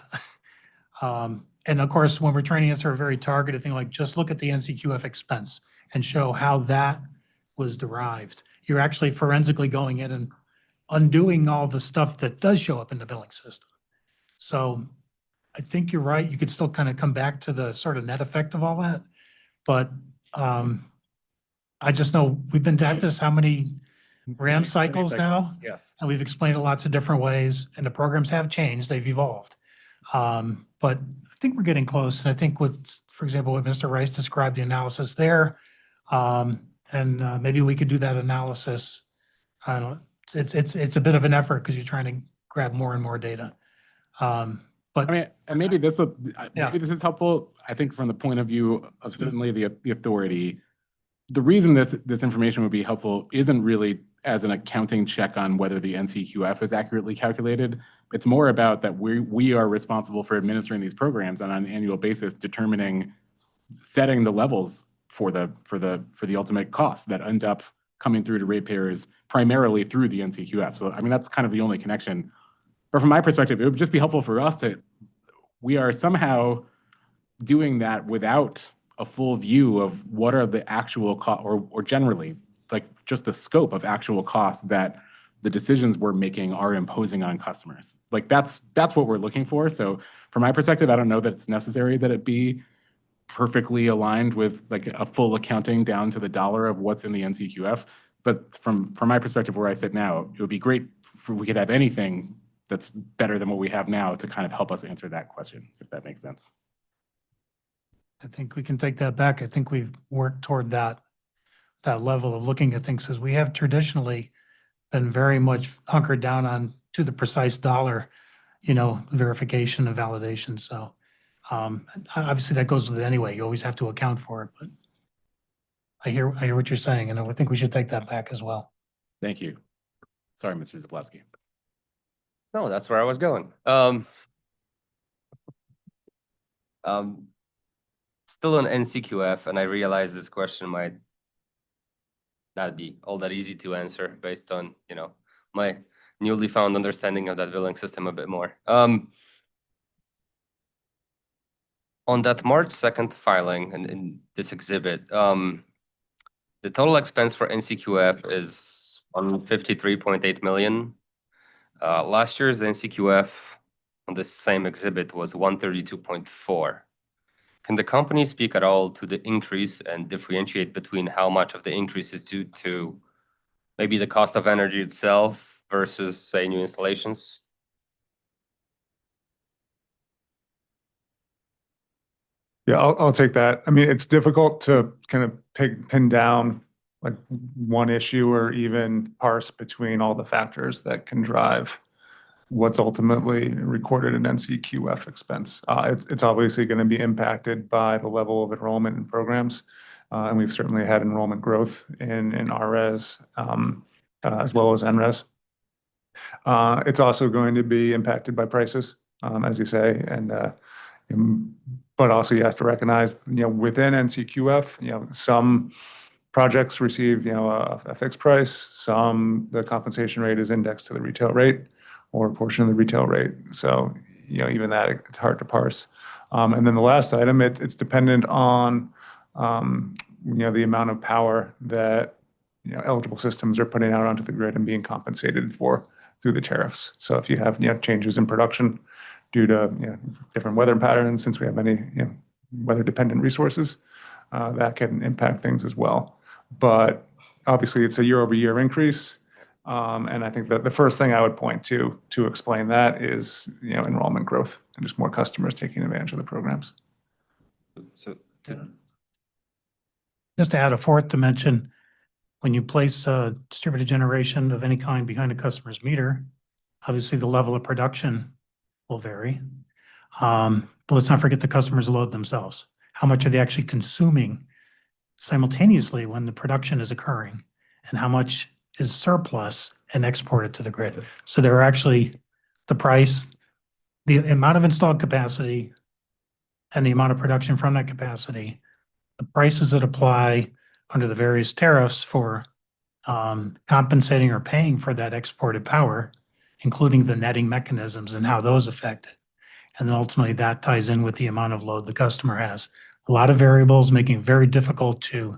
And of course, when we're trying to answer a very targeted thing, like just look at the NCQF expense and show how that was derived. You're actually forensically going in and undoing all the stuff that does show up in the billing system. So I think you're right. You could still kind of come back to the sort of net effect of all that. But I just know we've been at this how many RAM cycles now? Yes. And we've explained it lots of different ways, and the programs have changed, they've evolved. But I think we're getting close, and I think with, for example, what Mr. Rice described, the analysis there, and maybe we could do that analysis. I don't, it's a bit of an effort because you're trying to grab more and more data. But I mean, and maybe this will, Yeah. maybe this is helpful. I think from the point of view of certainly the authority, the reason this information would be helpful isn't really as an accounting check on whether the NCQF is accurately calculated. It's more about that we are responsible for administering these programs on an annual basis, setting the levels for the ultimate costs that end up coming through to ratepayers primarily through the NCQF. So I mean, that's kind of the only connection. But from my perspective, it would just be helpful for us we are somehow doing that without a full view of what are the actual costs, or generally, like just the scope of actual costs that the decisions we're making are imposing on customers. Like that's what we're looking for. So from my perspective, I don't know that it's necessary that it be perfectly aligned with like a full accounting down to the dollar of what's in the NCQF. But from my perspective, where I sit now, it would be great if we could have anything that's better than what we have now to kind of help us answer that question, if that makes sense. I think we can take that back. I think we've worked toward that level of looking at things, because we have traditionally been very much hunkered down on to the precise dollar, verification and validation. So obviously that goes with it anyway. You always have to account for it, but I hear what you're saying, and I think we should take that back as well. Thank you. Sorry, Mr. Zablowski. No, that's where I was going. Still on NCQF, and I realize this question might not be all that easy to answer based on, my newly found understanding of that billing system a bit more. On that March 2nd filing and in this exhibit, the total expense for NCQF is on 53.8 million. Last year's NCQF on this same exhibit was 132.4. Can the company speak at all to the increase and differentiate between how much of the increase is due to maybe the cost of energy itself versus, say, new installations? Yeah, I'll take that. I mean, it's difficult to kind of pin down like one issue or even parse between all the factors that can drive what's ultimately recorded in NCQF expense. It's obviously going to be impacted by the level of enrollment in programs. And we've certainly had enrollment growth in RES as well as NRES. It's also going to be impacted by prices, as you say, but also you have to recognize, within NCQF, some projects receive, a fixed price, the compensation rate is indexed to the retail rate or a portion of the retail rate. So, even that, it's hard to parse. And then the last item, it's dependent on, the amount of power that, eligible systems are putting out onto the grid and being compensated for through the tariffs. So if you have, changes in production due to, different weather patterns, since we have many, weather-dependent resources, that can impact things as well. But obviously, it's a year-over-year increase. And I think that the first thing I would point to explain that is, enrollment growth and just more customers taking advantage of the programs. So Just to add a fourth dimension, when you place distributed generation of any kind behind a customer's meter, obviously the level of production will vary. But let's not forget the customer's load themselves. How much are they actually consuming simultaneously when the production is occurring? And how much is surplus and exported to the grid? So there are actually the price, the amount of installed capacity, and the amount of production from that capacity, the prices that apply under the various tariffs for compensating or paying for that exported power, including the netting mechanisms and how those affect it. And then ultimately that ties in with the amount of load the customer has. A lot of variables, making it very difficult to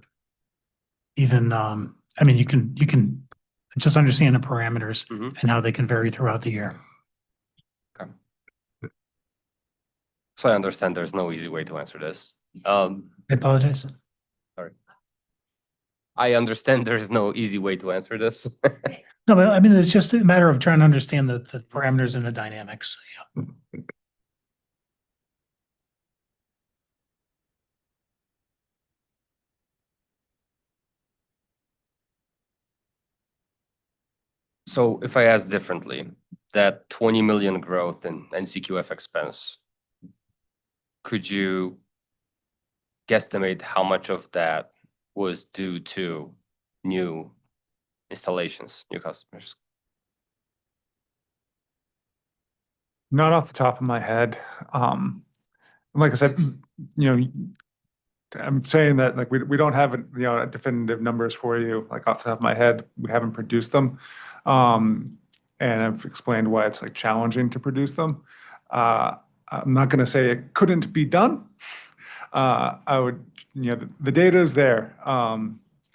even, I mean, you can just understand the parameters and how they can vary throughout the year. So I understand there's no easy way to answer this. I apologize. Sorry. I understand there is no easy way to answer this. No, but I mean, it's just a matter of trying to understand the parameters and the dynamics. Yeah. So if I ask differently, that 20 million growth in NCQF expense, could you guesstimate how much of that was due to new installations, new customers? Not off the top of my head. Like I said, I'm saying that like we don't have definitive numbers for you, like off the top of my head. We haven't produced them. And I've explained why it's like challenging to produce them. I'm not going to say it couldn't be done. I would, the data is there.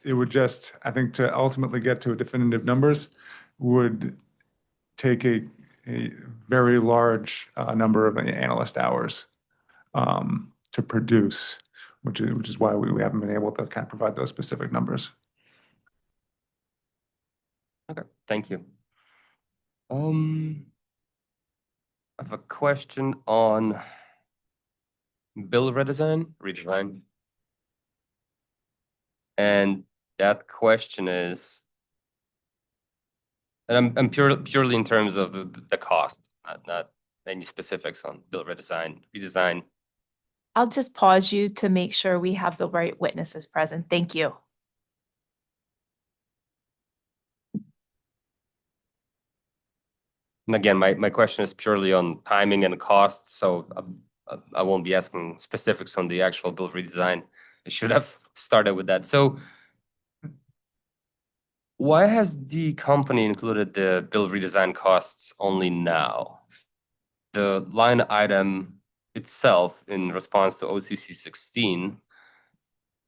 It would just, I think, to ultimately get to a definitive numbers would take a very large number of analyst hours to produce, which is why we haven't been able to kind of provide those specific numbers. Okay, thank you. I have a question on bill redesign. And that question is, and I'm purely in terms of the cost, not any specifics on bill redesign. I'll just pause you to make sure we have the right witnesses present. Thank you. And again, my question is purely on timing and costs, so I won't be asking specifics on the actual bill redesign. I should have started with that. So why has the company included the bill redesign costs only now? The line item itself in response to OCC 16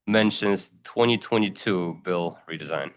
mentions 2022 bill redesign.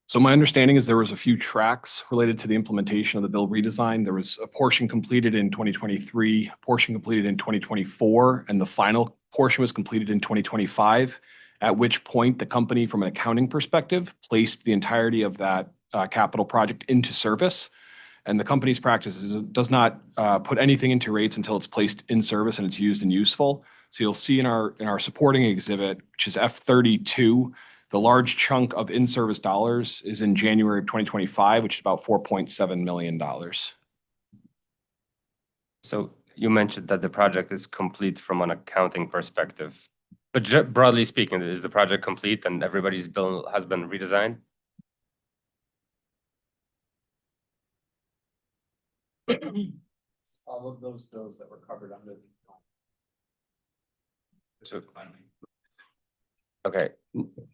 So my understanding is there was a few tracks related to the implementation of the bill redesign. There was a portion completed in 2023, a portion completed in 2024, and the final portion was completed in 2025, at which point the company, from an accounting perspective, placed the entirety of that capital project into service. And the company's practice does not put anything into rates until it's placed in service and it's used and useful. So you'll see in our supporting exhibit, which is F32, the large chunk of in-service dollars is in January of 2025, which is about $4.7 million. So you mentioned that the project is complete from an accounting perspective, but broadly speaking, is the project complete and everybody's bill has been redesigned? All of those bills that were covered under. So, okay,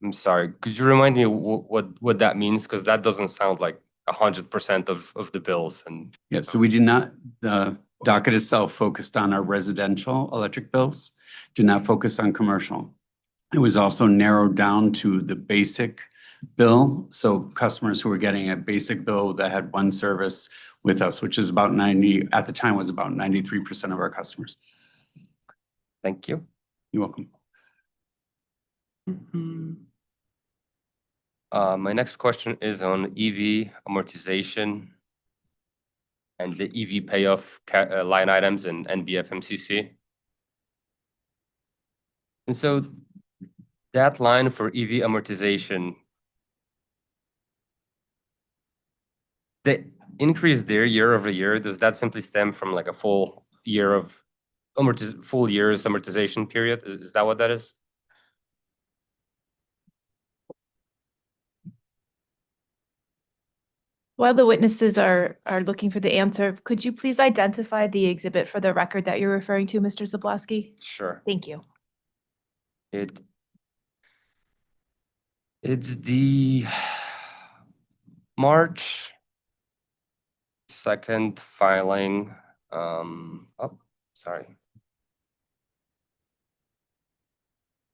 I'm sorry. Could you remind me what that means? Because that doesn't sound like 100% of the bills and. Yeah, so we did not, the docket itself focused on our residential electric bills, did not focus on commercial. It was also narrowed down to the basic bill. So customers who were getting a basic bill that had one service with us, which is about 90, at the time was about 93% of our customers. Thank you. You're welcome. My next question is on EV amortization and the EV payoff line items in NBFMCC. And so that line for EV amortization, the increase there year over year, does that simply stem from like a full year of full year's amortization period? Is that what that is? While the witnesses are looking for the answer, could you please identify the exhibit for the record that you're referring to, Mr. Zablosky? Sure. Thank you. It's the March 2nd filing. Sorry.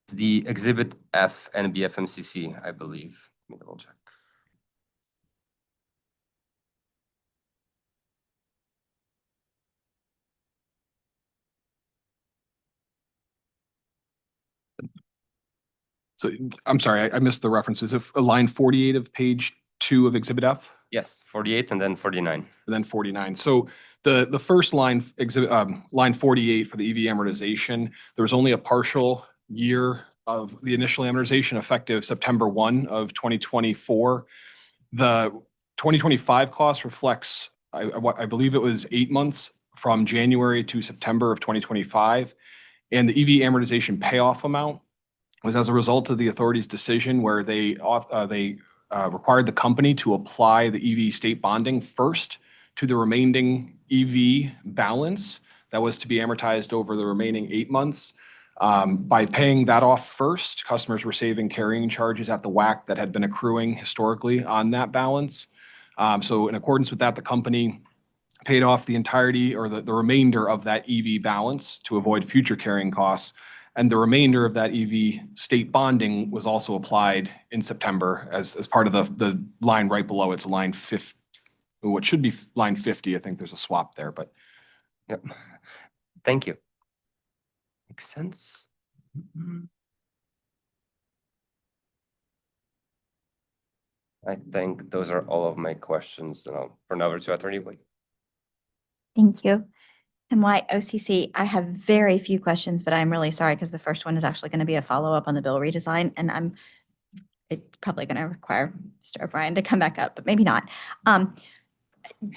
It's the Exhibit F NBFMCC, I believe. Let me double check. So I'm sorry, I missed the references. If line 48 of page 2 of Exhibit F? Yes, 48 and then 49. And then 49. So the first line, line 48 for the EV amortization, there was only a partial year of the initial amortization effective September 1 of 2024. The 2025 cost reflects, I believe it was 8 months from January to September of 2025. And the EV amortization payoff amount was as a result of the authority's decision where they required the company to apply the EV state bonding first to the remaining EV balance that was to be amortized over the remaining 8 months. By paying that off first, customers were saving carrying charges at the WACC that had been accruing historically on that balance. So in accordance with that, the company paid off the entirety or the remainder of that EV balance to avoid future carrying costs. And the remainder of that EV state bonding was also applied in September as part of the line right below. It's line 50, what should be line 50. I think there's a swap there, but. Yep. Thank you. Makes sense. I think those are all of my questions, and I'll turn over to Attorney White. Thank you. And White, OCC, I have very few questions, but I'm really sorry because the first one is actually going to be a follow-up on the bill redesign, and it's probably going to require Mr. O'Brien to come back up, but maybe not.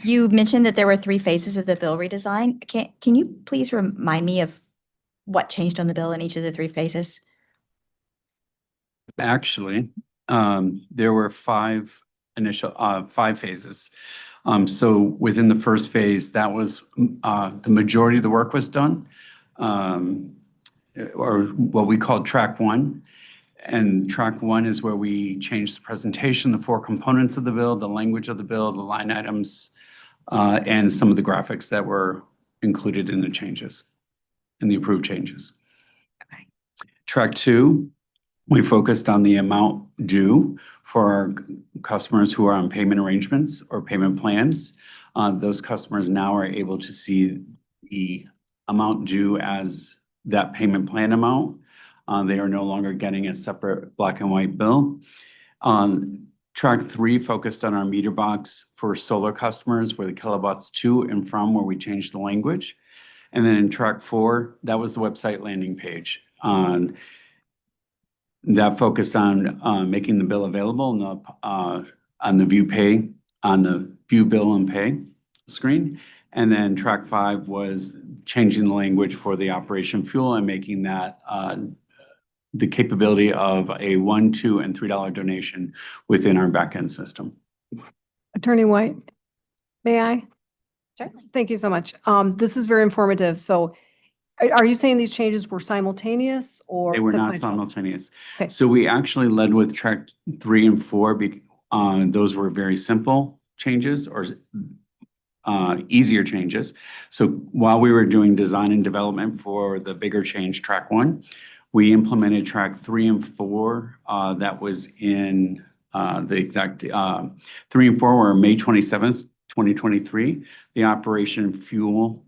You mentioned that there were 3 phases of the bill redesign. Can you please remind me of what changed on the bill in each of the 3 phases? Actually, there were 5 phases. So within the first phase, that was the majority of the work was done, or what we call track 1. And track 1 is where we changed the presentation, the 4 components of the bill, the language of the bill, the line items, and some of the graphics that were included in the changes, in the approved changes. Okay. Track 2, we focused on the amount due for our customers who are on payment arrangements or payment plans. Those customers now are able to see the amount due as that payment plan amount. They are no longer getting a separate black and white bill. Track 3 focused on our meter box for solar customers, where the kilowatts to and from, where we changed the language. And then in track 4, that was the website landing page. That focused on making the bill available on the view pay, on the view bill and pay screen. And then track 5 was changing the language for the operation fuel and making that the capability of a $1, $2, and $3 donation within our backend system. Attorney White, may I? Certainly. Thank you so much. This is very informative. So are you saying these changes were simultaneous or? They were not simultaneous. Okay. So we actually led with track 3 and 4. Those were very simple changes or easier changes. So while we were doing design and development for the bigger change, track 1, we implemented track 3 and 4. That was in the exact 3 and 4 were May 27th, 2023. The operation fuel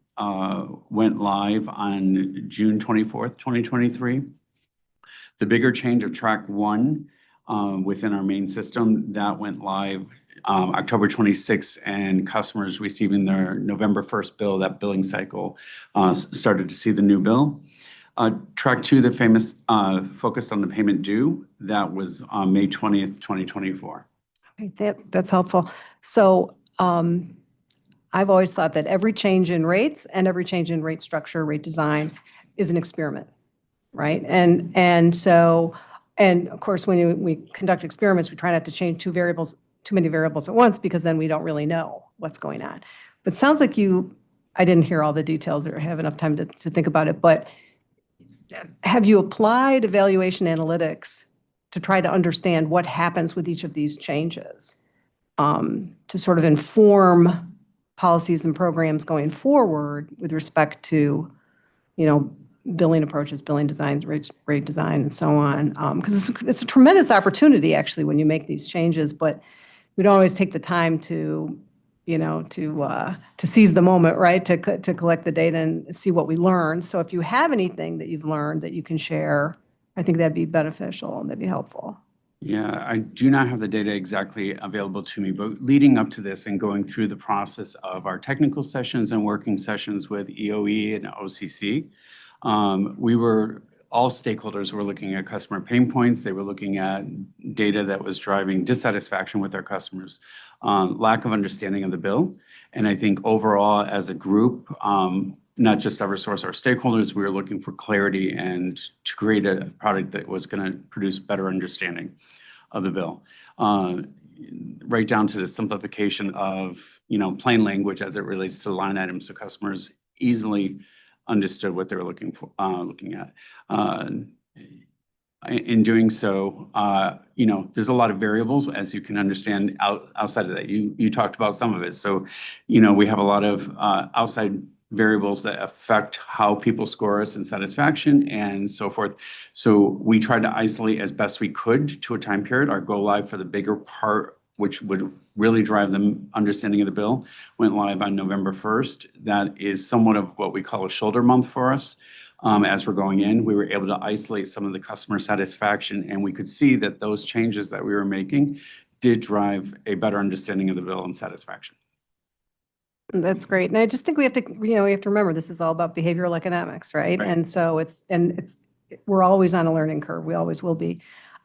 went live on June 24th, 2023. The bigger change of track 1 within our main system, that went live October 26th, and customers receiving their November 1st bill, that billing cycle, started to see the new bill. Track 2, the famous focused on the payment due, that was on May 20th, 2024. Okay, that's helpful. So I've always thought that every change in rates and every change in rate structure, rate design is an experiment, right? And so, and of course, when we conduct experiments, we try not to change too many variables at once, because then we don't really know what's going on. But it sounds like I didn't hear all the details or have enough time to think about it, but have you applied evaluation analytics to try to understand what happens with each of these changes, to sort of inform policies and programs going forward with respect to, billing approaches, billing designs, rate design, and so on? Because it's a tremendous opportunity, actually, when you make these changes, but we don't always take the time to seize the moment, right? To collect the data and see what we learn. So if you have anything that you've learned that you can share, I think that'd be beneficial and that'd be helpful. Yeah, I do not have the data exactly available to me, but leading up to this and going through the process of our technical sessions and working sessions with EOE and OCC, all stakeholders were looking at customer pain points. They were looking at data that was driving dissatisfaction with our customers, lack of understanding of the bill. And I think overall, as a group, not just Eversource, our stakeholders, we were looking for clarity and to create a product that was going to produce better understanding of the bill. Right down to the simplification of, plain language as it relates to line items, so customers easily understood what they were looking at. In doing so, there's a lot of variables, as you can understand, outside of that. You talked about some of it. So, we have a lot of outside variables that affect how people score us in satisfaction and so forth. So we tried to isolate as best we could to a time period. Our go live for the bigger part, which would really drive the understanding of the bill, went live on November 1st. That is somewhat of what we call a shoulder month for us. As we're going in, we were able to isolate some of the customer satisfaction, and we could see that those changes that we were making did drive a better understanding of the bill and satisfaction. That's great. And I just think we have to remember this is all about behavioral economics, right? Right. And so we're always on a learning curve. We always will be.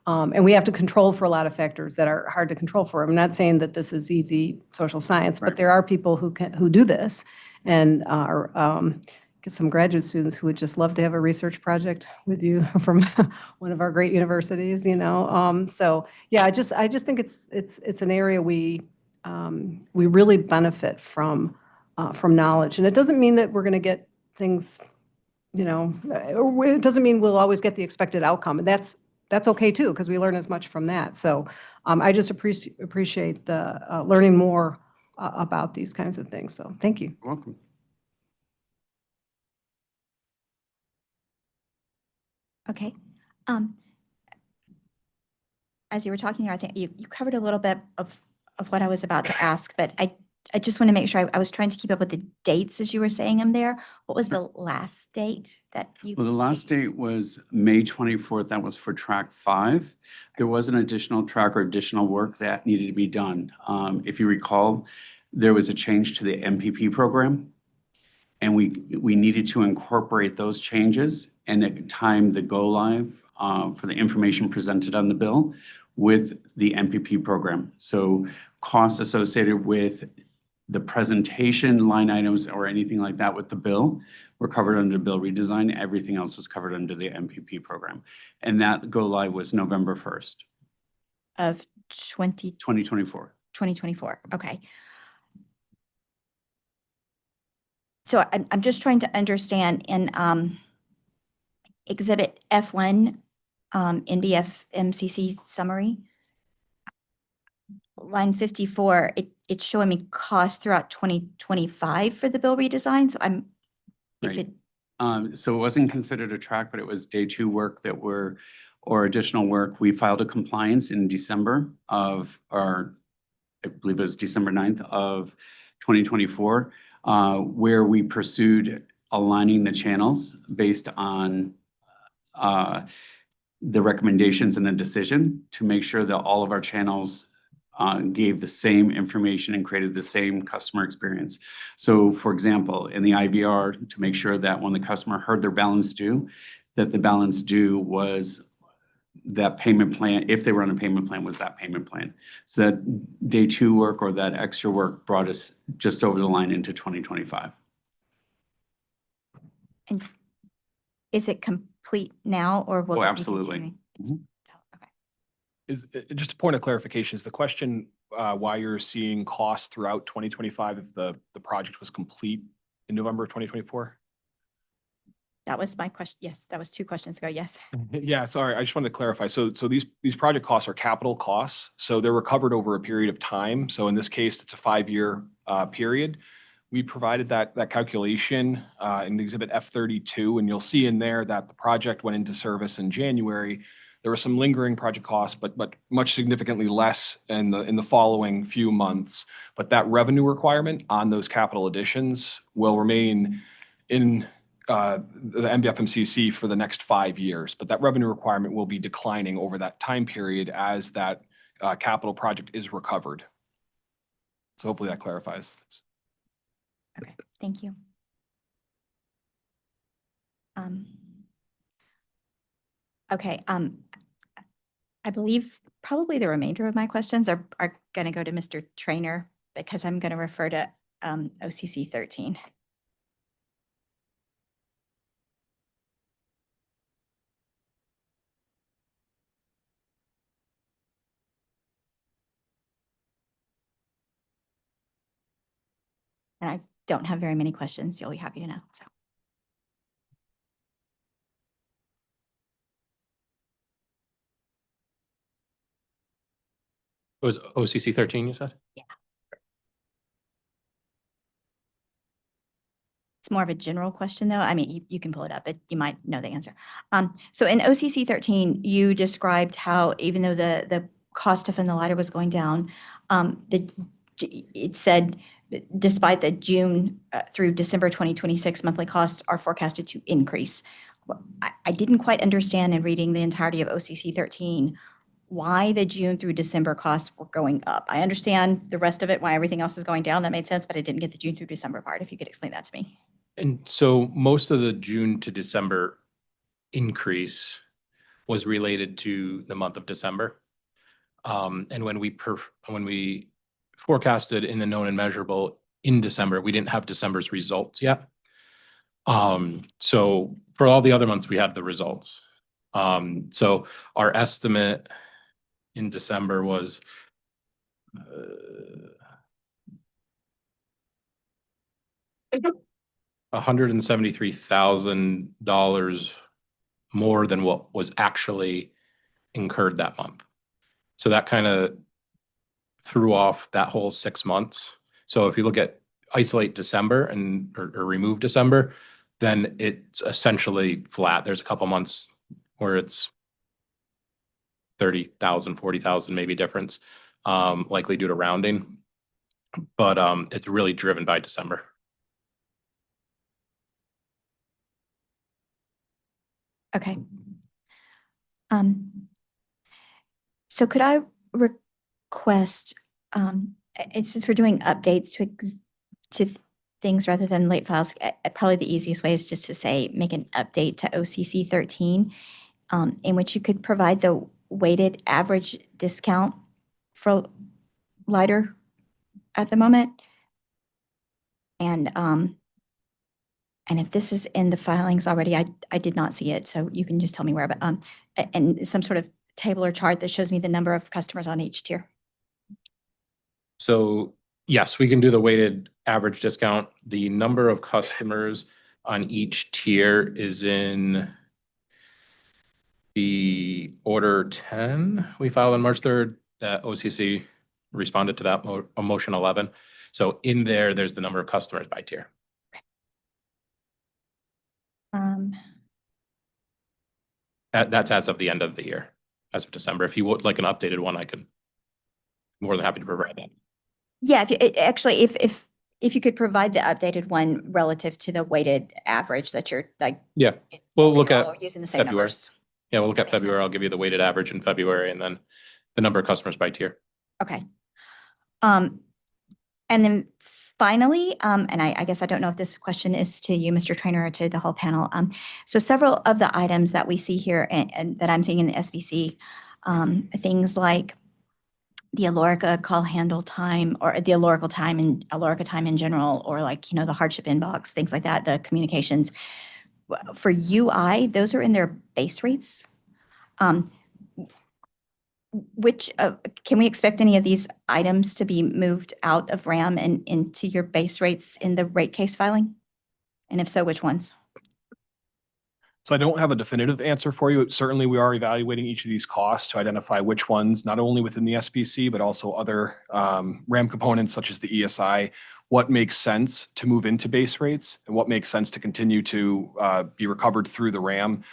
And we have to control for a lot of factors that are hard to control for. I'm not saying that this is easy social science, but there are people who do this and get some graduate students who would just love to have a research project with you from one of our great universities, So yeah, I just think it's an area we really benefit from knowledge. And it doesn't mean that we're going to get things, it doesn't mean we'll always get the expected outcome. And that's okay too, because we learn as much from that. So I just appreciate the learning more about these kinds of things. So thank you. You're welcome. Okay. As you were talking here, I think you covered a little bit of what I was about to ask, but I just want to make sure I was trying to keep up with the dates as you were saying them there. What was the last date that you? Well, the last date was May 24th. That was for track 5. There was an additional track or additional work that needed to be done. If you recall, there was a change to the MPP program, and we needed to incorporate those changes and time the go live for the information presented on the bill with the MPP program. So costs associated with the presentation line items or anything like that with the bill were covered under bill redesign. Everything else was covered under the MPP program. And that go live was November 1st. Of 2024. 2024. Okay. So I'm just trying to understand in Exhibit F1, NBF MCC summary, line 54, it's showing me costs throughout 2025 for the bill redesign, so if Right. it, So it wasn't considered a track, but it was day two work or additional work. We filed a compliance in December I believe it was December 9th of 2024, where we pursued aligning the channels based on the recommendations in a decision to make sure that all of our channels gave the same information and created the same customer experience. So for example, in the IVR, to make sure that when the customer heard their balance due, that the balance due was that payment plan, if they were on a payment plan, was that payment plan. So that day two work or that extra work brought us just over the line into 2025. and is it complete now, or will Oh, that be absolutely. continuing? Okay. Is, just a point of clarification, is the question why you're seeing costs throughout 2025 if the project was complete in November of 2024? That was my question. Yes, that was 2 questions ago. Yes. Yeah, sorry, I just wanted to clarify. So these project costs are capital costs, so they're recovered over a period of time. So in this case, it's a 5-year period. We provided that calculation in Exhibit F32, and you'll see in there that the project went into service in January. There were some lingering project costs, but much significantly less in the following few months. But that revenue requirement on those capital additions will remain in the MDFMCC for the next 5 years, but that revenue requirement will be declining over that time period as that capital project is recovered. So hopefully that clarifies this. Okay, thank you. Okay, I believe probably the remainder of my questions are going to go to Mr. Trainer, because I'm going to refer to OCC 13. And I don't have very many questions. You'll be happy to know. So. It was OCC 13, you said? Yeah. It's more of a general question, though. I mean, you can pull it up, but you might know the answer. So in OCC 13, you described how even though the cost to fund the LIDAR was going down, it said despite the June through December 2026 monthly costs are forecasted to increase. I didn't quite understand in reading the entirety of OCC 13 why the June through December costs were going up. I understand the rest of it, why everything else is going down. That made sense, but I didn't get the June through December part. If you could explain that to me. And so most of the June to December increase was related to the month of December. And when we forecasted in the known and measurable in December, we didn't have December's results yet. So for all the other months, we had the results. So our estimate in December was $173,000 more than what was actually incurred that month. So that kind of threw off that whole 6 months. So if you look at isolate December or remove December, then it's essentially flat. There's a couple months where it's 30,000, 40,000 maybe difference, likely due to rounding. But it's really driven by December. Okay. So could I request, since we're doing updates to things rather than late files, probably the easiest way is just to say, make an update to OCC 13, in which you could provide the weighted average discount for LIDAR at the moment. And if this is in the filings already, I did not see it, so you can just tell me where, but and some sort of table or chart that shows me the number of customers on each tier. So yes, we can do the weighted average discount. The number of customers on each tier is in the order 10. We filed on March 3rd, that OCC responded to that motion 11. So in there, there's the number of customers by tier. That's as of the end of the year, as of December. If you would like an updated one, I can, more than happy to provide that. Yeah, actually, if you could provide the updated one relative to the weighted average that you're like. Yeah, we'll look all at using the same February. numbers. Yeah, we'll look at Makes sense. February. I'll give you the weighted average in February and then the number of customers by tier. Okay. And then finally, and I guess I don't know if this question is to you, Mr. Trainer, or to the whole panel. So several of the items that we see here and that I'm seeing in the SBC, things like the Alorica call handle time or the Alorica time in general, or like, the hardship inbox, things like that, the communications. For UI, those are in their base rates. Can we expect any of these items to be moved out of RAM and into your base rates in the rate case filing? And if so, which ones? So I don't have a definitive answer for you. Certainly, we are evaluating each of these costs to identify which ones, not only within the SBC, but also other RAM components such as the ESI, what makes sense to move into base rates and what makes sense to continue to be recovered through the RAM.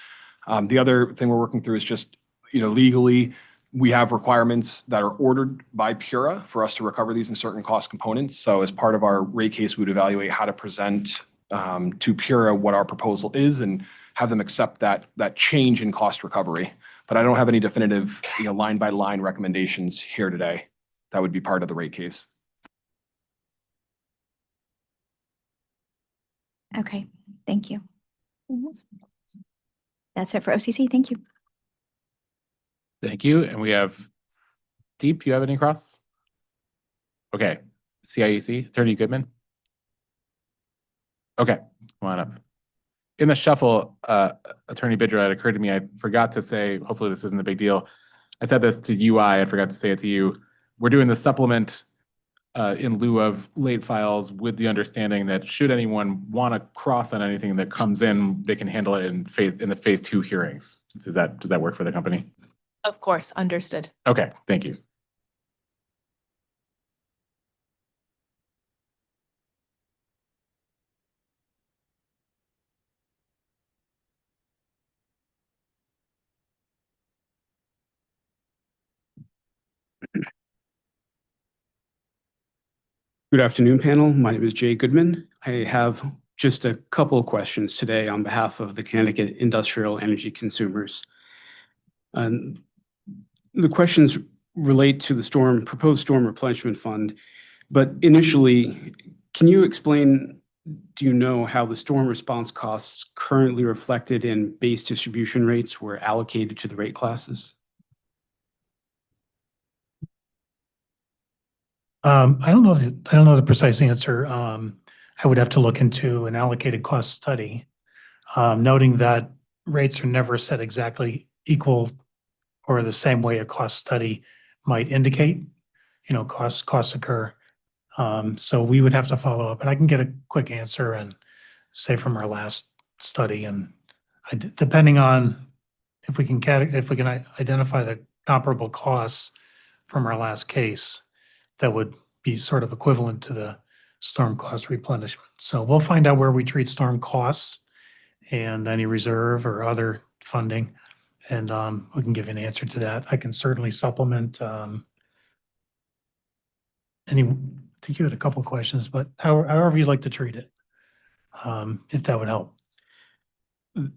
The other thing we're working through is just, legally, we have requirements that are ordered by PURA for us to recover these in certain cost components. So as part of our rate case, we would evaluate how to present to PURA what our proposal is and have them accept that change in cost recovery. But I don't have any definitive, line by line recommendations here today. That would be part of the rate case. Okay, thank you. That's it for OCC. Thank you. Thank you. And we have Deep, you have any cross? Okay, CIEC, Attorney Goodman. Okay, come on up. In the shuffle, Attorney Bidra, it occurred to me, I forgot to say, hopefully this isn't a big deal. I said this to UI, I forgot to say it to you. We're doing the supplement in lieu of late files with the understanding that should anyone want to cross on anything that comes in, they can handle it in the phase 2 hearings. Does that work for the company? Of course, understood. Okay, thank you. Good afternoon, panel. My name is Jay Goodman. I have just a couple of questions today on behalf of the Connecticut Industrial Energy Consumers. The questions relate to the proposed storm replenishment fund, but initially, can you explain, do you know how the storm response costs currently reflected in base distribution rates were allocated to the rate classes? I don't know the precise answer. I would have to look into an allocated cost study, noting that rates are never set exactly equal or the same way a cost study might indicate. Costs occur. So we would have to follow up, and I can get a quick answer and say from our last study, and depending on if we can identify the comparable costs from our last case, that would be sort of equivalent to the storm cost replenishment. So we'll find out where we treat storm costs and any reserve or other funding, and we can give an answer to that. I can certainly supplement I think you had a couple of questions, but however you'd like to treat it, if that would help.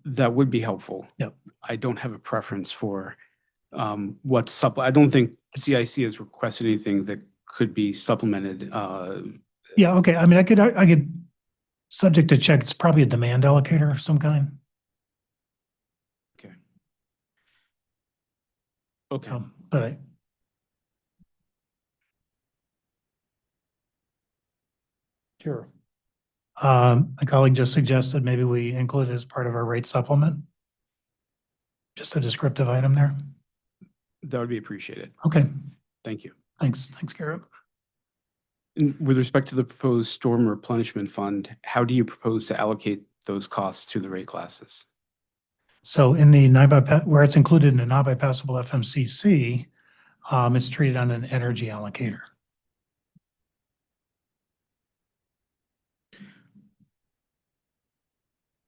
That would be helpful. Yep. I don't have a preference for I don't think CIC has requested anything that could be supplemented. Yeah, okay. I mean, I could subject to check. It's probably a demand allocator of some kind. Okay. But sure. My colleague just suggested maybe we include it as part of our rate supplement. Just a descriptive item there. That would be appreciated. Okay. Thank you. Thanks, Garrett. With respect to the proposed storm replenishment fund, how do you propose to allocate those costs to the rate classes? So in the where it's included in the non-bypassable FMCC, it's treated on an energy allocator.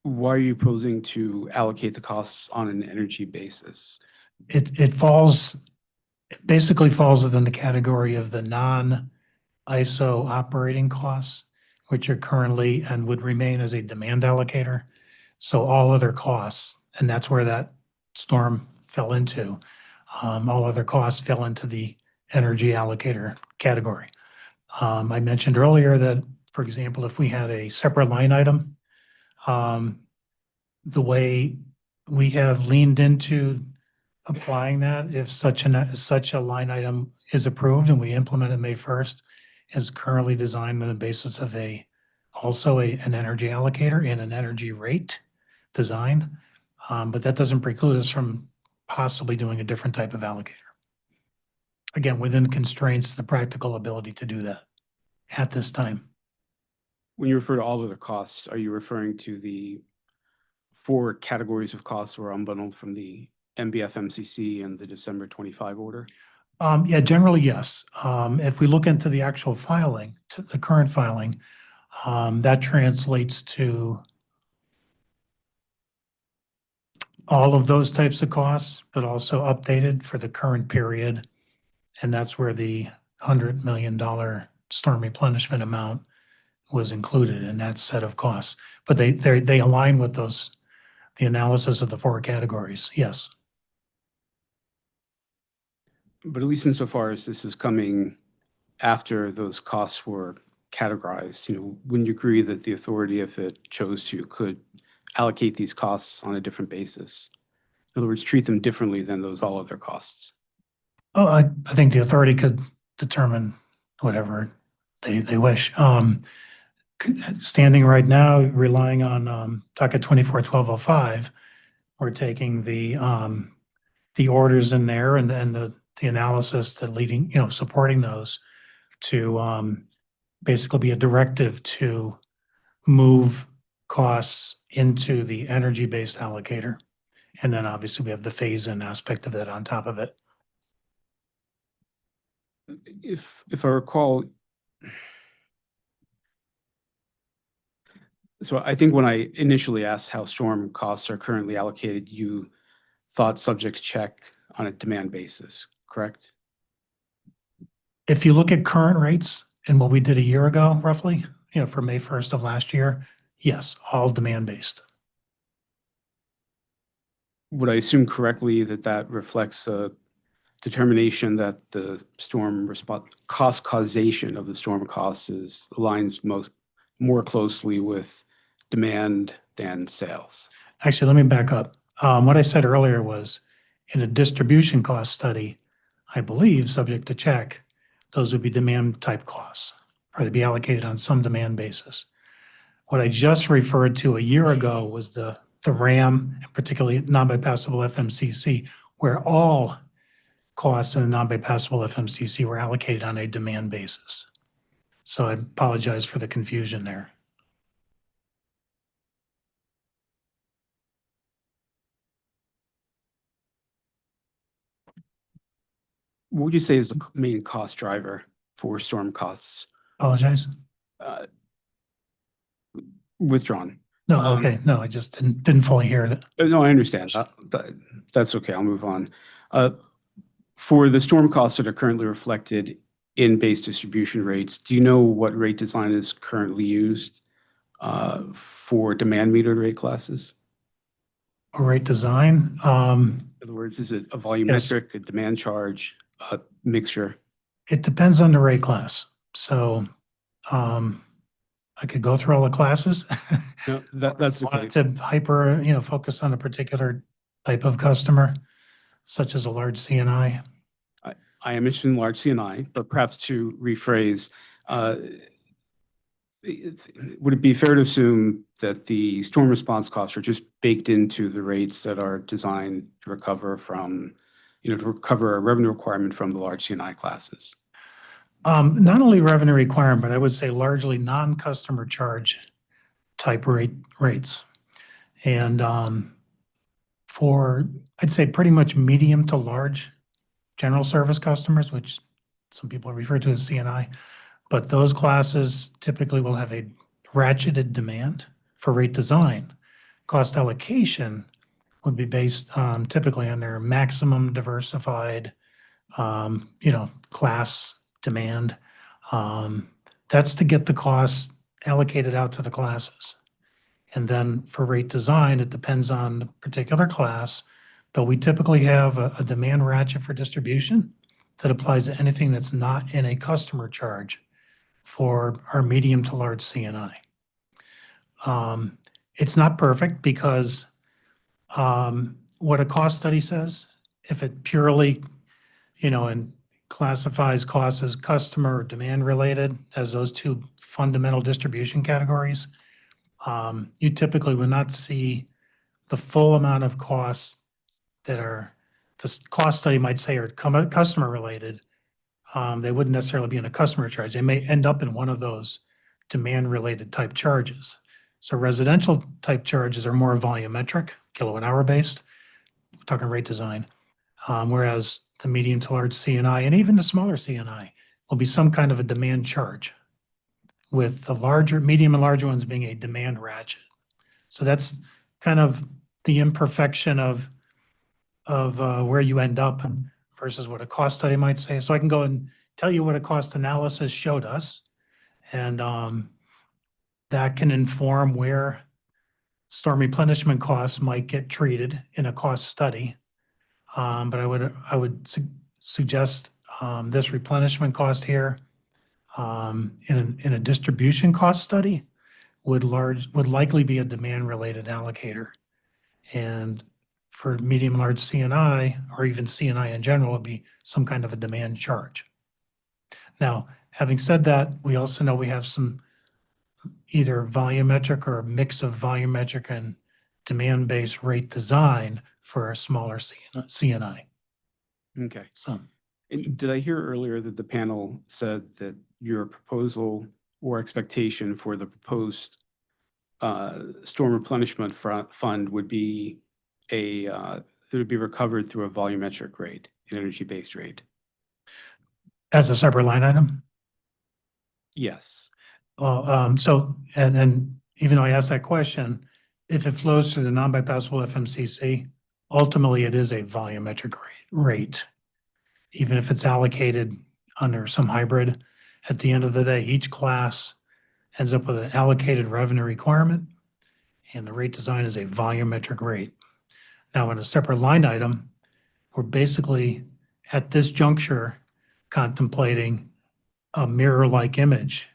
Why are you proposing to allocate the costs on an energy basis? It basically falls within the category of the non-ISO operating costs, which are currently and would remain as a demand allocator. So all other costs, and that's where that storm fell into. All other costs fell into the energy allocator category. I mentioned earlier that, for example, if we had a separate line item, the way we have leaned into applying that, if such a line item is approved and we implement it May 1st, is currently designed on the basis of an energy allocator and an energy rate design. But that doesn't preclude us from possibly doing a different type of allocator. Again, within constraints, the practical ability to do that at this time. When you refer to all other costs, are you referring to the 4 categories of costs that were unbundled from the MBF MCC and the December 25 order? Yeah, generally, yes. If we look into the actual filing, to the current filing, that translates to all of those types of costs, but also updated for the current period. And that's where the $100 million storm replenishment amount was included in that set of costs. But they align with the analysis of the 4 categories, yes. But at least insofar as this is coming after those costs were categorized, wouldn't you agree that the authority, if it chose to, could allocate these costs on a different basis? In other words, treat them differently than those all other costs? Oh, I think the authority could determine whatever they wish. Standing right now, relying on Docket 24-1205, we're taking the orders in there and the analysis that leading, supporting those to basically be a directive to move costs into the energy-based allocator. And then obviously we have the phase-in aspect of that on top of it. If I recall, so I think when I initially asked how storm costs are currently allocated, you thought subject to check on a demand basis, correct? If you look at current rates and what we did a year ago, roughly, for May 1st of last year, yes, all demand-based. Would I assume correctly that that reflects a determination that the storm response cost causation of the storm costs aligns more closely with demand than sales? Actually, let me back up. What I said earlier was in a distribution cost study, I believe, subject to check, those would be demand type costs, or they'd be allocated on some demand basis. What I just referred to a year ago was the RAM, particularly non-bypassable FMCC, where all costs in a non-bypassable FMCC were allocated on a demand basis. So I apologize for the confusion there. What would you say is the main cost driver for storm costs? Apologize. Withdrawn. No, okay. No, I just didn't fully hear it. No, I understand. That's okay. I'll move on. For the storm costs that are currently reflected in base distribution rates, do you know what rate design is currently used for demand metered rate classes? A rate design? In other words, is it a volumetric, a demand charge, a mixture? It depends on the rate class. So I could go through all the classes. No, that's okay. To focus on a particular type of customer, such as a large CNI. I am interested in large CNI, but perhaps to rephrase, would it be fair to assume that the storm response costs are just baked into the rates that are designed to recover from, to recover a revenue requirement from the large CNI classes? Not only revenue requirement, but I would say largely non-customer charge type rates. And for, I'd say pretty much medium to large general service customers, which some people refer to as CNI, but those classes typically will have a ratcheted demand for rate design cost allocation would be based typically on their maximum diversified, class demand. That's to get the costs allocated out to the classes. And then for rate design, it depends on the particular class, but we typically have a demand ratchet for distribution that applies to anything that's not in a customer charge for our medium to large CNI. It's not perfect because what a cost study says, if it purely, and classifies costs as customer or demand related as those two fundamental distribution categories, you typically would not see the full amount of costs that are, the cost study might say are customer related. They wouldn't necessarily be in a customer charge. They may end up in one of those demand related type charges. So residential type charges are more volumetric, kilowatt hour based. We're talking rate design. Whereas the medium to large CNI and even the smaller CNI will be some kind of a demand charge, with the larger, medium and larger ones being a demand ratchet. So that's kind of the imperfection of where you end up versus what a cost study might say. So I can go and tell you what a cost analysis showed us, and that can inform where storm replenishment costs might get treated in a cost study. But I would suggest this replenishment cost here in a distribution cost study would likely be a demand related allocator. And for medium and large CNI, or even CNI in general, would be some kind of a demand charge. Now, having said that, we also know we have some either volumetric or a mix of volumetric and demand-based rate design for a smaller CNI. Okay. So, And did I hear earlier that the panel said that your proposal or expectation for the proposed storm replenishment fund would be that would be recovered through a volumetric rate, an energy-based rate? as a separate line item? Yes. Well, so, and even though I asked that question, if it flows through the non-bypassable FMCC, ultimately it is a volumetric rate. Even if it's allocated under some hybrid, at the end of the day, each class ends up with an allocated revenue requirement, and the rate design is a volumetric rate. Now, in a separate line item, we're basically at this juncture contemplating a mirror-like image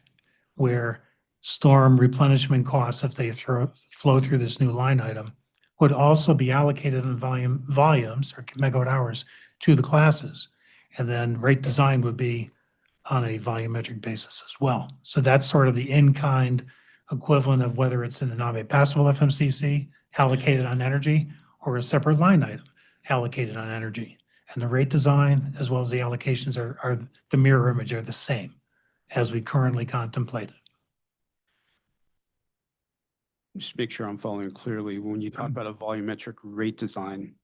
where storm replenishment costs, if they flow through this new line item, would also be allocated in volumes or megawatt hours to the classes. And then rate design would be on a volumetric basis as well. So that's sort of the in-kind equivalent of whether it's in a non-bypassable FMCC allocated on energy or a separate line item allocated on energy. And the rate design as well as the allocations are the mirror image, are the same as we currently contemplate it. Just make sure I'm following clearly. When you talk about a volumetric rate design,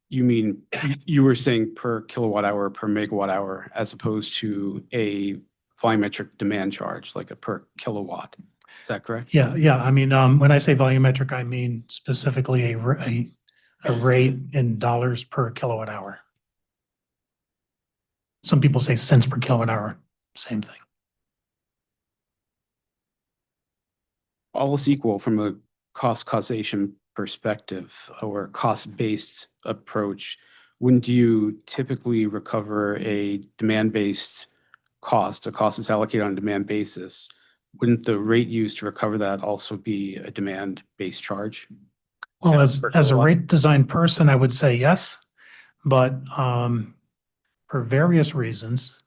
you mean, you were saying per kilowatt hour, per megawatt hour, as opposed to a volumetric demand charge, like a per kilowatt. Is that correct? Yeah. I mean, when I say volumetric, I mean specifically a rate in dollars per kilowatt hour. Some people say cents per kilowatt hour, same thing. All else equal from a cost causation perspective or cost-based approach, wouldn't you typically recover a demand-based cost, a cost that's allocated on a demand basis? Wouldn't the rate used to recover that also be a demand-based charge? Well, as a rate design person, I would say yes, but for various reasons,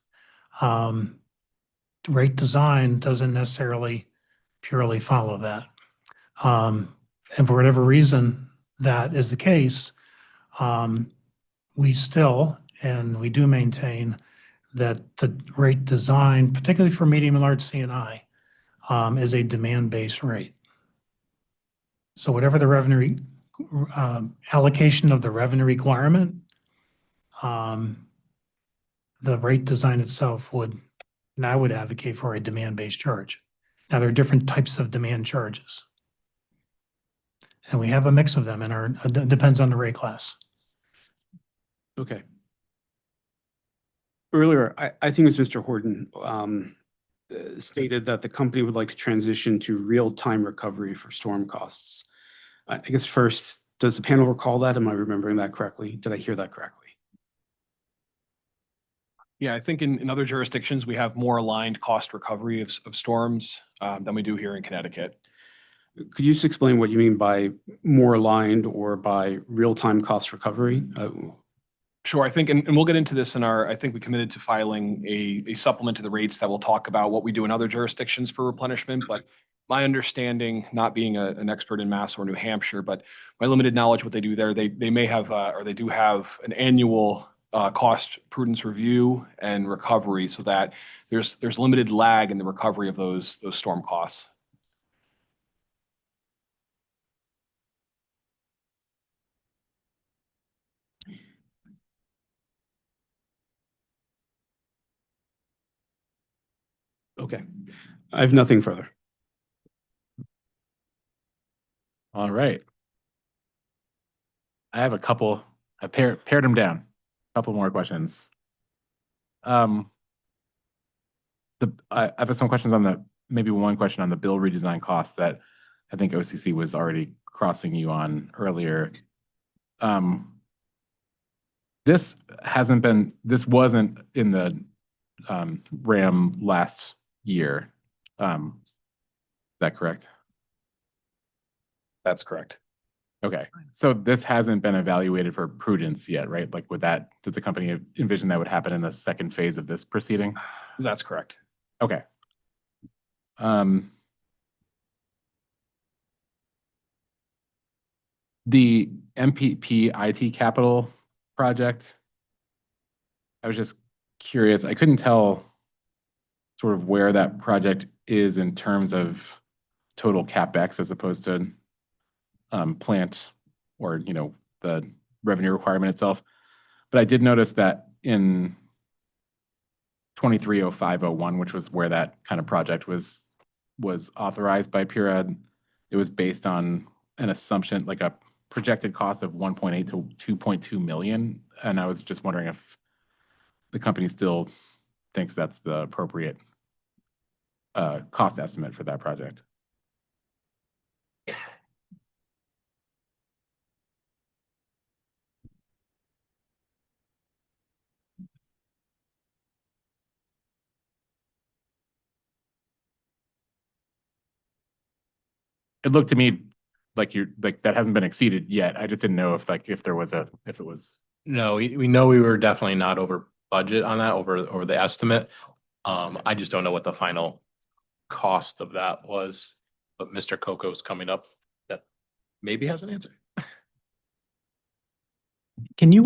rate design doesn't necessarily purely follow that. And for whatever reason that is the case, we still, and we do maintain that the rate design, particularly for medium and large CNI, is a demand-based rate. So whatever the revenue allocation of the revenue requirement, the rate design itself would, and I would advocate for a demand-based charge. Now, there are different types of demand charges. And we have a mix of them in our, depends on the rate class. Okay. Earlier, I think it was Mr. Horton, stated that the company would like to transition to real-time recovery for storm costs. I guess first, does the panel recall that? Am I remembering that correctly? Did I hear that correctly? Yeah, I think in other jurisdictions, we have more aligned cost recovery of storms than we do here in Connecticut. Could you just explain what you mean by more aligned or by real-time cost recovery? Sure, I think, and we'll get into this in our, I think we committed to filing a supplement to the rates that will talk about what we do in other jurisdictions for replenishment. But my understanding, not being an expert in Mass or New Hampshire, but my limited knowledge, what they do there, they may have, or they do have an annual cost prudence review and recovery so that there's limited lag in the recovery of those storm costs. Okay, I have nothing further. All right. I have a couple, I pared them down. A couple more questions. I have some questions on maybe one question on the bill redesign costs that I think OCC was already crossing you on earlier. This wasn't in the RAM last year. Is that correct? That's correct. Okay, so this hasn't been evaluated for prudence yet, right? Like does the company envision that would happen in the second phase of this proceeding? That's correct. Okay. The MPP IT capital project, I was just curious. I couldn't tell sort of where that project is in terms of total CapEx as opposed to plant or, the revenue requirement itself. But I did notice that in 230501, which was where that kind of project was authorized by PURA, it was based on an assumption, like a projected cost of 1.8 to 2.2 million. And I was just wondering if the company still thinks that's the appropriate cost estimate for that project. It looked to me like that hasn't been exceeded yet. I just didn't know if it was. No, we know we were definitely not over budget on that, over the estimate. I just don't know what the final cost of that was, but Mr. Coco's coming up that maybe has an answer. Can you,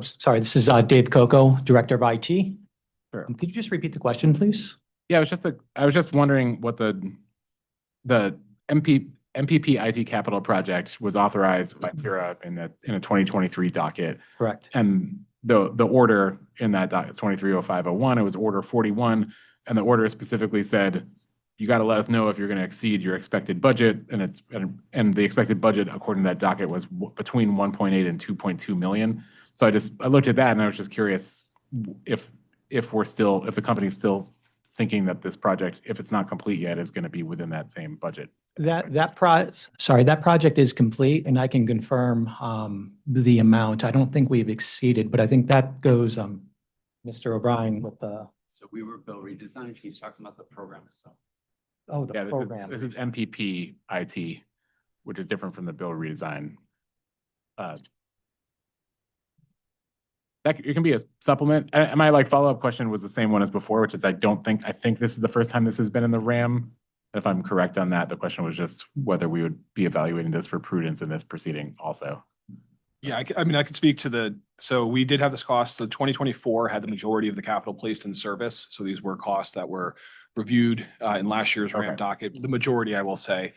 sorry, this is Dave Coco, Director of IT. Sure. Could you just repeat the question, please? Yeah, I was just wondering what the MPP IT capital project was authorized by PURA in a 2023 docket. Correct. And the order in that docket, 230501, it was order 41, and the order specifically said, you got to let us know if you're going to exceed your expected budget, and the expected budget according to that docket was between 1.8 and 2.2 million. So I looked at that and I was just curious if the company's still thinking that this project, if it's not complete yet, is going to be within that same budget. That project is complete, and I can confirm the amount. I don't think we've exceeded, but I think that goes, Mr. O'Brien with the. So we were bill redesign. He's talking about the program itself. Oh, the program. This is MPP IT, which is different from the bill redesign. It can be a supplement. And my follow-up question was the same one as before, which is I think this is the first time this has been in the RAM. If I'm correct on that, the question was just whether we would be evaluating this for prudence in this proceeding also. Yeah, I mean, I could speak to so we did have this cost. So 2024 had the majority of the capital placed in service. So these were costs that were reviewed in last year's RAM docket, the majority, I will say.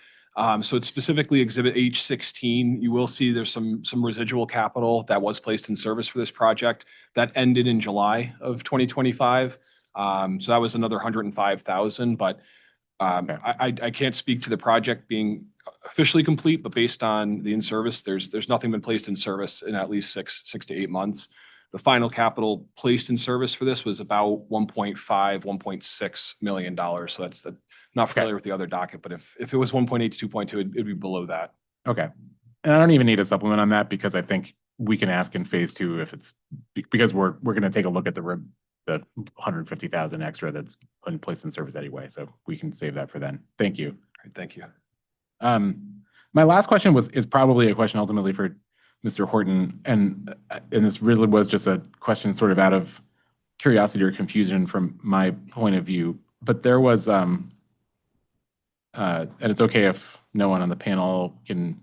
So it's specifically Exhibit H16. You will see there's some residual capital that was placed in service for this project that ended in July of 2025. So that was another 105,000, but I can't speak to the project being officially complete, but based on the in-service, there's nothing been placed in service in at least six to 8 months. The final capital placed in service for this was about $1.6 million. So that's not familiar with the other docket, but if it was 1.8 to 2.2, it'd be below that. Okay. And I don't even need a supplement on that because I think we can ask in phase 2 if it's, because we're going to take a look at the 150,000 extra that's put in place in service anyway. So we can save that for then. Thank you. Great, thank you. My last question is probably a question ultimately for Mr. Horton, and this really was just a question sort of out of curiosity or confusion from my point of view. But there was, and it's okay if no one on the panel can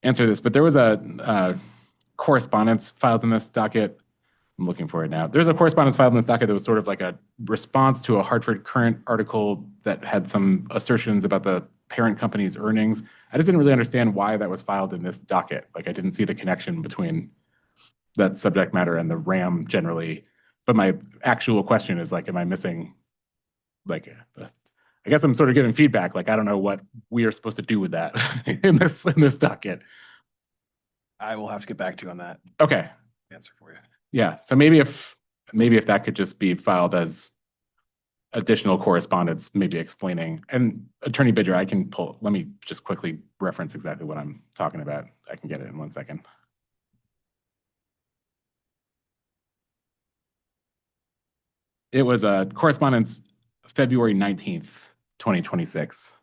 answer this, but there was a correspondence filed in this docket. I'm looking for it now. There's a correspondence filed in this docket that was sort of like a response to a Hartford Current article that had some assertions about the parent company's earnings. I just didn't really understand why that was filed in this docket. Like I didn't see the connection between that subject matter and the RAM generally. But my actual question is like, am I missing, like, I guess I'm sort of giving feedback. Like, I don't know what we are supposed to do with that in this docket. I will have to get back to you on that Okay. answer for you. Yeah. So maybe if that could just be filed as additional correspondence, maybe explaining. And Attorney Bidger, I can pull, let me just quickly reference exactly what I'm talking about. I can get it in 1 second. It was a correspondence February 19th, 2026.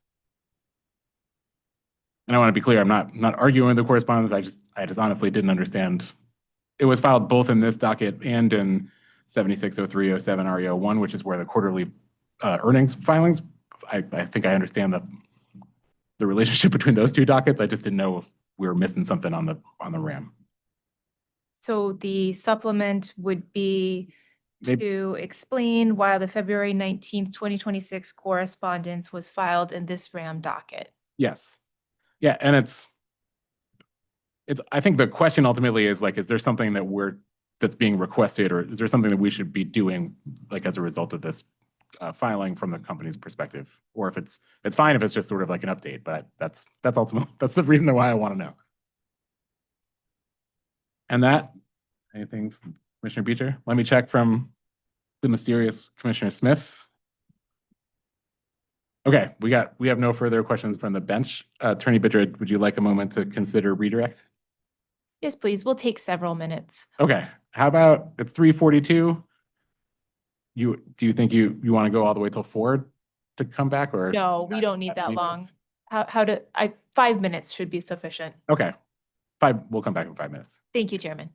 And I want to be clear, I'm not arguing the correspondence. I just honestly didn't understand. It was filed both in this docket and in 760307 REO1, which is where the quarterly earnings filings. I think I understand the relationship between those two dockets. I just didn't know if we were missing something on the RAM. So the supplement would be to explain why the February 19th, 2026 correspondence was filed in this RAM docket. Yes. Yeah, and it's I think the question ultimately is like, is there something that's being requested, or is there something that we should be doing like as a result of this filing from the company's perspective? Or if it's fine if it's just sort of like an update, but that's ultimately, that's the reason why I want to know. And anything from Commissioner Beecher? Let me check from the mysterious Commissioner Smith. Okay, we have no further questions from the bench. Attorney Beecher, would you like a moment to consider redirect? Yes, please. We'll take several minutes. Okay, how about it's 3:42? Do you think you want to go all the way till 4 to come back, or? No, we don't need that 20 long. minutes? 5 minutes should be sufficient. Okay, we'll come back in 5 minutes. Thank you, Chairman.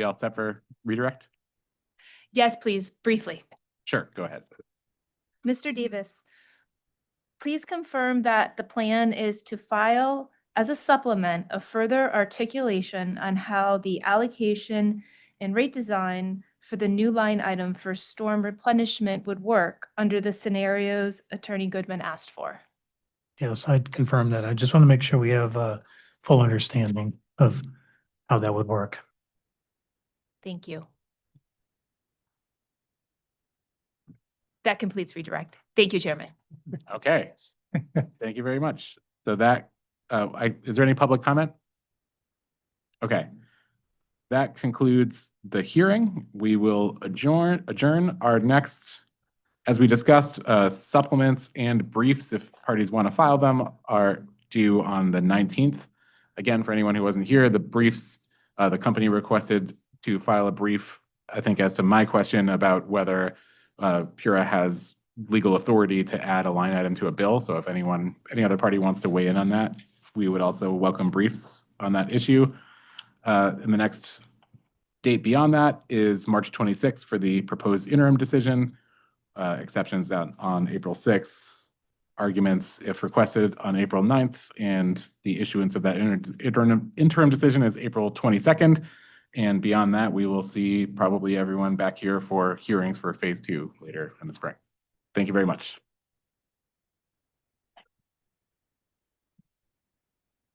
We all set for redirect? Yes, please, briefly. Sure, go ahead. Mr. Davis, please confirm that the plan is to file as a supplement a further articulation on how the allocation and rate design for the new line item for storm replenishment would work under the scenarios Attorney Goodman asked for. Yes, I'd confirm that. I just want to make sure we have a full understanding of how that would work. Thank you. That completes redirect. Thank you, Chairman. Okay, thank you very much. So that, is there any public comment? Okay. That concludes the hearing. We will adjourn. Our next, as we discussed, supplements and briefs, if parties want to file them, are due on the 19th. Again, for anyone who wasn't here, the briefs, the company requested to file a brief, I think, as to my question about whether PURA has legal authority to add a line item to a bill. So if any other party wants to weigh in on that, we would also welcome briefs on that issue. And the next date beyond that is March 26th for the proposed interim decision. Exceptions on April 6th, arguments if requested on April 9th, and the issuance of that interim decision is April 22nd. And beyond that, we will see probably everyone back here for hearings for phase 2 later in the spring. Thank you very much.